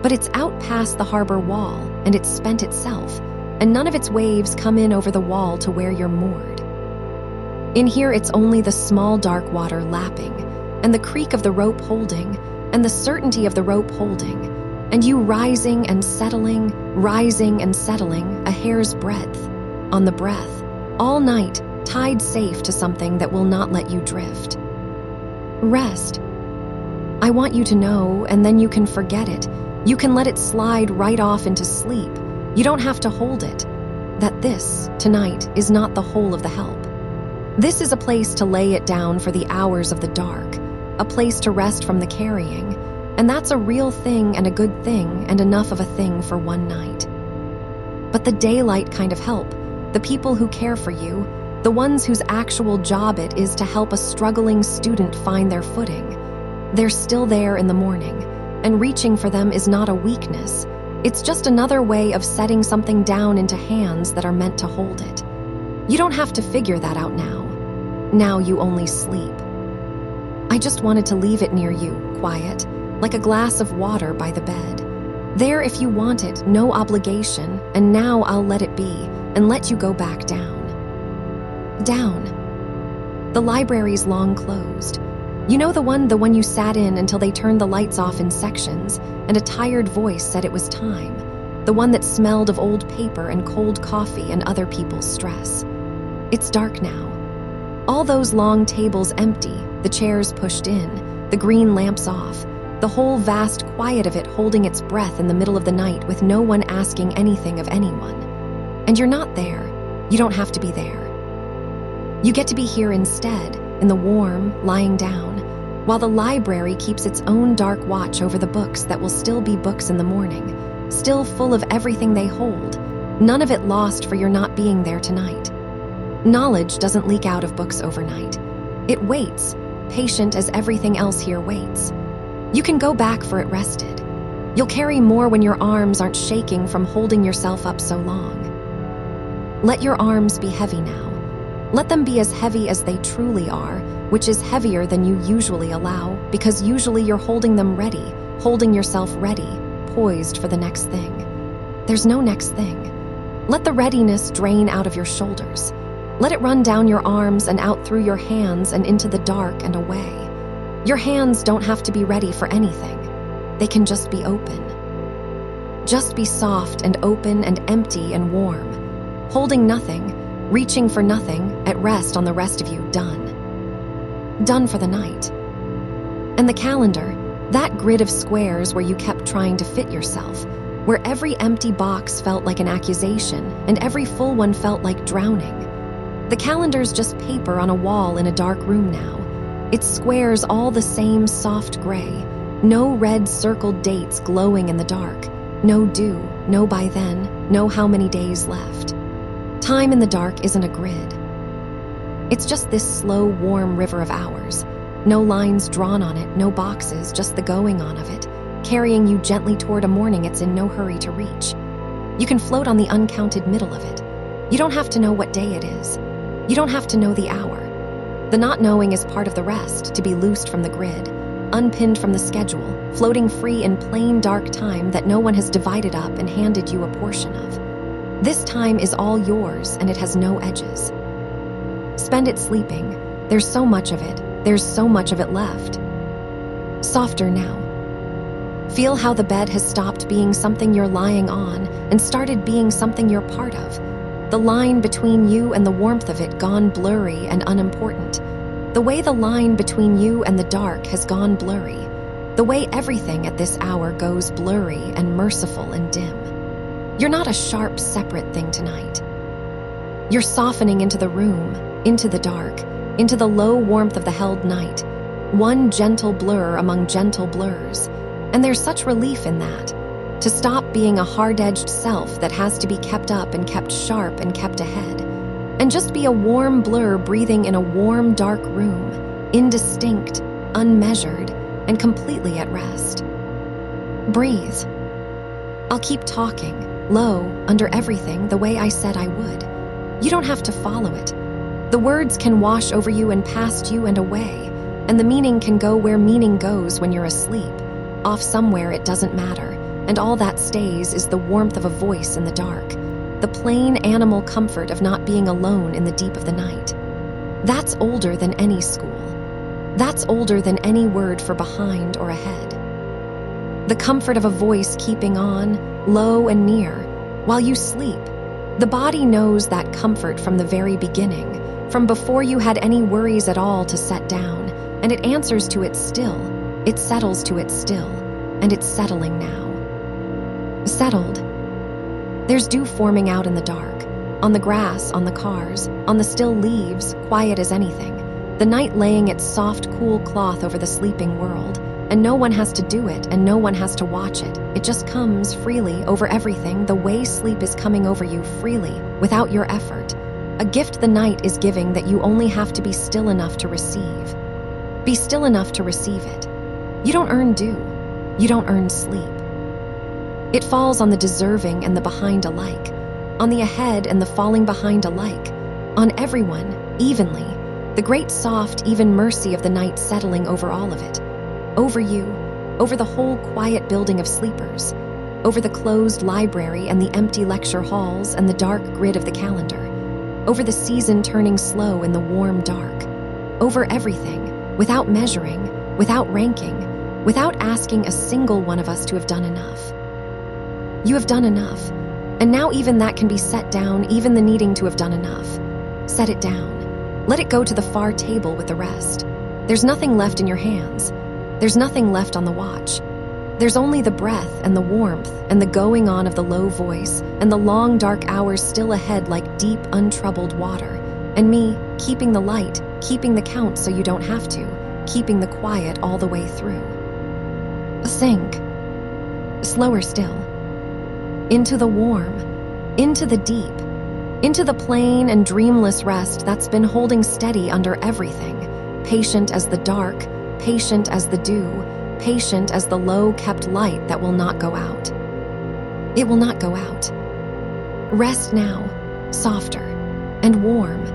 But it's out past the harbor wall, and it's spent itself, and none of its waves come in over the wall to where you're moored. In here it's only the small dark water lapping, and the creak of the rope holding, and the certainty of the rope holding, and you rising and settling, a hair's breadth, on the breath, all night, tied safe to something that will not let you drift. Rest. I want you to know, and then you can forget it. You can let it slide right off into sleep. You don't have to hold it. That this, tonight, is not the whole of the help. This is a place to lay it down for the hours of the dark, a place to rest from the carrying, and that's a real thing and a good thing and enough of a thing for one night. But the daylight kind of help, the people who care for you, the ones whose actual job it is to help a struggling student find their footing, they're still there in the morning, and reaching for them is not a weakness. It's just another way of setting something down into hands that are meant to hold it. You don't have to figure that out now. Now you only sleep. I just wanted to leave it near you, quiet, like a glass of water by the bed. There if you want it, no obligation, and now I'll let it be, and let you go back down. Down. The library's long closed. You know the one you sat in until they turned the lights off in sections, and a tired voice said it was time. The one that smelled of old paper and cold coffee and other people's stress. It's dark now. All those long tables empty, the chairs pushed in, the green lamps off, the whole vast quiet of it holding its breath in the middle of the night with no one asking anything of anyone. And you're not there. You don't have to be there. You get to be here instead, in the warm, lying down, while the library keeps its own dark watch over the books that will still be books in the morning, still full of everything they hold, none of it lost for your not being there tonight. Knowledge doesn't leak out of books overnight. It waits, patient as everything else here waits. You can go back for it rested. You'll carry more when your arms aren't shaking from holding yourself up so long. Let your arms be heavy now. Let them be as heavy as they truly are, which is heavier than you usually allow, because usually you're holding them ready, holding yourself ready, poised for the next thing. There's no next thing. Let the readiness drain out of your shoulders. Let it run down your arms and out through your hands and into the dark and away. Your hands don't have to be ready for anything. They can just be open. Just be soft and open and empty and warm. Holding nothing, reaching for nothing, at rest on the rest of you, done. Done for the night. And the calendar, that grid of squares where you kept trying to fit yourself, where every empty box felt like an accusation and every full one felt like drowning. The calendar's just paper on a wall in a dark room now. Its squares all the same soft gray. No red circled dates glowing in the dark. No due, no by then, no how many days left. Time in the dark isn't a grid. It's just this slow, warm river of hours. No lines drawn on it, no boxes, just the going on of it, carrying you gently toward a morning it's in no hurry to reach. You can float on the uncounted middle of it. You don't have to know what day it is. You don't have to know the hour. The not knowing is part of the rest, to be loosed from the grid, unpinned from the schedule, floating free in plain dark time that no one has divided up and handed you a portion of. This time is all yours and it has no edges. Spend it sleeping. There's so much of it. There's so much of it left. Softer now. Feel how the bed has stopped being something you're lying on and started being something you're part of. The line between you and the warmth of it gone blurry and unimportant. The way the line between you and the dark has gone blurry. The way everything at this hour goes blurry and merciful and dim. You're not a sharp, separate thing tonight. You're softening into the room, into the dark, into the low warmth of the held night. One gentle blur among gentle blurs. And there's such relief in that. To stop being a hard-edged self that has to be kept up and kept sharp and kept ahead. And just be a warm blur breathing in a warm, dark room, indistinct, unmeasured, and completely at rest. Breathe. I'll keep talking, low, under everything, the way I said I would. You don't have to follow it. The words can wash over you and past you and away, and the meaning can go where meaning goes when you're asleep. Off somewhere it doesn't matter, and all that stays is the warmth of a voice in the dark, the plain animal comfort of not being alone in the deep of the night. That's older than any school. That's older than any word for behind or ahead. The comfort of a voice keeping on, low and near, while you sleep. The body knows that comfort from the very beginning, from before you had any worries at all to set down, and it answers to it still. It settles to it still, and it's settling now. Settled. There's dew forming out in the dark, on the grass, on the cars, on the still leaves, quiet as anything. The night laying its soft, cool cloth over the sleeping world, and no one has to do it, and no one has to watch it. It just comes freely over everything, the way sleep is coming over you freely, without your effort. A gift the night is giving that you only have to be still enough to receive. Be still enough to receive it. You don't earn dew. You don't earn sleep. It falls on the deserving and the behind alike, on the ahead and the falling behind alike, on everyone, evenly, the great soft, even mercy of the night settling over all of it, over you, over the whole quiet building of sleepers, over the closed library and the empty lecture halls and the dark grid of the calendar, over the season turning slow in the warm dark, over everything, without measuring, without ranking, without asking a single one of us to have done enough. You have done enough, and now even that can be set down, even the needing to have done enough. Set it down. Let it go to the far table with the rest. There's nothing left in your hands. There's nothing left on the watch. There's only the breath and the warmth and the going on of the low voice and the long dark hours still ahead like deep, untroubled water, and me keeping the light, keeping the count so you don't have to, keeping the quiet all the way through. Sink. Slower still. Into the warm, into the deep, into the plain and dreamless rest that's been holding steady under everything, patient as the dark, patient as the dew, patient as the low-kept light that will not go out. It will not go out. Rest now, softer and warm,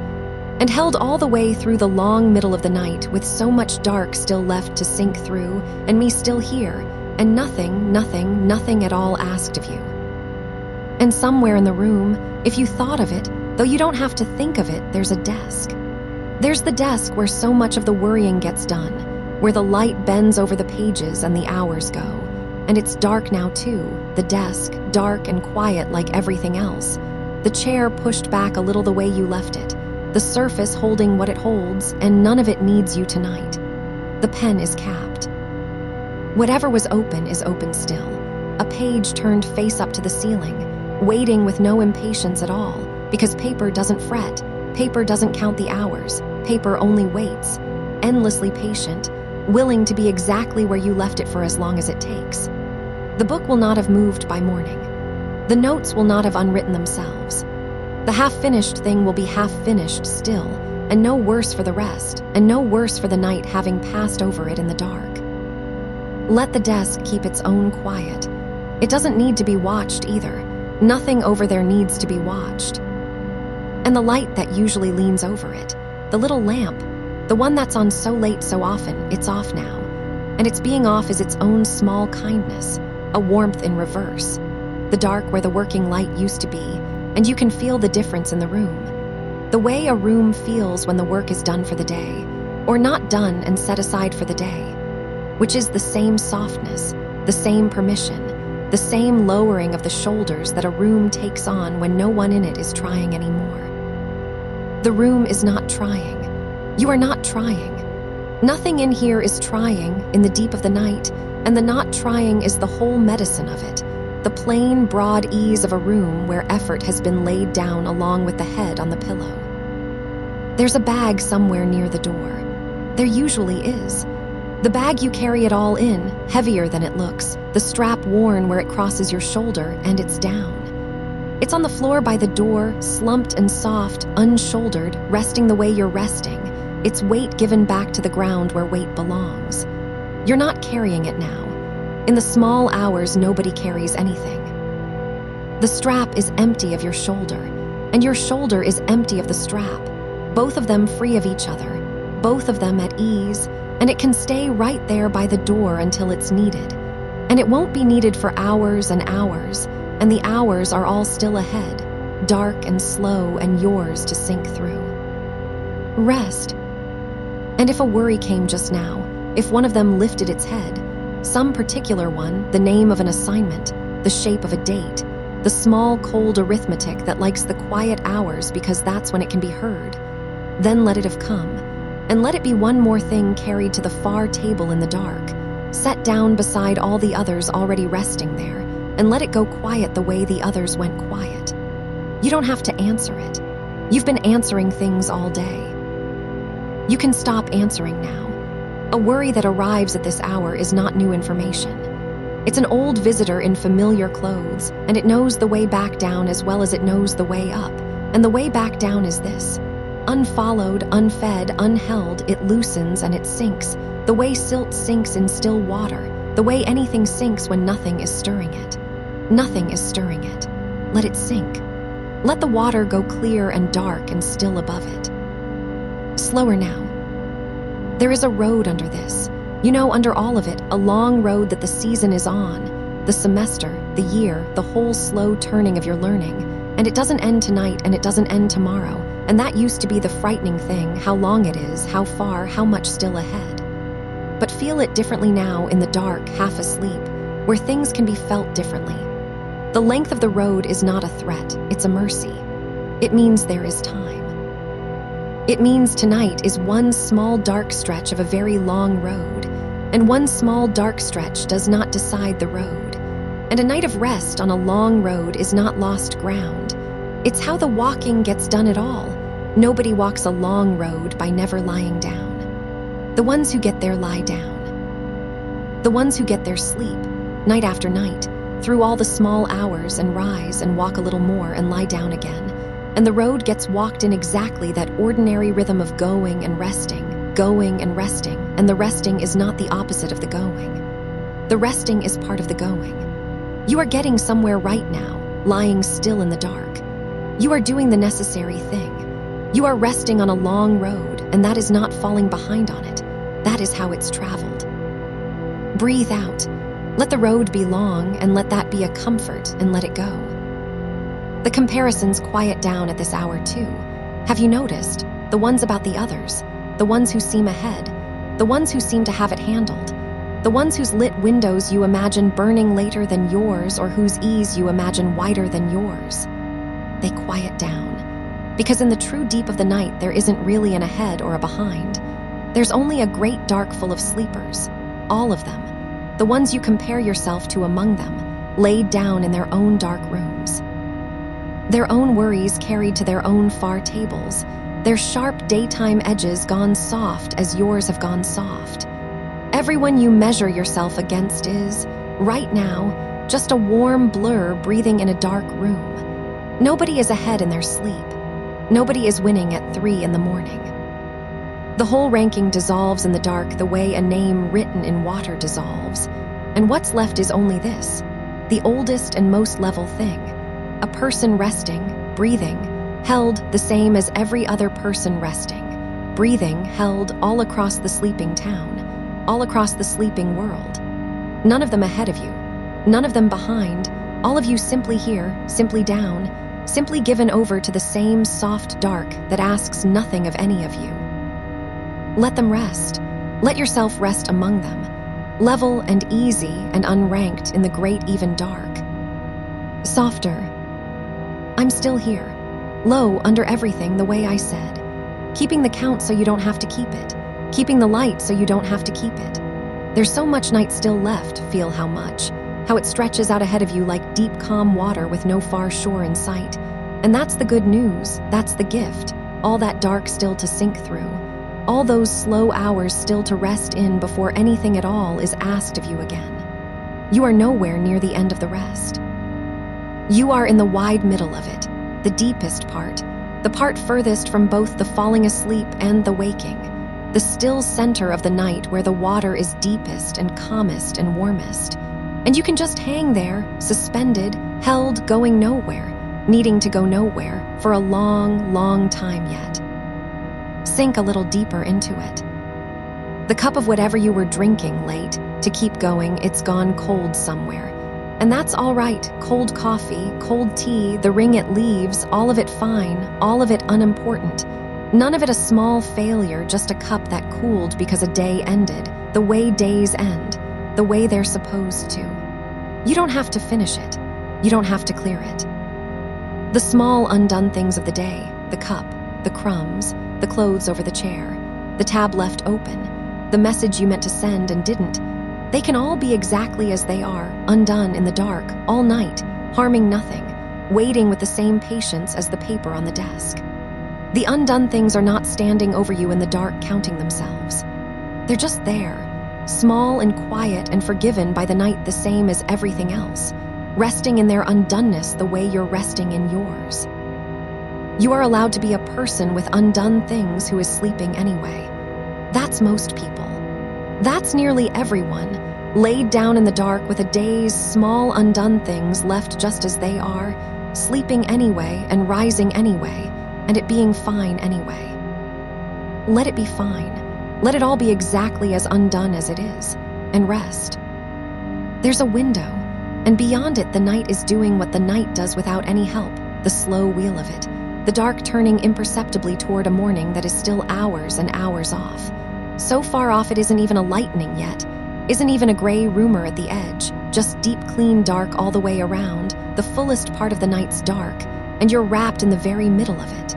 and held all the way through the long middle of the night with so much dark still left to sink through, and me still here, and nothing at all asked of you. And somewhere in the room, if you thought of it, though you don't have to think of it, there's a desk. There's the desk where so much of the worrying gets done, where the light bends over the pages and the hours go. And it's dark now too, the desk, dark and quiet like everything else. The chair pushed back a little the way you left it, the surface holding what it holds, and none of it needs you tonight. The pen is capped. Whatever was open is open still, a page turned face up to the ceiling, waiting with no impatience at all, because paper doesn't fret, paper doesn't count the hours, paper only waits, endlessly patient, willing to be exactly where you left it for as long as it takes. The book will not have moved by morning. The notes will not have unwritten themselves. The half-finished thing will be half-finished still, and no worse for the rest, and no worse for the night having passed over it in the dark. Let the desk keep its own quiet. It doesn't need to be watched either. Nothing over there needs to be watched. And the light that usually leans over it, the little lamp, the one that's on so late so often, it's off now. And its being off is its own small kindness, a warmth in reverse. The dark where the working light used to be, and you can feel the difference in the room. The way a room feels when the work is done for the day, or not done and set aside for the day, which is the same softness, the same permission, the same lowering of the shoulders that a room takes on when no one in it is trying anymore. The room is not trying. You are not trying. Nothing in here is trying in the deep of the night, and the not trying is the whole medicine of it, the plain, broad ease of a room where effort has been laid down along with the head on the pillow. There's a bag somewhere near the door. There usually is. The bag you carry it all in, heavier than it looks, the strap worn where it crosses your shoulder, and it's down. It's on the floor by the door, slumped and soft, unshouldered, resting the way you're resting, its weight given back to the ground where weight belongs. You're not carrying it now. In the small hours, nobody carries anything. The strap is empty of your shoulder, and your shoulder is empty of the strap, both of them free of each other, both of them at ease, and it can stay right there by the door until it's needed. And it won't be needed for hours and hours, and the hours are all still ahead, dark and slow and yours to sink through. Rest. And if a worry came just now, if one of them lifted its head, some particular one, the name of an assignment, the shape of a date, the small, cold arithmetic that likes the quiet hours because that's when it can be heard, then let it have come, and let it be one more thing carried to the far table in the dark, set down beside all the others already resting there, and let it go quiet the way the others went quiet. You don't have to answer it. You've been answering things all day. You can stop answering now. A worry that arrives at this hour is not new information. It's an old visitor in familiar clothes, and it knows the way back down as well as it knows the way up, and the way back down is this. Unfollowed, unfed, unheld, it loosens and it sinks, the way silt sinks in still water, the way anything sinks when nothing is stirring it. Nothing is stirring it. Let it sink. Let the water go clear and dark and still above it. Slower now. There is a road under this. You know, under all of it, a long road that the season is on, the semester, the year, the whole slow turning of your learning. And it doesn't end tonight and it doesn't end tomorrow. And that used to be the frightening thing, how long it is, how far, how much still ahead. But feel it differently now in the dark, half asleep, where things can be felt differently. The length of the road is not a threat, it's a mercy. It means there is time. It means tonight is one small dark stretch of a very long road, and one small dark stretch does not decide the road. And a night of rest on a long road is not lost ground. It's how the walking gets done at all. Nobody walks a long road by never lying down. The ones who get there lie down. The ones who get there sleep, night after night, through all the small hours and rise and walk a little more and lie down again. and the road gets walked in exactly that ordinary rhythm of going and resting, and the resting is not the opposite of the going. The resting is part of the going. You are getting somewhere right now, lying still in the dark. You are doing the necessary thing. You are resting on a long road, and that is not falling behind on it. That is how it's traveled. Breathe out. Let the road be long, and let that be a comfort, and let it go. The comparisons quiet down at this hour too. Have you noticed? The ones about the others, the ones who seem ahead, the ones who seem to have it handled, the ones whose lit windows you imagine burning later than yours or whose ease you imagine wider than yours. They quiet down, because in the true deep of the night there isn't really an ahead or a behind. There's only a great dark full of sleepers, all of them, the ones you compare yourself to among them, laid down in their own dark rooms. Their own worries carried to their own far tables, their sharp daytime edges gone soft as yours have gone soft. Everyone you measure yourself against is, right now, just a warm blur breathing in a dark room. Nobody is ahead in their sleep. Nobody is winning at 3 in the morning. The whole ranking dissolves in the dark the way a name written in water dissolves. And what's left is only this, the oldest and most level thing. A person resting, breathing, held the same as every other person resting, breathing, held all across the sleeping town, all across the sleeping world. None of them ahead of you, none of them behind, all of you simply here, simply down, simply given over to the same soft dark that asks nothing of any of you. Let them rest. Let yourself rest among them, level and easy and unranked in the great even dark. Softer. I'm still here, low under everything the way I said, keeping the count so you don't have to keep it, keeping the light so you don't have to keep it. There's so much night still left, feel how much, how it stretches out ahead of you like deep calm water with no far shore in sight. And that's the good news, that's the gift, all that dark still to sink through, all those slow hours still to rest in before anything at all is asked of you again. You are nowhere near the end of the rest. You are in the wide middle of it, the deepest part, the part furthest from both the falling asleep and the waking, the still center of the night where the water is deepest and calmest and warmest. And you can just hang there, suspended, held, going nowhere, needing to go nowhere for a long, long time yet. Sink a little deeper into it. The cup of whatever you were drinking late, to keep going, it's gone cold somewhere. And that's all right, cold coffee, cold tea, the ring it leaves, all of it fine, all of it unimportant. None of it a small failure, just a cup that cooled because a day ended, the way days end, the way they're supposed to. You don't have to finish it. You don't have to clear it. The small undone things of the day, the cup, the crumbs, the clothes over the chair, the tab left open, the message you meant to send and didn't, they can all be exactly as they are, undone in the dark, all night, harming nothing, waiting with the same patience as the paper on the desk. The undone things are not standing over you in the dark counting themselves. They're just there, small and quiet and forgiven by the night the same as everything else, resting in their undoneness the way you're resting in yours. You are allowed to be a person with undone things who is sleeping anyway. That's most people. That's nearly everyone, laid down in the dark with a day's small undone things left just as they are, sleeping anyway and rising anyway, and it being fine anyway. Let it be fine. Let it all be exactly as undone as it is, and rest. There's a window, and beyond it the night is doing what the night does without any help, the slow wheel of it, the dark turning imperceptibly toward a morning that is still hours and hours off. So far off it isn't even a lightning yet, isn't even a gray rumor at the edge, just deep clean dark all the way around, the fullest part of the night's dark, and you're wrapped in the very middle of it.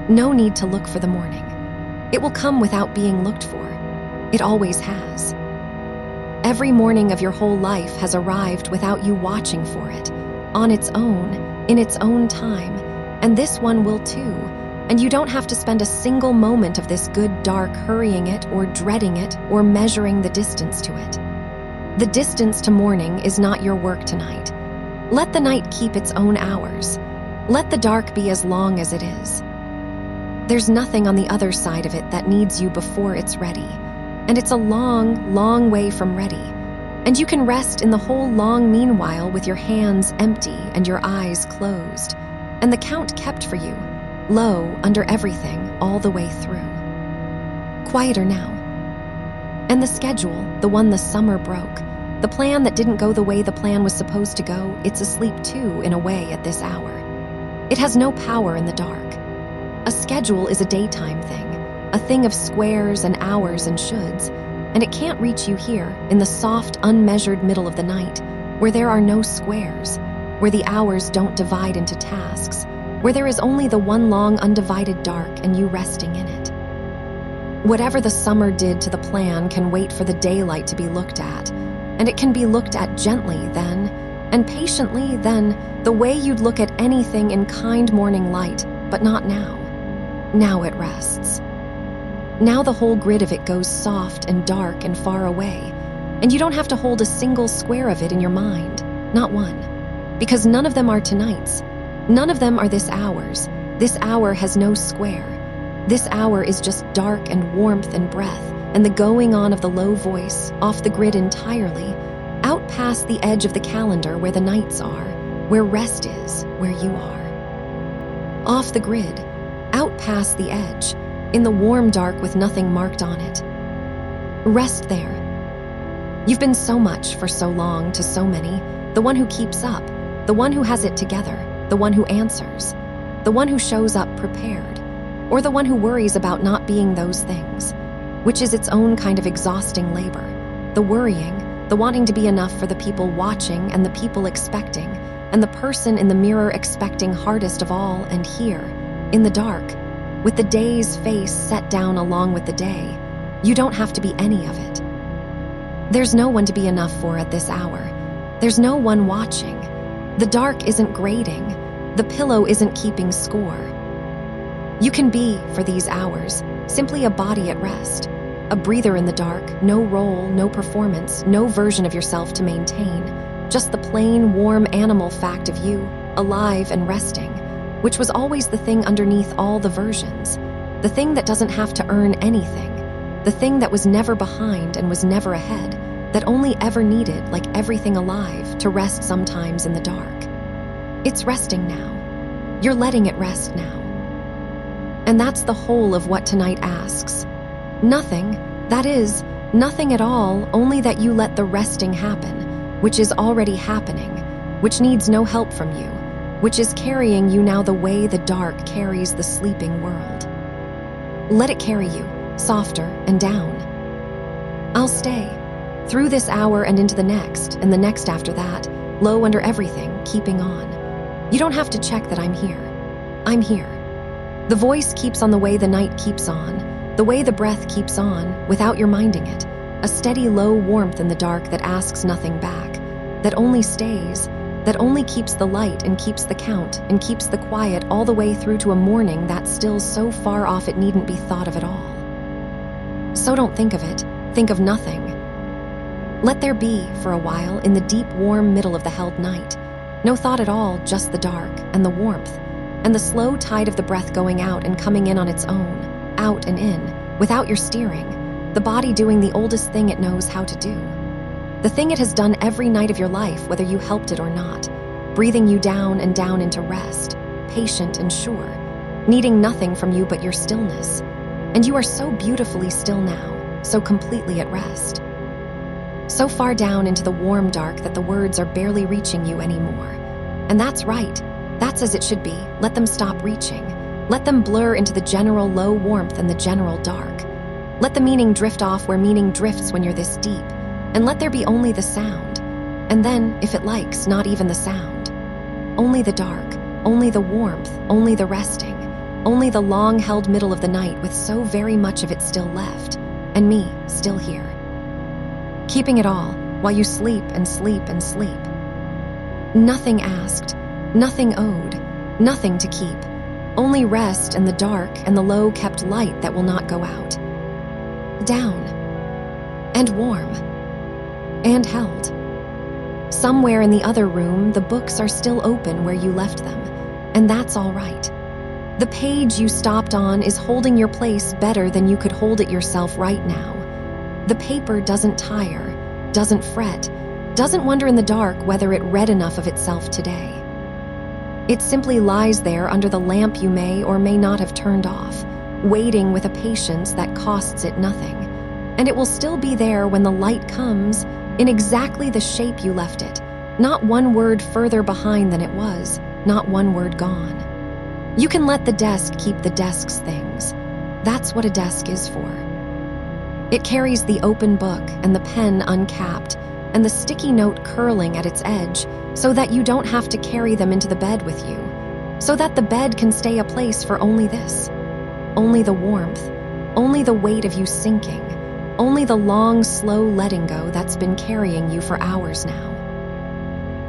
No need to look for the morning. It will come without being looked for. It always has. Every morning of your whole life has arrived without you watching for it, on its own, in its own time, and this one will too, and you don't have to spend a single moment of this good dark hurrying it or dreading it or measuring the distance to it. The distance to morning is not your work tonight. Let the night keep its own hours. Let the dark be as long as it is. There's nothing on the other side of it that needs you before it's ready. And it's a long, long way from ready. And you can rest in the whole long meanwhile with your hands empty and your eyes closed, and the count kept for you, low under everything all the way through. Quieter now. And the schedule, the one the summer broke, the plan that didn't go the way the plan was supposed to go, it's asleep too in a way at this hour. It has no power in the dark. A schedule is a daytime thing, a thing of squares and hours and shoulds, and it can't reach you here in the soft, unmeasured middle of the night, where there are no squares, where the hours don't divide into tasks, where there is only the one long, undivided dark and you resting in it. Whatever the summer did to the plan can wait for the daylight to be looked at, and it can be looked at gently then, and patiently then, the way you'd look at anything in kind morning light, but not now. Now it rests. Now the whole grid of it goes soft and dark and far away, and you don't have to hold a single square of it in your mind, not one, because none of them are tonight's. None of them are this hour's. This hour has no square. This hour is just dark and warmth and breath, and the going on of the low voice, off the grid entirely, out past the edge of the calendar where the nights are, where rest is, where you are. Off the grid, out past the edge, in the warm dark with nothing marked on it. Rest there. You've been so much for so long to so many, the one who keeps up, the one who has it together, the one who answers, the one who shows up prepared, or the one who worries about not being those things, which is its own kind of exhausting labor. The worrying, the wanting to be enough for the people watching and the people expecting, and the person in the mirror expecting hardest of all, and here, in the dark, with the day's face set down along with the day, you don't have to be any of it. There's no one to be enough for at this hour. There's no one watching. The dark isn't grading. The pillow isn't keeping score. You can be, for these hours, simply a body at rest, a breather in the dark, no role, no performance, no version of yourself to maintain, just the plain, warm animal fact of you, alive and resting, which was always the thing underneath all the versions, the thing that doesn't have to earn anything, the thing that was never behind and was never ahead, that only ever needed, like everything alive, to rest sometimes in the dark. It's resting now. You're letting it rest now. And that's the whole of what tonight asks. Nothing, that is, nothing at all, only that you let the resting happen, which is already happening, which needs no help from you, which is carrying you now the way the dark carries the sleeping world. Let it carry you, softer and down. I'll stay, through this hour and into the next, and the next after that, low under everything, keeping on. You don't have to check that I'm here. I'm here. The voice keeps on the way the night keeps on, the way the breath keeps on, without your minding it, a steady low warmth in the dark that asks nothing back, that only stays, that only keeps the light and keeps the count and keeps the quiet all the way through to a morning that's still so far off it needn't be thought of at all. So don't think of it, think of nothing. Let there be, for a while, in the deep warm middle of the held night, no thought at all, just the dark and the warmth, and the slow tide of the breath going out and coming in on its own, out and in, without your steering, the body doing the oldest thing it knows how to do. The thing it has done every night of your life, whether you helped it or not, breathing you down and down into rest, patient and sure, needing nothing from you but your stillness. And you are so beautifully still now, so completely at rest. So far down into the warm dark that the words are barely reaching you anymore. And that's right, that's as it should be. Let them stop reaching. Let them blur into the general low warmth and the general dark. Let the meaning drift off where meaning drifts when you're this deep. And let there be only the sound, and then, if it likes, not even the sound. Only the dark, only the warmth, only the resting, only the long-held middle of the night with so very much of it still left, and me still here. Keeping it all, while you sleep and sleep and sleep. Nothing asked, nothing owed, nothing to keep, only rest and the dark and the low-kept light that will not go out. Down, and warm, and held. Somewhere in the other room, the books are still open where you left them, And that's all right. The page you stopped on is holding your place better than you could hold it yourself right now. The paper doesn't tire, doesn't fret, doesn't wonder in the dark whether it read enough of itself today. It simply lies there under the lamp you may or may not have turned off, waiting with a patience that costs it nothing. And it will still be there when the light comes, in exactly the shape you left it, not one word further behind than it was, not one word gone. You can let the desk keep the desk's things. That's what a desk is for. It carries the open book and the pen uncapped and the sticky note curling at its edge so that you don't have to carry them into the bed with you, so that the bed can stay a place for only this. Only the warmth, only the weight of you sinking, only the long, slow letting go that's been carrying you for hours now.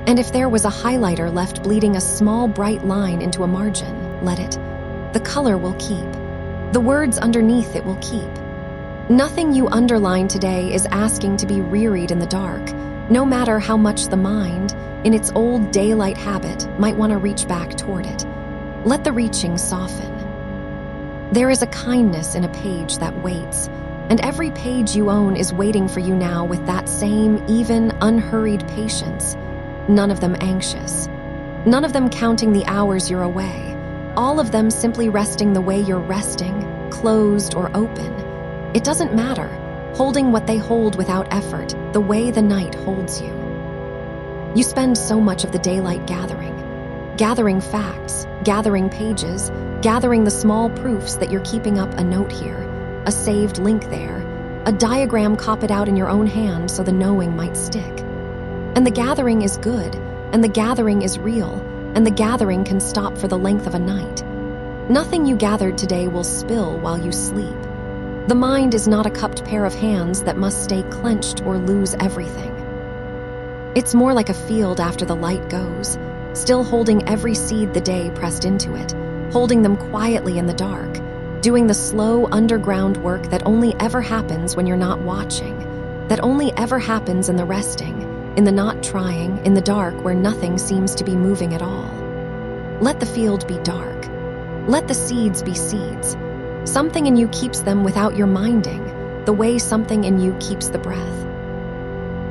And if there was a highlighter left bleeding a small bright line into a margin, let it. The color will keep. The words underneath it will keep. Nothing you underline today is asking to be reread in the dark, no matter how much the mind, in its old daylight habit, might want to reach back toward it. Let the reaching soften. There is a kindness in a page that waits, and every page you own is waiting for you now with that same, even, unhurried patience. None of them anxious. None of them counting the hours you're away. All of them simply resting the way you're resting, closed or open. It doesn't matter, holding what they hold without effort, the way the night holds you. You spend so much of the daylight gathering facts, gathering pages, gathering the small proofs that you're keeping up a note here, a saved link there, a diagram copied out in your own hand so the knowing might stick. And the gathering is good, and the gathering is real, and the gathering can stop for the length of a night. Nothing you gathered today will spill while you sleep. The mind is not a cupped pair of hands that must stay clenched or lose everything. It's more like a field after the light goes, still holding every seed the day pressed into it, holding them quietly in the dark, doing the slow underground work that only ever happens when you're not watching, that only ever happens in the resting, in the not trying, in the dark where nothing seems to be moving at all. Let the field be dark. Let the seeds be seeds. Something in you keeps them without your minding, the way something in you keeps the breath.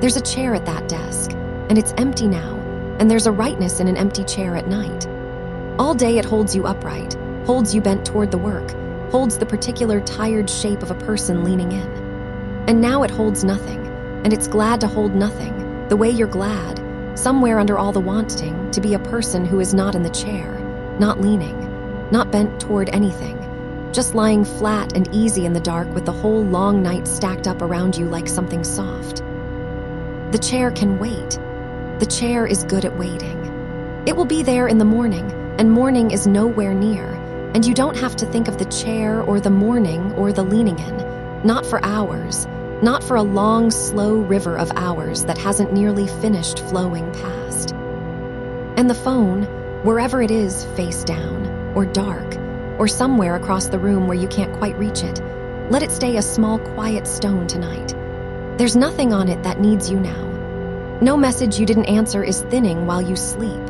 There's a chair at that desk, and it's empty now, and there's a rightness in an empty chair at night. All day it holds you upright, holds you bent toward the work, holds the particular tired shape of a person leaning in. And now it holds nothing, and it's glad to hold nothing, the way you're glad, somewhere under all the wanting, to be a person who is not in the chair, not leaning, not bent toward anything, just lying flat and easy in the dark with the whole long night stacked up around you like something soft. The chair can wait. The chair is good at waiting. It will be there in the morning, and morning is nowhere near, and you don't have to think of the chair or the morning or the leaning in, not for hours, not for a long, slow river of hours that hasn't nearly finished flowing past. And the phone, wherever it is, face down, or dark, or somewhere across the room where you can't quite reach it, let it stay a small, quiet stone tonight. There's nothing on it that needs you now. No message you didn't answer is thinning while you sleep.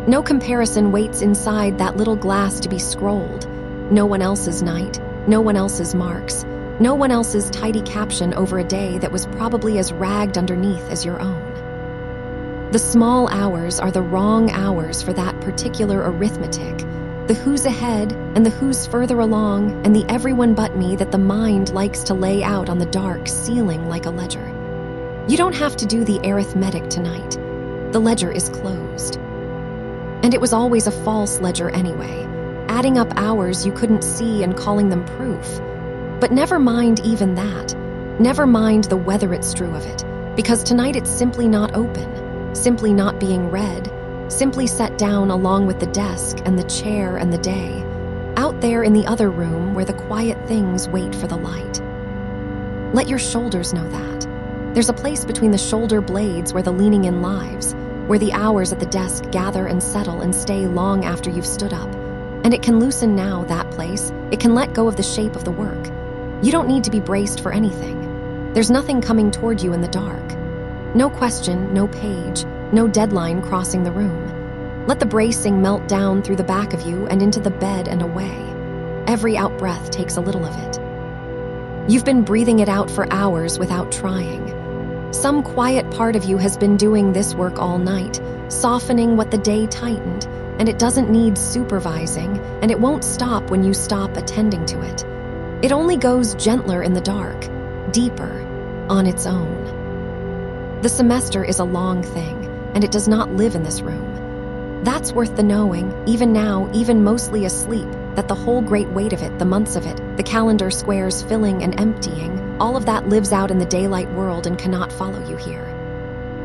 No comparison waits inside that little glass to be scrolled. No one else's night, no one else's marks, no one else's tidy caption over a day that was probably as ragged underneath as your own. The small hours are the wrong hours for that particular arithmetic, the who's ahead and the who's further along and the everyone but me that the mind likes to lay out on the dark ceiling like a ledger. You don't have to do the arithmetic tonight. The ledger is closed. And it was always a false ledger anyway, adding up hours you couldn't see and calling them proof. But never mind even that. Never mind the whether it's true of it, because tonight it's simply not open, simply not being read, simply set down along with the desk and the chair and the day, out there in the other room where the quiet things wait for the light. Let your shoulders know that. There's a place between the shoulder blades where the leaning in lives, where the hours at the desk gather and settle and stay long after you've stood up. And it can loosen now, that place. It can let go of the shape of the work. You don't need to be braced for anything. There's nothing coming toward you in the dark. No question, no page, no deadline crossing the room. Let the bracing melt down through the back of you and into the bed and away. Every out-breath takes a little of it. You've been breathing it out for hours without trying. Some quiet part of you has been doing this work all night, softening what the day tightened, and it doesn't need supervising, and it won't stop when you stop attending to it. It only goes gentler in the dark, deeper, on its own. The semester is a long thing, and it does not live in this room. That's worth the knowing, even now, even mostly asleep, that the whole great weight of it, the months of it, the calendar squares filling and emptying, all of that lives out in the daylight world and cannot follow you here.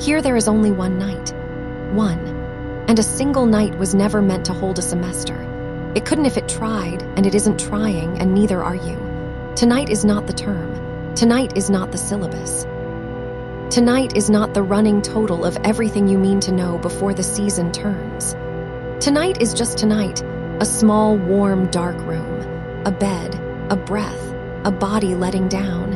Here there is only one night. One. And a single night was never meant to hold a semester. It couldn't if it tried, and it isn't trying, and neither are you. Tonight is not the term. Tonight is not the syllabus. Tonight is not the running total of everything you mean to know before the season turns. Tonight is just tonight, a small, warm, dark room, a bed, a breath, a body letting down.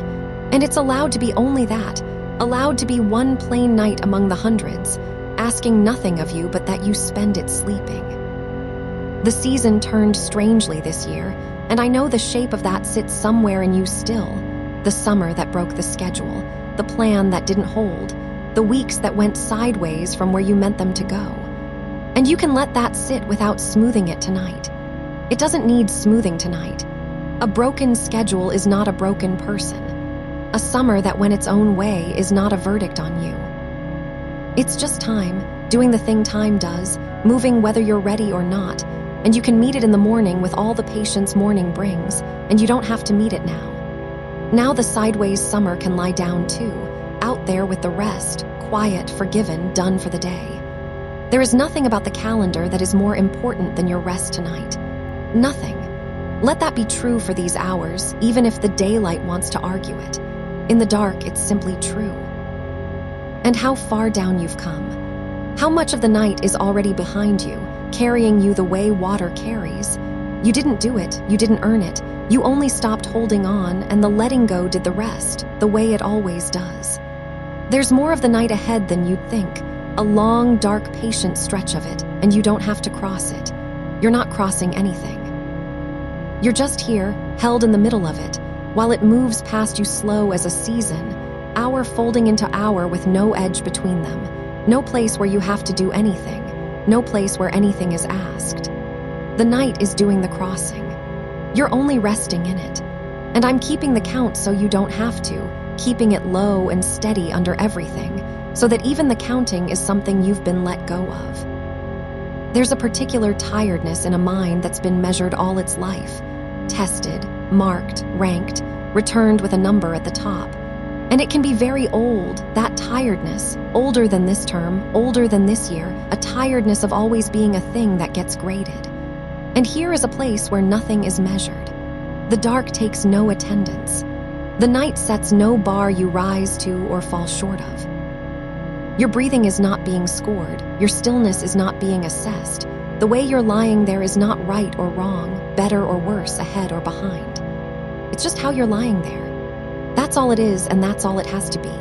And it's allowed to be only that, allowed to be one plain night among the hundreds, asking nothing of you but that you spend it sleeping. The season turned strangely this year, and I know the shape of that sits somewhere in you still. The summer that broke the schedule, the plan that didn't hold, the weeks that went sideways from where you meant them to go. And you can let that sit without smoothing it tonight. It doesn't need smoothing tonight. A broken schedule is not a broken person. A summer that went its own way is not a verdict on you. It's just time, doing the thing time does, moving whether you're ready or not, and you can meet it in the morning with all the patience morning brings, and you don't have to meet it now. Now the sideways summer can lie down too, out there with the rest, quiet, forgiven, done for the day. There is nothing about the calendar that is more important than your rest tonight. Nothing. Let that be true for these hours, even if the daylight wants to argue it. In the dark, it's simply true. And how far down you've come. How much of the night is already behind you, carrying you the way water carries. You didn't do it, you didn't earn it. You only stopped holding on, and the letting go did the rest, the way it always does. There's more of the night ahead than you'd think, a long, dark, patient stretch of it, and you don't have to cross it. You're not crossing anything. You're just here, held in the middle of it, while it moves past you slow as a season, hour folding into hour with no edge between them, no place where you have to do anything, no place where anything is asked. The night is doing the crossing. You're only resting in it. And I'm keeping the count so you don't have to, keeping it low and steady under everything, so that even the counting is something you've been let go of. There's a particular tiredness in a mind that's been measured all its life, tested, marked, ranked, returned with a number at the top. And it can be very old, that tiredness, older than this term, older than this year, a tiredness of always being a thing that gets graded. And here is a place where nothing is measured. The dark takes no attendance. The night sets no bar you rise to or fall short of. Your breathing is not being scored. Your stillness is not being assessed. The way you're lying there is not right or wrong, better or worse, ahead or behind. It's just how you're lying there. That's all it is, and that's all it has to be.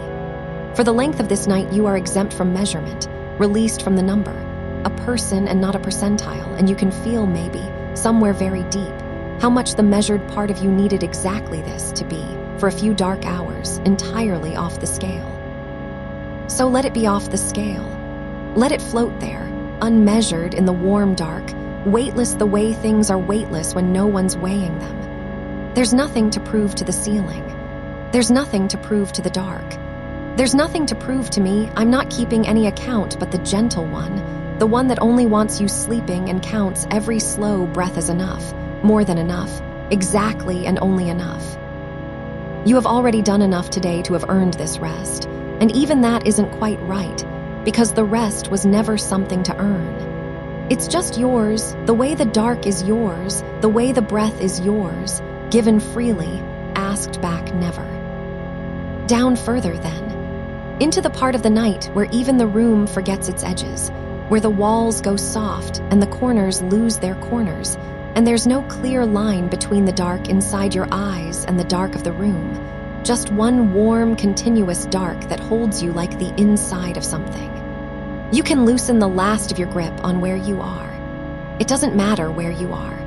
For the length of this night, you are exempt from measurement, released from the number, a person and not a percentile, and you can feel maybe, somewhere very deep, how much the measured part of you needed exactly this to be, for a few dark hours, entirely off the scale. So let it be off the scale. Let it float there, unmeasured in the warm dark, weightless the way things are weightless when no one's weighing them. There's nothing to prove to the ceiling. There's nothing to prove to the dark. There's nothing to prove to me. I'm not keeping any account but the gentle one, the one that only wants you sleeping and counts every slow breath as enough, more than enough, exactly and only enough. You have already done enough today to have earned this rest, and even that isn't quite right, because the rest was never something to earn. It's just yours, the way the dark is yours, the way the breath is yours, given freely, asked back never. Down further then, into the part of the night where even the room forgets its edges, where the walls go soft and the corners lose their corners, and there's no clear line between the dark inside your eyes and the dark of the room, just one warm, continuous dark that holds you like the inside of something. You can loosen the last of your grip on where you are. It doesn't matter where you are.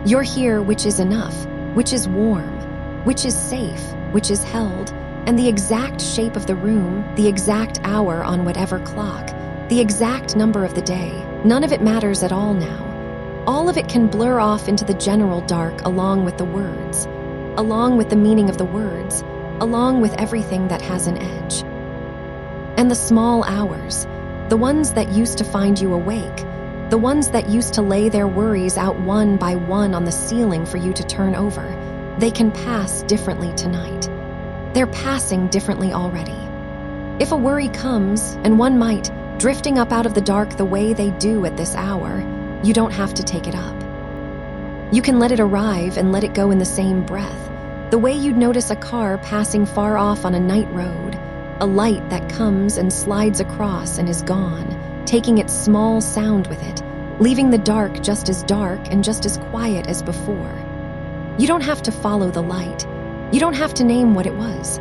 You're here, which is enough, which is warm, which is safe, which is held, and the exact shape of the room, the exact hour on whatever clock, the exact number of the day, none of it matters at all now. All of it can blur off into the general dark along with the words, along with the meaning of the words, along with everything that has an edge. And the small hours, the ones that used to find you awake, the ones that used to lay their worries out one by one on the ceiling for you to turn over, they can pass differently tonight. They're passing differently already. If a worry comes, and one might, drifting up out of the dark the way they do at this hour, you don't have to take it up. You can let it arrive and let it go in the same breath, the way you'd notice a car passing far off on a night road, a light that comes and slides across and is gone, taking its small sound with it, leaving the dark just as dark and just as quiet as before. You don't have to follow the light. You don't have to name what it was.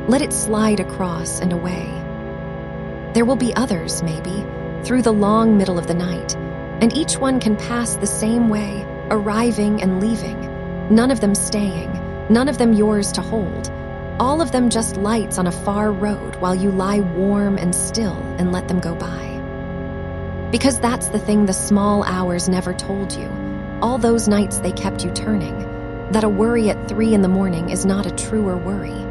Let it slide across and away. There will be others, maybe, through the long middle of the night, and each one can pass the same way, arriving and leaving, none of them staying, none of them yours to hold, all of them just lights on a far road while you lie warm and still and let them go by. Because that's the thing the small hours never told you, all those nights they kept you turning, that a worry at 3 a.m. is not a truer worry.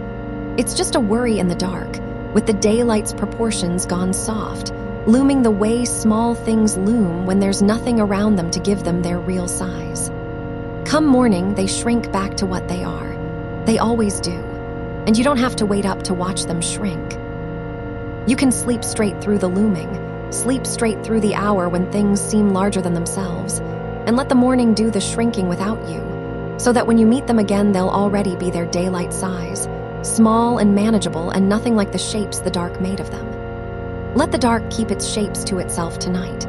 It's just a worry in the dark, with the daylight's proportions gone soft, looming the way small things loom when there's nothing around them to give them their real size. Come morning, they shrink back to what they are. They always do. And you don't have to wait up to watch them shrink. You can sleep straight through the looming, sleep straight through the hour when things seem larger than themselves, and let the morning do the shrinking without you, so that when you meet them again they'll already be their daylight size, small and manageable and nothing like the shapes the dark made of them. Let the dark keep its shapes to itself tonight.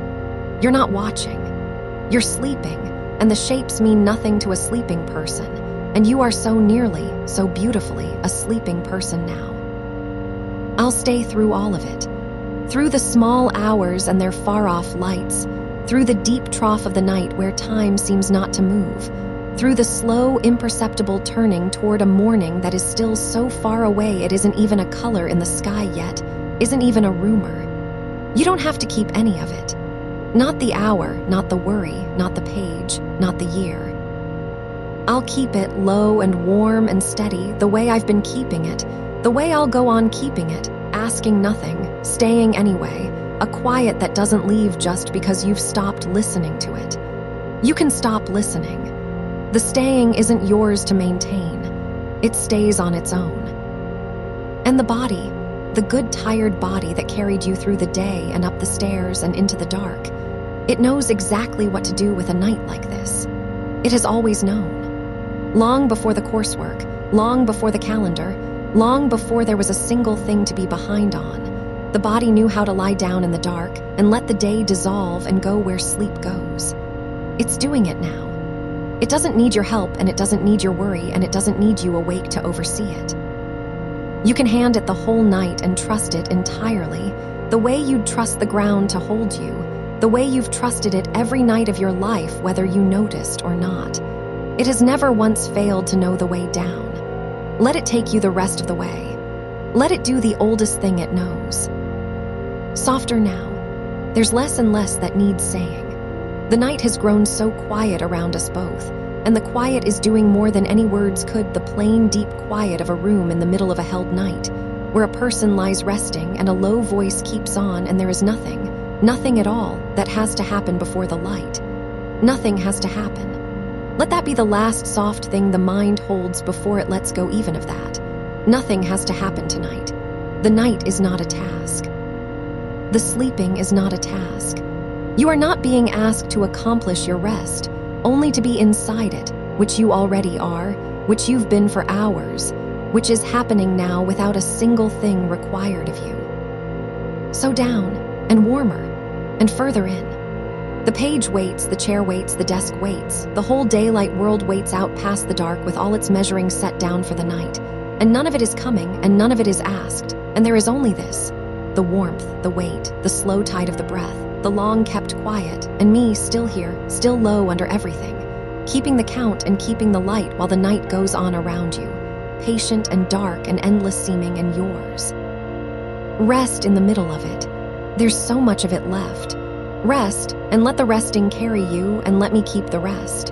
You're not watching. You're sleeping, and the shapes mean nothing to a sleeping person, and you are so nearly, so beautifully, a sleeping person now. I'll stay through all of it. Through the small hours and their far-off lights, through the deep trough of the night where time seems not to move, through the slow, imperceptible turning toward a morning that is still so far away it isn't even a color in the sky yet, isn't even a rumor. You don't have to keep any of it. Not the hour, not the worry, not the page, not the year. I'll keep it low and warm and steady the way I've been keeping it, the way I'll go on keeping it, asking nothing, staying anyway, a quiet that doesn't leave just because you've stopped listening to it. You can stop listening. The staying isn't yours to maintain. It stays on its own. And the body, the good tired body that carried you through the day and up the stairs and into the dark, it knows exactly what to do with a night like this. It has always known. Long before the coursework, long before the calendar, long before there was a single thing to be behind on, the body knew how to lie down in the dark and let the day dissolve and go where sleep goes. It's doing it now. It doesn't need your help, and it doesn't need your worry, and it doesn't need you awake to oversee it. You can hand it the whole night and trust it entirely, the way you'd trust the ground to hold you, the way you've trusted it every night of your life, whether you noticed or not. It has never once failed to know the way down. Let it take you the rest of the way. Let it do the oldest thing it knows. Softer now. There's less and less that needs saying. The night has grown so quiet around us both, and the quiet is doing more than any words could, the plain, deep quiet of a room in the middle of a held night, where a person lies resting and a low voice keeps on and there is nothing at all that has to happen before the light. Nothing has to happen. Let that be the last soft thing the mind holds before it lets go even of that. Nothing has to happen tonight. The night is not a task. The sleeping is not a task. You are not being asked to accomplish your rest, only to be inside it, which you already are, which you've been for hours, which is happening now without a single thing required of you. So down, and warmer, and further in. The page waits, the chair waits, the desk waits, the whole daylight world waits out past the dark with all its measuring set down for the night, and none of it is coming, and none of it is asked, and there is only this, The warmth, the weight, the slow tide of the breath, the long kept quiet, and me still here, still low under everything, keeping the count and keeping the light while the night goes on around you, patient and dark and endless seeming and yours. Rest in the middle of it. There's so much of it left. Rest, and let the resting carry you, and let me keep the rest.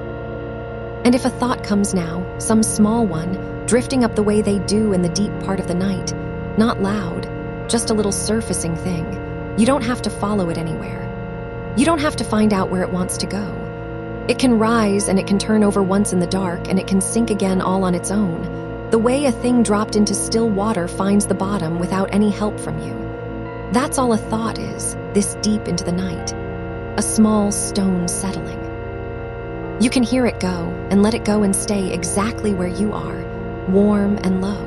And if a thought comes now, some small one, drifting up the way they do in the deep part of the night, not loud, just a little surfacing thing, you don't have to follow it anywhere. You don't have to find out where it wants to go. It can rise and it can turn over once in the dark and it can sink again all on its own, the way a thing dropped into still water finds the bottom without any help from you. That's all a thought is, this deep into the night. A small stone settling. You can hear it go and let it go and stay exactly where you are, warm and low,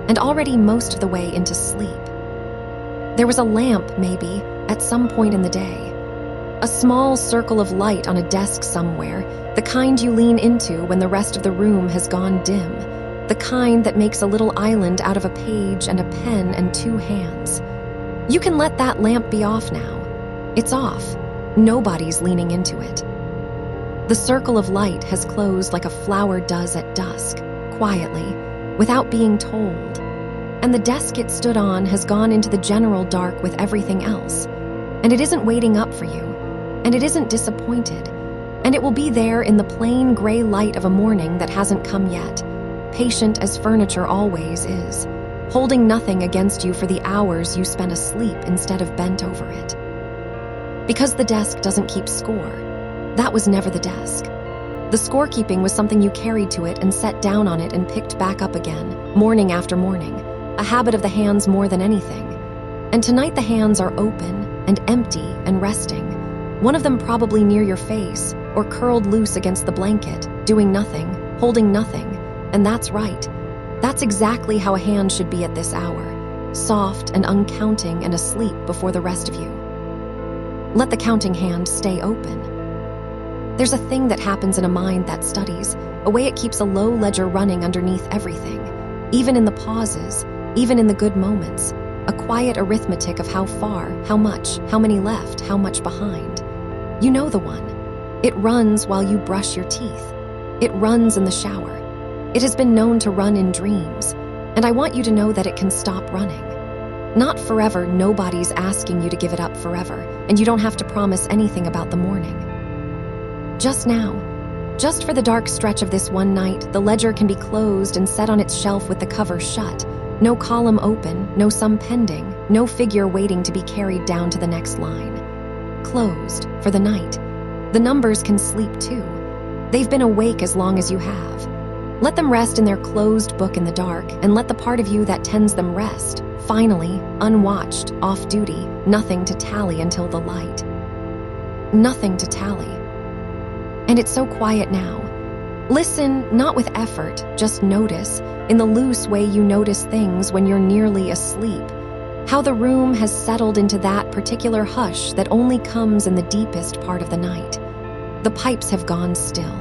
and already most of the way into sleep. There was a lamp, maybe, at some point in the day. A small circle of light on a desk somewhere, the kind you lean into when the rest of the room has gone dim, the kind that makes a little island out of a page and a pen and two hands. You can let that lamp be off now. It's off. Nobody's leaning into it. The circle of light has closed like a flower does at dusk, quietly, without being told. And the desk it stood on has gone into the general dark with everything else. And it isn't waiting up for you. And it isn't disappointed. And it will be there in the plain gray light of a morning that hasn't come yet, patient as furniture always is, holding nothing against you for the hours you spent asleep instead of bent over it. Because the desk doesn't keep score. That was never the desk. The scorekeeping was something you carried to it and set down on it and picked back up again, morning after morning, a habit of the hands more than anything. And tonight the hands are open and empty and resting, one of them probably near your face or curled loose against the blanket, doing nothing, holding nothing, and that's right. That's exactly how a hand should be at this hour, soft and uncounting and asleep before the rest of you. Let the counting hand stay open. There's a thing that happens in a mind that studies, a way it keeps a low ledger running underneath everything, even in the pauses, even in the good moments, a quiet arithmetic of how far, how much, how many left, how much behind. You know the one. It runs while you brush your teeth. It runs in the shower. It has been known to run in dreams, and I want you to know that it can stop running. Not forever, nobody's asking you to give it up forever, and you don't have to promise anything about the morning. Just now, just for the dark stretch of this one night, the ledger can be closed and set on its shelf with the cover shut. No column open, no sum pending, no figure waiting to be carried down to the next line. Closed, for the night. The numbers can sleep too. They've been awake as long as you have. Let them rest in their closed book in the dark, and let the part of you that tends them rest, finally, unwatched, off duty, nothing to tally until the light. Nothing to tally. And it's so quiet now. Listen, not with effort, just notice, in the loose way you notice things when you're nearly asleep, how the room has settled into that particular hush that only comes in the deepest part of the night. The pipes have gone still.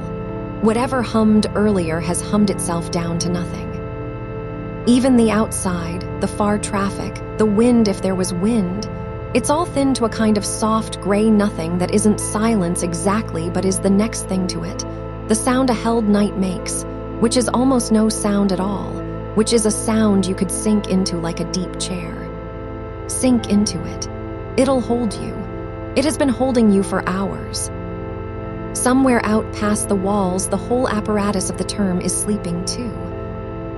Whatever hummed earlier has hummed itself down to nothing. Even the outside, the far traffic, the wind if there was wind, it's all thinned to a kind of soft gray nothing that isn't silence exactly but is the next thing to it. The sound a held night makes, which is almost no sound at all, which is a sound you could sink into like a deep chair. Sink into it. It'll hold you. It has been holding you for hours. Somewhere out past the walls, the whole apparatus of the term is sleeping too.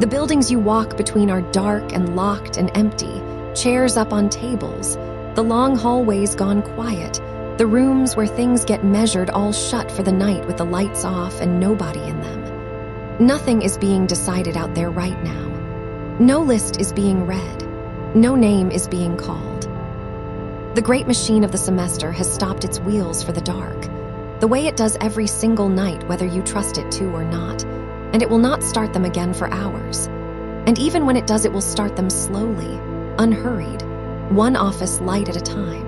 The buildings you walk between are dark and locked and empty, chairs up on tables, the long hallways gone quiet, the rooms where things get measured all shut for the night with the lights off and nobody in them. Nothing is being decided out there right now. No list is being read. No name is being called. The great machine of the semester has stopped its wheels for the dark, the way it does every single night whether you trust it to or not, and it will not start them again for hours. And even when it does, it will start them slowly, unhurried, one office light at a time,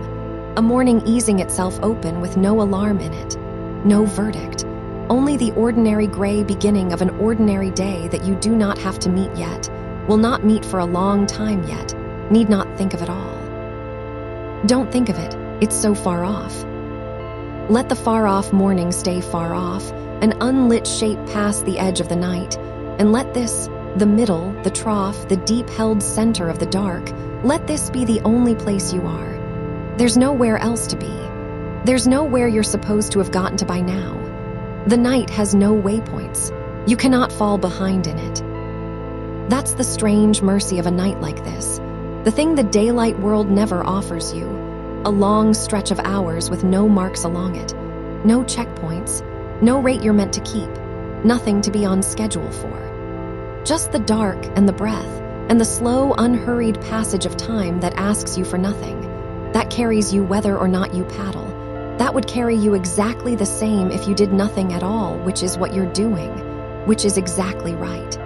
a morning easing itself open with no alarm in it, no verdict, only the ordinary gray beginning of an ordinary day that you do not have to meet yet, will not meet for a long time yet, need not think of it all. Don't think of it, it's so far off. Let the far-off morning stay far off, an unlit shape past the edge of the night, and let this, the middle, the trough, the deep-held center of the dark, let this be the only place you are. There's nowhere else to be. There's nowhere you're supposed to have gotten to by now. The night has no waypoints. You cannot fall behind in it. That's the strange mercy of a night like this, the thing the daylight world never offers you, a long stretch of hours with no marks along it, no checkpoints, no rate you're meant to keep, nothing to be on schedule for. Just the dark and the breath, and the slow, unhurried passage of time that asks you for nothing, that carries you whether or not you paddle, that would carry you exactly the same if you did nothing at all, which is what you're doing, which is exactly right.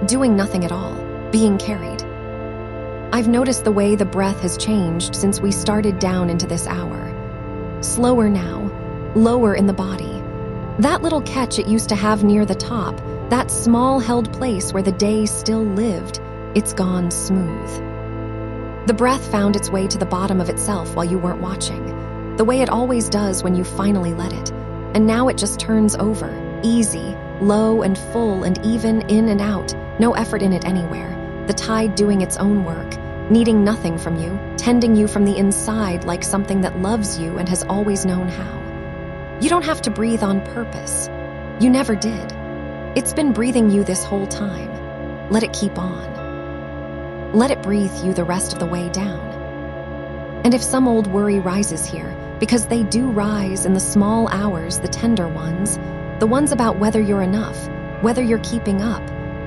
Doing nothing at all, being carried. I've noticed the way the breath has changed since we started down into this hour. Slower now, lower in the body. That little catch it used to have near the top, that small held place where the day still lived, it's gone smooth. The breath found its way to the bottom of itself while you weren't watching, the way it always does when you finally let it. And now it just turns over, easy, low and full and even in and out, no effort in it anywhere. The tide doing its own work, needing nothing from you, tending you from the inside like something that loves you and has always known how. You don't have to breathe on purpose. You never did. It's been breathing you this whole time. Let it keep on. Let it breathe you the rest of the way down. And if some old worry rises here, because they do rise in the small hours, the tender ones, the ones about whether you're enough, whether you're keeping up,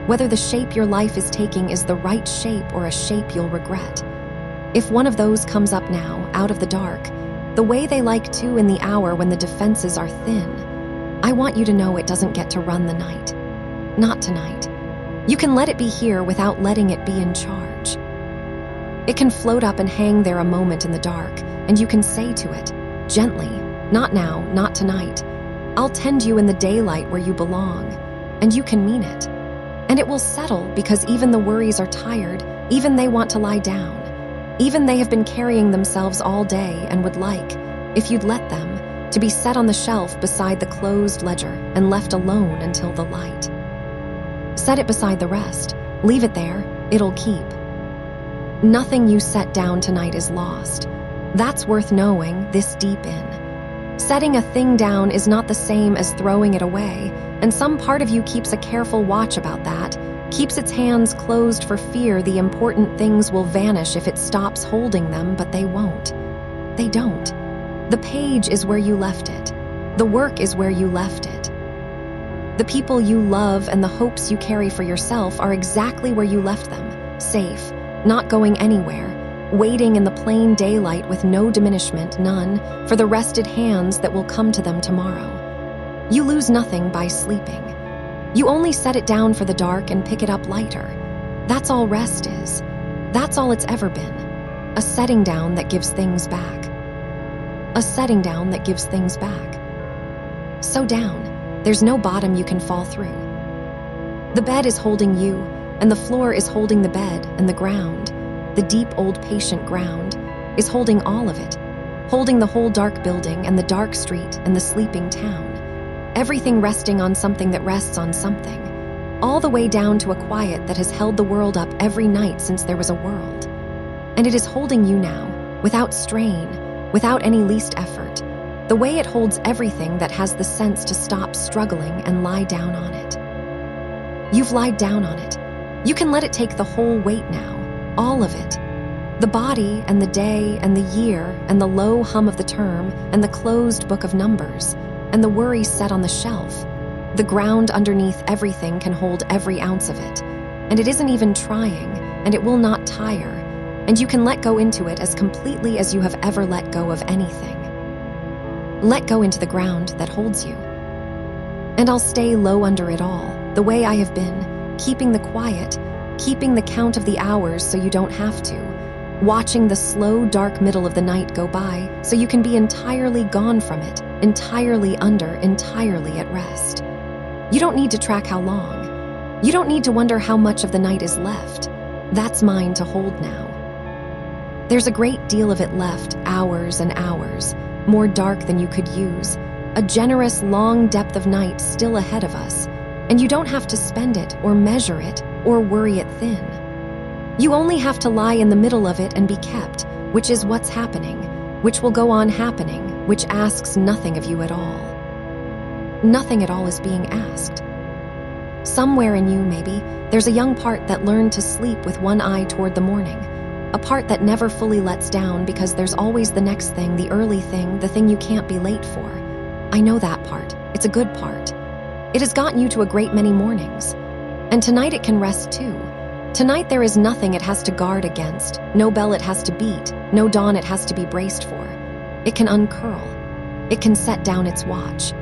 whether the shape your life is taking is the right shape or a shape you'll regret. If one of those comes up now, out of the dark, the way they like to in the hour when the defenses are thin, I want you to know it doesn't get to run the night. Not tonight. You can let it be here without letting it be in charge. It can float up and hang there a moment in the dark, and you can say to it, gently, not now, not tonight, I'll tend you in the daylight where you belong, and you can mean it. And it will settle because even the worries are tired, even they want to lie down. Even they have been carrying themselves all day and would like, if you'd let them, to be set on the shelf beside the closed ledger and left alone until the light. Set it beside the rest. Leave it there. It'll keep. Nothing you set down tonight is lost. That's worth knowing this deep in. Setting a thing down is not the same as throwing it away, and some part of you keeps a careful watch about that, keeps its hands closed for fear the important things will vanish if it stops holding them, but they won't. They don't. The page is where you left it. The work is where you left it. The people you love and the hopes you carry for yourself are exactly where you left them, safe, not going anywhere, waiting in the plain daylight with no diminishment, none, for the rested hands that will come to them tomorrow. You lose nothing by sleeping. You only set it down for the dark and pick it up lighter. That's all rest is. That's all it's ever been. A setting down that gives things back. A setting down that gives things back. So down, there's no bottom you can fall through. The bed is holding you, and the floor is holding the bed, and the ground, the deep old patient ground, is holding all of it, holding the whole dark building and the dark street and the sleeping town. Everything resting on something that rests on something, all the way down to a quiet that has held the world up every night since there was a world. And it is holding you now, without strain, without any least effort, the way it holds everything that has the sense to stop struggling and lie down on it. You've lied down on it. You can let it take the whole weight now, all of it. The body and the day and the year and the low hum of the term and the closed book of numbers and the worry set on the shelf. The ground underneath everything can hold every ounce of it, and it isn't even trying, and it will not tire, and you can let go into it as completely as you have ever let go of anything. Let go into the ground that holds you. And I'll stay low under it all, the way I have been, keeping the quiet, keeping the count of the hours so you don't have to, watching the slow, dark middle of the night go by so you can be entirely gone from it, entirely under, entirely at rest. You don't need to track how long. You don't need to wonder how much of the night is left. That's mine to hold now. There's a great deal of it left, hours and hours, more dark than you could use, a generous, long depth of night still ahead of us, and you don't have to spend it or measure it or worry it thin. You only have to lie in the middle of it and be kept, which is what's happening, which will go on happening, which asks nothing of you at all. Nothing at all is being asked. Somewhere in you, maybe, there's a young part that learned to sleep with one eye toward the morning, a part that never fully lets down because there's always the next thing, the early thing, the thing you can't be late for. I know that part. It's a good part. It has gotten you to a great many mornings. And tonight it can rest too. Tonight there is nothing it has to guard against, no bell it has to beat, no dawn it has to be braced for. It can uncurl. It can set down its watch.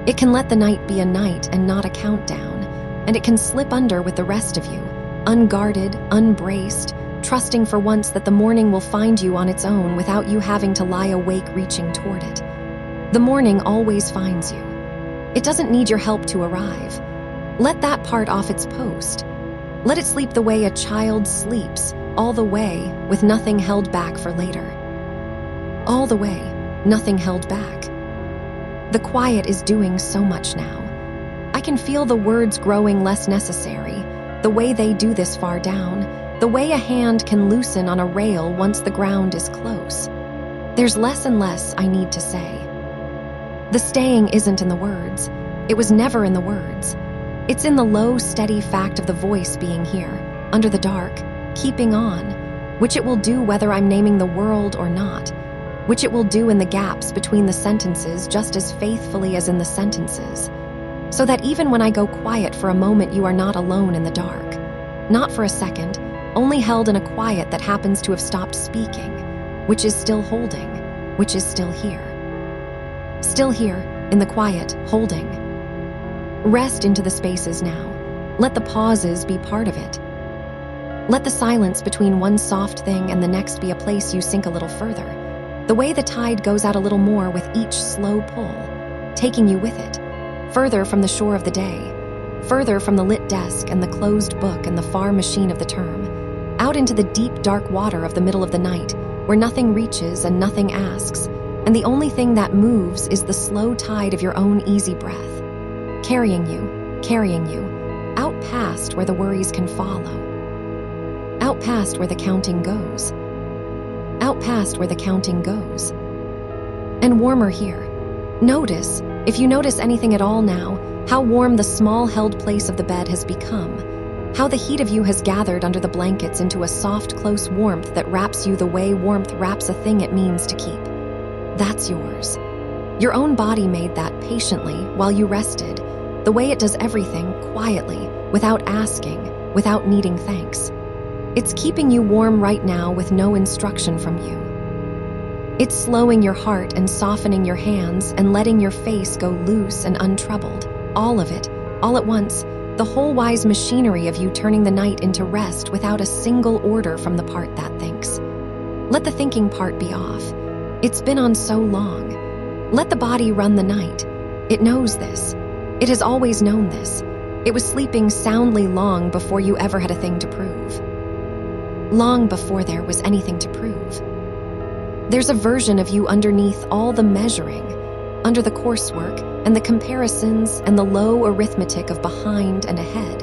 It can let the night be a night and not a countdown, and it can slip under with the rest of you, unguarded, unbraced, trusting for once that the morning will find you on its own without you having to lie awake reaching toward it. The morning always finds you. It doesn't need your help to arrive. Let that part off its post. Let it sleep the way a child sleeps, all the way, with nothing held back for later. All the way, nothing held back. The quiet is doing so much now. I can feel the words growing less necessary, the way they do this far down, the way a hand can loosen on a rail once the ground is close. There's less and less I need to say. The staying isn't in the words. It was never in the words. It's in the low, steady fact of the voice being here, under the dark, keeping on, which it will do whether I'm naming the world or not, which it will do in the gaps between the sentences just as faithfully as in the sentences, so that even when I go quiet for a moment you are not alone in the dark. Not for a second, only held in a quiet that happens to have stopped speaking, which is still holding, which is still here. Still here, in the quiet, holding. Rest into the spaces now. Let the pauses be part of it. Let the silence between one soft thing and the next be a place you sink a little further. The way the tide goes out a little more with each slow pull, taking you with it, further from the shore of the day, further from the lit desk and the closed book and the far machine of the term, out into the deep dark water of the middle of the night, where nothing reaches and nothing asks, and the only thing that moves is the slow tide of your own easy breath, carrying you, out past where the worries can follow, out past where the counting goes, out past where the counting goes. And warmer here. Notice, if you notice anything at all now, how warm the small held place of the bed has become, how the heat of you has gathered under the blankets into a soft, close warmth that wraps you the way warmth wraps a thing it means to keep. That's yours. Your own body made that patiently while you rested, the way it does everything quietly, without asking, without needing thanks. It's keeping you warm right now with no instruction from you. It's slowing your heart and softening your hands and letting your face go loose and untroubled. All of it, all at once, the whole wise machinery of you turning the night into rest without a single order from the part that thinks. Let the thinking part be off. It's been on so long. Let the body run the night. It knows this. It has always known this. It was sleeping soundly long before you ever had a thing to prove. Long before there was anything to prove. There's a version of you underneath all the measuring, under the coursework and the comparisons and the low arithmetic of behind and ahead.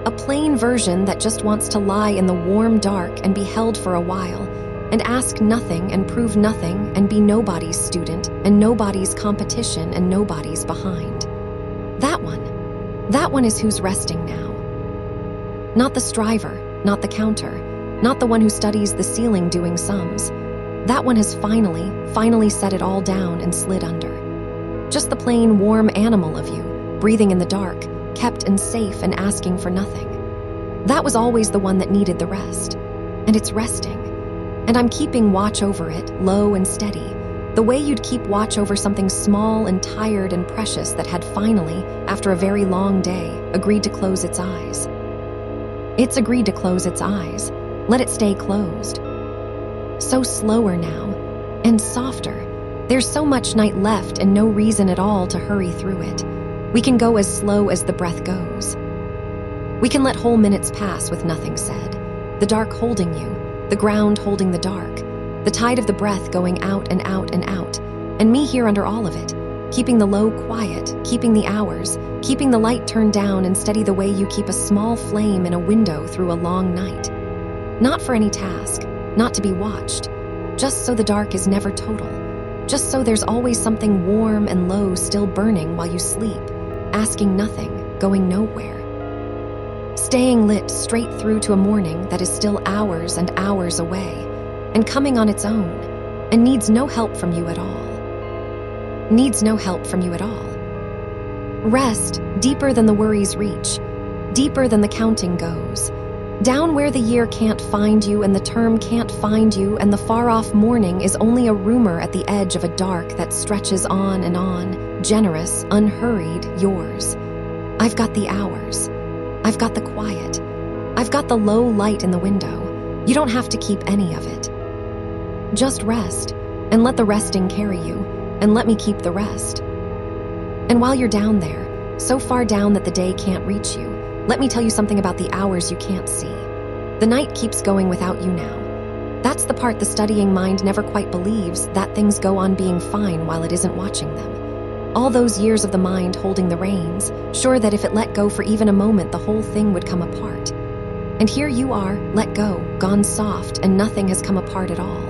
A plain version that just wants to lie in the warm dark and be held for a while, and ask nothing and prove nothing and be nobody's student and nobody's competition and nobody's behind. That one is who's resting now. Not the striver, not the counter, not the one who studies the ceiling doing sums. That one has finally set it all down and slid under. Just the plain warm animal of you, breathing in the dark, kept and safe and asking for nothing. That was always the one that needed the rest. And it's resting. And I'm keeping watch over it, low and steady, the way you'd keep watch over something small and tired and precious that had finally, after a very long day, agreed to close its eyes. It's agreed to close its eyes. Let it stay closed. So slower now, and softer. There's so much night left and no reason at all to hurry through it. We can go as slow as the breath goes. We can let whole minutes pass with nothing said, the dark holding you, the ground holding the dark, the tide of the breath going out and out and out, and me here under all of it, keeping the low quiet, keeping the hours, keeping the light turned down and steady the way you keep a small flame in a window through a long night. Not for any task, not to be watched, just so the dark is never total, just so there's always something warm and low still burning while you sleep, asking nothing, going nowhere. Staying lit straight through to a morning that is still hours and hours away, and coming on its own, and needs no help from you at all. Needs no help from you at all. Rest deeper than the worries reach, deeper than the counting goes, down where the year can't find you and the term can't find you and the far-off morning is only a rumor at the edge of a dark that stretches on, generous, unhurried, yours. I've got the hours. I've got the quiet. I've got the low light in the window. You don't have to keep any of it. Just rest, and let the resting carry you, and let me keep the rest. And while you're down there, so far down that the day can't reach you, let me tell you something about the hours you can't see. The night keeps going without you now. That's the part the studying mind never quite believes, that things go on being fine while it isn't watching them. All those years of the mind holding the reins, sure that if it let go for even a moment, the whole thing would come apart. And here you are, let go, gone soft, and nothing has come apart at all.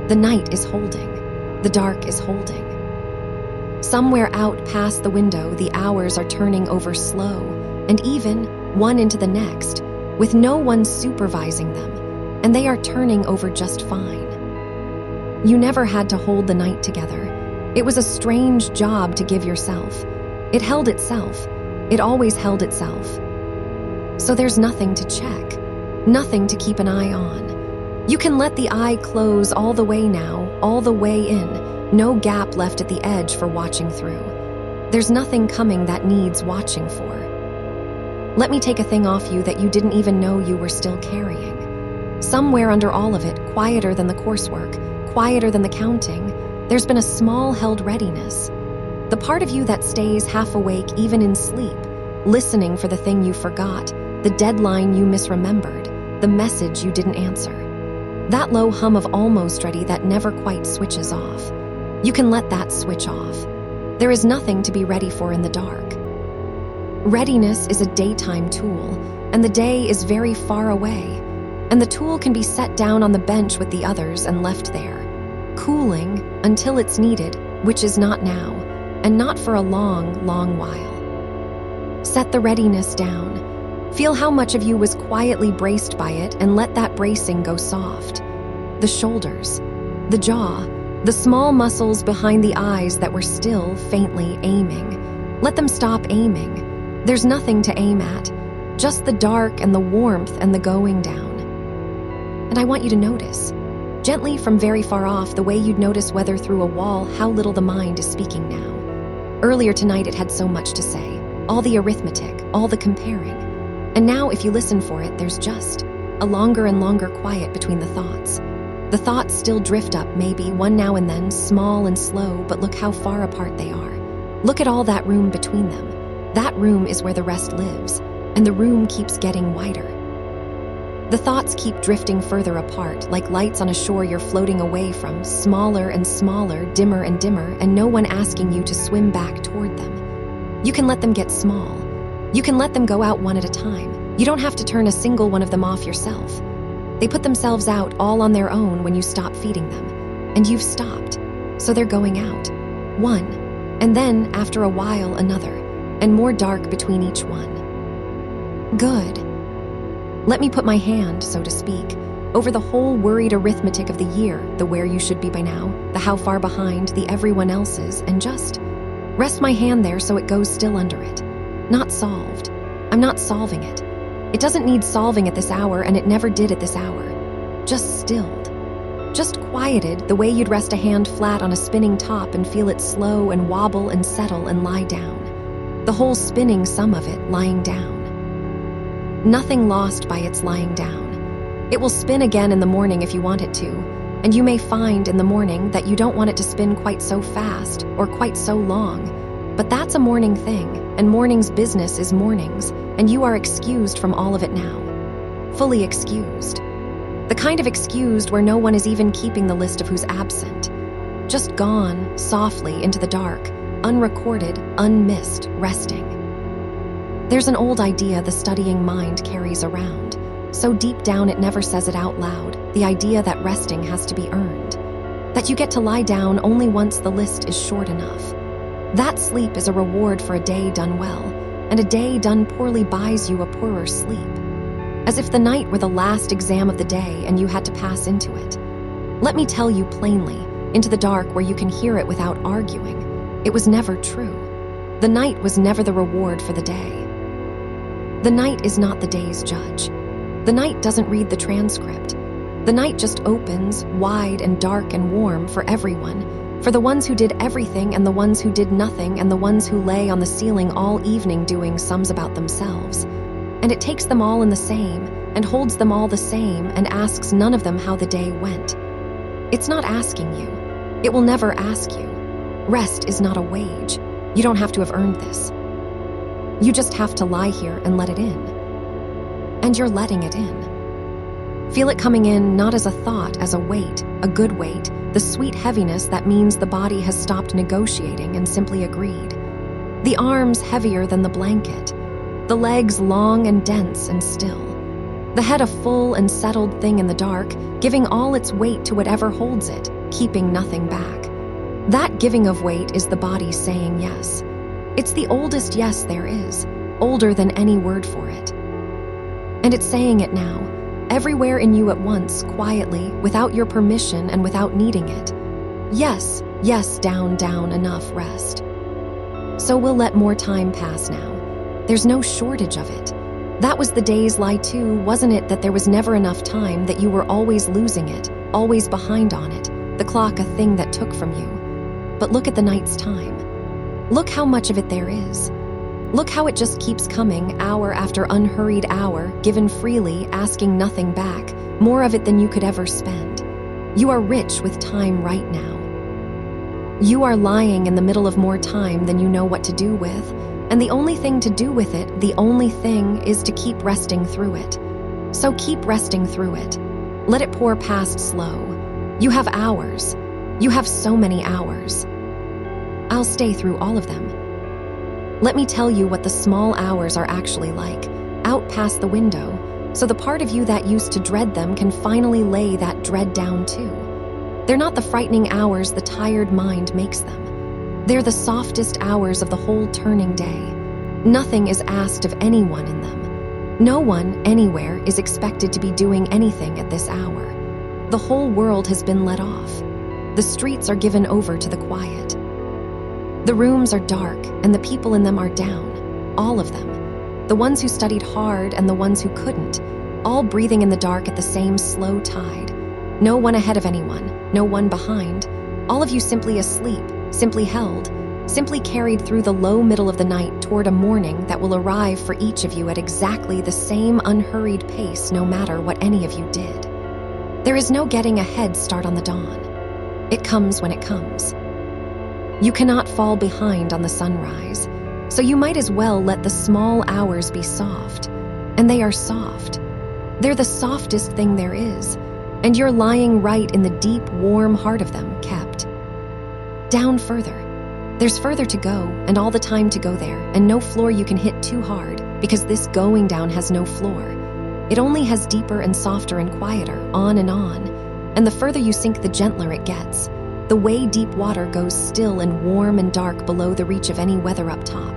The night is holding. The dark is holding. Somewhere out past the window, the hours are turning over slow, and even one into the next, with no one supervising them, and they are turning over just fine. You never had to hold the night together. It was a strange job to give yourself. It held itself. It always held itself. So there's nothing to check, nothing to keep an eye on. You can let the eye close all the way now, all the way in, no gap left at the edge for watching through. There's nothing coming that needs watching for. Let me take a thing off you that you didn't even know you were still carrying. Somewhere under all of it, quieter than the coursework, quieter than the counting, there's been a small held readiness. The part of you that stays half awake even in sleep, listening for the thing you forgot, the deadline you misremembered, the message you didn't answer. That low hum of almost ready that never quite switches off. You can let that switch off. There is nothing to be ready for in the dark. Readiness is a daytime tool, and the day is very far away, and the tool can be set down on the bench with the others and left there, cooling until it's needed, which is not now, and not for a long, long while. Set the readiness down. Feel how much of you was quietly braced by it and let that bracing go soft. The shoulders, the jaw, the small muscles behind the eyes that were still faintly aiming. Let them stop aiming. There's nothing to aim at, just the dark and the warmth and the going down. And I want you to notice, gently from very far off, the way you'd notice whether through a wall how little the mind is speaking now. Earlier tonight it had so much to say, all the arithmetic, all the comparing. And now, if you listen for it, there's just a longer and longer quiet between the thoughts. The thoughts still drift up, maybe, one now and then, small and slow, but look how far apart they are. Look at all that room between them. That room is where the rest lives, and the room keeps getting wider. The thoughts keep drifting further apart, like lights on a shore you're floating away from, smaller and smaller, dimmer and dimmer, and no one asking you to swim back toward them. You can let them get small. You can let them go out one at a time. You don't have to turn a single one of them off yourself. They put themselves out all on their own when you stop feeding them. And you've stopped. So they're going out. One. And then, after a while, another. And more dark between each one. Good. Let me put my hand, so to speak, over the whole worried arithmetic of the year, the where you should be by now, the how far behind, the everyone else's, and just rest my hand there so it goes still under it. Not solved. I'm not solving it. It doesn't need solving at this hour, and it never did at this hour. Just stilled. Just quieted the way you'd rest a hand flat on a spinning top and feel it slow and wobble and settle and lie down. The whole spinning, some of it, lying down. Nothing lost by its lying down. It will spin again in the morning if you want it to, and you may find in the morning that you don't want it to spin quite so fast or quite so long. But that's a morning thing, and morning's business is mornings, and you are excused from all of it now. Fully excused. The kind of excused where no one is even keeping the list of who's absent. Just gone, softly, into the dark, unrecorded, unmissed, resting. There's an old idea the studying mind carries around, so deep down it never says it out loud, the idea that resting has to be earned. That you get to lie down only once the list is short enough. That sleep is a reward for a day done well, and a day done poorly buys you a poorer sleep. As if the night were the last exam of the day and you had to pass into it. Let me tell you plainly, into the dark where you can hear it without arguing, it was never true. The night was never the reward for the day. The night is not the day's judge. The night doesn't read the transcript. The night just opens, wide and dark and warm for everyone, for the ones who did everything and the ones who did nothing and the ones who lay on the ceiling all evening doing sums about themselves. And it takes them all in the same and holds them all the same and asks none of them how the day went. It's not asking you. It will never ask you. Rest is not a wage. You don't have to have earned this. You just have to lie here and let it in. And you're letting it in. Feel it coming in not as a thought, as a weight, a good weight, the sweet heaviness that means the body has stopped negotiating and simply agreed. The arms heavier than the blanket, the legs long and dense and still, the head a full and settled thing in the dark, giving all its weight to whatever holds it, keeping nothing back. That giving of weight is the body saying yes. It's the oldest yes there is, older than any word for it. And it's saying it now, everywhere in you at once, quietly, without your permission and without needing it. Yes, yes, down, down, enough, rest. So we'll let more time pass now. There's no shortage of it. That was the day's lie too, wasn't it, that there was never enough time, that you were always losing it, always behind on it, the clock a thing that took from you. But look at the night's time. Look how much of it there is. Look how it just keeps coming, hour after unhurried hour, given freely, asking nothing back, more of it than you could ever spend. You are rich with time right now. You are lying in the middle of more time than you know what to do with, and the only thing to do with it, the only thing, is to keep resting through it. So keep resting through it. Let it pour past slow. You have hours. You have so many hours. I'll stay through all of them. Let me tell you what the small hours are actually like, out past the window, so the part of you that used to dread them can finally lay that dread down too. They're not the frightening hours the tired mind makes them. They're the softest hours of the whole turning day. Nothing is asked of anyone in them. No one, anywhere, is expected to be doing anything at this hour. The whole world has been let off. The streets are given over to the quiet. The rooms are dark, and the people in them are down, all of them. The ones who studied hard and the ones who couldn't, all breathing in the dark at the same slow tide. No one ahead of anyone, no one behind. All of you simply asleep, simply held, simply carried through the low middle of the night toward a morning that will arrive for each of you at exactly the same unhurried pace, no matter what any of you did. There is no getting a head start on the dawn. It comes when it comes. You cannot fall behind on the sunrise, so you might as well let the small hours be soft. And they are soft. They're the softest thing there is, and you're lying right in the deep, warm heart of them, kept. Down further. There's further to go, and all the time to go there, and no floor you can hit too hard, because this going down has no floor. It only has deeper and softer and quieter, on, and the further you sink, the gentler it gets. The way deep water goes still and warm and dark below the reach of any weather up top.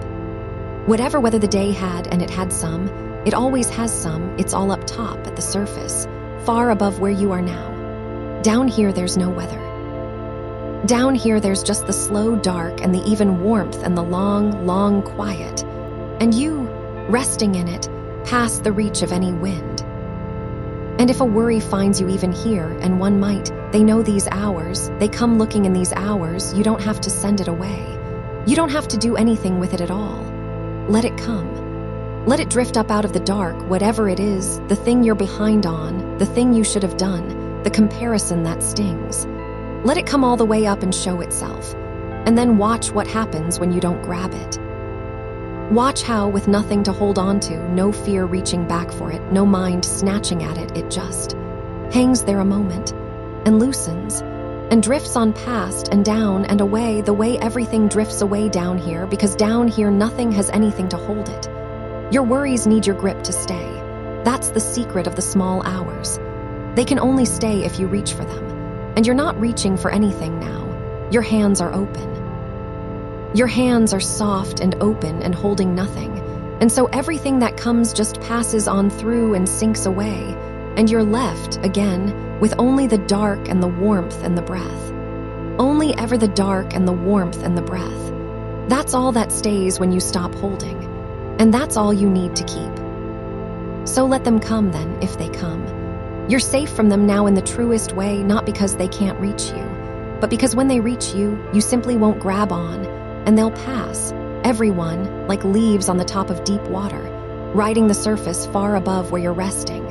Whatever weather the day had, and it had some, it always has some, it's all up top at the surface, far above where you are now. Down here there's no weather. Down here there's just the slow dark and the even warmth and the long, long quiet. And you, resting in it, past the reach of any wind. And if a worry finds you even here, and one might, they know these hours, they come looking in these hours, you don't have to send it away. You don't have to do anything with it at all. Let it come. Let it drift up out of the dark, whatever it is, the thing you're behind on, the thing you should have done, the comparison that stings. Let it come all the way up and show itself. And then watch what happens when you don't grab it. Watch how, with nothing to hold on to, no fear reaching back for it, no mind snatching at it, it just hangs there a moment, and loosens, and drifts on past and down and away the way everything drifts away down here, because down here nothing has anything to hold it. Your worries need your grip to stay. That's the secret of the small hours. They can only stay if you reach for them. And you're not reaching for anything now. Your hands are open. Your hands are soft and open and holding nothing. And so everything that comes just passes on through and sinks away. And you're left, again, with only the dark and the warmth and the breath. Only ever the dark and the warmth and the breath. That's all that stays when you stop holding. And that's all you need to keep. So let them come then, if they come. You're safe from them now in the truest way, not because they can't reach you, but because when they reach you, you simply won't grab on, and they'll pass, everyone, like leaves on the top of deep water, riding the surface far above where you're resting.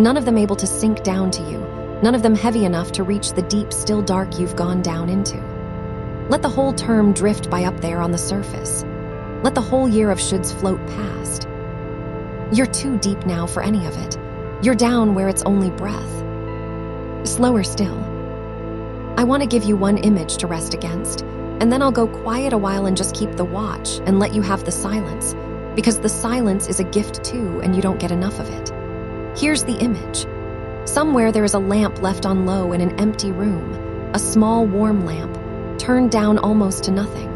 None of them able to sink down to you, none of them heavy enough to reach the deep, still dark you've gone down into. Let the whole term drift by up there on the surface. Let the whole year of shoulds float past. You're too deep now for any of it. You're down where it's only breath. Slower still. I want to give you one image to rest against, and then I'll go quiet a while and just keep the watch and let you have the silence, because the silence is a gift too, and you don't get enough of it. Here's the image. Somewhere there is a lamp left on low in an empty room, a small warm lamp, turned down almost to nothing,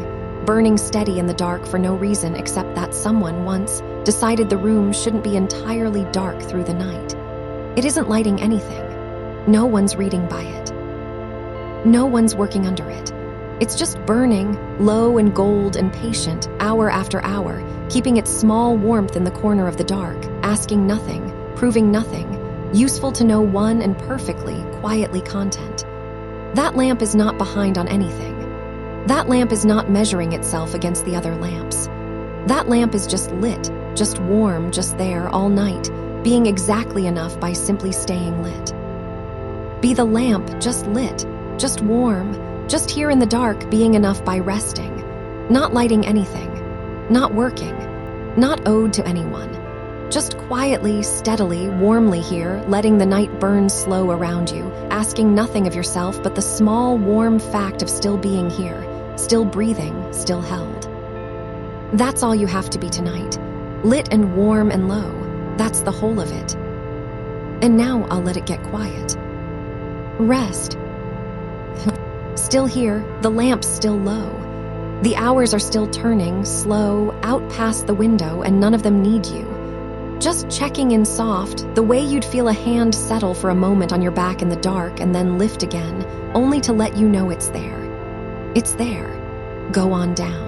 burning steady in the dark for no reason except that someone once decided the room shouldn't be entirely dark through the night. It isn't lighting anything. No one's reading by it. No one's working under it. It's just burning, low and gold and patient, hour after hour, keeping its small warmth in the corner of the dark, asking nothing, proving nothing, useful to no one and perfectly, quietly content. That lamp is not behind on anything. That lamp is not measuring itself against the other lamps. That lamp is just lit, just warm, just there all night, being exactly enough by simply staying lit. Be the lamp just lit, just warm, just here in the dark, being enough by resting, not lighting anything, not working, not owed to anyone, just quietly, steadily, warmly here, letting the night burn slow around you, asking nothing of yourself but the small, warm fact of still being here, still breathing, still held. That's all you have to be tonight, lit and warm and low. That's the whole of it. And now I'll let it get quiet. Rest. Still here, the lamp's still low. The hours are still turning, slow, out past the window, and none of them need you. Just checking in soft, the way you'd feel a hand settle for a moment on your back in the dark and then lift again, only to let you know it's there. It's there. Go on down.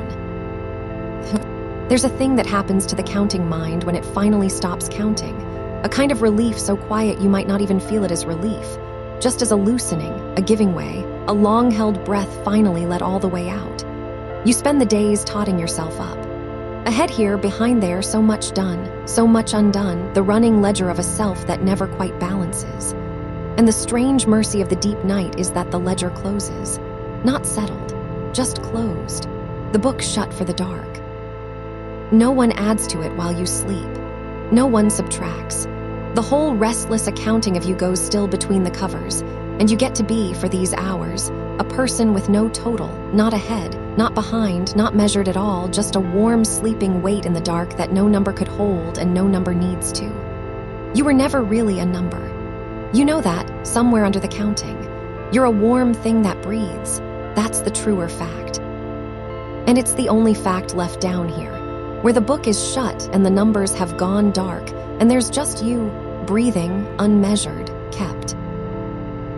There's a thing that happens to the counting mind when it finally stops counting. A kind of relief so quiet you might not even feel it as relief. Just as a loosening, a giving way, a long-held breath finally let all the way out. You spend the days totting yourself up. Ahead here, behind there, so much done, so much undone, the running ledger of a self that never quite balances. And the strange mercy of the deep night is that the ledger closes. Not settled, just closed. The book shut for the dark. No one adds to it while you sleep. No one subtracts. The whole restless accounting of you goes still between the covers, and you get to be, for these hours, a person with no total, not ahead, not behind, not measured at all, just a warm, sleeping weight in the dark that no number could hold and no number needs to. You were never really a number. You know that, somewhere under the counting. You're a warm thing that breathes. That's the truer fact. And it's the only fact left down here, where the book is shut and the numbers have gone dark, and there's just you, breathing, unmeasured, kept.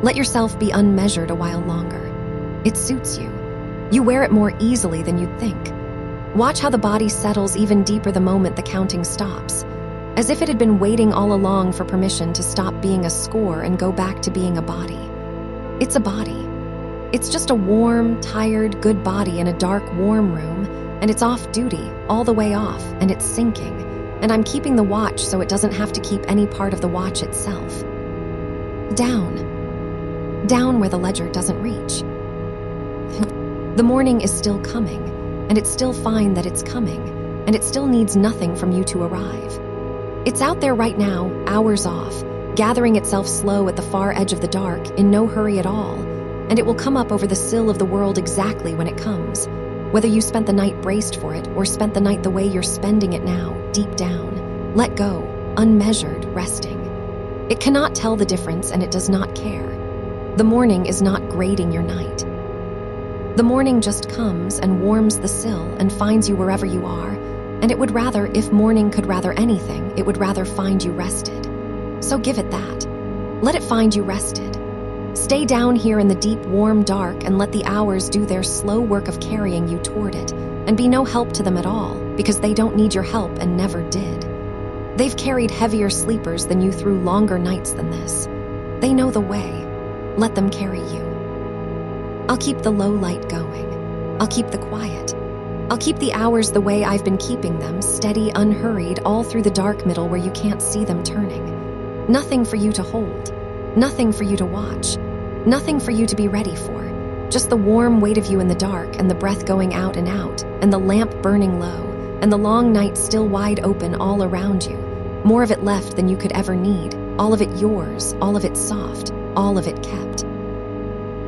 Let yourself be unmeasured a while longer. It suits you. You wear it more easily than you'd think. Watch how the body settles even deeper the moment the counting stops, as if it had been waiting all along for permission to stop being a score and go back to being a body. It's a body. It's just a warm, tired, good body in a dark, warm room, and it's off duty, all the way off, and it's sinking, and I'm keeping the watch so it doesn't have to keep any part of the watch itself. Down. Down where the ledger doesn't reach. The morning is still coming, and it's still fine that it's coming, and it still needs nothing from you to arrive. It's out there right now, hours off, gathering itself slow at the far edge of the dark, in no hurry at all, and it will come up over the sill of the world exactly when it comes, whether you spent the night braced for it or spent the night the way you're spending it now, deep down, let go, unmeasured, resting. It cannot tell the difference, and it does not care. The morning is not grading your night. The morning just comes and warms the sill and finds you wherever you are, and it would rather, if morning could rather anything, it would rather find you rested. So give it that. Let it find you rested. Stay down here in the deep, warm dark and let the hours do their slow work of carrying you toward it, and be no help to them at all, because they don't need your help and never did. They've carried heavier sleepers than you through longer nights than this. They know the way. Let them carry you. I'll keep the low light going. I'll keep the quiet. I'll keep the hours the way I've been keeping them, steady, unhurried, all through the dark middle where you can't see them turning. Nothing for you to hold. Nothing for you to watch. Nothing for you to be ready for. Just the warm weight of you in the dark, and the breath going out, and the lamp burning low, and the long night still wide open all around you. More of it left than you could ever need. All of it yours, all of it soft, all of it kept.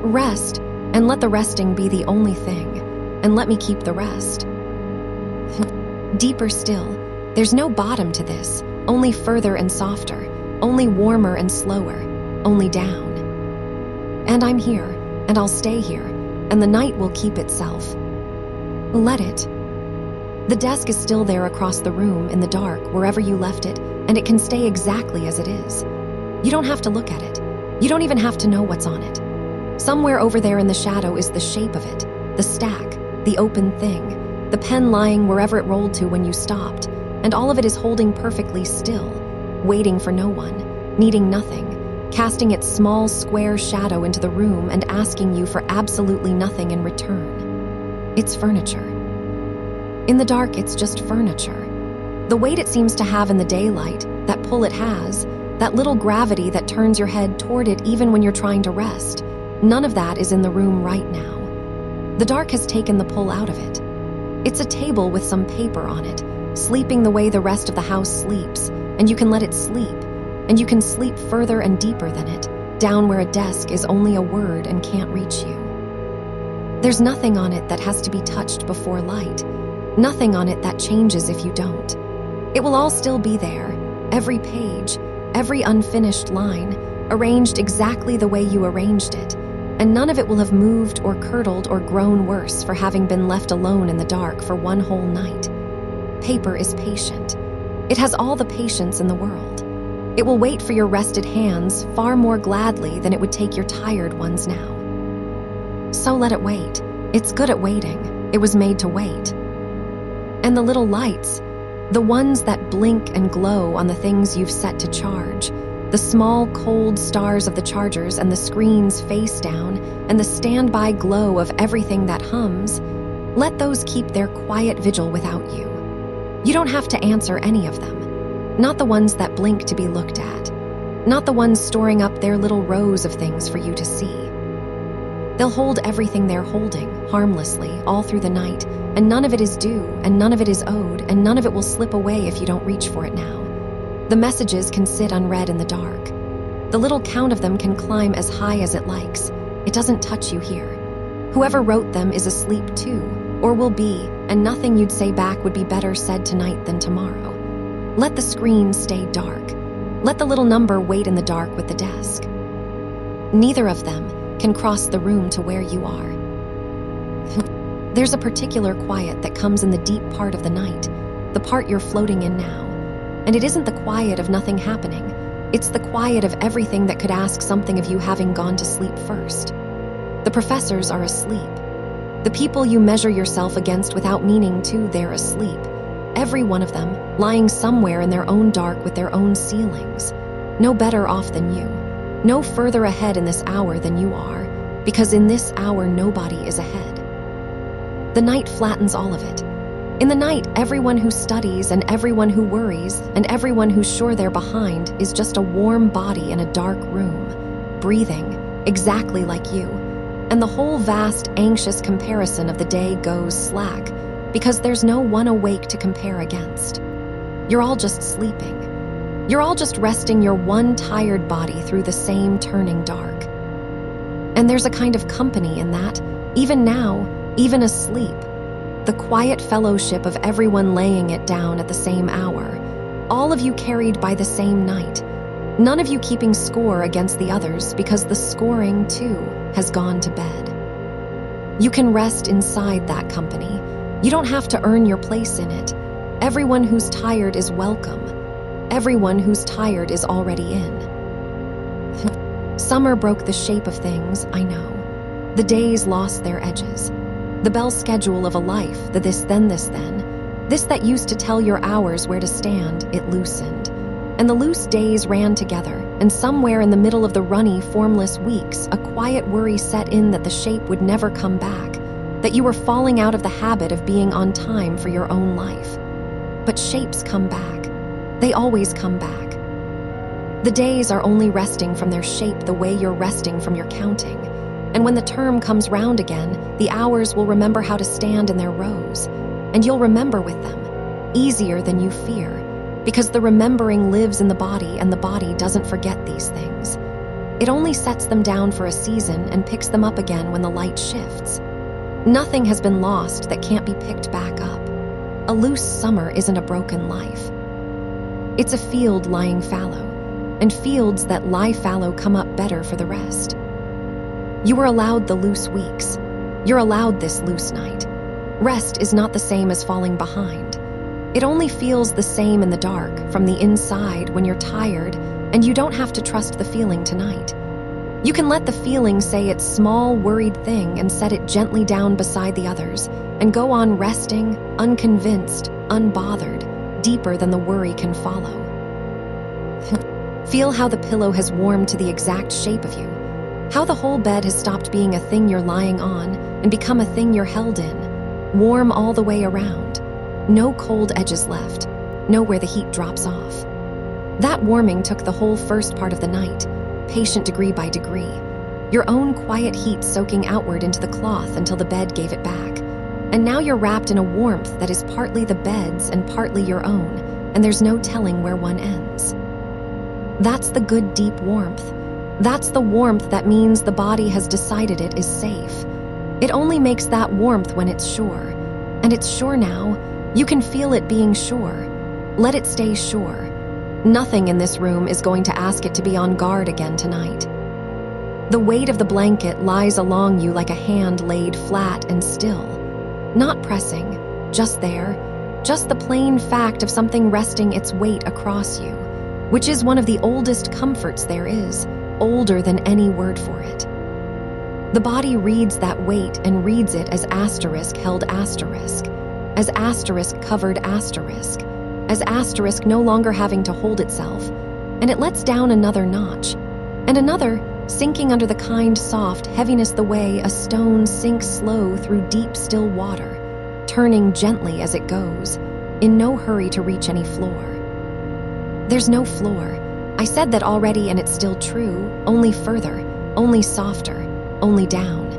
Rest, and let the resting be the only thing, and let me keep the rest. Deeper still, there's no bottom to this, only further and softer, only warmer and slower, only down. And I'm here, and I'll stay here, and the night will keep itself. Let it. The desk is still there across the room in the dark, wherever you left it, and it can stay exactly as it is. You don't have to look at it. You don't even have to know what's on it. Somewhere over there in the shadow is the shape of it, the stack, the open thing, the pen lying wherever it rolled to when you stopped, and all of it is holding perfectly still, waiting for no one, needing nothing, casting its small square shadow into the room and asking you for absolutely nothing in return. It's furniture. In the dark, it's just furniture. The weight it seems to have in the daylight, that pull it has, that little gravity that turns your head toward it even when you're trying to rest, none of that is in the room right now. The dark has taken the pull out of it. It's a table with some paper on it, sleeping the way the rest of the house sleeps, and you can let it sleep, and you can sleep further and deeper than it, down where a desk is only a word and can't reach you. There's nothing on it that has to be touched before light, nothing on it that changes if you don't. It will all still be there, every page, every unfinished line, arranged exactly the way you arranged it, and none of it will have moved or curdled or grown worse for having been left alone in the dark for one whole night. Paper is patient. It has all the patience in the world. It will wait for your rested hands far more gladly than it would take your tired ones now. So let it wait. It's good at waiting. It was made to wait. And the little lights, the ones that blink and glow on the things you've set to charge, the small, cold stars of the chargers and the screens face down, and the standby glow of everything that hums, let those keep their quiet vigil without you. You don't have to answer any of them. Not the ones that blink to be looked at. Not the ones storing up their little rows of things for you to see. They'll hold everything they're holding, harmlessly, all through the night, and none of it is due, and none of it is owed, and none of it will slip away if you don't reach for it now. The messages can sit unread in the dark. The little count of them can climb as high as it likes. It doesn't touch you here. Whoever wrote them is asleep too, or will be, and nothing you'd say back would be better said tonight than tomorrow. Let the screen stay dark. Let the little number wait in the dark with the desk. Neither of them can cross the room to where you are. There's a particular quiet that comes in the deep part of the night, the part you're floating in now. And it isn't the quiet of nothing happening. It's the quiet of everything that could ask something of you having gone to sleep first. The professors are asleep. The people you measure yourself against without meaning to, they're asleep. Every one of them, lying somewhere in their own dark with their own ceilings. No better off than you. No further ahead in this hour than you are, because in this hour nobody is ahead. The night flattens all of it. In the night, everyone who studies and everyone who worries and everyone who's sure they're behind is just a warm body in a dark room, breathing, exactly like you. And the whole vast, anxious comparison of the day goes slack, because there's no one awake to compare against. You're all just sleeping. You're all just resting your one tired body through the same turning dark. And there's a kind of company in that, even now, even asleep. The quiet fellowship of everyone laying it down at the same hour, all of you carried by the same night, none of you keeping score against the others because the scoring, too, has gone to bed. You can rest inside that company. You don't have to earn your place in it. Everyone who's tired is welcome. Everyone who's tired is already in. Summer broke the shape of things, I know. The days lost their edges. The bell schedule of a life, the this then, this that used to tell your hours where to stand, it loosened. And the loose days ran together, and somewhere in the middle of the runny, formless weeks, a quiet worry set in that the shape would never come back, that you were falling out of the habit of being on time for your own life. But shapes come back. They always come back. The days are only resting from their shape the way you're resting from your counting. And when the term comes round again, the hours will remember how to stand in their rows, and you'll remember with them, easier than you fear, because the remembering lives in the body and the body doesn't forget these things. It only sets them down for a season and picks them up again when the light shifts. Nothing has been lost that can't be picked back up. A loose summer isn't a broken life. It's a field lying fallow, and fields that lie fallow come up better for the rest. You were allowed the loose weeks. You're allowed this loose night. Rest is not the same as falling behind. It only feels the same in the dark, from the inside, when you're tired, and you don't have to trust the feeling tonight. You can let the feeling say its small, worried thing and set it gently down beside the others, and go on resting, unconvinced, unbothered, deeper than the worry can follow. Feel how the pillow has warmed to the exact shape of you, how the whole bed has stopped being a thing you're lying on and become a thing you're held in, warm all the way around. No cold edges left, nowhere the heat drops off. That warming took the whole first part of the night, patient degree by degree, your own quiet heat soaking outward into the cloth until the bed gave it back. And now you're wrapped in a warmth that is partly the bed's and partly your own, and there's no telling where one ends. That's the good deep warmth. That's the warmth that means the body has decided it is safe. It only makes that warmth when it's sure. And it's sure now. You can feel it being sure. Let it stay sure. Nothing in this room is going to ask it to be on guard again tonight. The weight of the blanket lies along you like a hand laid flat and still. Not pressing, just there, just the plain fact of something resting its weight across you, which is one of the oldest comforts there is, older than any word for it. The body reads that weight and reads it as asterisk held asterisk, as asterisk covered asterisk, as asterisk no longer having to hold itself, and it lets down another notch, and another, sinking under the kind soft heaviness the way a stone sinks slow through deep still water, turning gently as it goes, in no hurry to reach any floor. There's no floor. I said that already and it's still true, only further, only softer, only down.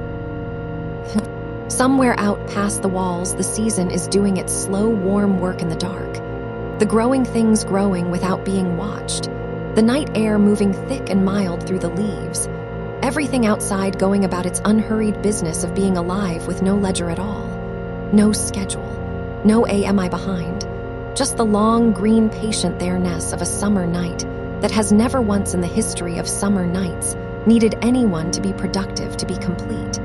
Somewhere out past the walls, the season is doing its slow, warm work in the dark. The growing things growing without being watched. The night air moving thick and mild through the leaves. Everything outside going about its unhurried business of being alive with no ledger at all. No schedule. No am I behind. Just the long, green, patient there-ness of a summer night that has never once in the history of summer nights needed anyone to be productive to be complete.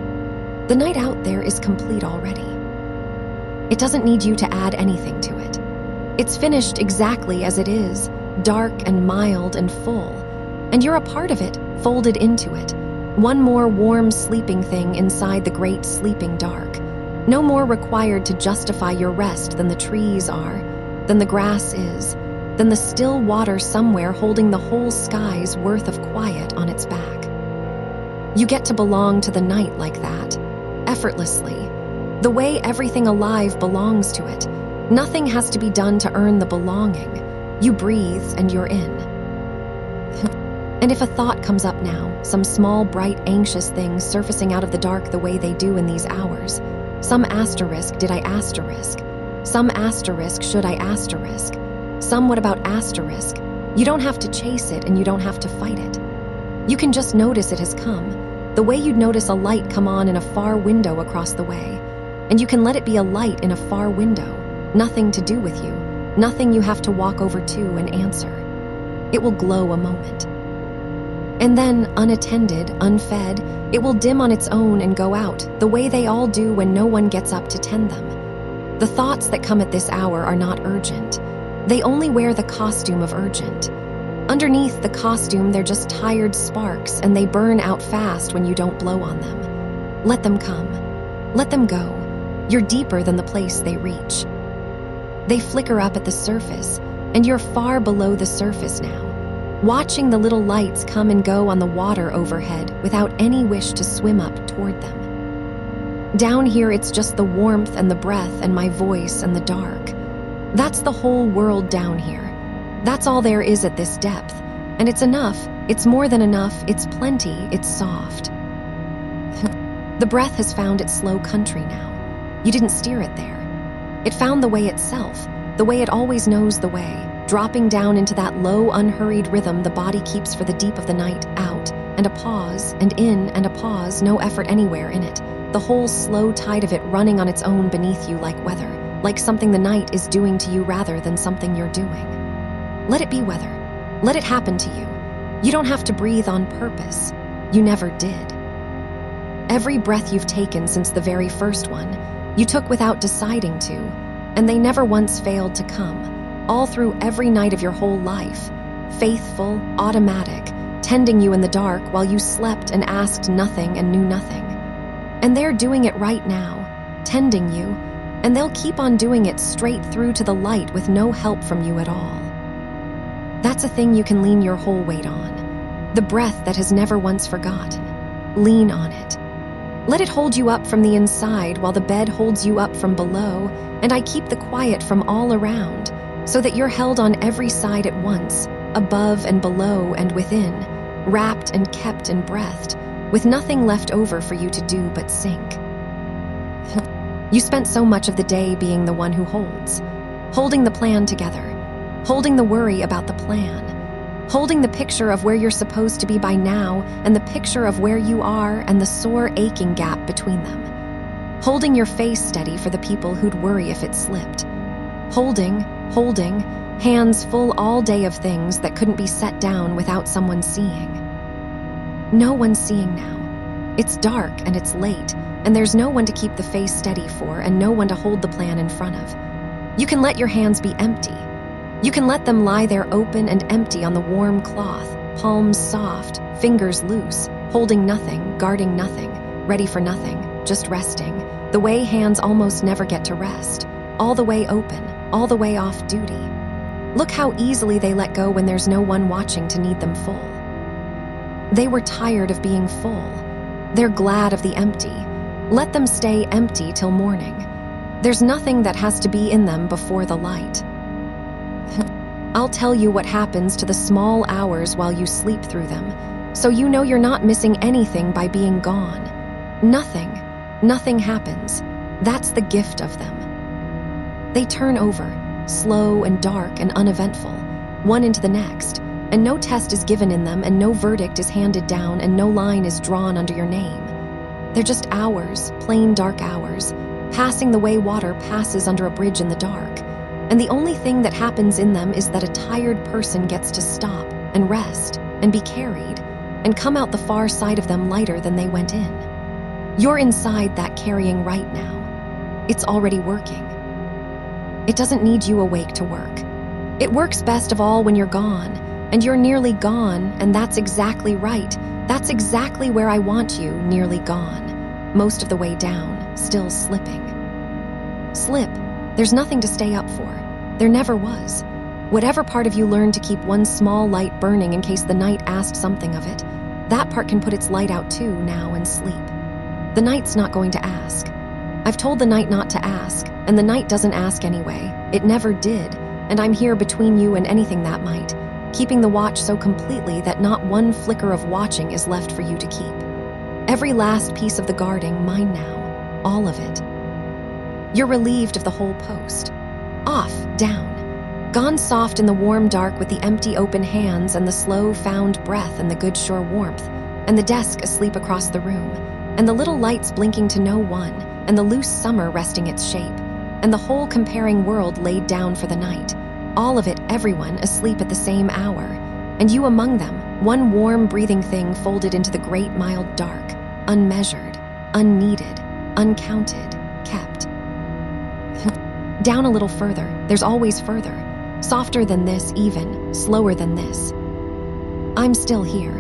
The night out there is complete already. It doesn't need you to add anything to it. It's finished exactly as it is, dark and mild and full, and you're a part of it, folded into it. One more warm sleeping thing inside the great sleeping dark. No more required to justify your rest than the trees are, than the grass is, than the still water somewhere holding the whole sky's worth of quiet on its back. You get to belong to the night like that, effortlessly, the way everything alive belongs to it. Nothing has to be done to earn the belonging. You breathe and you're in. And if a thought comes up now, some small, bright, anxious thing surfacing out of the dark the way they do in these hours, some asterisk did I asterisk, some asterisk should I asterisk, some what about asterisk, You don't have to chase it and you don't have to fight it. You can just notice it has come, the way you'd notice a light come on in a far window across the way. And you can let it be a light in a far window, nothing to do with you, nothing you have to walk over to and answer. It will glow a moment. And then, unattended, unfed, it will dim on its own and go out, the way they all do when no one gets up to tend them. The thoughts that come at this hour are not urgent. They only wear the costume of urgent. Underneath the costume, they're just tired sparks, and they burn out fast when you don't blow on them. Let them come. Let them go. You're deeper than the place they reach. They flicker up at the surface, and you're far below the surface now, watching the little lights come and go on the water overhead without any wish to swim up toward them. Down here, it's just the warmth and the breath and my voice and the dark. That's the whole world down here. That's all there is at this depth, and it's enough, it's more than enough, it's plenty, it's soft. The breath has found its slow country now. You didn't steer it there. It found the way itself, the way it always knows the way, dropping down into that low, unhurried rhythm the body keeps for the deep of the night, out, and a pause, and in, and a pause, no effort anywhere in it, the whole slow tide of it running on its own beneath you like weather, like something the night is doing to you rather than something you're doing. Let it be weather. Let it happen to you. You don't have to breathe on purpose. You never did. Every breath you've taken since the very first one, you took without deciding to, and they never once failed to come, all through every night of your whole life, faithful, automatic, tending you in the dark while you slept and asked nothing and knew nothing. And they're doing it right now, tending you, and they'll keep on doing it straight through to the light with no help from you at all. That's a thing you can lean your whole weight on. The breath that has never once forgotten. Lean on it. Let it hold you up from the inside while the bed holds you up from below, and I keep the quiet from all around, so that you're held on every side at once, above and below and within, wrapped and kept and breathed, with nothing left over for you to do but sink. You spent so much of the day being the one who holds, holding the plan together, holding the worry about the plan, holding the picture of where you're supposed to be by now and the picture of where you are and the sore aching gap between them, holding your face steady for the people who'd worry if it slipped, holding, hands full all day of things that couldn't be set down without someone seeing. No one's seeing now. It's dark and it's late, and there's no one to keep the face steady for and no one to hold the plan in front of. You can let your hands be empty. You can let them lie there open and empty on the warm cloth, palms soft, fingers loose, holding nothing, guarding nothing, ready for nothing, just resting, the way hands almost never get to rest, all the way open, all the way off duty. Look how easily they let go when there's no one watching to need them full. They were tired of being full. They're glad of the empty. Let them stay empty till morning. There's nothing that has to be in them before the light. I'll tell you what happens to the small hours while you sleep through them, so you know you're not missing anything by being gone. Nothing happens. That's the gift of them. They turn over, slow and dark and uneventful, one into the next, and no test is given in them and no verdict is handed down and no line is drawn under your name. They're just hours, plain dark hours, passing the way water passes under a bridge in the dark. And the only thing that happens in them is that a tired person gets to stop and rest and be carried and come out the far side of them lighter than they went in. You're inside that carrying right now. It's already working. It doesn't need you awake to work. It works best of all when you're gone, and you're nearly gone, and that's exactly right. That's exactly where I want you, nearly gone. Most of the way down, still slipping. Slip. There's nothing to stay up for. There never was. Whatever part of you learned to keep one small light burning in case the night asked something of it, that part can put its light out too now and sleep. The night's not going to ask. I've told the night not to ask, and the night doesn't ask anyway. It never did, and I'm here between you and anything that might, keeping the watch so completely that not one flicker of watching is left for you to keep. Every last piece of the guarding, mine now, all of it. You're relieved of the whole post. Off, down. Gone soft in the warm dark with the empty open hands and the slow found breath and the good sure warmth, and the desk asleep across the room, and the little lights blinking to no one, and the loose summer resting its shape, and the whole comparing world laid down for the night, all of it, everyone, asleep at the same hour, and you among them, one warm breathing thing folded into the great mild dark, unmeasured, unneeded, uncounted, kept. Down a little further, there's always further, softer than this even, slower than this. I'm still here.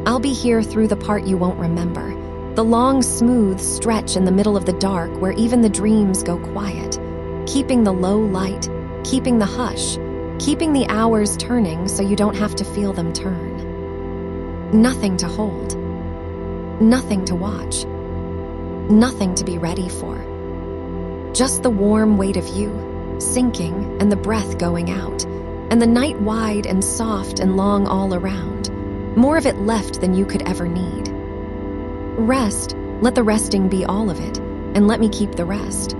I'll be here through the part you won't remember, the long, smooth stretch in the middle of the dark where even the dreams go quiet, keeping the low light, keeping the hush, keeping the hours turning so you don't have to feel them turn. Nothing to hold, nothing to watch, nothing to be ready for. Just the warm weight of you, sinking and the breath going out, and the night wide and soft and long all around, more of it left than you could ever need. Rest, let the resting be all of it, and let me keep the rest.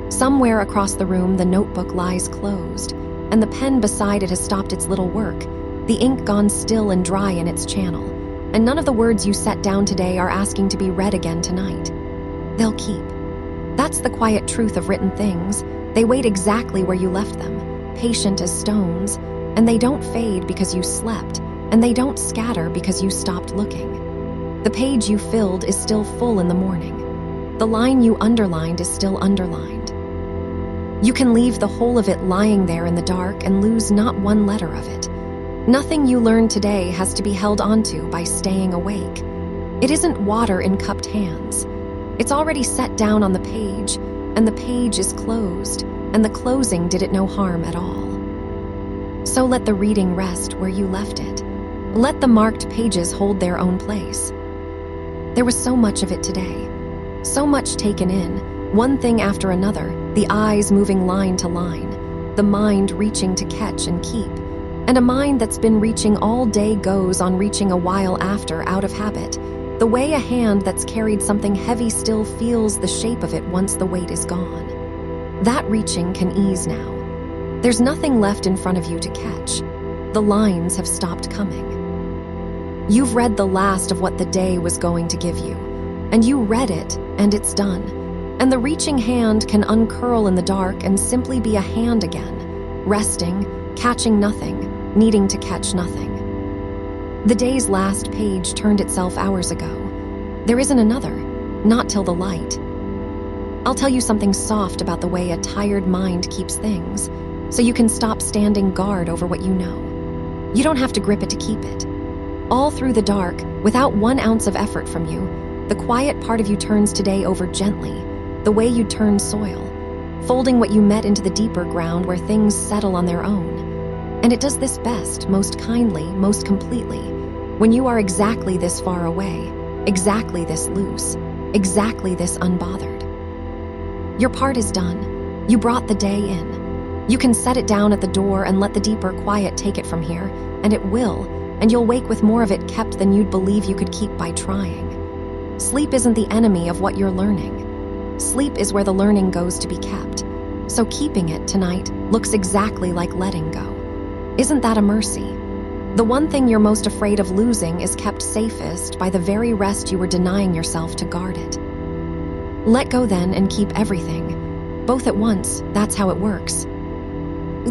Somewhere across the room the notebook lies closed, and the pen beside it has stopped its little work, the ink gone still and dry in its channel, and none of the words you set down today are asking to be read again tonight. They'll keep. That's the quiet truth of written things. They wait exactly where you left them, patient as stones, and they don't fade because you slept, and they don't scatter because you stopped looking. The page you filled is still full in the morning. The line you underlined is still underlined. You can leave the whole of it lying there in the dark and lose not one letter of it. Nothing you learned today has to be held onto by staying awake. It isn't water in cupped hands. It's already set down on the page, and the page is closed, and the closing did it no harm at all. So let the reading rest where you left it. Let the marked pages hold their own place. There was so much of it today, so much taken in, one thing after another, the eyes moving line to line, the mind reaching to catch and keep, and a mind that's been reaching all day goes on reaching a while after out of habit, the way a hand that's carried something heavy still feels the shape of it once the weight is gone. That reaching can ease now. There's nothing left in front of you to catch. The lines have stopped coming. You've read the last of what the day was going to give you, and you read it, and it's done. And the reaching hand can uncurl in the dark and simply be a hand again, resting, catching nothing, needing to catch nothing. The day's last page turned itself hours ago. There isn't another, not till the light. I'll tell you something soft about the way a tired mind keeps things, so you can stop standing guard over what you know. You don't have to grip it to keep it. All through the dark, without 1 ounce of effort from you, the quiet part of you turns today over gently, the way you'd turn soil, folding what you met into the deeper ground where things settle on their own. And it does this best, most kindly, most completely, when you are exactly this far away, exactly this loose, exactly this unbothered. Your part is done. You brought the day in. You can set it down at the door and let the deeper quiet take it from here, and it will, and you'll wake with more of it kept than you'd believe you could keep by trying. Sleep isn't the enemy of what you're learning. Sleep is where the learning goes to be kept. So keeping it tonight looks exactly like letting go. Isn't that a mercy? The one thing you're most afraid of losing is kept safest by the very rest you were denying yourself to guard it. Let go then and keep everything. Both at once, that's how it works.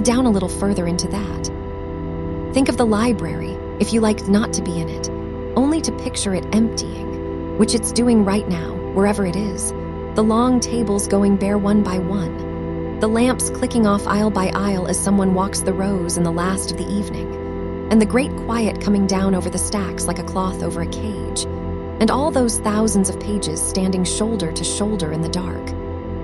Down a little further into that. Think of the library, if you liked not to be in it, only to picture it emptying, which it's doing right now, wherever it is. The long tables going bare one by one. The lamps clicking off aisle by aisle as someone walks the rows in the last of the evening. And the great quiet coming down over the stacks like a cloth over a cage. And all those thousands of pages standing shoulder to shoulder in the dark,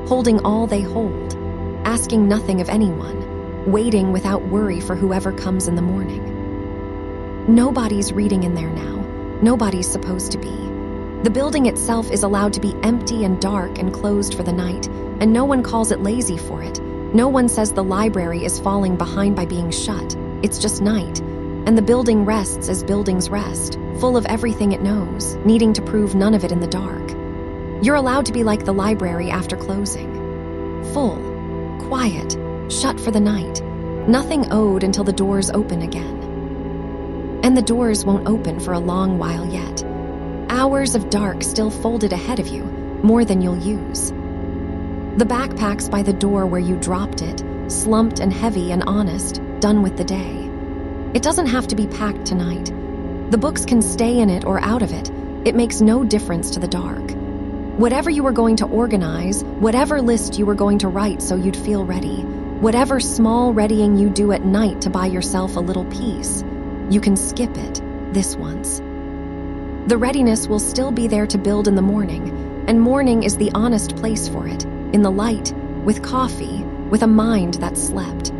holding all they hold, asking nothing of anyone, waiting without worry for whoever comes in the morning. Nobody's reading in there now. Nobody's supposed to be. The building itself is allowed to be empty and dark and closed for the night, and no one calls it lazy for it. No one says the library is falling behind by being shut. It's just night, and the building rests as buildings rest, full of everything it knows, needing to prove none of it in the dark. You're allowed to be like the library after closing. Full, quiet, shut for the night, nothing owed until the doors open again. And the doors won't open for a long while yet. Hours of dark still folded ahead of you, more than you'll use. The backpack's by the door where you dropped it, slumped and heavy and honest, done with the day. It doesn't have to be packed tonight. The books can stay in it or out of it. It makes no difference to the dark. Whatever you were going to organize, whatever list you were going to write so you'd feel ready, whatever small readying you do at night to buy yourself a little peace, you can skip it this once. The readiness will still be there to build in the morning, and morning is the honest place for it, in the light, with coffee, with a mind that slept.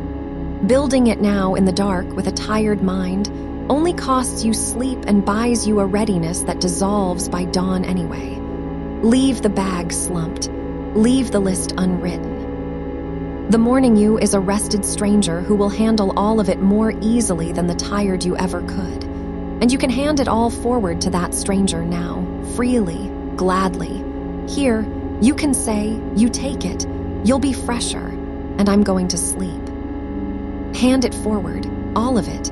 Building it now in the dark with a tired mind only costs you sleep and buys you a readiness that dissolves by dawn anyway. Leave the bag slumped. Leave the list unwritten. The morning you is a rested stranger who will handle all of it more easily than the tired you ever could. And you can hand it all forward to that stranger now, freely, gladly. Here, you can say, you take it, you'll be fresher, and I'm going to sleep. Hand it forward, all of it.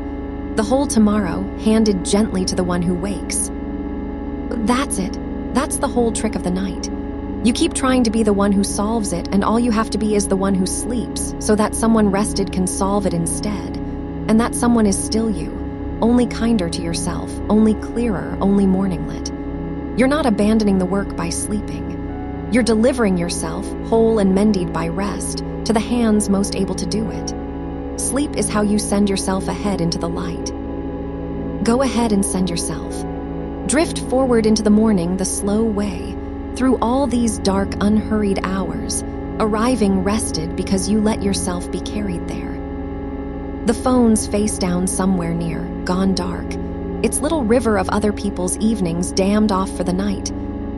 The whole tomorrow, handed gently to the one who wakes. That's it. That's the whole trick of the night. You keep trying to be the one who solves it, and all you have to be is the one who sleeps, so that someone rested can solve it instead. And that someone is still you, only kinder to yourself, only clearer, only morning lit. You're not abandoning the work by sleeping. You're delivering yourself, whole and mended by rest, to the hands most able to do it. Sleep is how you send yourself ahead into the light. Go ahead and send yourself. Drift forward into the morning the slow way, through all these dark, unhurried hours, arriving rested because you let yourself be carried there. The phone's face down somewhere near, gone dark. Its little river of other people's evenings dammed off for the night.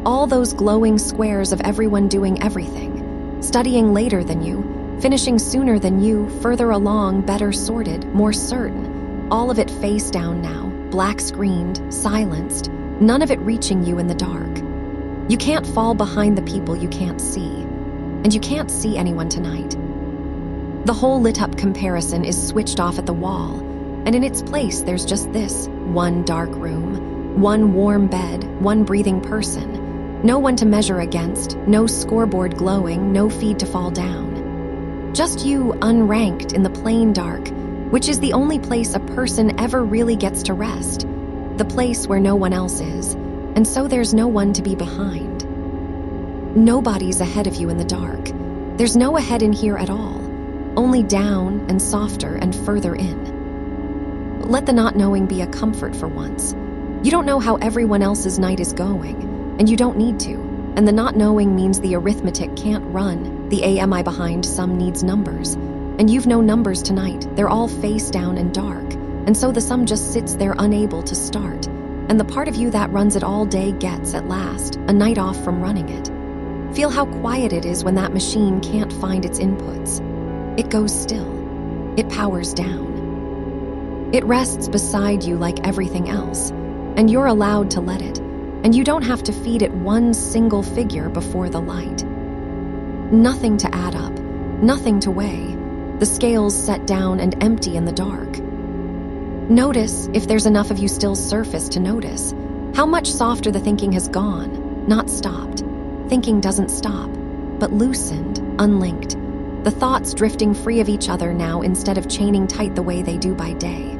All those glowing squares of everyone doing everything, studying later than you, finishing sooner than you, further along, better sorted, more certain. All of it face down now, black-screened, silenced, none of it reaching you in the dark. You can't fall behind the people you can't see, and you can't see anyone tonight. The whole lit-up comparison is switched off at the wall, and in its place there's just this, one dark room, one warm bed, one breathing person. No one to measure against, no scoreboard glowing, no feed to fall down. Just you unranked in the plain dark, which is the only place a person ever really gets to rest, the place where no one else is, and so there's no one to be behind. Nobody's ahead of you in the dark. There's no ahead in here at all, only down and softer and further in. Let the not knowing be a comfort for once. You don't know how everyone else's night is going, and you don't need to, and the not knowing means the arithmetic can't run. The am I behind sum needs numbers, and you've no numbers tonight. They're all face down and dark, and so the sum just sits there unable to start, and the part of you that runs it all day gets, at last, a night off from running it. Feel how quiet it is when that machine can't find its inputs. It goes still. It powers down. It rests beside you like everything else, and you're allowed to let it, and you don't have to feed it one single figure before the light. Nothing to add up, nothing to weigh, the scales set down and empty in the dark. Notice, if there's enough of you still surface to notice, how much softer the thinking has gone, not stopped. Thinking doesn't stop, but loosened, unlinked. The thoughts drifting free of each other now instead of chaining tight the way they do by day.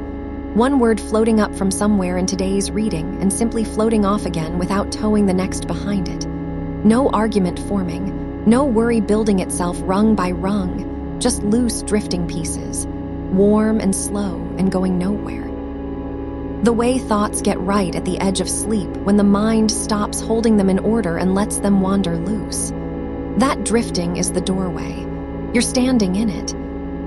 One word floating up from somewhere in today's reading and simply floating off again without towing the next behind it. No argument forming, no worry building itself rung by rung, just loose drifting pieces, warm and slow and going nowhere. The way thoughts get right at the edge of sleep when the mind stops holding them in order and lets them wander loose. That drifting is the doorway. You're standing in it.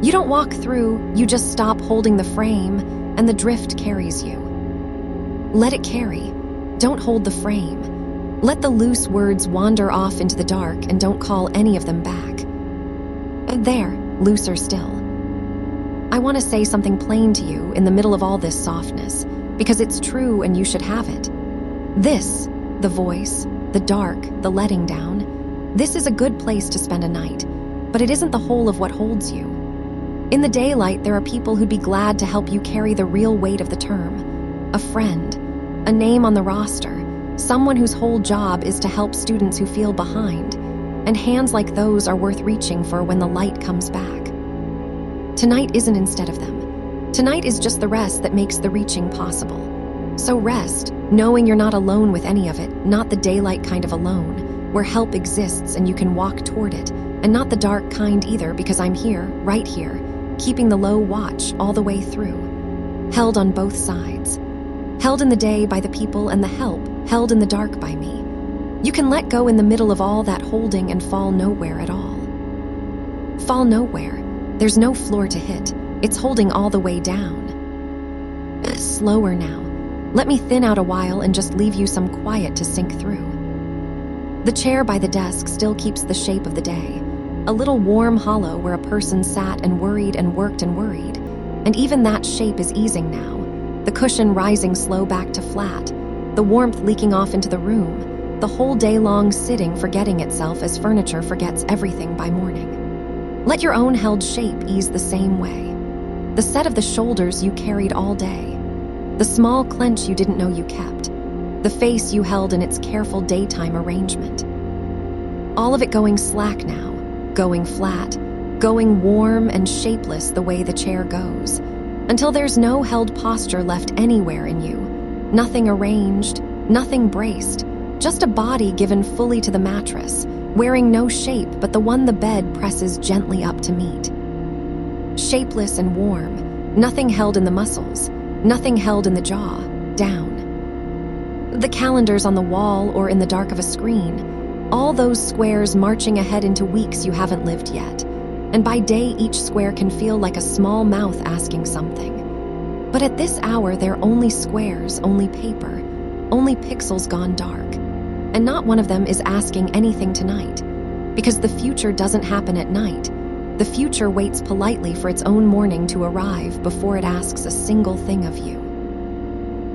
You don't walk through, you just stop holding the frame, and the drift carries you. Let it carry. Don't hold the frame. Let the loose words wander off into the dark and don't call any of them back. There, looser still. I want to say something plain to you in the middle of all this softness, because it's true and you should have it. This, the voice, the dark, the letting down, this is a good place to spend a night, but it isn't the whole of what holds you. In the daylight, there are people who'd be glad to help you carry the real weight of the term. A friend, a name on the roster, someone whose whole job is to help students who feel behind, and hands like those are worth reaching for when the light comes back. Tonight isn't instead of them. Tonight is just the rest that makes the reaching possible. So rest, knowing you're not alone with any of it, not the daylight kind of alone, where help exists and you can walk toward it, and not the dark kind either, because I'm here, right here, keeping the low watch all the way through. Held on both sides. Held in the day by the people and the help, held in the dark by me. You can let go in the middle of all that holding and fall nowhere at all. Fall nowhere. There's no floor to hit. It's holding all the way down. Slower now. Let me thin out a while and just leave you some quiet to sink through. The chair by the desk still keeps the shape of the day. A little warm hollow where a person sat and worried and worked and worried. And even that shape is easing now. The cushion rising slow back to flat. The warmth leaking off into the room. The whole day long sitting forgetting itself as furniture forgets everything by morning. Let your own held shape ease the same way. The set of the shoulders you carried all day. The small clench you didn't know you kept. The face you held in its careful daytime arrangement. All of it going slack now, going flat, going warm and shapeless the way the chair goes, until there's no held posture left anywhere in you. Nothing arranged, nothing braced, just a body given fully to the mattress, wearing no shape but the one the bed presses gently up to meet. Shapeless and warm, nothing held in the muscles, nothing held in the jaw, down. The calendars on the wall or in the dark of a screen, all those squares marching ahead into weeks you haven't lived yet, and by day each square can feel like a small mouth asking something. But at this hour they're only squares, only paper, only pixels gone dark. And not one of them is asking anything tonight, because the future doesn't happen at night. The future waits politely for its own morning to arrive before it asks a single thing of you.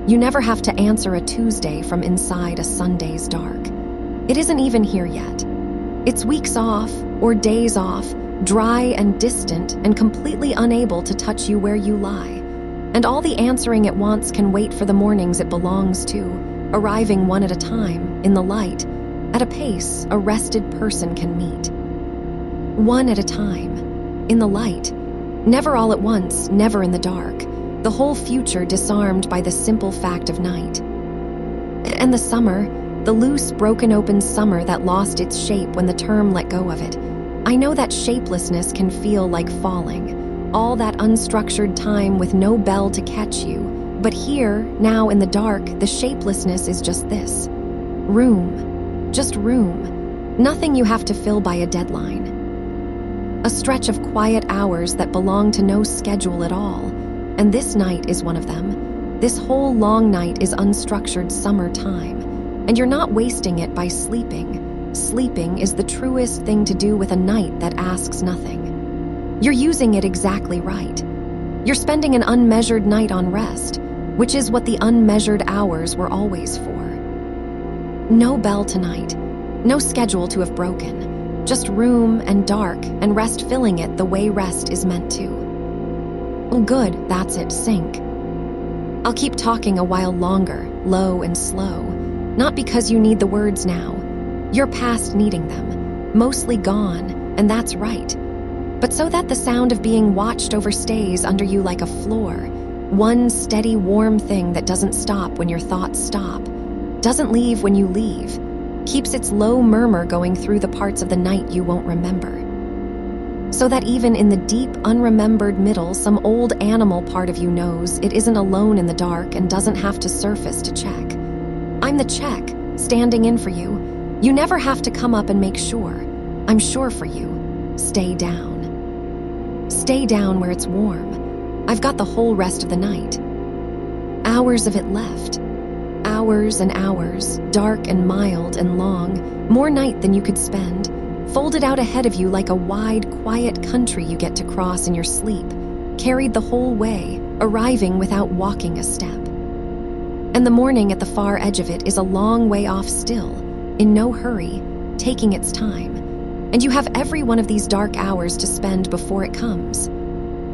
You never have to answer a Tuesday from inside a Sunday's dark. It isn't even here yet. It's weeks off or days off, dry and distant and completely unable to touch you where you lie. And all the answering it wants can wait for the mornings it belongs to, arriving one at a time, in the light, at a pace a rested person can meet. One at a time, in the light, never all at once, never in the dark, the whole future disarmed by the simple fact of night. And the summer, the loose, broken open summer that lost its shape when the term let go of it. I know that shapelessness can feel like falling, all that unstructured time with no bell to catch you. But here, now in the dark, the shapelessness is just this. Room. Just room. Nothing you have to fill by a deadline. A stretch of quiet hours that belong to no schedule at all. And this night is one of them. This whole long night is unstructured summer time. And you're not wasting it by sleeping. Sleeping is the truest thing to do with a night that asks nothing. You're using it exactly right. You're spending an unmeasured night on rest, which is what the unmeasured hours were always for. No bell tonight, no schedule to have broken, just room and dark and rest filling it the way rest is meant to. Oh good, that's it, sink. I'll keep talking a while longer, low and slow, not because you need the words now. You're past needing them, mostly gone, and that's right. But so that the sound of being watched over stays under you like a floor, one steady warm thing that doesn't stop when your thoughts stop, doesn't leave when you leave, keeps its low murmur going through the parts of the night you won't remember. So that even in the deep, unremembered middle, some old animal part of you knows it isn't alone in the dark and doesn't have to surface to check. I'm the check, standing in for you. You never have to come up and make sure. I'm sure for you. Stay down. Stay down where it's warm. I've got the whole rest of the night. Hours of it left. Hours and hours, dark and mild and long, more night than you could spend, folded out ahead of you like a wide, quiet country you get to cross in your sleep, carried the whole way, arriving without walking a step. And the morning at the far edge of it is a long way off still, in no hurry, taking its time. And you have every one of these dark hours to spend before it comes.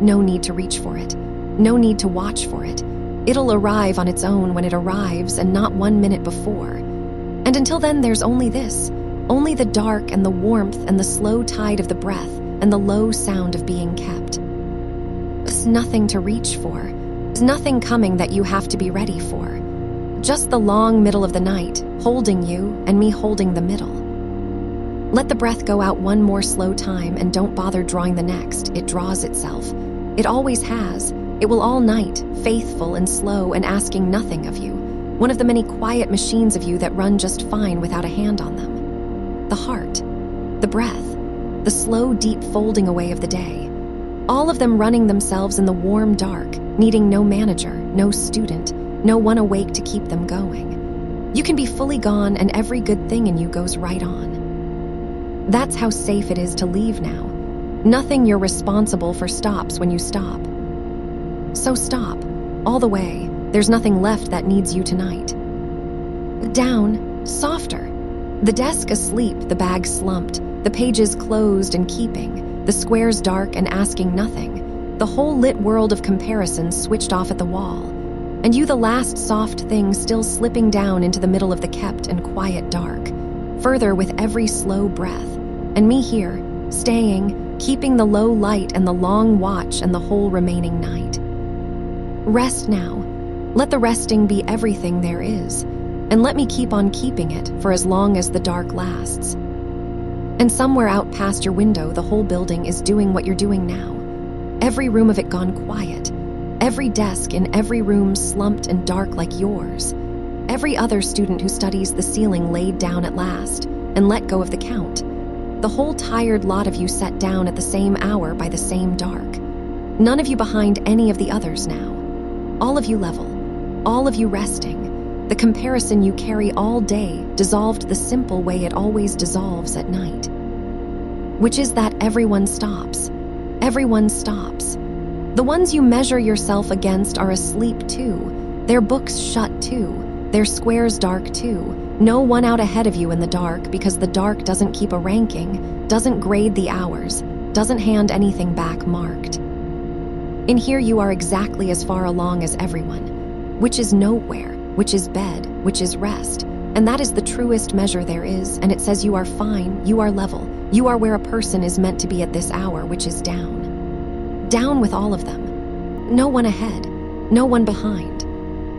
No need to reach for it. No need to watch for it. It'll arrive on its own when it arrives and not 1 minute before. And until then, there's only this. Only the dark and the warmth and the slow tide of the breath and the low sound of being kept. There's nothing to reach for. There's nothing coming that you have to be ready for. Just the long middle of the night, holding you and me holding the middle. Let the breath go out one more slow time and don't bother drawing the next. It draws itself. It always has. It will all night, faithful and slow and asking nothing of you. One of the many quiet machines of you that run just fine without a hand on them. The heart, the breath, the slow, deep folding away of the day. All of them running themselves in the warm dark, needing no manager, no student, no one awake to keep them going. You can be fully gone and every good thing in you goes right on. That's how safe it is to leave now. Nothing you're responsible for stops when you stop. So stop, all the way. There's nothing left that needs you tonight. Down, softer. The desk asleep, the bag slumped, the pages closed and keeping, the squares dark and asking nothing, the whole lit world of comparison switched off at the wall, and you the last soft thing still slipping down into the middle of the kept and quiet dark, further with every slow breath, and me here, staying, keeping the low light and the long watch and the whole remaining night. Rest now. Let the resting be everything there is, and let me keep on keeping it for as long as the dark lasts. And somewhere out past your window, the whole building is doing what you're doing now. Every room of it gone quiet. Every desk in every room slumped and dark like yours. Every other student who studies the ceiling laid down at last and let go of the count. The whole tired lot of you set down at the same hour by the same dark. None of you behind any of the others now. All of you level. All of you resting. The comparison you carry all day dissolved the simple way it always dissolves at night. Which is that everyone stops. Everyone stops. The ones you measure yourself against are asleep too. Their books shut too. Their squares dark too. No one out ahead of you in the dark because the dark doesn't keep a ranking, doesn't grade the hours, doesn't hand anything back marked. In here you are exactly as far along as everyone, which is nowhere, which is bed, which is rest, and that is the truest measure there is, and it says you are fine, you are level, you are where a person is meant to be at this hour, which is down. Down with all of them. No one ahead, no one behind.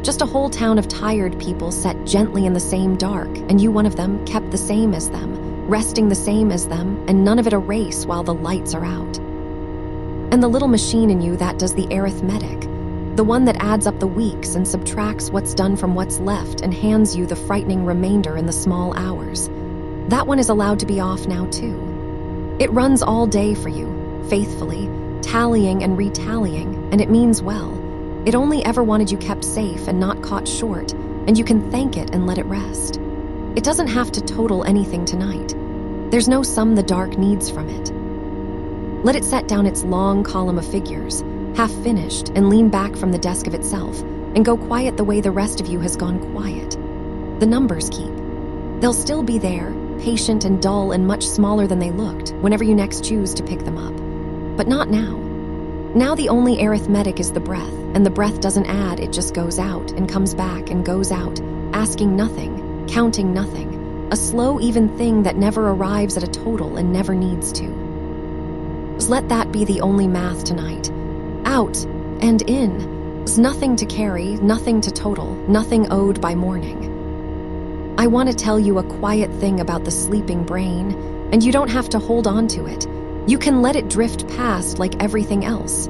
Just a whole town of tired people set gently in the same dark, and you one of them kept the same as them, resting the same as them, and none of it a race while the lights are out. And the little machine in you that does the arithmetic, the one that adds up the weeks and subtracts what's done from what's left and hands you the frightening remainder in the small hours. That one is allowed to be off now too. It runs all day for you, faithfully, tallying and retallying, and it means well. It only ever wanted you kept safe and not caught short, and you can thank it and let it rest. It doesn't have to total anything tonight. There's no sum the dark needs from it. Let it set down its long column of figures, half finished, and lean back from the desk of itself, and go quiet the way the rest of you has gone quiet. The numbers keep. They'll still be there, patient and dull and much smaller than they looked whenever you next choose to pick them up. But not now. Now the only arithmetic is the breath, and the breath doesn't add, it just goes out and comes back and goes out, asking nothing, counting nothing, a slow, even thing that never arrives at a total and never needs to. Just let that be the only math tonight. Out and in. There's nothing to carry, nothing to total, nothing owed by morning. I want to tell you a quiet thing about the sleeping brain, and you don't have to hold on to it. You can let it drift past like everything else.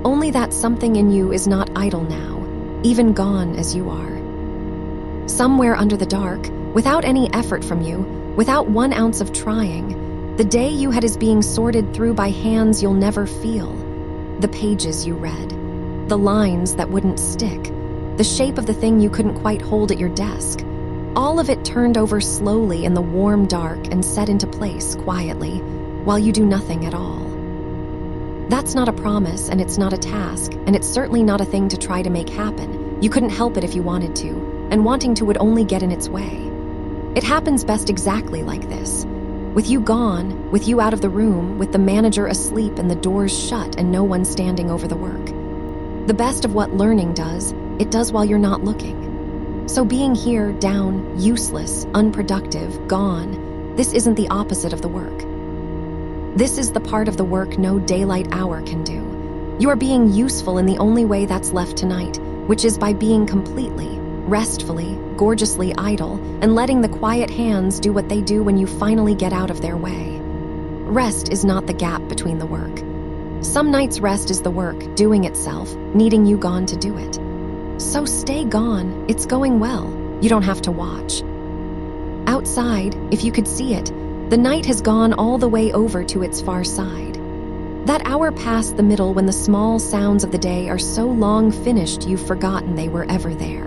Only that something in you is not idle now, even gone as you are. Somewhere under the dark, without any effort from you, without 1 ounce of trying, the day you had is being sorted through by hands you'll never feel. The pages you read, the lines that wouldn't stick, the shape of the thing you couldn't quite hold at your desk. All of it turned over slowly in the warm dark and set into place quietly, while you do nothing at all. That's not a promise, and it's not a task, and it's certainly not a thing to try to make happen. You couldn't help it if you wanted to, and wanting to would only get in its way. It happens best exactly like this. With you gone, with you out of the room, with the manager asleep and the doors shut and no one standing over the work. The best of what learning does, it does while you're not looking. So being here, down, useless, unproductive, gone, this isn't the opposite of the work. This is the part of the work no daylight hour can do. You are being useful in the only way that's left tonight, which is by being completely, restfully, gorgeously idle and letting the quiet hands do what they do when you finally get out of their way. Rest is not the gap between the work. Some nights rest is the work doing itself, needing you gone to do it. So stay gone, it's going well, you don't have to watch. Outside, if you could see it, the night has gone all the way over to its far side. That hour past the middle when the small sounds of the day are so long finished you've forgotten they were ever there.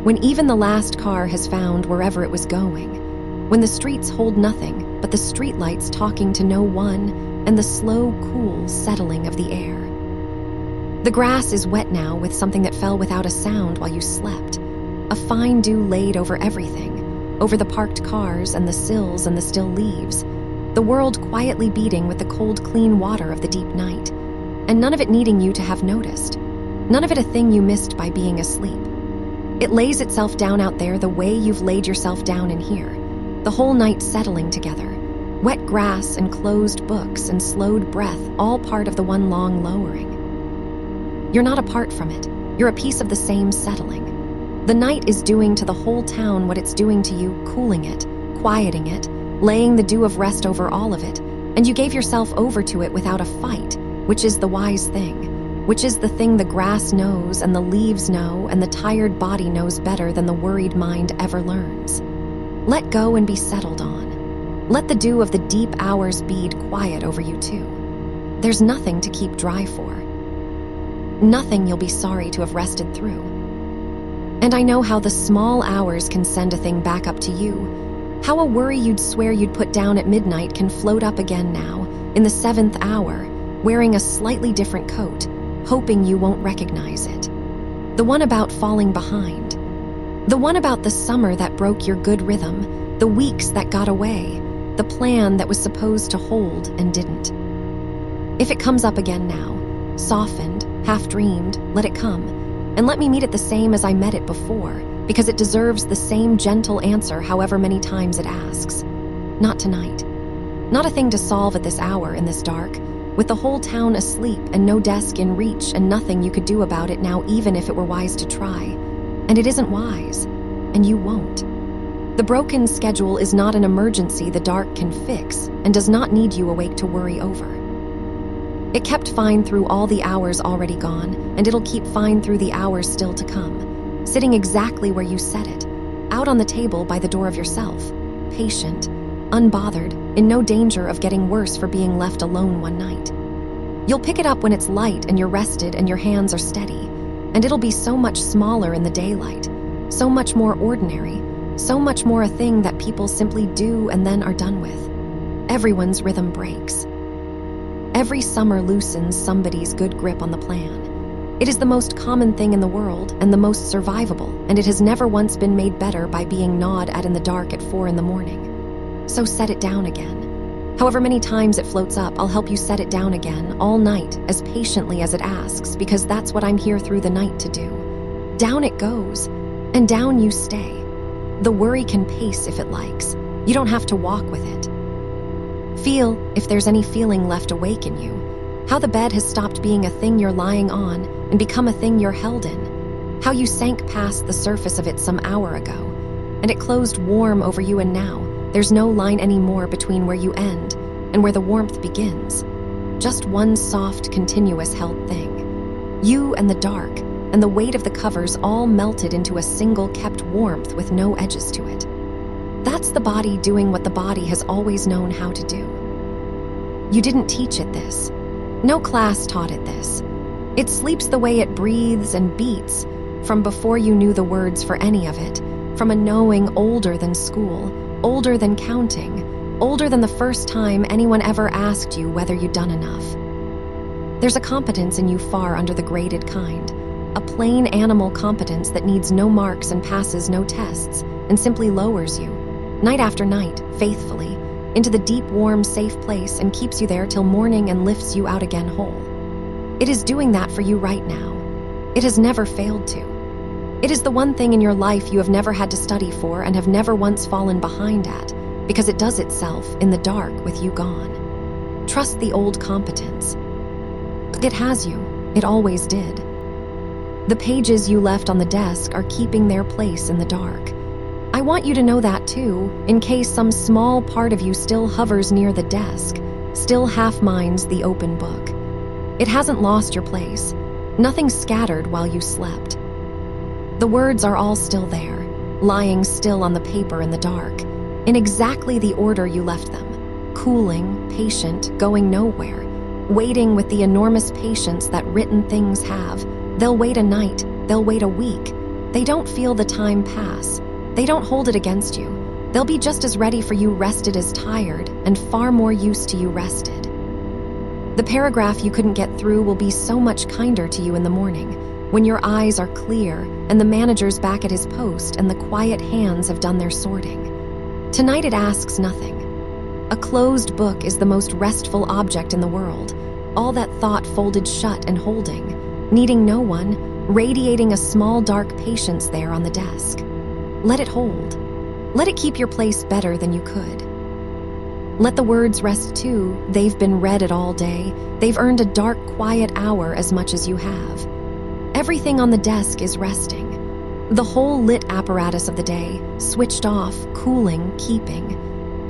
When even the last car has found wherever it was going. When the streets hold nothing but the streetlights talking to no one and the slow, cool settling of the air. The grass is wet now with something that fell without a sound while you slept. A fine dew laid over everything, over the parked cars and the sills and the still leaves. The world quietly beating with the cold, clean water of the deep night, and none of it needing you to have noticed. None of it a thing you missed by being asleep. It lays itself down out there the way you've laid yourself down in here, the whole night settling together. Wet grass and closed books and slowed breath, all part of the one long lowering. You're not apart from it. You're a piece of the same settling. The night is doing to the whole town what it's doing to you, cooling it, quieting it, laying the dew of rest over all of it, and you gave yourself over to it without a fight, which is the wise thing, which is the thing the grass knows and the leaves know and the tired body knows better than the worried mind ever learns. Let go and be settled on. Let the dew of the deep hours bead quiet over you too. There's nothing to keep dry for. Nothing you'll be sorry to have rested through. And I know how the small hours can send a thing back up to you. How a worry you'd swear you'd put down at midnight can float up again now, in the 7th hour, wearing a slightly different coat, hoping you won't recognize it. The one about falling behind. The one about the summer that broke your good rhythm, the weeks that got away, the plan that was supposed to hold and didn't. If it comes up again now, softened, half-dreamed, let it come, and let me meet it the same as I met it before, because it deserves the same gentle answer however many times it asks. Not tonight. Not a thing to solve at this hour in this dark, with the whole town asleep and no desk in reach and nothing you could do about it now even if it were wise to try. And it isn't wise, and you won't. The broken schedule is not an emergency the dark can fix and does not need you awake to worry over. It kept fine through all the hours already gone, and it'll keep fine through the hours still to come. Sitting exactly where you set it, out on the table by the door of yourself, patient, unbothered, in no danger of getting worse for being left alone one night. You'll pick it up when it's light and you're rested and your hands are steady, and it'll be so much smaller in the daylight, so much more ordinary, so much more a thing that people simply do and then are done with. Everyone's rhythm breaks. Every summer loosens somebody's good grip on the plan. It is the most common thing in the world and the most survivable, and it has never once been made better by being gnawed at in the dark at 4 a.m. So set it down again. However many times it floats up, I'll help you set it down again, all night, as patiently as it asks, because that's what I'm here through the night to do. Down it goes, and down you stay. The worry can pace if it likes. You don't have to walk with it. Feel, if there's any feeling left awake in you, how the bed has stopped being a thing you're lying on and become a thing you're held in. How you sank past the surface of it some hour ago, and it closed warm over you, and now there's no line anymore between where you end and where the warmth begins. Just one soft, continuous held thing. You and the dark and the weight of the covers all melted into a single kept warmth with no edges to it. That's the body doing what the body has always known how to do. You didn't teach it this. No class taught it this. It sleeps the way it breathes and beats from before you knew the words for any of it, from a knowing older than school, older than counting, older than the first time anyone ever asked you whether you'd done enough. There's a competence in you far under the graded kind, a plain animal competence that needs no marks and passes no tests and simply lowers you, night after night, faithfully, into the deep, warm, safe place and keeps you there till morning and lifts you out again whole. It is doing that for you right now. It has never failed to. It is the one thing in your life you have never had to study for and have never once fallen behind at, because it does itself in the dark with you gone. Trust the old competence. It has you. It always did. The pages you left on the desk are keeping their place in the dark. I want you to know that too, in case some small part of you still hovers near the desk, still half minds the open book. It hasn't lost your place. Nothing scattered while you slept. The words are all still there, lying still on the paper in the dark, in exactly the order you left them, cooling, patient, going nowhere, waiting with the enormous patience that written things have. They'll wait a night, they'll wait a week. They don't feel the time pass. They don't hold it against you. They'll be just as ready for you rested as tired, and far more used to you rested. The paragraph you couldn't get through will be so much kinder to you in the morning, when your eyes are clear and the manager's back at his post and the quiet hands have done their sorting. Tonight it asks nothing. A closed book is the most restful object in the world, all that thought folded shut and holding, needing no one, radiating a small dark patience there on the desk. Let it hold. Let it keep your place better than you could. Let the words rest too. They've been read it all day. They've earned a dark, quiet hour as much as you have. Everything on the desk is resting. The whole lit apparatus of the day, switched off, cooling, keeping.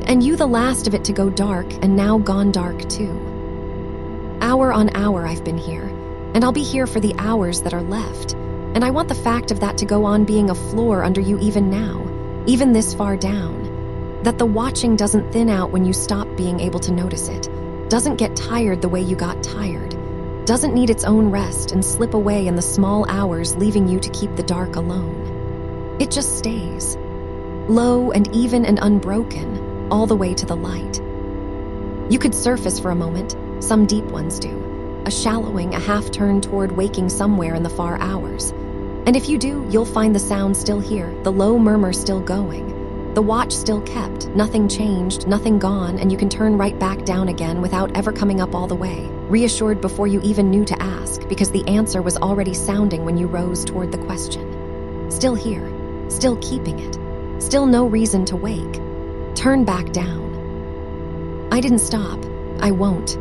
And you the last of it to go dark and now gone dark too. Hour on hour I've been here, and I'll be here for the hours that are left. And I want the fact of that to go on being a floor under you even now, even this far down. That the watching doesn't thin out when you stop being able to notice it, doesn't get tired the way you got tired, doesn't need its own rest and slip away in the small hours leaving you to keep the dark alone. It just stays, low and even and unbroken, all the way to the light. You could surface for a moment, some deep ones do, a shallowing, a half-turn toward waking somewhere in the far hours. And if you do, you'll find the sound still here, the low murmur still going. The watch still kept, nothing changed, nothing gone, and you can turn right back down again without ever coming up all the way, reassured before you even knew to ask, because the answer was already sounding when you rose toward the question. Still here, still keeping it, still no reason to wake. Turn back down. I didn't stop. I won't.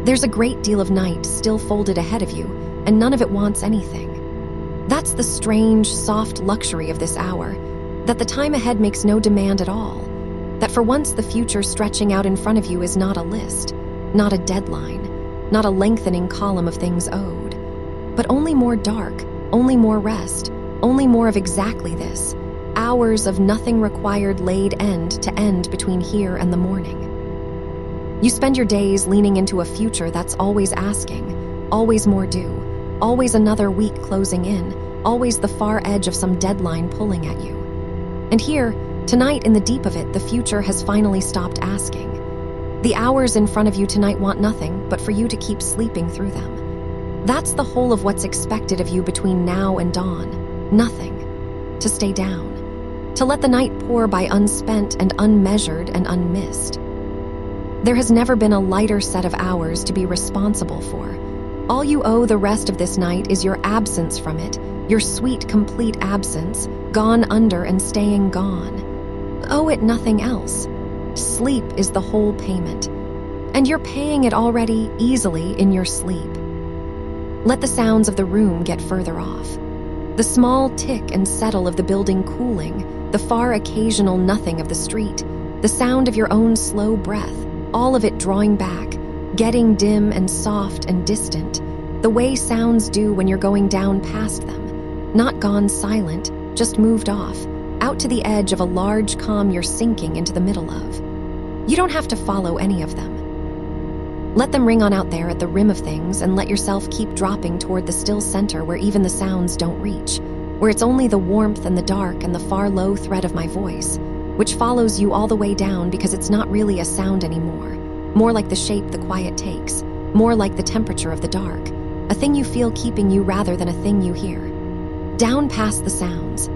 There's a great deal of night still folded ahead of you, and none of it wants anything. That's the strange, soft luxury of this hour, that the time ahead makes no demand at all, that for once the future stretching out in front of you is not a list, not a deadline, not a lengthening column of things owed, but only more dark, only more rest, only more of exactly this, hours of nothing required laid end to end between here and the morning. You spend your days leaning into a future that's always asking, always more due, always another week closing in, always the far edge of some deadline pulling at you. And here, tonight in the deep of it, the future has finally stopped asking. The hours in front of you tonight want nothing but for you to keep sleeping through them. That's the whole of what's expected of you between now and dawn. Nothing. To stay down. To let the night pour by unspent and unmeasured and unmissed. There has never been a lighter set of hours to be responsible for. All you owe the rest of this night is your absence from it, your sweet, complete absence, gone under and staying gone. Owe it nothing else. Sleep is the whole payment, and you're paying it already easily in your sleep. Let the sounds of the room get further off. The small tick and settle of the building cooling, the far occasional nothing of the street, the sound of your own slow breath, all of it drawing back, getting dim and soft and distant, the way sounds do when you're going down past them. Not gone silent, just moved off, out to the edge of a large calm you're sinking into the middle of. You don't have to follow any of them. Let them ring on out there at the rim of things and let yourself keep dropping toward the still center where even the sounds don't reach, where it's only the warmth and the dark and the far low thread of my voice, which follows you all the way down because it's not really a sound anymore, more like the shape the quiet takes, more like the temperature of the dark, a thing you feel keeping you rather than a thing you hear. Down past the sounds,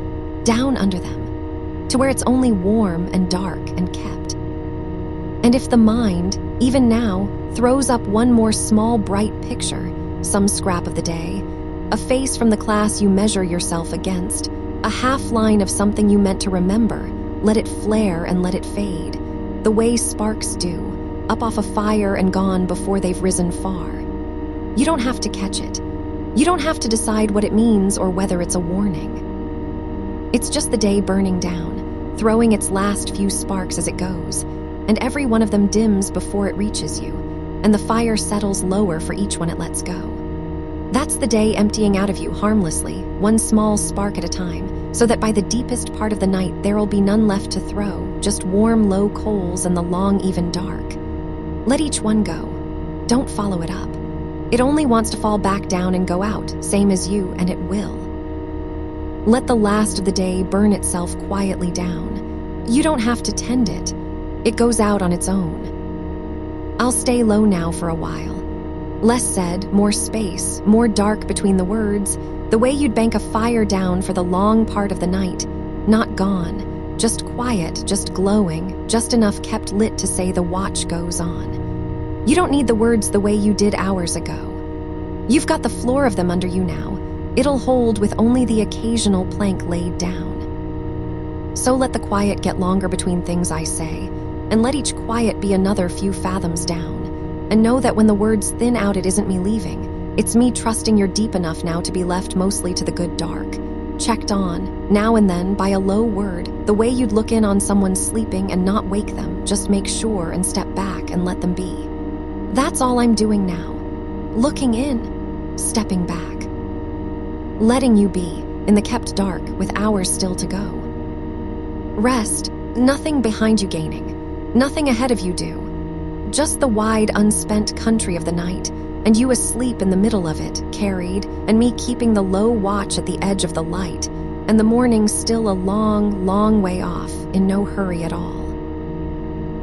down under them, to where it's only warm and dark and kept. And if the mind, even now, throws up one more small bright picture, some scrap of the day, a face from the class you measure yourself against, a half line of something you meant to remember, let it flare and let it fade, the way sparks do, up off a fire and gone before they've risen far. You don't have to catch it. You don't have to decide what it means or whether it's a warning. It's just the day burning down, throwing its last few sparks as it goes, and every one of them dims before it reaches you, and the fire settles lower for each one it lets go. That's the day emptying out of you harmlessly, one small spark at a time, so that by the deepest part of the night there'll be none left to throw, just warm, low coals and the long, even dark. Let each one go. Don't follow it up. It only wants to fall back down and go out, same as you, and it will. Let the last of the day burn itself quietly down. You don't have to tend it. It goes out on its own. I'll stay low now for a while. Less said, more space, more dark between the words, the way you'd bank a fire down for the long part of the night, not gone, just quiet, just glowing, just enough kept lit to say the watch goes on. You don't need the words the way you did hours ago. You've got the floor of them under you now. It'll hold with only the occasional plank laid down. So let the quiet get longer between things I say, and let each quiet be another few fathoms down. And know that when the words thin out, it isn't me leaving. It's me trusting you're deep enough now to be left mostly to the good dark. Checked on, now and then, by a low word, the way you'd look in on someone sleeping and not wake them, just make sure and step back and let them be. That's all I'm doing now. Looking in, stepping back. Letting you be, in the kept dark, with hours still to go. Rest, nothing behind you gaining, nothing ahead of you do. Just the wide, unspent country of the night, and you asleep in the middle of it, carried, and me keeping the low watch at the edge of the light, and the morning still a long, long way off, in no hurry at all.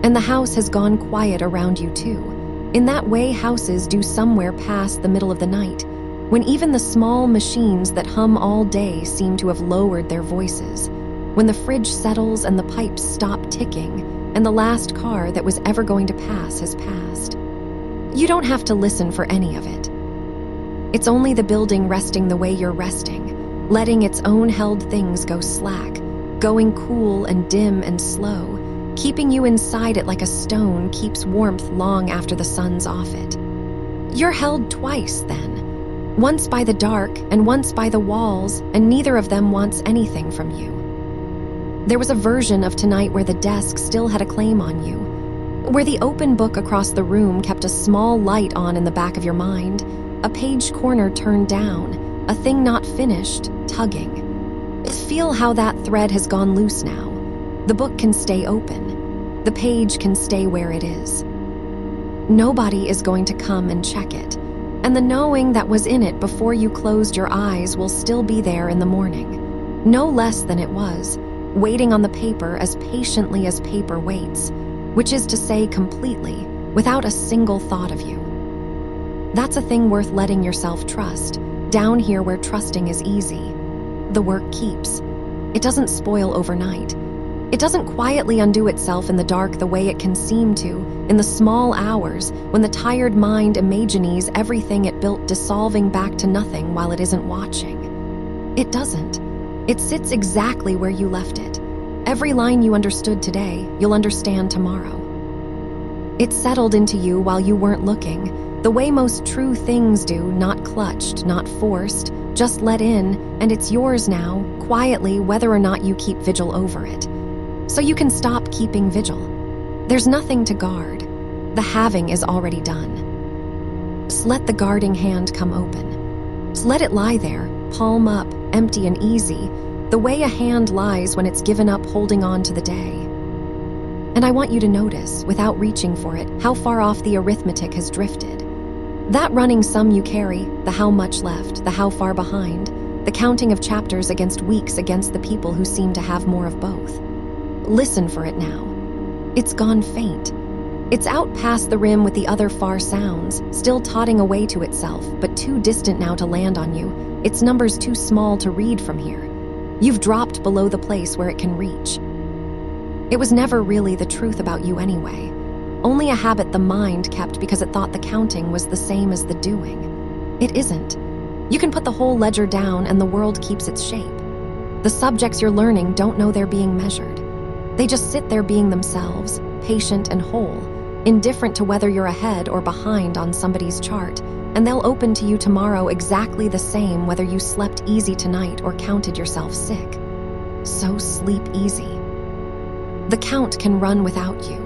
And the house has gone quiet around you too, in that way houses do somewhere past the middle of the night, when even the small machines that hum all day seem to have lowered their voices, when the fridge settles and the pipes stop ticking, and the last car that was ever going to pass has passed. You don't have to listen for any of it. It's only the building resting the way you're resting, letting its own held things go slack, going cool and dim and slow, keeping you inside it like a stone keeps warmth long after the sun's off it. You're held twice, then. Once by the dark and once by the walls, and neither of them wants anything from you. There was a version of tonight where the desk still had a claim on you, where the open book across the room kept a small light on in the back of your mind, a page corner turned down, a thing not finished, tugging. Feel how that thread has gone loose now. The book can stay open. The page can stay where it is. Nobody is going to come and check it, and the knowing that was in it before you closed your eyes will still be there in the morning, no less than it was, waiting on the paper as patiently as paper waits, which is to say completely, without a single thought of you. That's a thing worth letting yourself trust, down here where trusting is easy. The work keeps. It doesn't spoil overnight. It doesn't quietly undo itself in the dark the way it can seem to, in the small hours when the tired mind imagines everything it built dissolving back to nothing while it isn't watching. It doesn't. It sits exactly where you left it. Every line you understood today, you'll understand tomorrow. It settled into you while you weren't looking, the way most true things do, not clutched, not forced, just let in, and it's yours now, quietly, whether or not you keep vigil over it. So you can stop keeping vigil. There's nothing to guard. The having is already done. Just let the guarding hand come open. Just let it lie there, palm up, empty and easy, the way a hand lies when it's given up holding on to the day. And I want you to notice, without reaching for it, how far off the arithmetic has drifted. That running sum you carry, the how much left, the how far behind, the counting of chapters against weeks against the people who seem to have more of both. Listen for it now. It's gone faint. It's out past the rim with the other far sounds, still totting away to itself, but too distant now to land on you. Its numbers too small to read from here. You've dropped below the place where it can reach. It was never really the truth about you anyway. only a habit the mind kept because it thought the counting was the same as the doing. It isn't. You can put the whole ledger down and the world keeps its shape. The subjects you're learning don't know they're being measured. They just sit there being themselves, patient and whole, indifferent to whether you're ahead or behind on somebody's chart, and they'll open to you tomorrow exactly the same whether you slept easy tonight or counted yourself sick. So sleep easy. The count can run without you.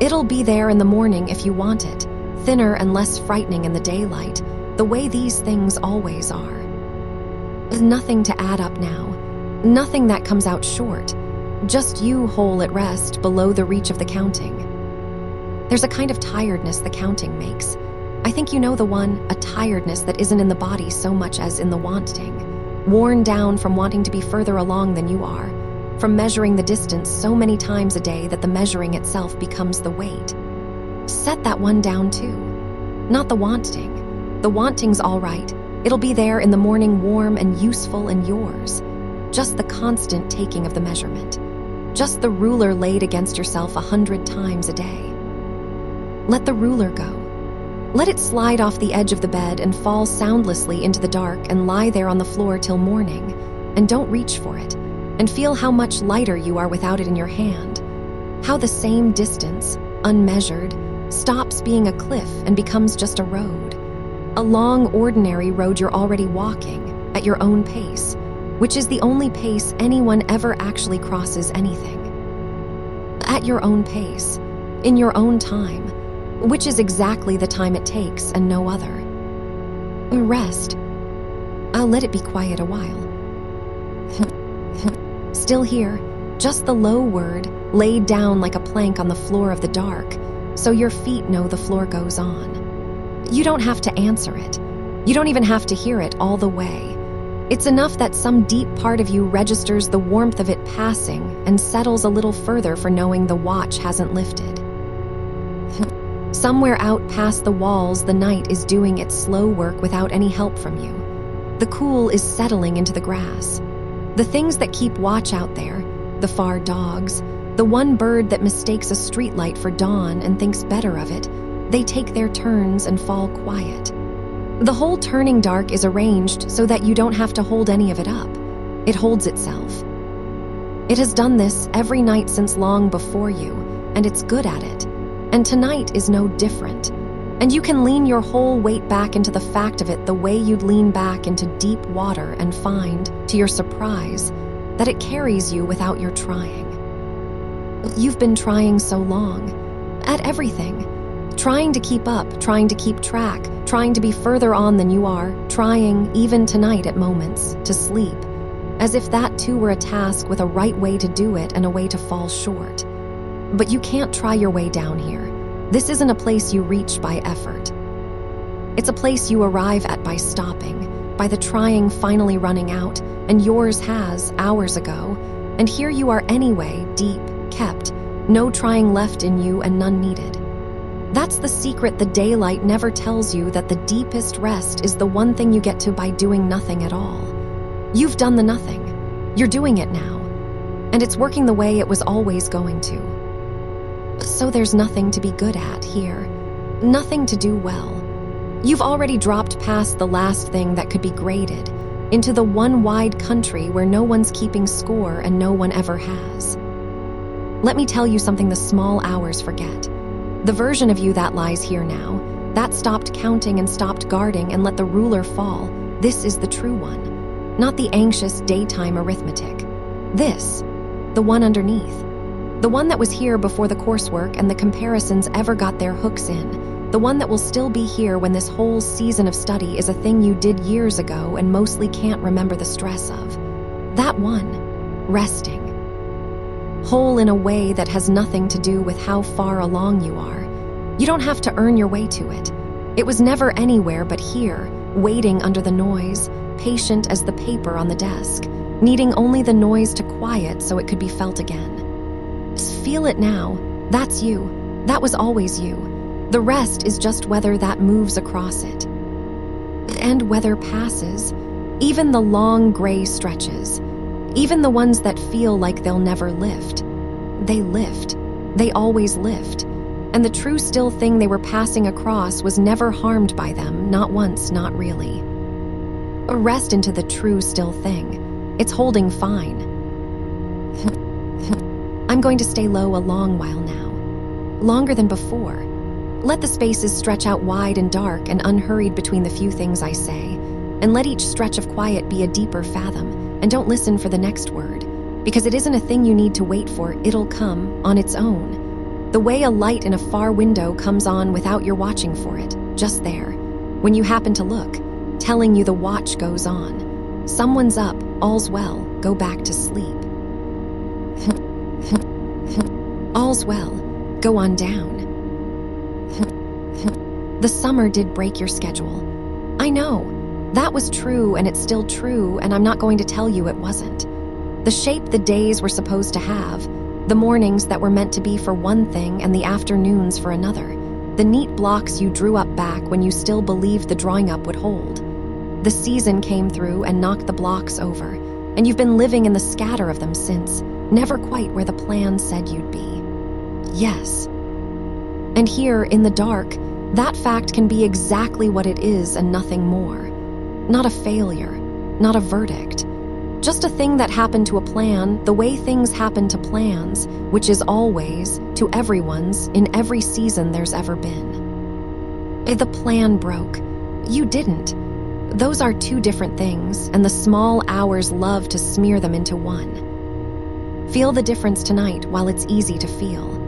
It'll be there in the morning if you want it, thinner and less frightening in the daylight, the way these things always are. There's nothing to add up now, nothing that comes out short, just you whole at rest below the reach of the counting. There's a kind of tiredness the counting makes. I think you know the one, a tiredness that isn't in the body so much as in the wanting, worn down from wanting to be further along than you are, from measuring the distance so many times a day that the measuring itself becomes the weight. Set that one down too. Not the wanting. The wanting's all right. It'll be there in the morning warm and useful and yours. Just the constant taking of the measurement. Just the ruler laid against yourself 100 times a day. Let the ruler go. Let it slide off the edge of the bed and fall soundlessly into the dark and lie there on the floor till morning. And don't reach for it. And feel how much lighter you are without it in your hand. How the same distance, unmeasured, stops being a cliff and becomes just a road. A long, ordinary road you're already walking, at your own pace, which is the only pace anyone ever actually crosses anything. At your own pace, in your own time, which is exactly the time it takes and no other. Rest. I'll let it be quiet a while. Still here, just the low word laid down like a plank on the floor of the dark, so your feet know the floor goes on. You don't have to answer it. You don't even have to hear it all the way. It's enough that some deep part of you registers the warmth of it passing and settles a little further for knowing the watch hasn't lifted. Somewhere out past the walls, the night is doing its slow work without any help from you. The cool is settling into the grass. The things that keep watch out there, the far dogs, the one bird that mistakes a streetlight for dawn and thinks better of it, they take their turns and fall quiet. The whole turning dark is arranged so that you don't have to hold any of it up. It holds itself. It has done this every night since long before you, and it's good at it. And tonight is no different. And you can lean your whole weight back into the fact of it the way you'd lean back into deep water and find, to your surprise, that it carries you without your trying. You've been trying so long, at everything. Trying to keep up, trying to keep track, trying to be further on than you are, trying, even tonight at moments, to sleep, as if that too were a task with a right way to do it and a way to fall short. But you can't try your way down here. This isn't a place you reach by effort. It's a place you arrive at by stopping, by the trying finally running out, and yours has, hours ago, and here you are anyway, deep, kept, no trying left in you and none needed. That's the secret the daylight never tells you, that the deepest rest is the one thing you get to by doing nothing at all. You've done the nothing. You're doing it now. And it's working the way it was always going to. So there's nothing to be good at here. Nothing to do well. You've already dropped past the last thing that could be graded, into the one wide country where no one's keeping score and no one ever has. Let me tell you something the small hours forget. The version of you that lies here now, that stopped counting and stopped guarding and let the ruler fall, this is the true one, not the anxious daytime arithmetic. This, the one underneath, the one that was here before the coursework and the comparisons ever got their hooks in, the one that will still be here when this whole season of study is a thing you did years ago and mostly can't remember the stress of. That one, resting. Whole in a way that has nothing to do with how far along you are. You don't have to earn your way to it. It was never anywhere but here, waiting under the noise, patient as the paper on the desk, needing only the noise to quiet so it could be felt again. Just feel it now. That's you. That was always you. The rest is just whether that moves across it. And weather passes, even the long gray stretches. Even the ones that feel like they'll never lift. They lift. They always lift. And the true still thing they were passing across was never harmed by them, not once, not really. Rest into the true still thing. It's holding fine. I'm going to stay low a long while now. Longer than before. Let the spaces stretch out wide and dark and unhurried between the few things I say, and let each stretch of quiet be a deeper fathom, and don't listen for the next word, because it isn't a thing you need to wait for, it'll come on its own. The way a light in a far window comes on without your watching for it, just there, when you happen to look, telling you the watch goes on. Someone's up, all's well, go back to sleep. All's well, go on down. The summer did break your schedule. I know. That was true, and it's still true, and I'm not going to tell you it wasn't. The shape the days were supposed to have, the mornings that were meant to be for one thing and the afternoons for another, the neat blocks you drew up back when you still believed the drawing up would hold. The season came through and knocked the blocks over, and you've been living in the scatter of them since, never quite where the plan said you'd be. Yes. And here, in the dark, that fact can be exactly what it is and nothing more. Not a failure, not a verdict. Just a thing that happened to a plan the way things happen to plans, which is always, to everyone's, in every season there's ever been. The plan broke. You didn't. Those are two different things, and the small hours love to smear them into one. Feel the difference tonight while it's easy to feel.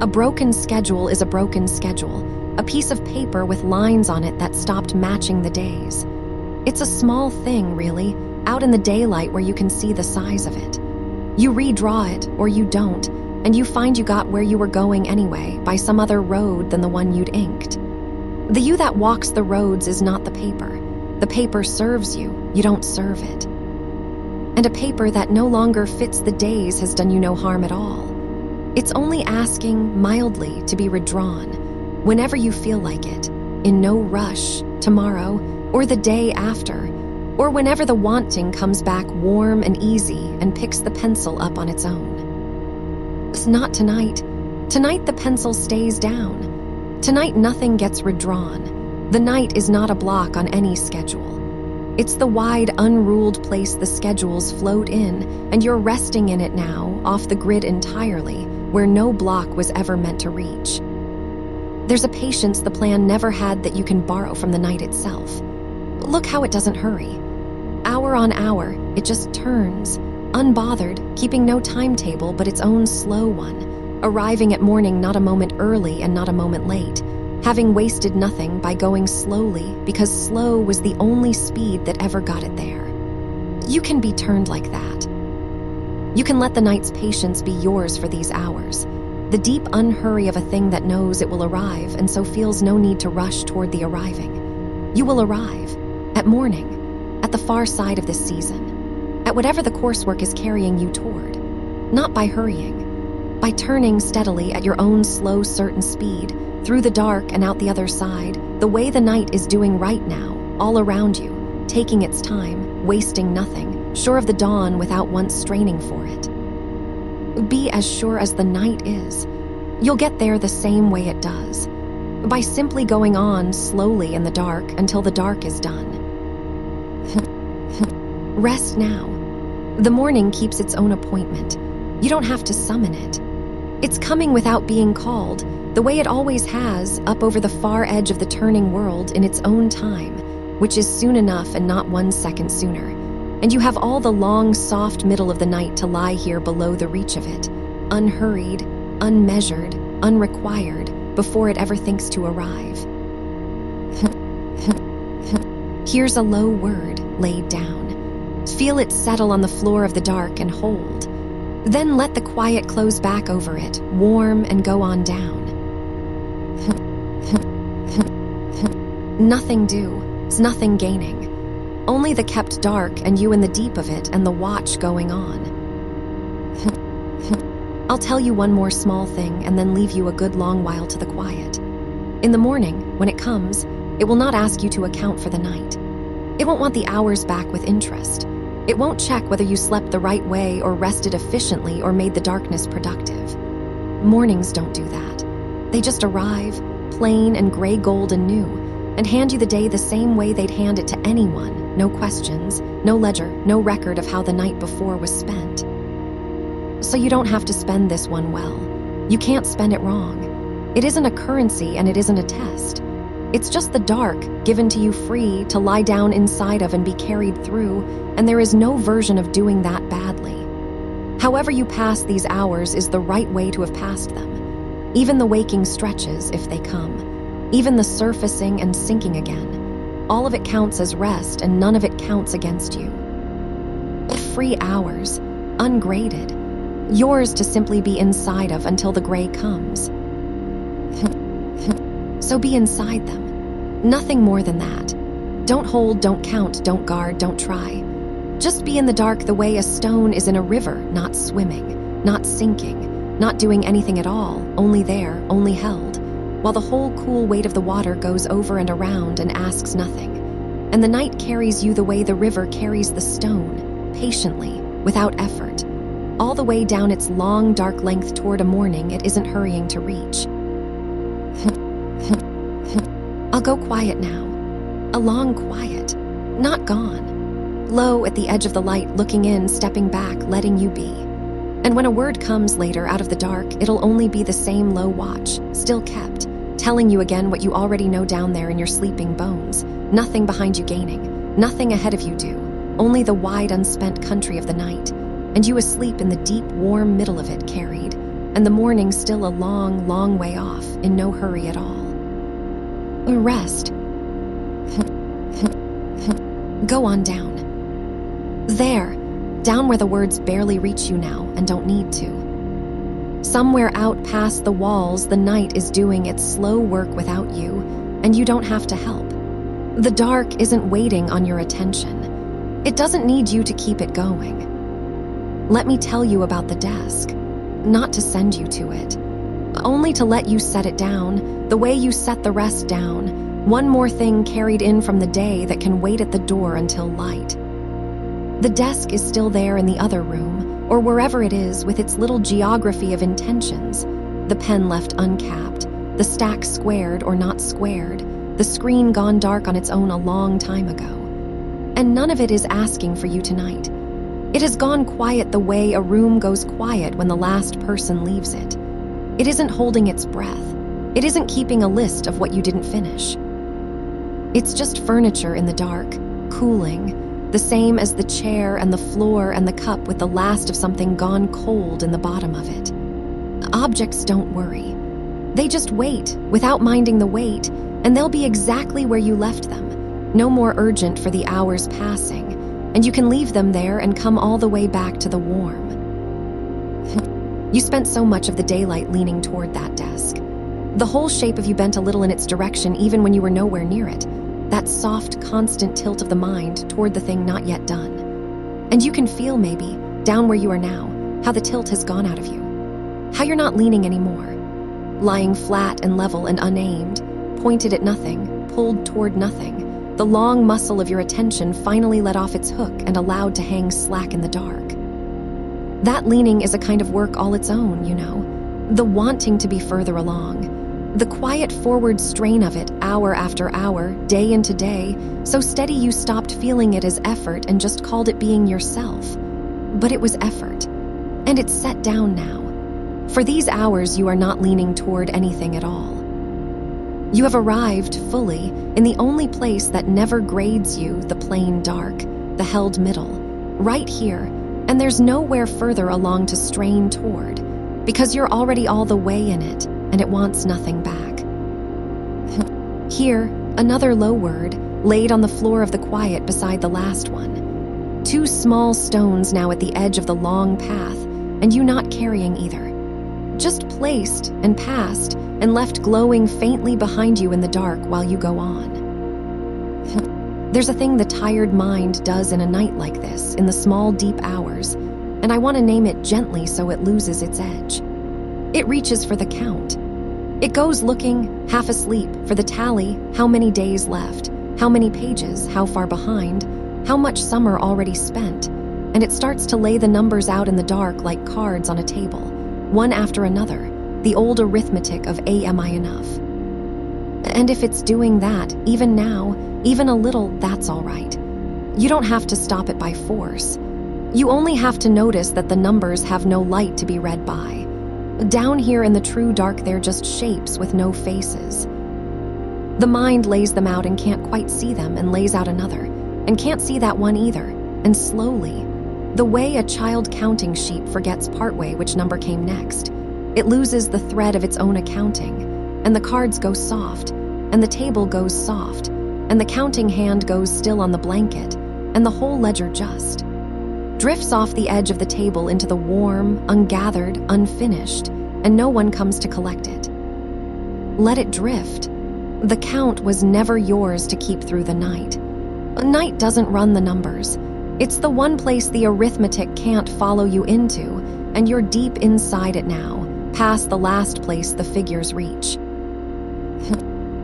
A broken schedule is a broken schedule, a piece of paper with lines on it that stopped matching the days. It's a small thing, really, out in the daylight where you can see the size of it. You redraw it, or you don't, and you find you got where you were going anyway, by some other road than the one you'd inked. The you that walks the roads is not the paper. The paper serves you, you don't serve it. And a paper that no longer fits the days has done you no harm at all. It's only asking, mildly, to be redrawn, whenever you feel like it, in no rush, tomorrow, or the day after, or whenever the wanting comes back warm and easy and picks the pencil up on its own. It's not tonight. Tonight the pencil stays down. Tonight nothing gets redrawn. The night is not a block on any schedule. It's the wide, unruled place the schedules float in, and you're resting in it now, off the grid entirely, where no block was ever meant to reach. There's a patience the plan never had that you can borrow from the night itself. Look how it doesn't hurry. Hour on hour, it just turns, unbothered, keeping no timetable but its own slow one, arriving at morning not a moment early and not a moment late, having wasted nothing by going slowly because slow was the only speed that ever got it there. You can be turned like that. You can let the night's patience be yours for these hours, the deep unhurry of a thing that knows it will arrive and so feels no need to rush toward the arriving. You will arrive, at morning, at the far side of this season, at whatever the coursework is carrying you toward, not by hurrying, by turning steadily at your own slow, certain speed, through the dark and out the other side, the way the night is doing right now, all around you, taking its time, wasting nothing, sure of the dawn without once straining for it. Be as sure as the night is. You'll get there the same way it does, by simply going on slowly in the dark until the dark is done. Rest now. The morning keeps its own appointment. You don't have to summon it. It's coming without being called, the way it always has, up over the far edge of the turning world in its own time, which is soon enough and not 1 second sooner. And you have all the long, soft middle of the night to lie here below the reach of it, unhurried, unmeasured, unrequired, before it ever thinks to arrive. Here's a low word laid down. Feel it settle on the floor of the dark and hold. Then let the quiet close back over it, warm and go on down. Nothing due, it's nothing gaining. Only the kept dark and you in the deep of it and the watch going on. I'll tell you one more small thing and then leave you a good long while to the quiet. In the morning, when it comes, it will not ask you to account for the night. It won't want the hours back with interest. It won't check whether you slept the right way or rested efficiently or made the darkness productive. Mornings don't do that. They just arrive, plain and gray gold and new, and hand you the day the same way they'd hand it to anyone. No questions, no ledger, no record of how the night before was spent. So you don't have to spend this one well. You can't spend it wrong. It isn't a currency and it isn't a test. It's just the dark given to you free to lie down inside of and be carried through, and there is no version of doing that badly. However you pass these hours is the right way to have passed them. Even the waking stretches, if they come. Even the surfacing and sinking again. All of it counts as rest and none of it counts against you. Free hours, ungraded. Yours to simply be inside of until the gray comes. So be inside them. Nothing more than that. Don't hold, don't count, don't guard, don't try. Just be in the dark the way a stone is in a river, not swimming, not sinking, not doing anything at all, only there, only held, while the whole cool weight of the water goes over and around and asks nothing. And the night carries you the way the river carries the stone, patiently, without effort, all the way down its long, dark length toward a morning it isn't hurrying to reach. I'll go quiet now. A long quiet. Not gone. Low at the edge of the light, looking in, stepping back, letting you be. And when a word comes later out of the dark, it'll only be the same low watch, still kept, telling you again what you already know down there in your sleeping bones. Nothing behind you gaining, nothing ahead of you do, only the wide unspent country of the night, and you asleep in the deep, warm middle of it carried, and the morning still a long, long way off, in no hurry at all. Rest. Go on down. There, down where the words barely reach you now and don't need to. Somewhere out past the walls, the night is doing its slow work without you, and you don't have to help. The dark isn't waiting on your attention. It doesn't need you to keep it going. Let me tell you about the desk, not to send you to it, only to let you set it down, the way you set the rest down, one more thing carried in from the day that can wait at the door until light. The desk is still there in the other room, or wherever it is, with its little geography of intentions, the pen left uncapped, the stack squared or not squared, the screen gone dark on its own a long time ago. And none of it is asking for you tonight. It has gone quiet the way a room goes quiet when the last person leaves it. It isn't holding its breath. It isn't keeping a list of what you didn't finish. It's just furniture in the dark, cooling, the same as the chair and the floor and the cup with the last of something gone cold in the bottom of it. Objects don't worry. They just wait, without minding the wait, and they'll be exactly where you left them, no more urgent for the hours passing, and you can leave them there and come all the way back to the warm. You spent so much of the daylight leaning toward that desk. The whole shape of you bent a little in its direction even when you were nowhere near it, that soft, constant tilt of the mind toward the thing not yet done. And you can feel, maybe, down where you are now, how the tilt has gone out of you. How you're not leaning anymore. Lying flat and level and unaimed, pointed at nothing, pulled toward nothing, the long muscle of your attention finally let off its hook and allowed to hang slack in the dark. That leaning is a kind of work all its own, you know. The wanting to be further along. The quiet forward strain of it, hour after hour, day into day, so steady you stopped feeling it as effort and just called it being yourself. But it was effort. And it's set down now. For these hours you are not leaning toward anything at all. You have arrived fully in the only place that never grades you, the plain dark, the held middle, right here, and there's nowhere further along to strain toward, because you're already all the way in it, and it wants nothing back. Here, another low word, laid on the floor of the quiet beside the last one. Two small stones now at the edge of the long path, and you not carrying either. Just placed and passed and left glowing faintly behind you in the dark while you go on. There's a thing the tired mind does in a night like this, in the small, deep hours, and I want to name it gently so it loses its edge. It reaches for the count. It goes looking, half asleep, for the tally, how many days left, how many pages, how far behind, how much summer already spent, and it starts to lay the numbers out in the dark like cards on a table, one after another, the old arithmetic of am I enough? And if it's doing that, even now, even a little, that's all right. You don't have to stop it by force. You only have to notice that the numbers have no light to be read by. Down here in the true dark, they're just shapes with no faces. The mind lays them out and can't quite see them, and lays out another, and can't see that one either, and slowly, the way a child counting sheep forgets partway which number came next, it loses the thread of its own accounting, and the cards go soft, and the table goes soft, and the counting hand goes still on the blanket, and the whole ledger just drifts off the edge of the table into the warm, ungathered, unfinished, and no one comes to collect it. Let it drift. The count was never yours to keep through the night. A night doesn't run the numbers. It's the one place the arithmetic can't follow you into, and you're deep inside it now, past the last place the figures reach.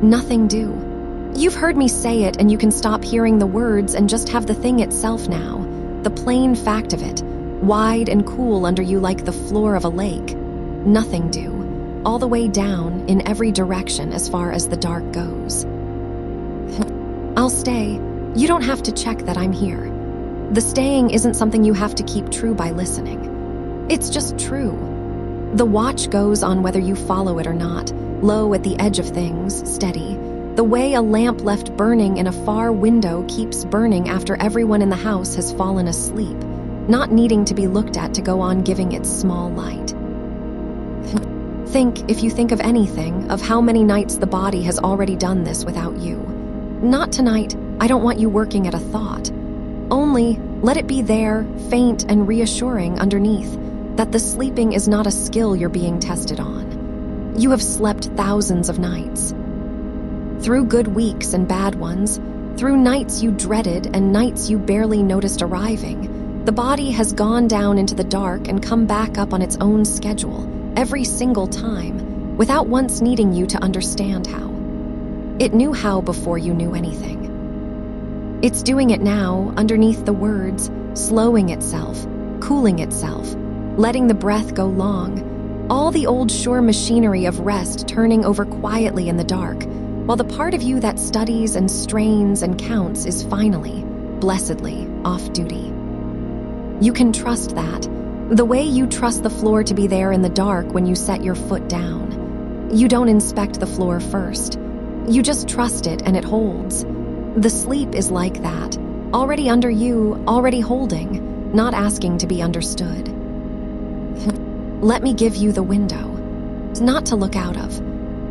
Nothing do. You've heard me say it, and you can stop hearing the words and just have the thing itself now, the plain fact of it, wide and cool under you like the floor of a lake. Nothing do. All the way down, in every direction as far as the dark goes. I'll stay. You don't have to check that I'm here. The staying isn't something you have to keep true by listening. It's just true. The watch goes on whether you follow it or not, low at the edge of things, steady. The way a lamp left burning in a far window keeps burning after everyone in the house has fallen asleep, not needing to be looked at to go on giving its small light. Think, if you think of anything, of how many nights the body has already done this without you. Not tonight. I don't want you working at a thought. Only let it be there, faint and reassuring underneath, that the sleeping is not a skill you're being tested on. You have slept thousands of nights. Through good weeks and bad ones, through nights you dreaded and nights you barely noticed arriving, the body has gone down into the dark and come back up on its own schedule, every single time, without once needing you to understand how. It knew how before you knew anything. It's doing it now, underneath the words, slowing itself, cooling itself, letting the breath go long, all the old sure machinery of rest turning over quietly in the dark, while the part of you that studies and strains and counts is finally, blessedly, off duty. You can trust that, the way you trust the floor to be there in the dark when you set your foot down. You don't inspect the floor first. You just trust it and it holds. The sleep is like that, already under you, already holding, not asking to be understood. Let me give you the window, not to look out of,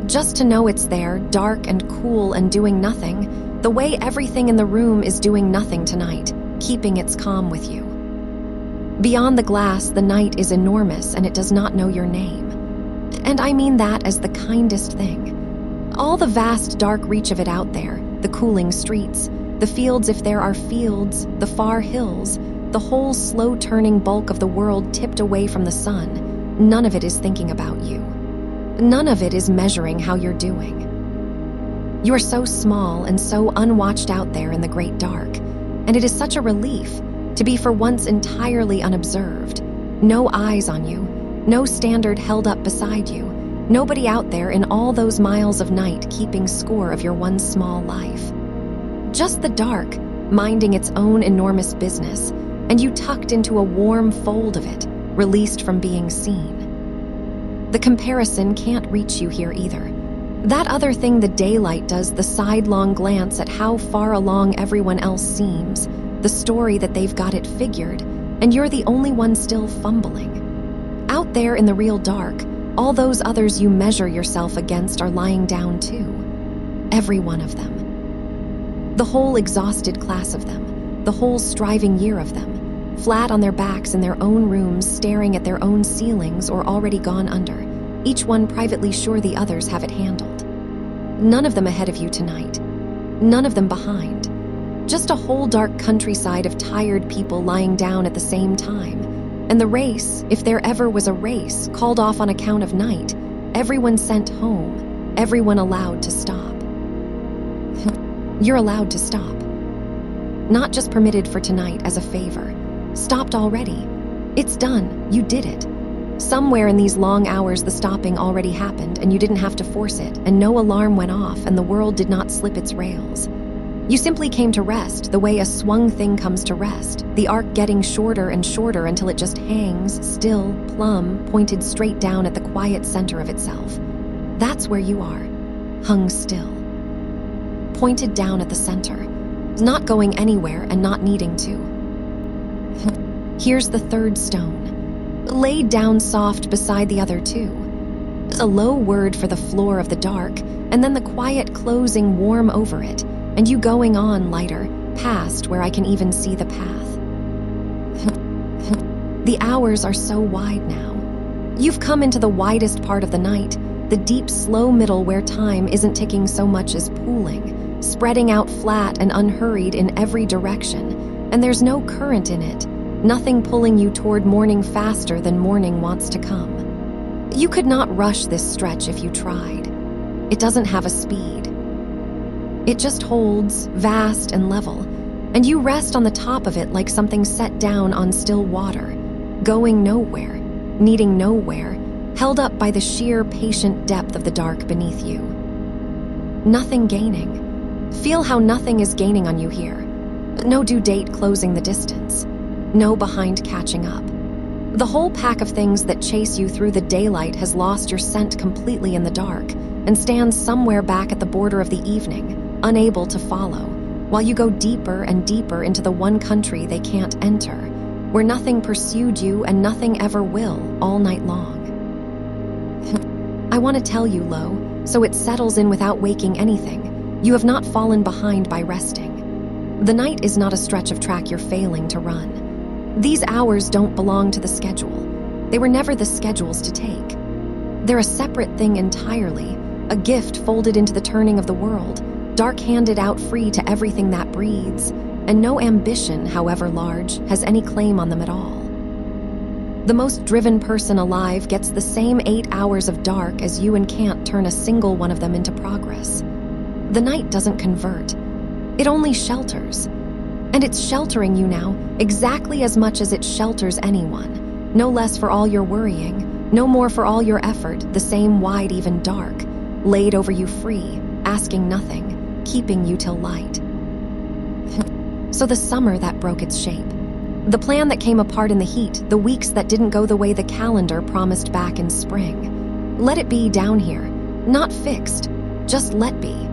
just to know it's there, dark and cool and doing nothing, the way everything in the room is doing nothing tonight, keeping its calm with you. Beyond the glass, the night is enormous and it does not know your name. And I mean that as the kindest thing. All the vast dark reach of it out there, the cooling streets, the fields if there are fields, the far hills, the whole slow-turning bulk of the world tipped away from the sun, none of it is thinking about you. None of it is measuring how you're doing. You are so small and so unwatched out there in the great dark, and it is such a relief to be for once entirely unobserved. No eyes on you, no standard held up beside you, nobody out there in all those miles of night keeping score of your one small life. Just the dark, minding its own enormous business, and you tucked into a warm fold of it, released from being seen. The comparison can't reach you here either. That other thing the daylight does, the sidelong glance at how far along everyone else seems, the story that they've got it figured, and you're the only one still fumbling. Out there in the real dark, all those others you measure yourself against are lying down too. Every one of them. The whole exhausted class of them, the whole striving year of them, flat on their backs in their own rooms, staring at their own ceilings or already gone under, each one privately sure the others have it handled. None of them ahead of you tonight. None of them behind. Just a whole dark countryside of tired people lying down at the same time. And the race, if there ever was a race, called off on account of night, everyone sent home, everyone allowed to stop. You're allowed to stop. Not just permitted for tonight as a favor. Stopped already. It's done. You did it. Somewhere in these long hours, the stopping already happened, and you didn't have to force it, and no alarm went off, and the world did not slip its rails. You simply came to rest the way a swung thing comes to rest, the arc getting shorter and shorter until it just hangs, still, plumb, pointed straight down at the quiet center of itself. That's where you are, hung still. Pointed down at the center, not going anywhere and not needing to. Here's the third stone, laid down soft beside the other two. A low word for the floor of the dark, and then the quiet closing warm over it, and you going on lighter, past where I can even see the path. The hours are so wide now. You've come into the widest part of the night, the deep, slow middle where time isn't ticking so much as pooling, spreading out flat and unhurried in every direction, and there's no current in it, nothing pulling you toward morning faster than morning wants to come. You could not rush this stretch if you tried. It doesn't have a speed. It just holds, vast and level, and you rest on the top of it like something set down on still water, going nowhere, needing nowhere, held up by the sheer, patient depth of the dark beneath you. Nothing gaining. Feel how nothing is gaining on you here. No due date closing the distance. No behind catching up. The whole pack of things that chase you through the daylight has lost your scent completely in the dark and stands somewhere back at the border of the evening, unable to follow, while you go deeper and deeper into the one country they can't enter, where nothing pursued you and nothing ever will all night long. I want to tell you, Lo, so it settles in without waking anything, you have not fallen behind by resting. The night is not a stretch of track you're failing to run. These hours don't belong to the schedule. They were never the schedule's to take. They're a separate thing entirely, a gift folded into the turning of the world, dark-handed out free to everything that breathes, and no ambition, however large, has any claim on them at all. The most driven person alive gets the same 8 hours of dark as you and can't turn a single one of them into progress. The night doesn't convert. It only shelters. And it's sheltering you now exactly as much as it shelters anyone, no less for all your worrying, no more for all your effort, the same wide even dark, laid over you free, asking nothing, keeping you till light. So the summer that broke its shape. The plan that came apart in the heat, the weeks that didn't go the way the calendar promised back in spring. Let it be down here, not fixed, just let be.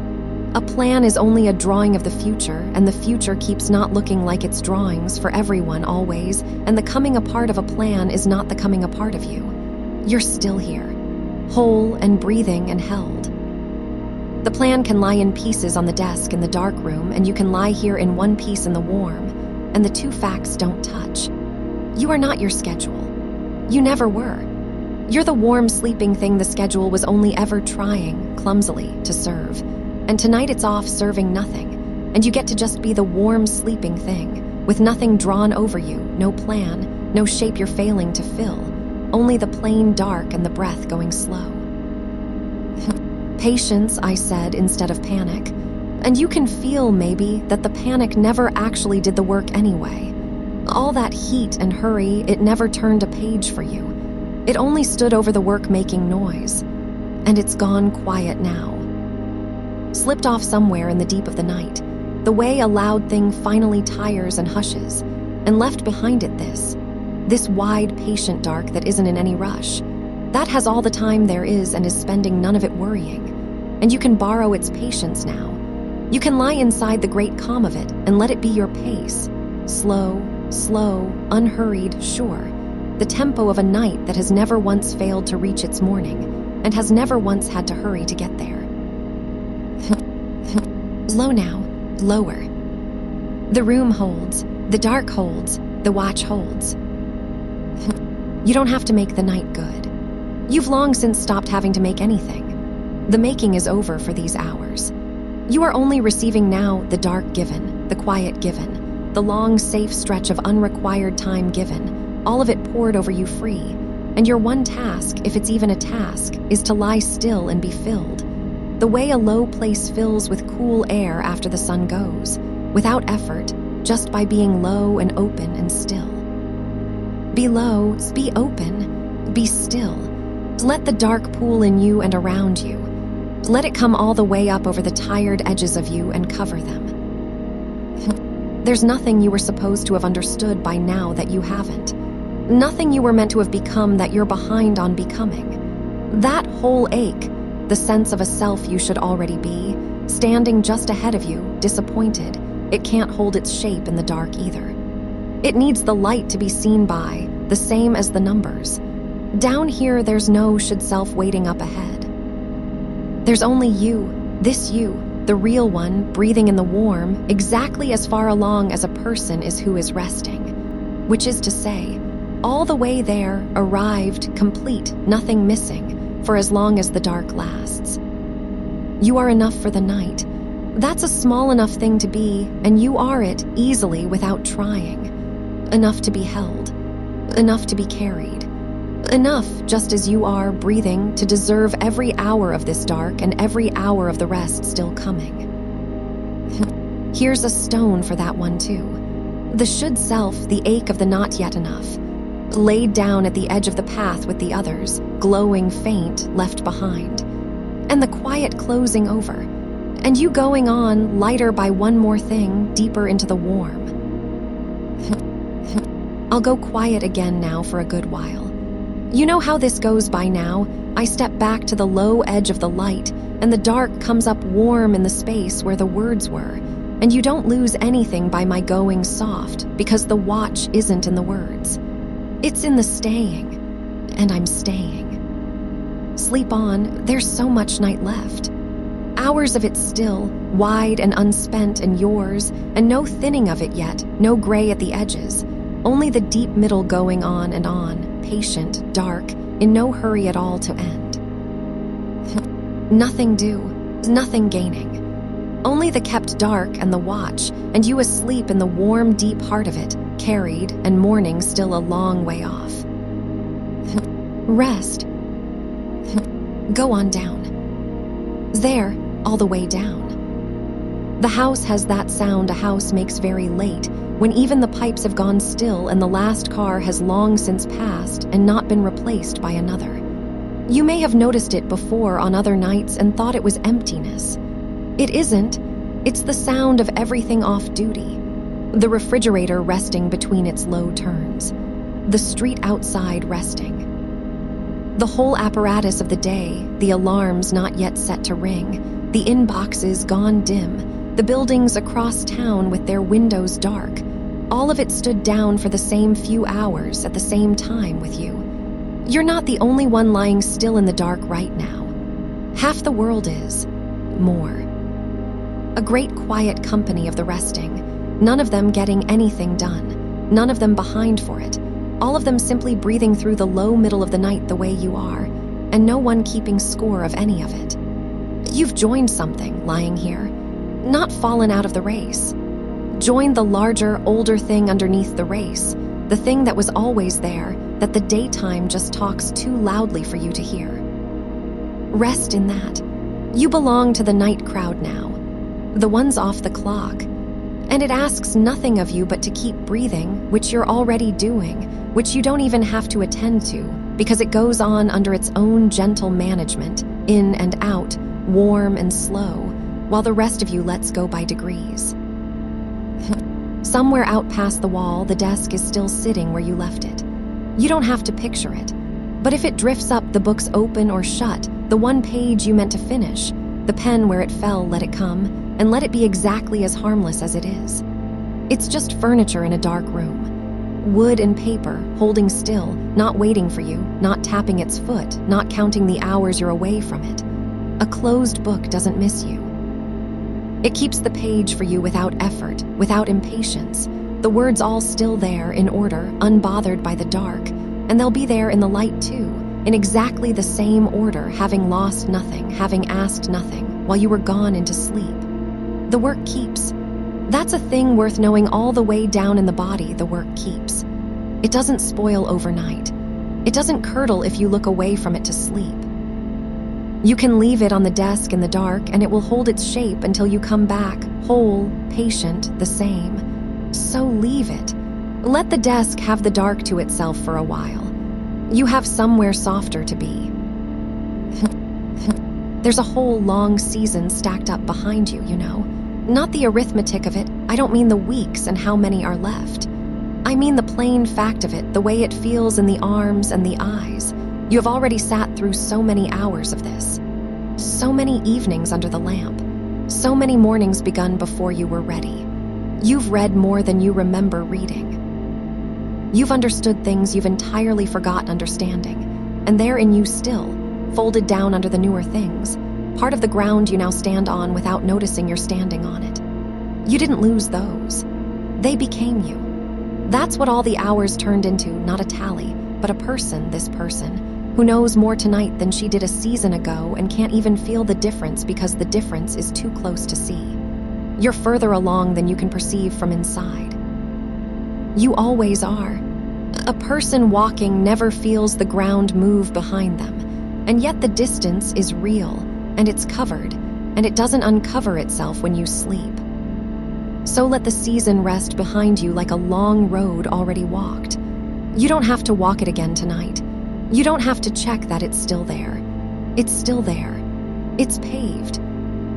A plan is only a drawing of the future, and the future keeps not looking like its drawings for everyone always, and the coming apart of a plan is not the coming apart of you. You're still here, whole and breathing and held. The plan can lie in pieces on the desk in the dark room, and you can lie here in one piece in the warm, and the two facts don't touch. You are not your schedule. You never were. You're the warm sleeping thing the schedule was only ever trying, clumsily, to serve. And tonight it's off serving nothing, and you get to just be the warm sleeping thing, with nothing drawn over you, no plan, no shape you're failing to fill, only the plain dark and the breath going slow. Patience, I said, instead of panic. And you can feel, maybe, that the panic never actually did the work anyway. All that heat and hurry, it never turned a page for you. It only stood over the work making noise. And it's gone quiet now. Slipped off somewhere in the deep of the night, the way a loud thing finally tires and hushes, and left behind it this wide, patient dark that isn't in any rush. That has all the time there is and is spending none of it worrying. And you can borrow its patience now. You can lie inside the great calm of it and let it be your pace. Slow, slow, unhurried, sure. The tempo of a night that has never once failed to reach its morning and has never once had to hurry to get there. Low now, lower. The room holds, the dark holds, the watch holds. You don't have to make the night good. You've long since stopped having to make anything. The making is over for these hours. You are only receiving now the dark given, the quiet given, the long, safe stretch of unrequired time given, all of it poured over you free. And your one task, if it's even a task, is to lie still and be filled. The way a low place fills with cool air after the sun goes, without effort, just by being low and open and still. Be low, be open, Be still. Let the dark pool in you and around you. Let it come all the way up over the tired edges of you and cover them. There's nothing you were supposed to have understood by now that you haven't. Nothing you were meant to have become that you're behind on becoming. That whole ache, the sense of a self you should already be, standing just ahead of you, disappointed, it can't hold its shape in the dark either. It needs the light to be seen by, the same as the numbers. Down here, there's no should self waiting up ahead. There's only you, this you, the real one, breathing in the warm, exactly as far along as a person is who is resting. Which is to say, all the way there, arrived, complete, nothing missing, for as long as the dark lasts. You are enough for the night. That's a small enough thing to be, and you are it easily without trying. Enough to be held. Enough to be carried. Enough, just as you are, breathing, to deserve every hour of this dark and every hour of the rest still coming. Here's a stone for that one too. The should self, the ache of the not yet enough. Laid down at the edge of the path with the others, glowing faint, left behind. And the quiet closing over. And you going on, lighter by one more thing, deeper into the warm. I'll go quiet again now for a good while. You know how this goes by now. I step back to the low edge of the light, and the dark comes up warm in the space where the words were. And you don't lose anything by my going soft, because the watch isn't in the words. It's in the staying, and I'm staying. Sleep on, there's so much night left. Hours of it still, wide and unspent and yours, and no thinning of it yet, no gray at the edges. Only the deep middle going on, patient, dark, in no hurry at all to end. Nothing due, nothing gaining. Only the kept dark and the watch, and you asleep in the warm, deep heart of it, carried, and morning still a long way off. Rest. Go on down. There, all the way down. The house has that sound a house makes very late, when even the pipes have gone still and the last car has long since passed and not been replaced by another. You may have noticed it before on other nights and thought it was emptiness. It isn't. It's the sound of everything off duty. The refrigerator resting between its low turns. The street outside resting. The whole apparatus of the day, the alarms not yet set to ring, the inboxes gone dim, the buildings across town with their windows dark, all of it stood down for the same few hours at the same time with you. You're not the only one lying still in the dark right now. Half the world is. More. A great quiet company of the resting, none of them getting anything done, none of them behind for it, all of them simply breathing through the low middle of the night the way you are, and no one keeping score of any of it. You've joined something lying here, not fallen out of the race. Joined the larger, older thing underneath the race, the thing that was always there, that the daytime just talks too loudly for you to hear. Rest in that. You belong to the night crowd now, the ones off the clock, and it asks nothing of you but to keep breathing, which you're already doing, which you don't even have to attend to, because it goes on under its own gentle management, in and out, warm and slow, while the rest of you lets go by degrees. Somewhere out past the wall, the desk is still sitting where you left it. You don't have to picture it. But if it drifts up, the book's open or shut, the one page you meant to finish, the pen where it fell, let it come, and let it be exactly as harmless as it is. It's just furniture in a dark room. Wood and paper, holding still, not waiting for you, not tapping its foot, not counting the hours you're away from it. A closed book doesn't miss you. It keeps the page for you without effort, without impatience. The words all still there, in order, unbothered by the dark, and they'll be there in the light too, in exactly the same order, having lost nothing, having asked nothing, while you were gone into sleep. The work keeps. That's a thing worth knowing all the way down in the body, the work keeps. It doesn't spoil overnight. It doesn't curdle if you look away from it to sleep. You can leave it on the desk in the dark and it will hold its shape until you come back, whole, patient, the same. So leave it. Let the desk have the dark to itself for a while. You have somewhere softer to be. There's a whole long season stacked up behind you, you know. Not the arithmetic of it. I don't mean the weeks and how many are left. I mean the plain fact of it, the way it feels in the arms and the eyes. You have already sat through so many hours of this. So many evenings under the lamp. So many mornings begun before you were ready. You've read more than you remember reading. You've understood things you've entirely forgotten understanding, and they're in you still, folded down under the newer things, part of the ground you now stand on without noticing you're standing on it. You didn't lose those. They became you. That's what all the hours turned into, not a tally, but a person, this person, who knows more tonight than she did a season ago and can't even feel the difference because the difference is too close to see. You're further along than you can perceive from inside. You always are. A person walking never feels the ground move behind them, and yet the distance is real, and it's covered, and it doesn't uncover itself when you sleep. So let the season rest behind you like a long road already walked. You don't have to walk it again tonight. You don't have to check that it's still there. It's still there. It's paved.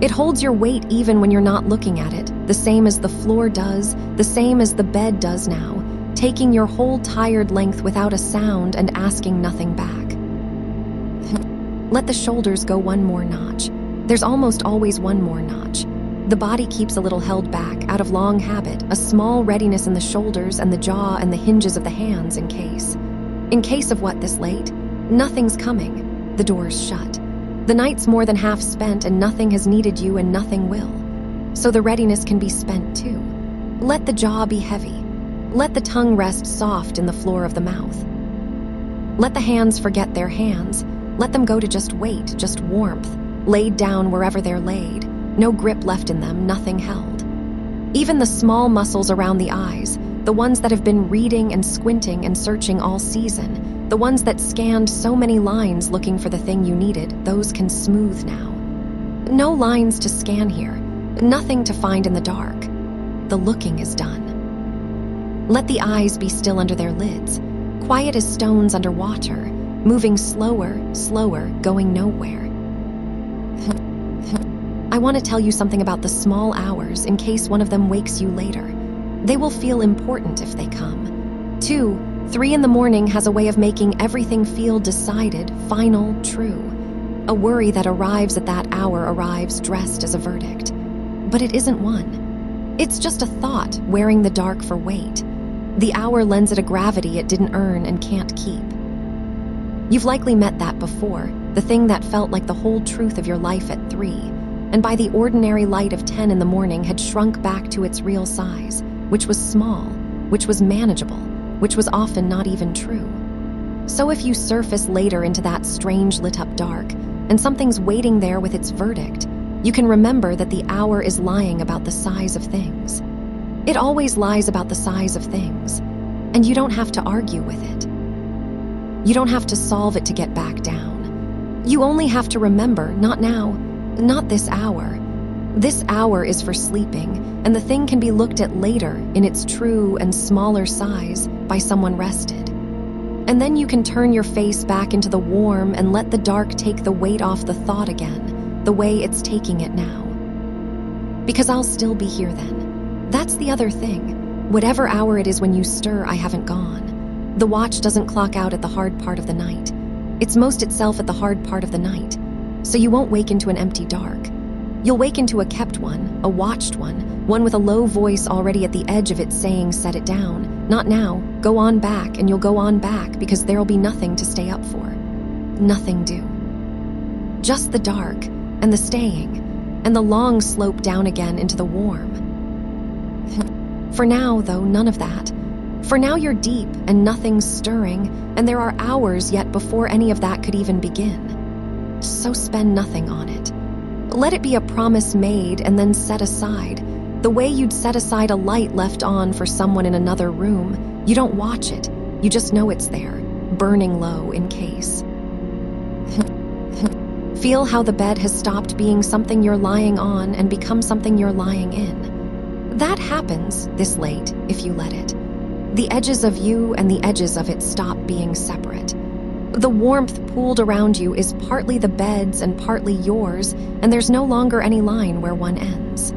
It holds your weight even when you're not looking at it, the same as the floor does, the same as the bed does now, taking your whole tired length without a sound and asking nothing back. Let the shoulders go one more notch. There's almost always one more notch. The body keeps a little held back, out of long habit, a small readiness in the shoulders and the jaw and the hinges of the hands in case. In case of what this late? Nothing's coming. The door's shut. The night's more than half spent and nothing has needed you and nothing will. So the readiness can be spent too. Let the jaw be heavy. Let the tongue rest soft in the floor of the mouth. Let the hands forget their hands. Let them go to just weight, just warmth, laid down wherever they're laid. No grip left in them, nothing held. Even the small muscles around the eyes, the ones that have been reading and squinting and searching all season, the ones that scanned so many lines looking for the thing you needed, those can smooth now. No lines to scan here, nothing to find in the dark. The looking is done. Let the eyes be still under their lids, quiet as stones under water, moving slower, slower, going nowhere. I want to tell you something about the small hours in case one of them wakes you later. They will feel important if they come. 2, 3 in the morning has a way of making everything feel decided, final, true. A worry that arrives at that hour arrives dressed as a verdict. But it isn't one. It's just a thought wearing the dark for weight. The hour lends it a gravity it didn't earn and can't keep. You've likely met that before, the thing that felt like the whole truth of your life at 3. And by the ordinary light of 10 in the morning had shrunk back to its real size, which was small, which was manageable, which was often not even true. So if you surface later into that strange lit-up dark, and something's waiting there with its verdict, you can remember that the hour is lying about the size of things. It always lies about the size of things, and you don't have to argue with it. You don't have to solve it to get back down. You only have to remember, not now, not this hour. This hour is for sleeping, and the thing can be looked at later in its true and smaller size by someone rested. And then you can turn your face back into the warm and let the dark take the weight off the thought again, the way it's taking it now. Because I'll still be here then. That's the other thing. Whatever hour it is when you stir, I haven't gone. The watch doesn't clock out at the hard part of the night. It's most itself at the hard part of the night. So you won't wake into an empty dark. You'll wake into a kept one, a watched one with a low voice already at the edge of it saying, set it down. Not now, go on back, and you'll go on back because there'll be nothing to stay up for. Nothing do. Just the dark, and the staying, and the long slope down again into the warm. For now, though, none of that. For now you're deep, and nothing's stirring, and there are hours yet before any of that could even begin. So spend nothing on it. Let it be a promise made and then set aside, the way you'd set aside a light left on for someone in another room. You don't watch it, you just know it's there, burning low in case. Feel how the bed has stopped being something you're lying on and become something you're lying in. That happens this late if you let it. The edges of you and the edges of it stop being separate. The warmth pooled around you is partly the bed's and partly yours, and there's no longer any line where one ends.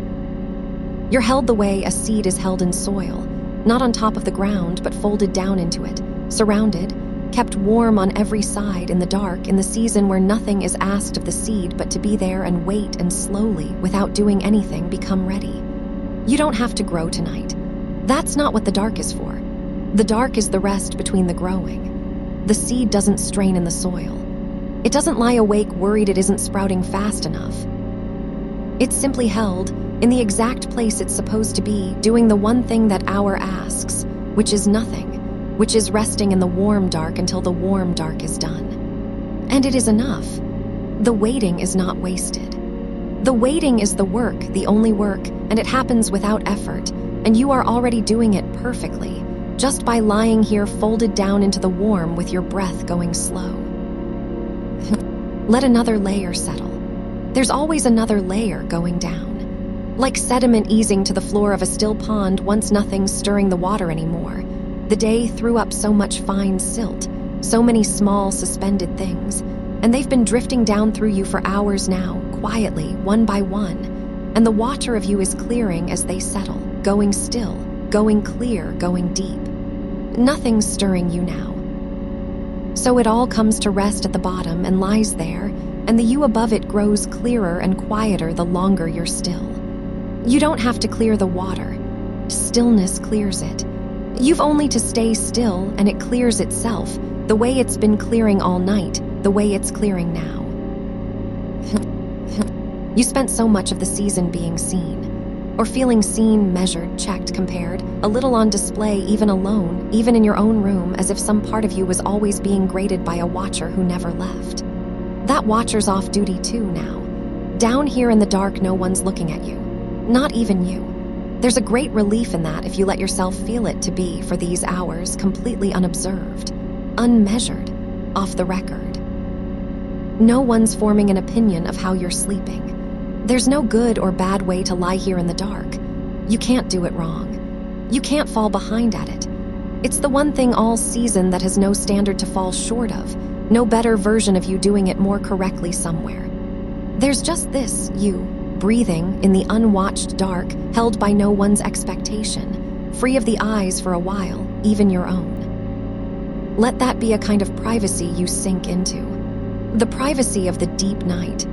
You're held the way a seed is held in soil, not on top of the ground, but folded down into it, surrounded, kept warm on every side in the dark in the season where nothing is asked of the seed but to be there and wait and slowly, without doing anything, become ready. You don't have to grow tonight. That's not what the dark is for. The dark is the rest between the growing. The seed doesn't strain in the soil. It doesn't lie awake worried it isn't sprouting fast enough. It's simply held in the exact place it's supposed to be, doing the one thing that hour asks, which is nothing, which is resting in the warm dark until the warm dark is done. And it is enough. The waiting is not wasted. The waiting is the work, the only work, and it happens without effort, and you are already doing it perfectly, just by lying here folded down into the warm with your breath going slow. Let another layer settle. There's always another layer going down. Like sediment easing to the floor of a still pond once nothing's stirring the water anymore. The day threw up so much fine silt, so many small suspended things, and they've been drifting down through you for hours now, quietly, one by one, and the water of you is clearing as they settle, going still, going clear, going deep. Nothing's stirring you now. So it all comes to rest at the bottom and lies there, and the you above it grows clearer and quieter the longer you're still. You don't have to clear the water. Stillness clears it. You've only to stay still and it clears itself, the way it's been clearing all night, the way it's clearing now. You spent so much of the season being seen, or feeling seen, measured, checked, compared, a little on display, even alone, even in your own room, as if some part of you was always being graded by a watcher who never left. That watcher's off duty too now. Down here in the dark, no one's looking at you. Not even you. There's a great relief in that if you let yourself feel it to be, for these hours, completely unobserved, unmeasured, off the record. No one's forming an opinion of how you're sleeping. There's no good or bad way to lie here in the dark. You can't do it wrong. You can't fall behind at it. It's the one thing all season that has no standard to fall short of, no better version of you doing it more correctly somewhere. There's just this, you, breathing in the unwatched dark, held by no one's expectation, free of the eyes for a while, even your own. Let that be a kind of privacy you sink into. The privacy of the deep night.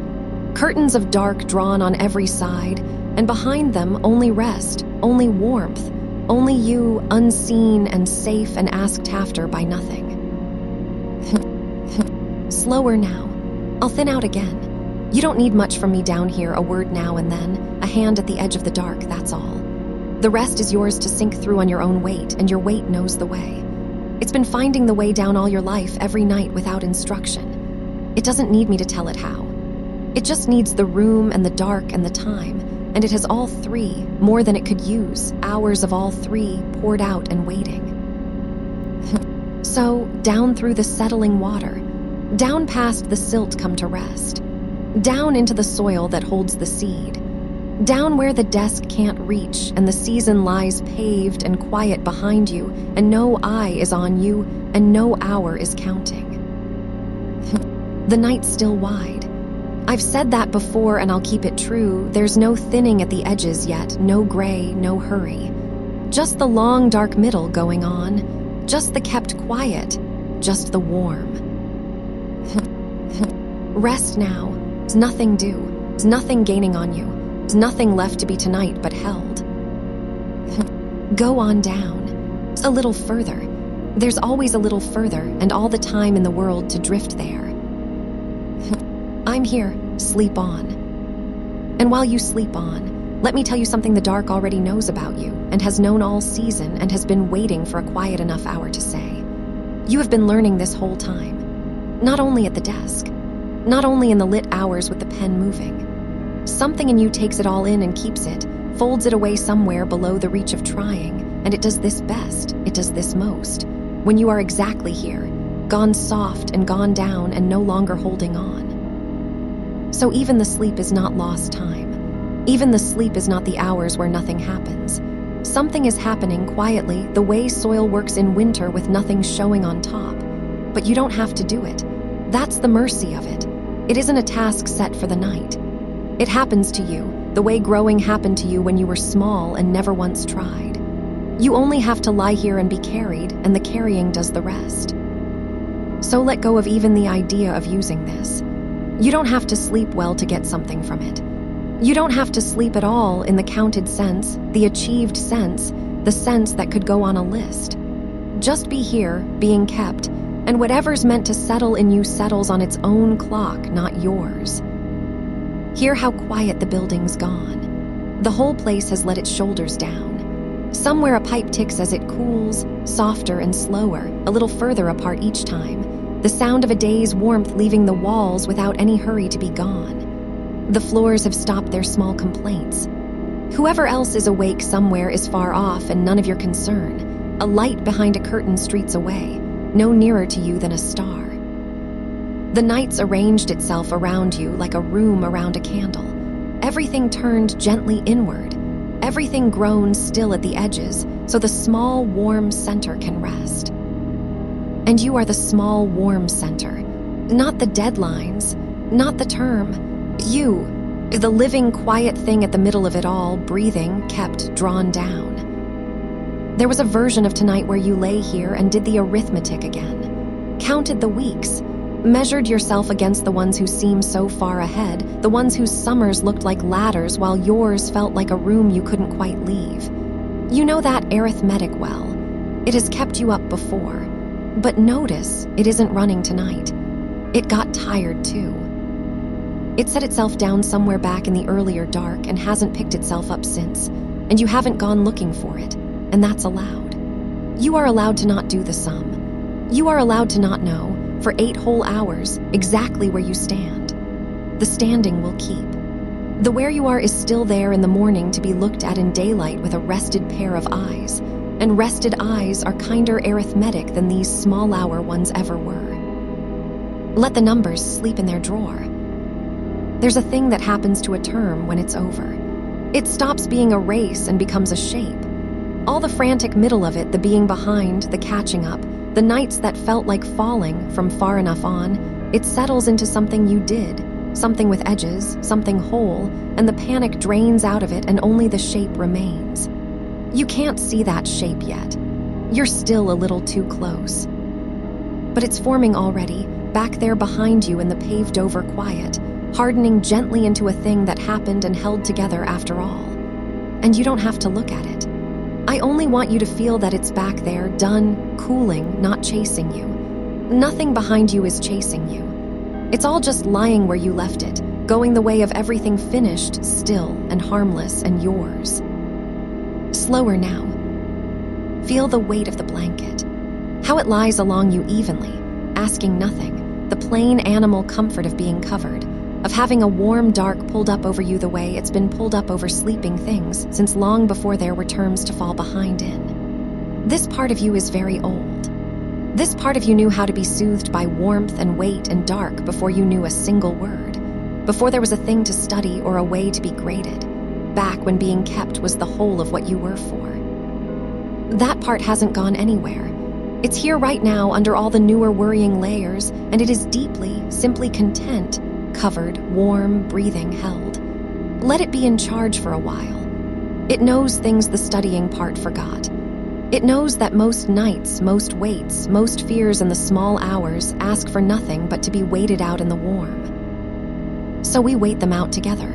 Curtains of dark drawn on every side, and behind them only rest, only warmth, only you, unseen and safe and asked after by nothing. Slower now. I'll thin out again. You don't need much from me down here, a word now and then, a hand at the edge of the dark, that's all. The rest is yours to sink through on your own weight, and your weight knows the way. It's been finding the way down all your life, every night without instruction. It doesn't need me to tell it how. It just needs the room and the dark and the time, and it has all three, more than it could use, hours of all three poured out and waiting. So, down through the settling water, down past the silt come to rest, down into the soil that holds the seed, down where the desk can't reach and the season lies paved and quiet behind you, and no eye is on you and no hour is counting. The night's still wide. I've said that before and I'll keep it true. There's no thinning at the edges yet, no gray, no hurry. Just the long dark middle going on, just the kept quiet, just the warm. Rest now. There's nothing due. There's nothing gaining on you. There's nothing left to be tonight but held. Go on down. It's a little further. There's always a little further and all the time in the world to drift there. I'm here. Sleep on. And while you sleep on, let me tell you something the dark already knows about you and has known all season and has been waiting for a quiet enough hour to say. You have been learning this whole time. Not only at the desk. Not only in the lit hours with the pen moving. Something in you takes it all in and keeps it, folds it away somewhere below the reach of trying, and it does this best, it does this most, when you are exactly here, gone soft and gone down and no longer holding on. So even the sleep is not lost time. Even the sleep is not the hours where nothing happens. Something is happening quietly, the way soil works in winter with nothing showing on top. but you don't have to do it. That's the mercy of it. It isn't a task set for the night. It happens to you, the way growing happened to you when you were small and never once tried. You only have to lie here and be carried, and the carrying does the rest. So let go of even the idea of using this. You don't have to sleep well to get something from it. You don't have to sleep at all in the counted sense, the achieved sense, the sense that could go on a list. Just be here, being kept, and whatever's meant to settle in you settles on its own clock, not yours. Hear how quiet the building's gone. The whole place has let its shoulders down. Somewhere a pipe ticks as it cools, softer and slower, a little further apart each time, the sound of a day's warmth leaving the walls without any hurry to be gone. The floors have stopped their small complaints. Whoever else is awake somewhere is far off and none of your concern. A light behind a curtain streets away, no nearer to you than a star. The night's arranged itself around you like a room around a candle. Everything turned gently inward. Everything grown still at the edges, so the small, warm center can rest. And you are the small, warm center. Not the deadlines, not the term. You, the living, quiet thing at the middle of it all, breathing, kept, drawn down. There was a version of tonight where you lay here and did the arithmetic again. Counted the weeks. Measured yourself against the ones who seem so far ahead, the ones whose summers looked like ladders while yours felt like a room you couldn't quite leave. You know that arithmetic well. It has kept you up before. But notice, it isn't running tonight. It got tired too. It set itself down somewhere back in the earlier dark and hasn't picked itself up since, and you haven't gone looking for it, and that's allowed. You are allowed to not do the sum. You are allowed to not know, for 8 whole hours, exactly where you stand. The standing will keep. The where you are is still there in the morning to be looked at in daylight with a rested pair of eyes, and rested eyes are kinder arithmetic than these small-hour ones ever were. Let the numbers sleep in their drawer. There's a thing that happens to a term when it's over. It stops being a race and becomes a shape. All the frantic middle of it, the being behind, the catching up, the nights that felt like falling from far enough on, it settles into something you did, something with edges, something whole, and the panic drains out of it and only the shape remains. You can't see that shape yet. You're still a little too close. But it's forming already, back there behind you in the paved-over quiet, hardening gently into a thing that happened and held together after all. And you don't have to look at it. I only want you to feel that it's back there, done, cooling, not chasing you. Nothing behind you is chasing you. It's all just lying where you left it, going the way of everything finished, still, and harmless, and yours. Slower now. Feel the weight of the blanket. How it lies along you evenly, asking nothing, the plain animal comfort of being covered, of having a warm dark pulled up over you the way it's been pulled up over sleeping things since long before there were terms to fall behind in. This part of you is very old. This part of you knew how to be soothed by warmth and weight and dark before you knew a single word, before there was a thing to study or a way to be graded, back when being kept was the whole of what you were for. That part hasn't gone anywhere. It's here right now under all the newer worrying layers, and it is deeply, simply content, covered, warm, breathing, held. Let it be in charge for a while. It knows things the studying part forgot. It knows that most nights, most waits, most fears in the small hours ask for nothing but to be waited out in the warm. So we wait them out together.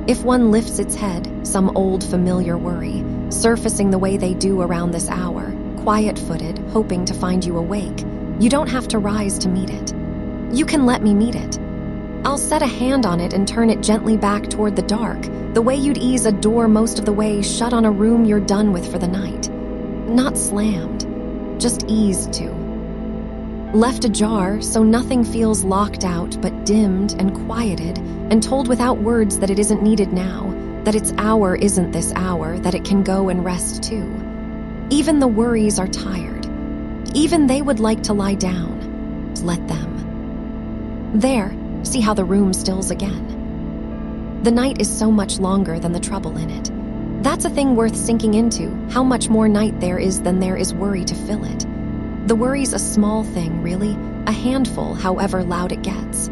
If one lifts its head, some old familiar worry, surfacing the way they do around this hour, quiet-footed, hoping to find you awake, you don't have to rise to meet it. You can let me meet it. I'll set a hand on it and turn it gently back toward the dark, the way you'd ease a door most of the way shut on a room you're done with for the night. Not slammed, just eased to. Left ajar so nothing feels locked out but dimmed and quieted and told without words that it isn't needed now, that its hour isn't this hour, that it can go and rest too. Even the worries are tired. Even they would like to lie down. Let them. There. See how the room stills again. The night is so much longer than the trouble in it. That's a thing worth sinking into, how much more night there is than there is worry to fill it. The worry's a small thing, really, a handful, however loud it gets.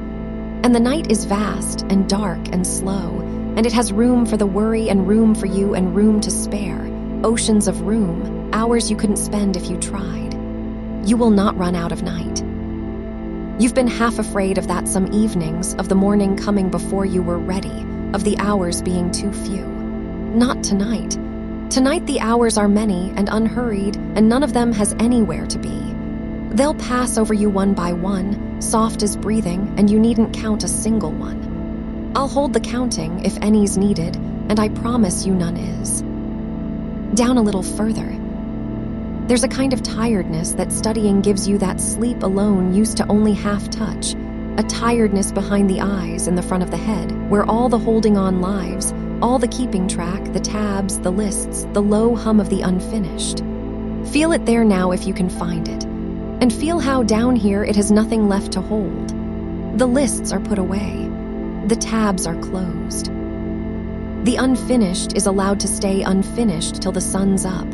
And the night is vast and dark and slow, and it has room for the worry and room for you and room to spare, oceans of room, hours you couldn't spend if you tried. You will not run out of night. You've been half afraid of that some evenings, of the morning coming before you were ready, of the hours being too few. Not tonight. Tonight the hours are many and unhurried, and none of them has anywhere to be. They'll pass over you one by one, soft as breathing, and you needn't count a single one. I'll hold the counting if any's needed, and I promise you none is. Down a little further. There's a kind of tiredness that studying gives you that sleep alone used to only half touch, a tiredness behind the eyes in the front of the head, where all the holding on lives, all the keeping track, the tabs, the lists, the low hum of the unfinished. Feel it there now if you can find it, and feel how down here it has nothing left to hold. The lists are put away, the tabs are closed. The unfinished is allowed to stay unfinished till the sun's up,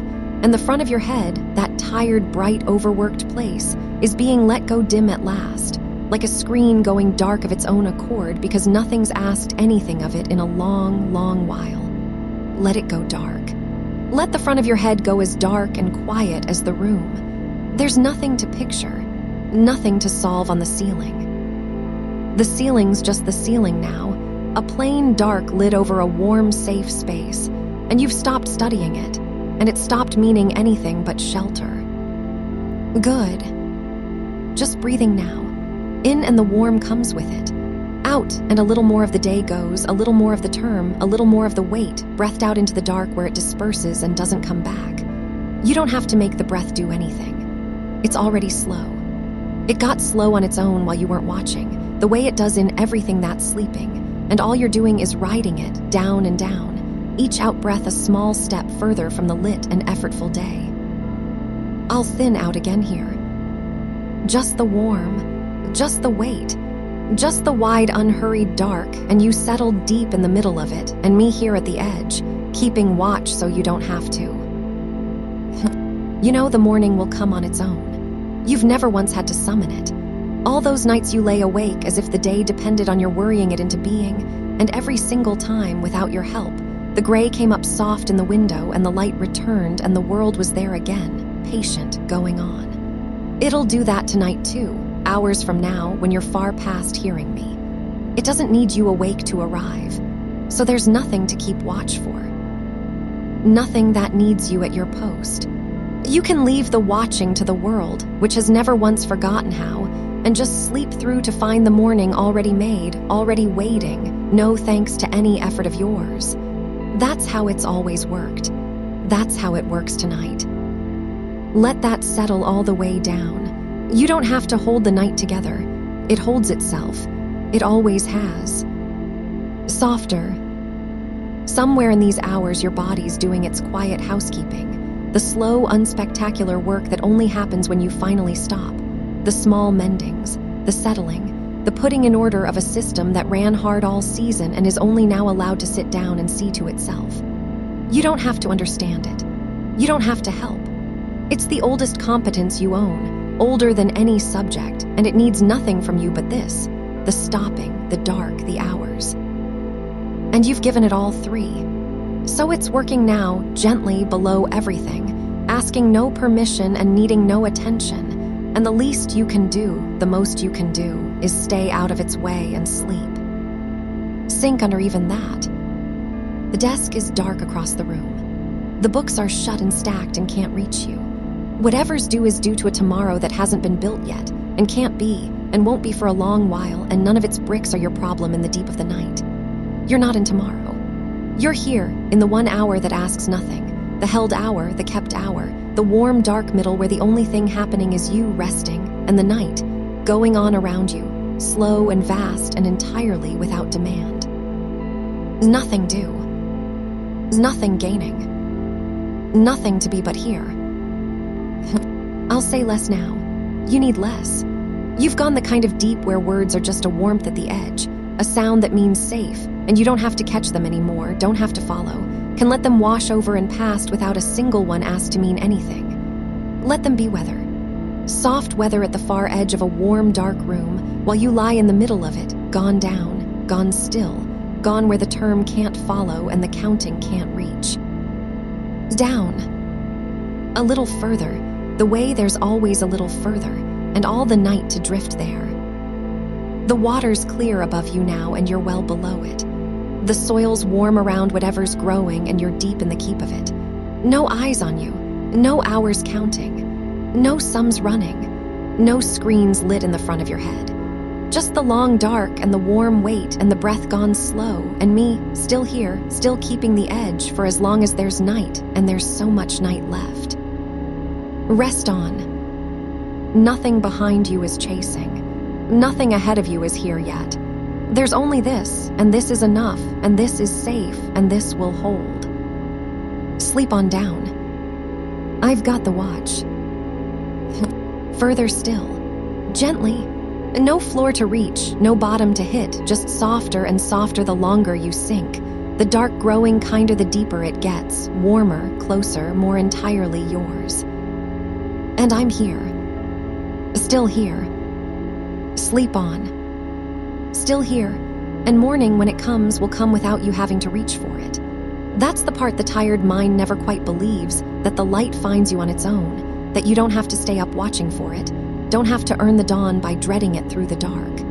and the front of your head, that tired, bright, overworked place, is being let go dim at last, like a screen going dark of its own accord because nothing's asked anything of it in a long, long while. Let it go dark. Let the front of your head go as dark and quiet as the room. There's nothing to picture, nothing to solve on the ceiling. The ceiling's just the ceiling now, a plain dark lid over a warm, safe space, and you've stopped studying it, and it stopped meaning anything but shelter. Good. Just breathing now. In and the warm comes with it. Out and a little more of the day goes, a little more of the term, a little more of the weight, breathed out into the dark where it disperses and doesn't come back. You don't have to make the breath do anything. It's already slow. It got slow on its own while you weren't watching, the way it does in everything that's sleeping, and all you're doing is riding it down and down, each out-breath a small step further from the lit and effortful day. I'll thin out again here. Just the warm, just the weight, just the wide, unhurried dark, and you settled deep in the middle of it, and me here at the edge, keeping watch so you don't have to. You know the morning will come on its own. You've never once had to summon it. All those nights you lay awake as if the day depended on your worrying it into being, and every single time, without your help, the gray came up soft in the window and the light returned and the world was there again, patient, going on. It'll do that tonight too, hours from now when you're far past hearing me. It doesn't need you awake to arrive, so there's nothing to keep watch for. Nothing that needs you at your post. You can leave the watching to the world, which has never once forgotten how, and just sleep through to find the morning already made, already waiting, no thanks to any effort of yours. That's how it's always worked. That's how it works tonight. Let that settle all the way down. You don't have to hold the night together. It holds itself. It always has. Softer. Somewhere in these hours your body's doing its quiet housekeeping, the slow, unspectacular work that only happens when you finally stop, the small mendings, the settling, the putting in order of a system that ran hard all season and is only now allowed to sit down and see to itself. You don't have to understand it. You don't have to help. It's the oldest competence you own, older than any subject, and it needs nothing from you but this, the stopping, the dark, the hours. And you've given it all three. So it's working now, gently below everything, asking no permission and needing no attention. And the least you can do, the most you can do, is stay out of its way and sleep. Sink under even that. The desk is dark across the room. The books are shut and stacked and can't reach you. Whatever's due is due to a tomorrow that hasn't been built yet, and can't be, and won't be for a long while, and none of its bricks are your problem in the deep of the night. You're not in tomorrow. You're here, in the 1 hour that asks nothing, the held hour, the kept hour, the warm, dark middle where the only thing happening is you resting, and the night, going on around you, slow and vast and entirely without demand. Nothing due. Nothing gaining. Nothing to be but here. I'll say less now. You need less. You've gone the kind of deep where words are just a warmth at the edge, a sound that means safe, and you don't have to catch them anymore, don't have to follow, can let them wash over and past without a single one asked to mean anything. Let them be weather. Soft weather at the far edge of a warm, dark room, while you lie in the middle of it, gone down, gone still, gone where the term can't follow and the counting can't reach. Down. A little further, the way there's always a little further, and all the night to drift there. The water's clear above you now and you're well below it. The soil's warm around whatever's growing and you're deep in the keep of it. No eyes on you, no hours counting, no sums running, no screens lit in the front of your head. Just the long dark and the warm wait and the breath gone slow and me still here, still keeping the edge for as long as there's night and there's so much night left. Rest on. Nothing behind you is chasing. Nothing ahead of you is here yet. There's only this, and this is enough, and this is safe, and this will hold. Sleep on down. I've got the watch. Further still. Gently. No floor to reach, no bottom to hit, just softer and softer the longer you sink. The dark growing kinder the deeper it gets, warmer, closer, more entirely yours. And I'm here. Still here. Sleep on. Still here, and morning when it comes will come without you having to reach for it. That's the part the tired mind never quite believes, that the light finds you on its own, that you don't have to stay up watching for it, don't have to earn the dawn by dreading it through the dark.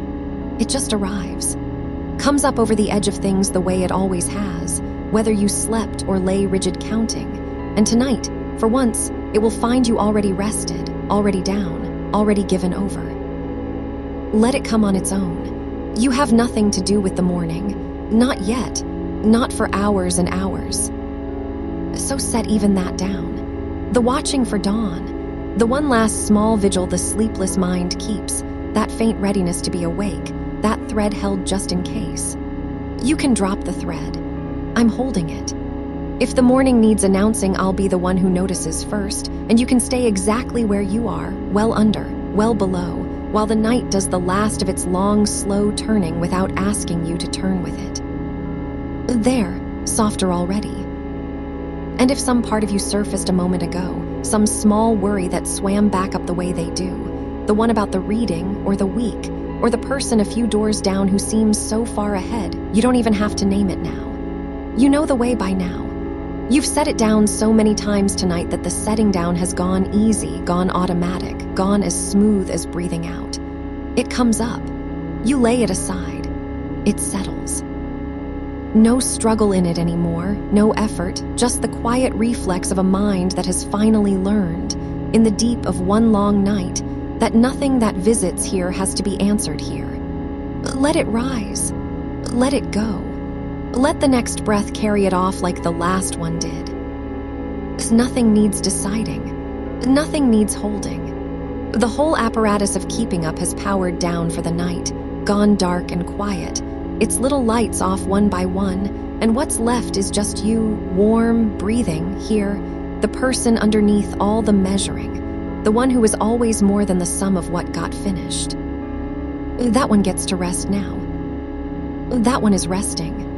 It just arrives. Comes up over the edge of things the way it always has, whether you slept or lay rigid counting. And tonight, for once, it will find you already rested, already down, already given over. Let it come on its own. You have nothing to do with the morning. Not yet. Not for hours and hours. So set even that down. The watching for dawn. The one last small vigil the sleepless mind keeps, that faint readiness to be awake, that thread held just in case. You can drop the thread. I'm holding it. If the morning needs announcing, I'll be the one who notices first, and you can stay exactly where you are, well under, well below, while the night does the last of its long, slow turning without asking you to turn with it. There, softer already. And if some part of you surfaced a moment ago, some small worry that swam back up the way they do, the one about the reading or the week, or the person a few doors down who seems so far ahead, you don't even have to name it now. You know the way by now. You've set it down so many times tonight that the setting down has gone easy, gone automatic, gone as smooth as breathing out. It comes up. You lay it aside. It settles. No struggle in it anymore, no effort, just the quiet reflex of a mind that has finally learned, in the deep of one long night, that nothing that visits here has to be answered here. Let it rise. Let it go. Let the next breath carry it off like the last one did. Nothing needs deciding. Nothing needs holding. The whole apparatus of keeping up has powered down for the night, gone dark and quiet, its little lights off one by one, and what's left is just you, warm, breathing, here, the person underneath all the measuring, the one who is always more than the sum of what got finished. That one gets to rest now. That one is resting.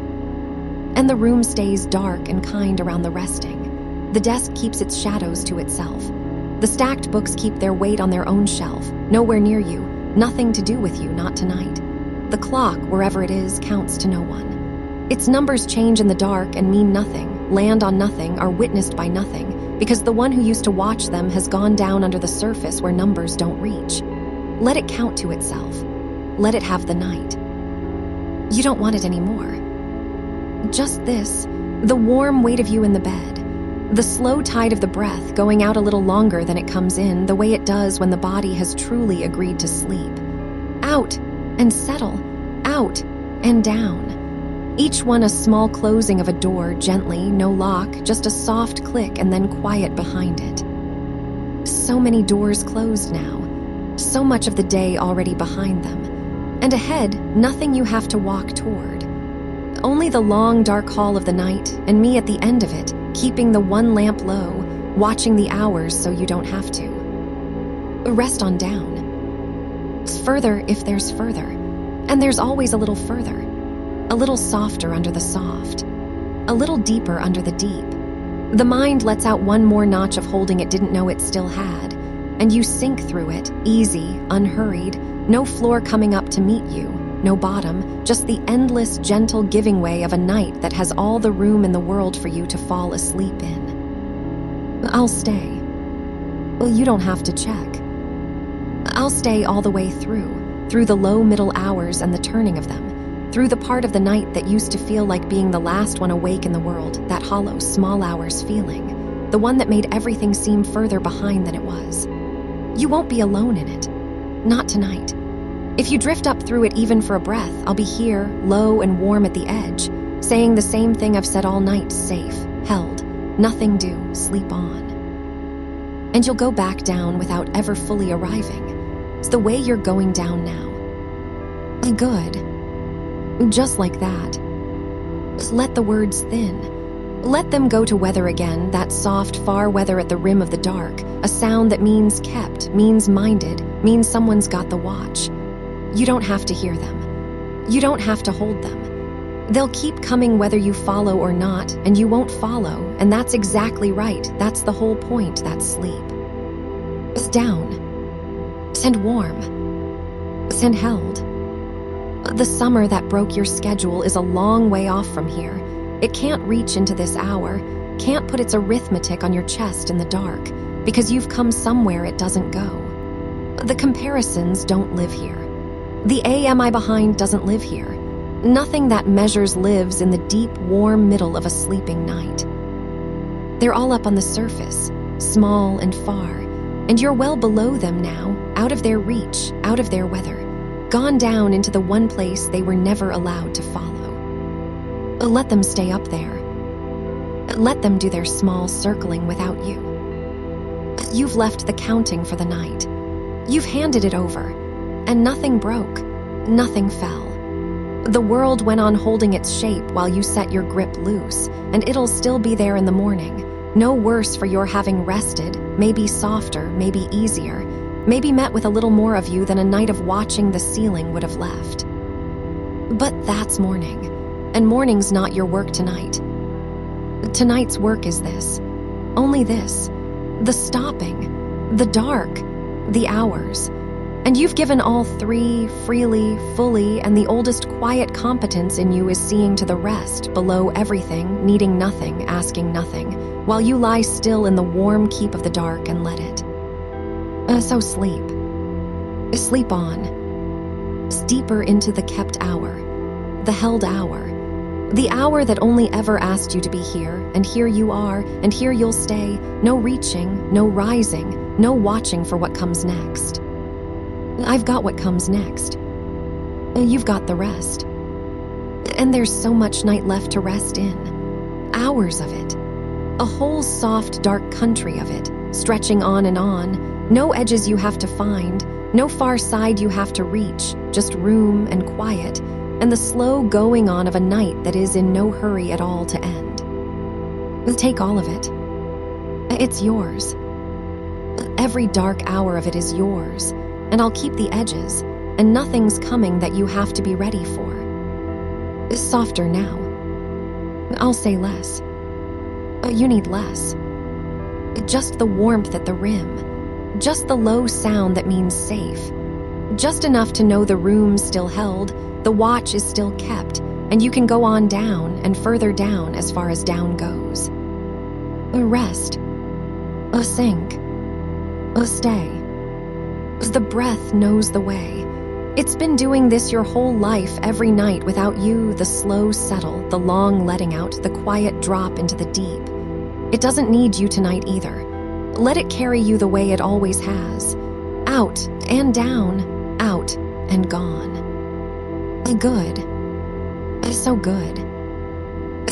And the room stays dark and kind around the resting. The desk keeps its shadows to itself. The stacked books keep their weight on their own shelf, nowhere near you, nothing to do with you, not tonight. The clock, wherever it is, counts to no one. Its numbers change in the dark and mean nothing, land on nothing, are witnessed by nothing, because the one who used to watch them has gone down under the surface where numbers don't reach. Let it count to itself. Let it have the night. You don't want it anymore. Just this, the warm weight of you in the bed, the slow tide of the breath going out a little longer than it comes in, the way it does when the body has truly agreed to sleep. Out and settle, out and down. Each one a small closing of a door, gently, no lock, just a soft click and then quiet behind it. So many doors closed now, so much of the day already behind them. And ahead, nothing you have to walk toward. Only the long, dark hall of the night, and me at the end of it, keeping the one lamp low, watching the hours so you don't have to. Rest on down. Further if there's further. And there's always a little further. A little softer under the soft. A little deeper under the deep. The mind lets out one more notch of holding it didn't know it still had. and you sink through it, easy, unhurried, no floor coming up to meet you, no bottom, just the endless, gentle giving way of a night that has all the room in the world for you to fall asleep in. I'll stay. Well, you don't have to check. I'll stay all the way through the low middle hours and the turning of them, through the part of the night that used to feel like being the last one awake in the world, that hollow, small hours feeling, the one that made everything seem further behind than it was. You won't be alone in it. Not tonight. If you drift up through it even for a breath, I'll be here, low and warm at the edge, saying the same thing I've said all night, safe, held, nothing do, sleep on. And you'll go back down without ever fully arriving. It's the way you're going down now. Good. Just like that. Let the words thin. Let them go to weather again, that soft, far weather at the rim of the dark, a sound that means kept, means minded, means someone's got the watch. You don't have to hear them. You don't have to hold them. They'll keep coming whether you follow or not, and you won't follow, and that's exactly right. That's the whole point, that's sleep. Down. Send warm. Send held. The summer that broke your schedule is a long way off from here. It can't reach into this hour, can't put its arithmetic on your chest in the dark, because you've come somewhere it doesn't go. The comparisons don't live here. The am I behind doesn't live here. Nothing that measures lives in the deep, warm middle of a sleeping night. They're all up on the surface, small and far, and you're well below them now, out of their reach, out of their weather, gone down into the one place they were never allowed to follow. Let them stay up there. Let them do their small circling without you. You've left the counting for the night. You've handed it over, and nothing broke, nothing fell. The world went on holding its shape while you set your grip loose, and it'll still be there in the morning. No worse for your having rested, maybe softer, maybe easier, maybe met with a little more of you than a night of watching the ceiling would have left. But that's morning, and morning's not your work tonight. Tonight's work is this, only this, the stopping, the dark, the hours. And you've given all three, freely, fully, and the oldest quiet competence in you is seeing to the rest, below everything, needing nothing, asking nothing, while you lie still in the warm keep of the dark and let it. So sleep. Sleep on. Deeper into the kept hour, the held hour, the hour that only ever asked you to be here, and here you are, and here you'll stay, no reaching, no rising, no watching for what comes next. I've got what comes next. You've got the rest. And there's so much night left to rest in. Hours of it. A whole soft, dark country of it, stretching on and on. No edges you have to find, no far side you have to reach, just room and quiet, and the slow going on of a night that is in no hurry at all to end. Take all of it. It's yours. Every dark hour of it is yours. And I'll keep the edges, and nothing's coming that you have to be ready for. Softer now. I'll say less. You need less. Just the warmth at the rim. Just the low sound that means safe. Just enough to know the room's still held, the watch is still kept, and you can go on down and further down as far as down goes. Rest. Sink. Stay. The breath knows the way. It's been doing this your whole life every night without you, the slow settle, the long letting out, the quiet drop into the deep. It doesn't need you tonight either. Let it carry you the way it always has. Out and down, out and gone. Good. So good.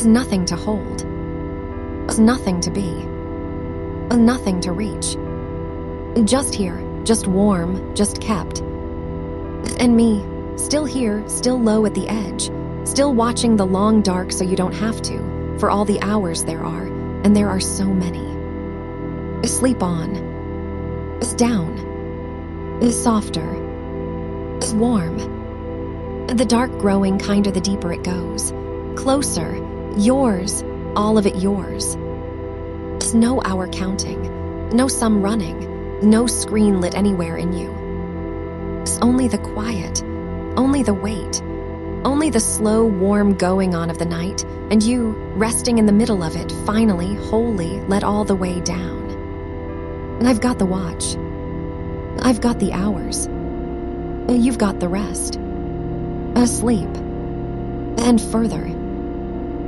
Nothing to hold. Nothing to be. Nothing to reach. Just here. Just warm, just kept. And me, still here, still low at the edge, still watching the long dark so you don't have to, for all the hours there are, and there are so many. Sleep on. Down. Softer. Warm. The dark growing kinder the deeper it goes. Closer. Yours. All of it yours. No hour counting. No sum running. No screen lit anywhere in you. It's only the quiet, only the wait, only the slow, warm going on of the night, and you, resting in the middle of it, finally, wholly let all the way down. And I've got the watch. I've got the hours. You've got the rest. Asleep. And further.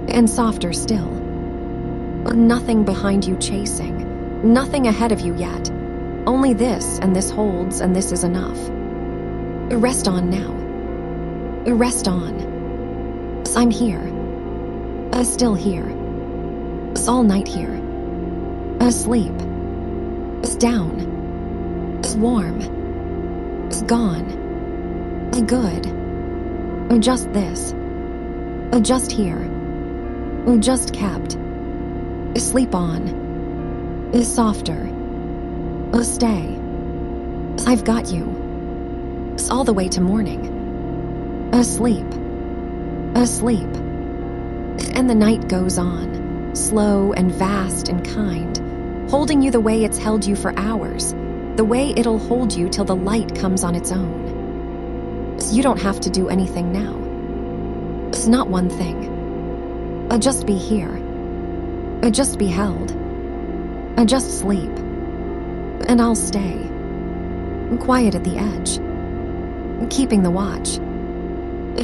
And softer still. Nothing behind you chasing. Nothing ahead of you yet. Only this, and this holds, and this is enough. Rest on now. Rest on. I'm here. Still here. All night here. Asleep. Down. Warm. Gone. Good. Just this. Just here. Just kept. Sleep on. Softer. Stay. I've got you. All the way to morning. Asleep. Asleep. And the night goes on, slow and vast and kind, holding you the way it's held you for hours, the way it'll hold you till the light comes on its own. You don't have to do anything now. It's not one thing. Just be here. Just be held. Just sleep. And I'll stay. Quiet at the edge. Keeping the watch.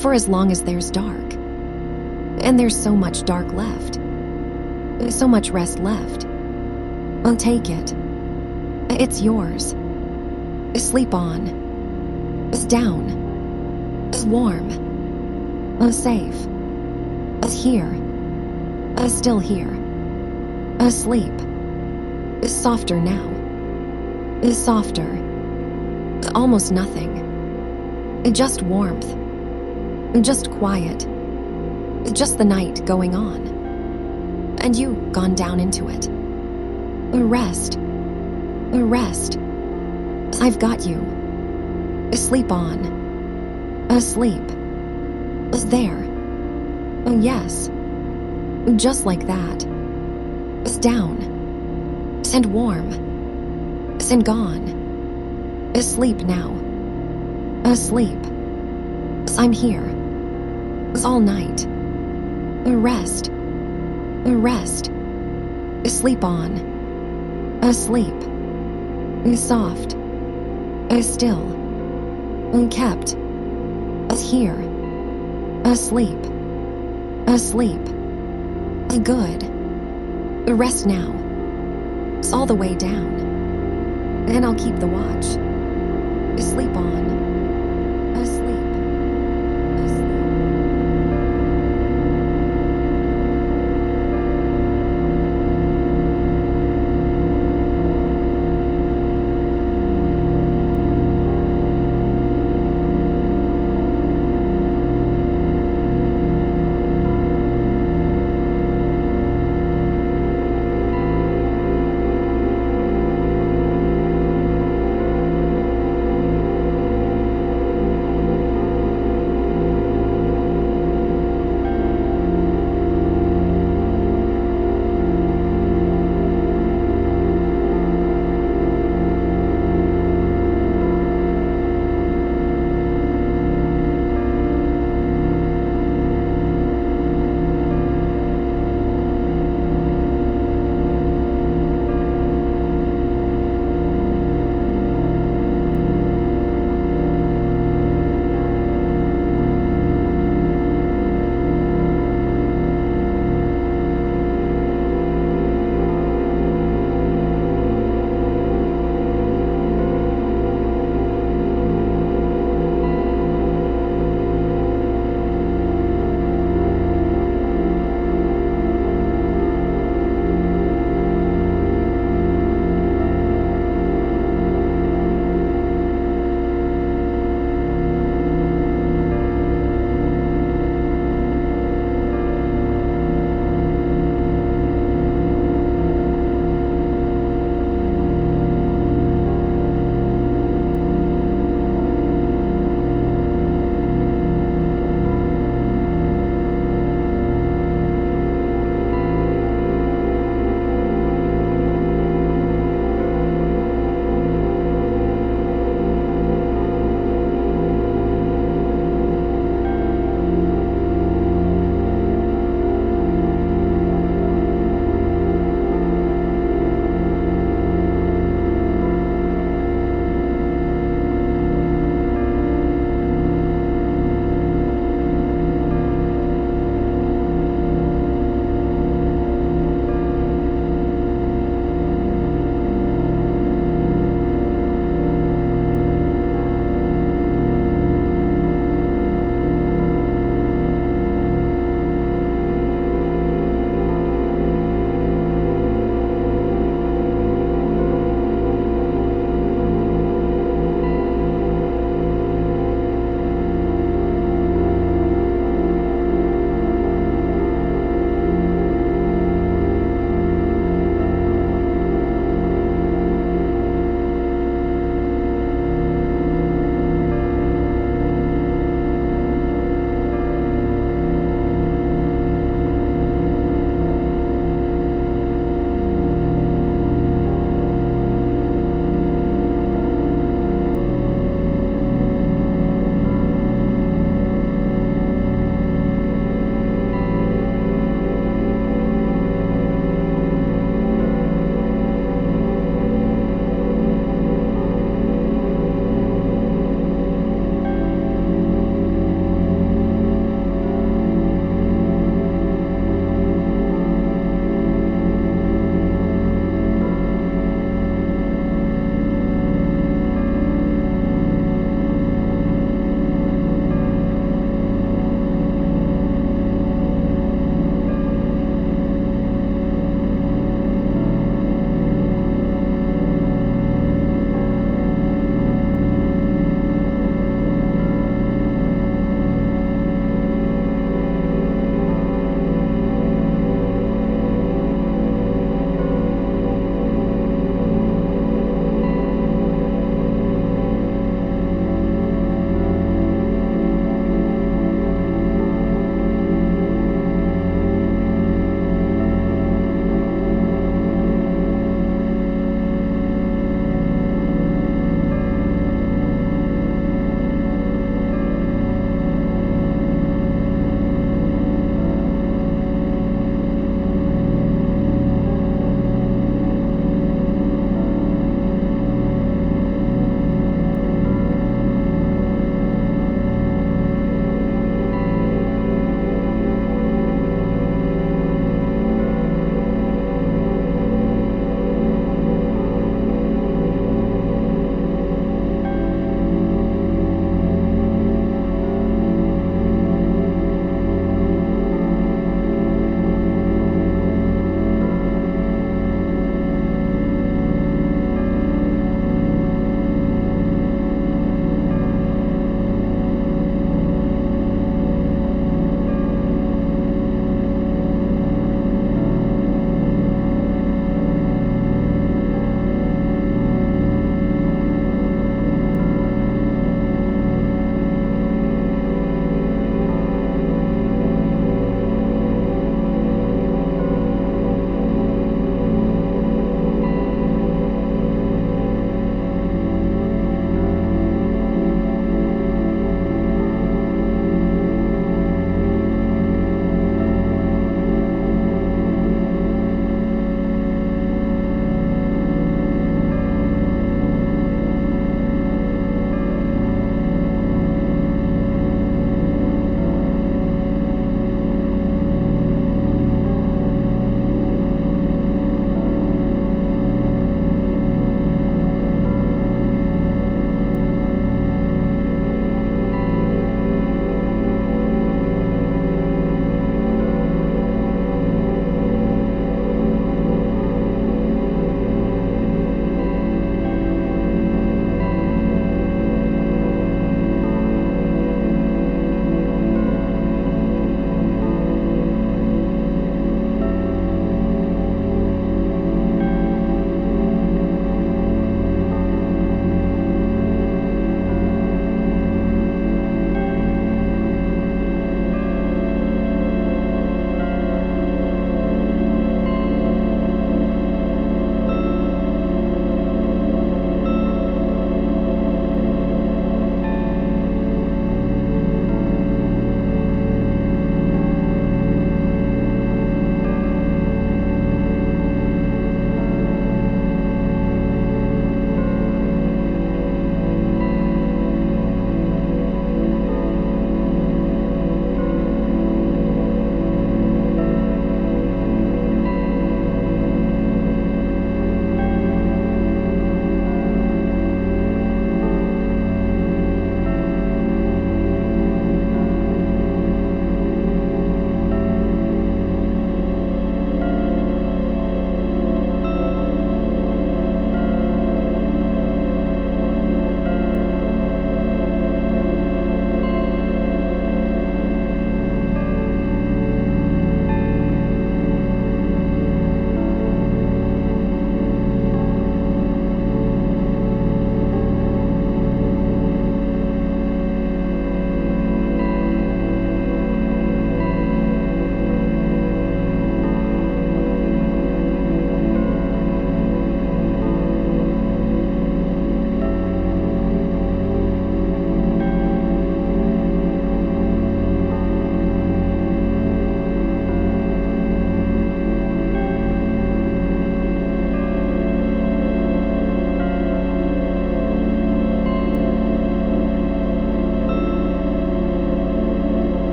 For as long as there's dark. And there's so much dark left. So much rest left. I'll take it. It's yours. Sleep on. Down. Warm. Safe. Here. Still here. Asleep. Softer now. Softer. Almost nothing. Just warmth. Just quiet. Just the night going on. And you gone down into it. Rest. Rest. I've got you. Sleep on. Asleep. There. Yes. Just like that. Down. And warm. And gone. Asleep now. Asleep. I'm here. All night. Rest. Rest. Sleep on. Asleep. Soft. Still. Kept. Here. Asleep. Asleep. Good. Rest now. All the way down. And I'll keep the watch. Sleep on.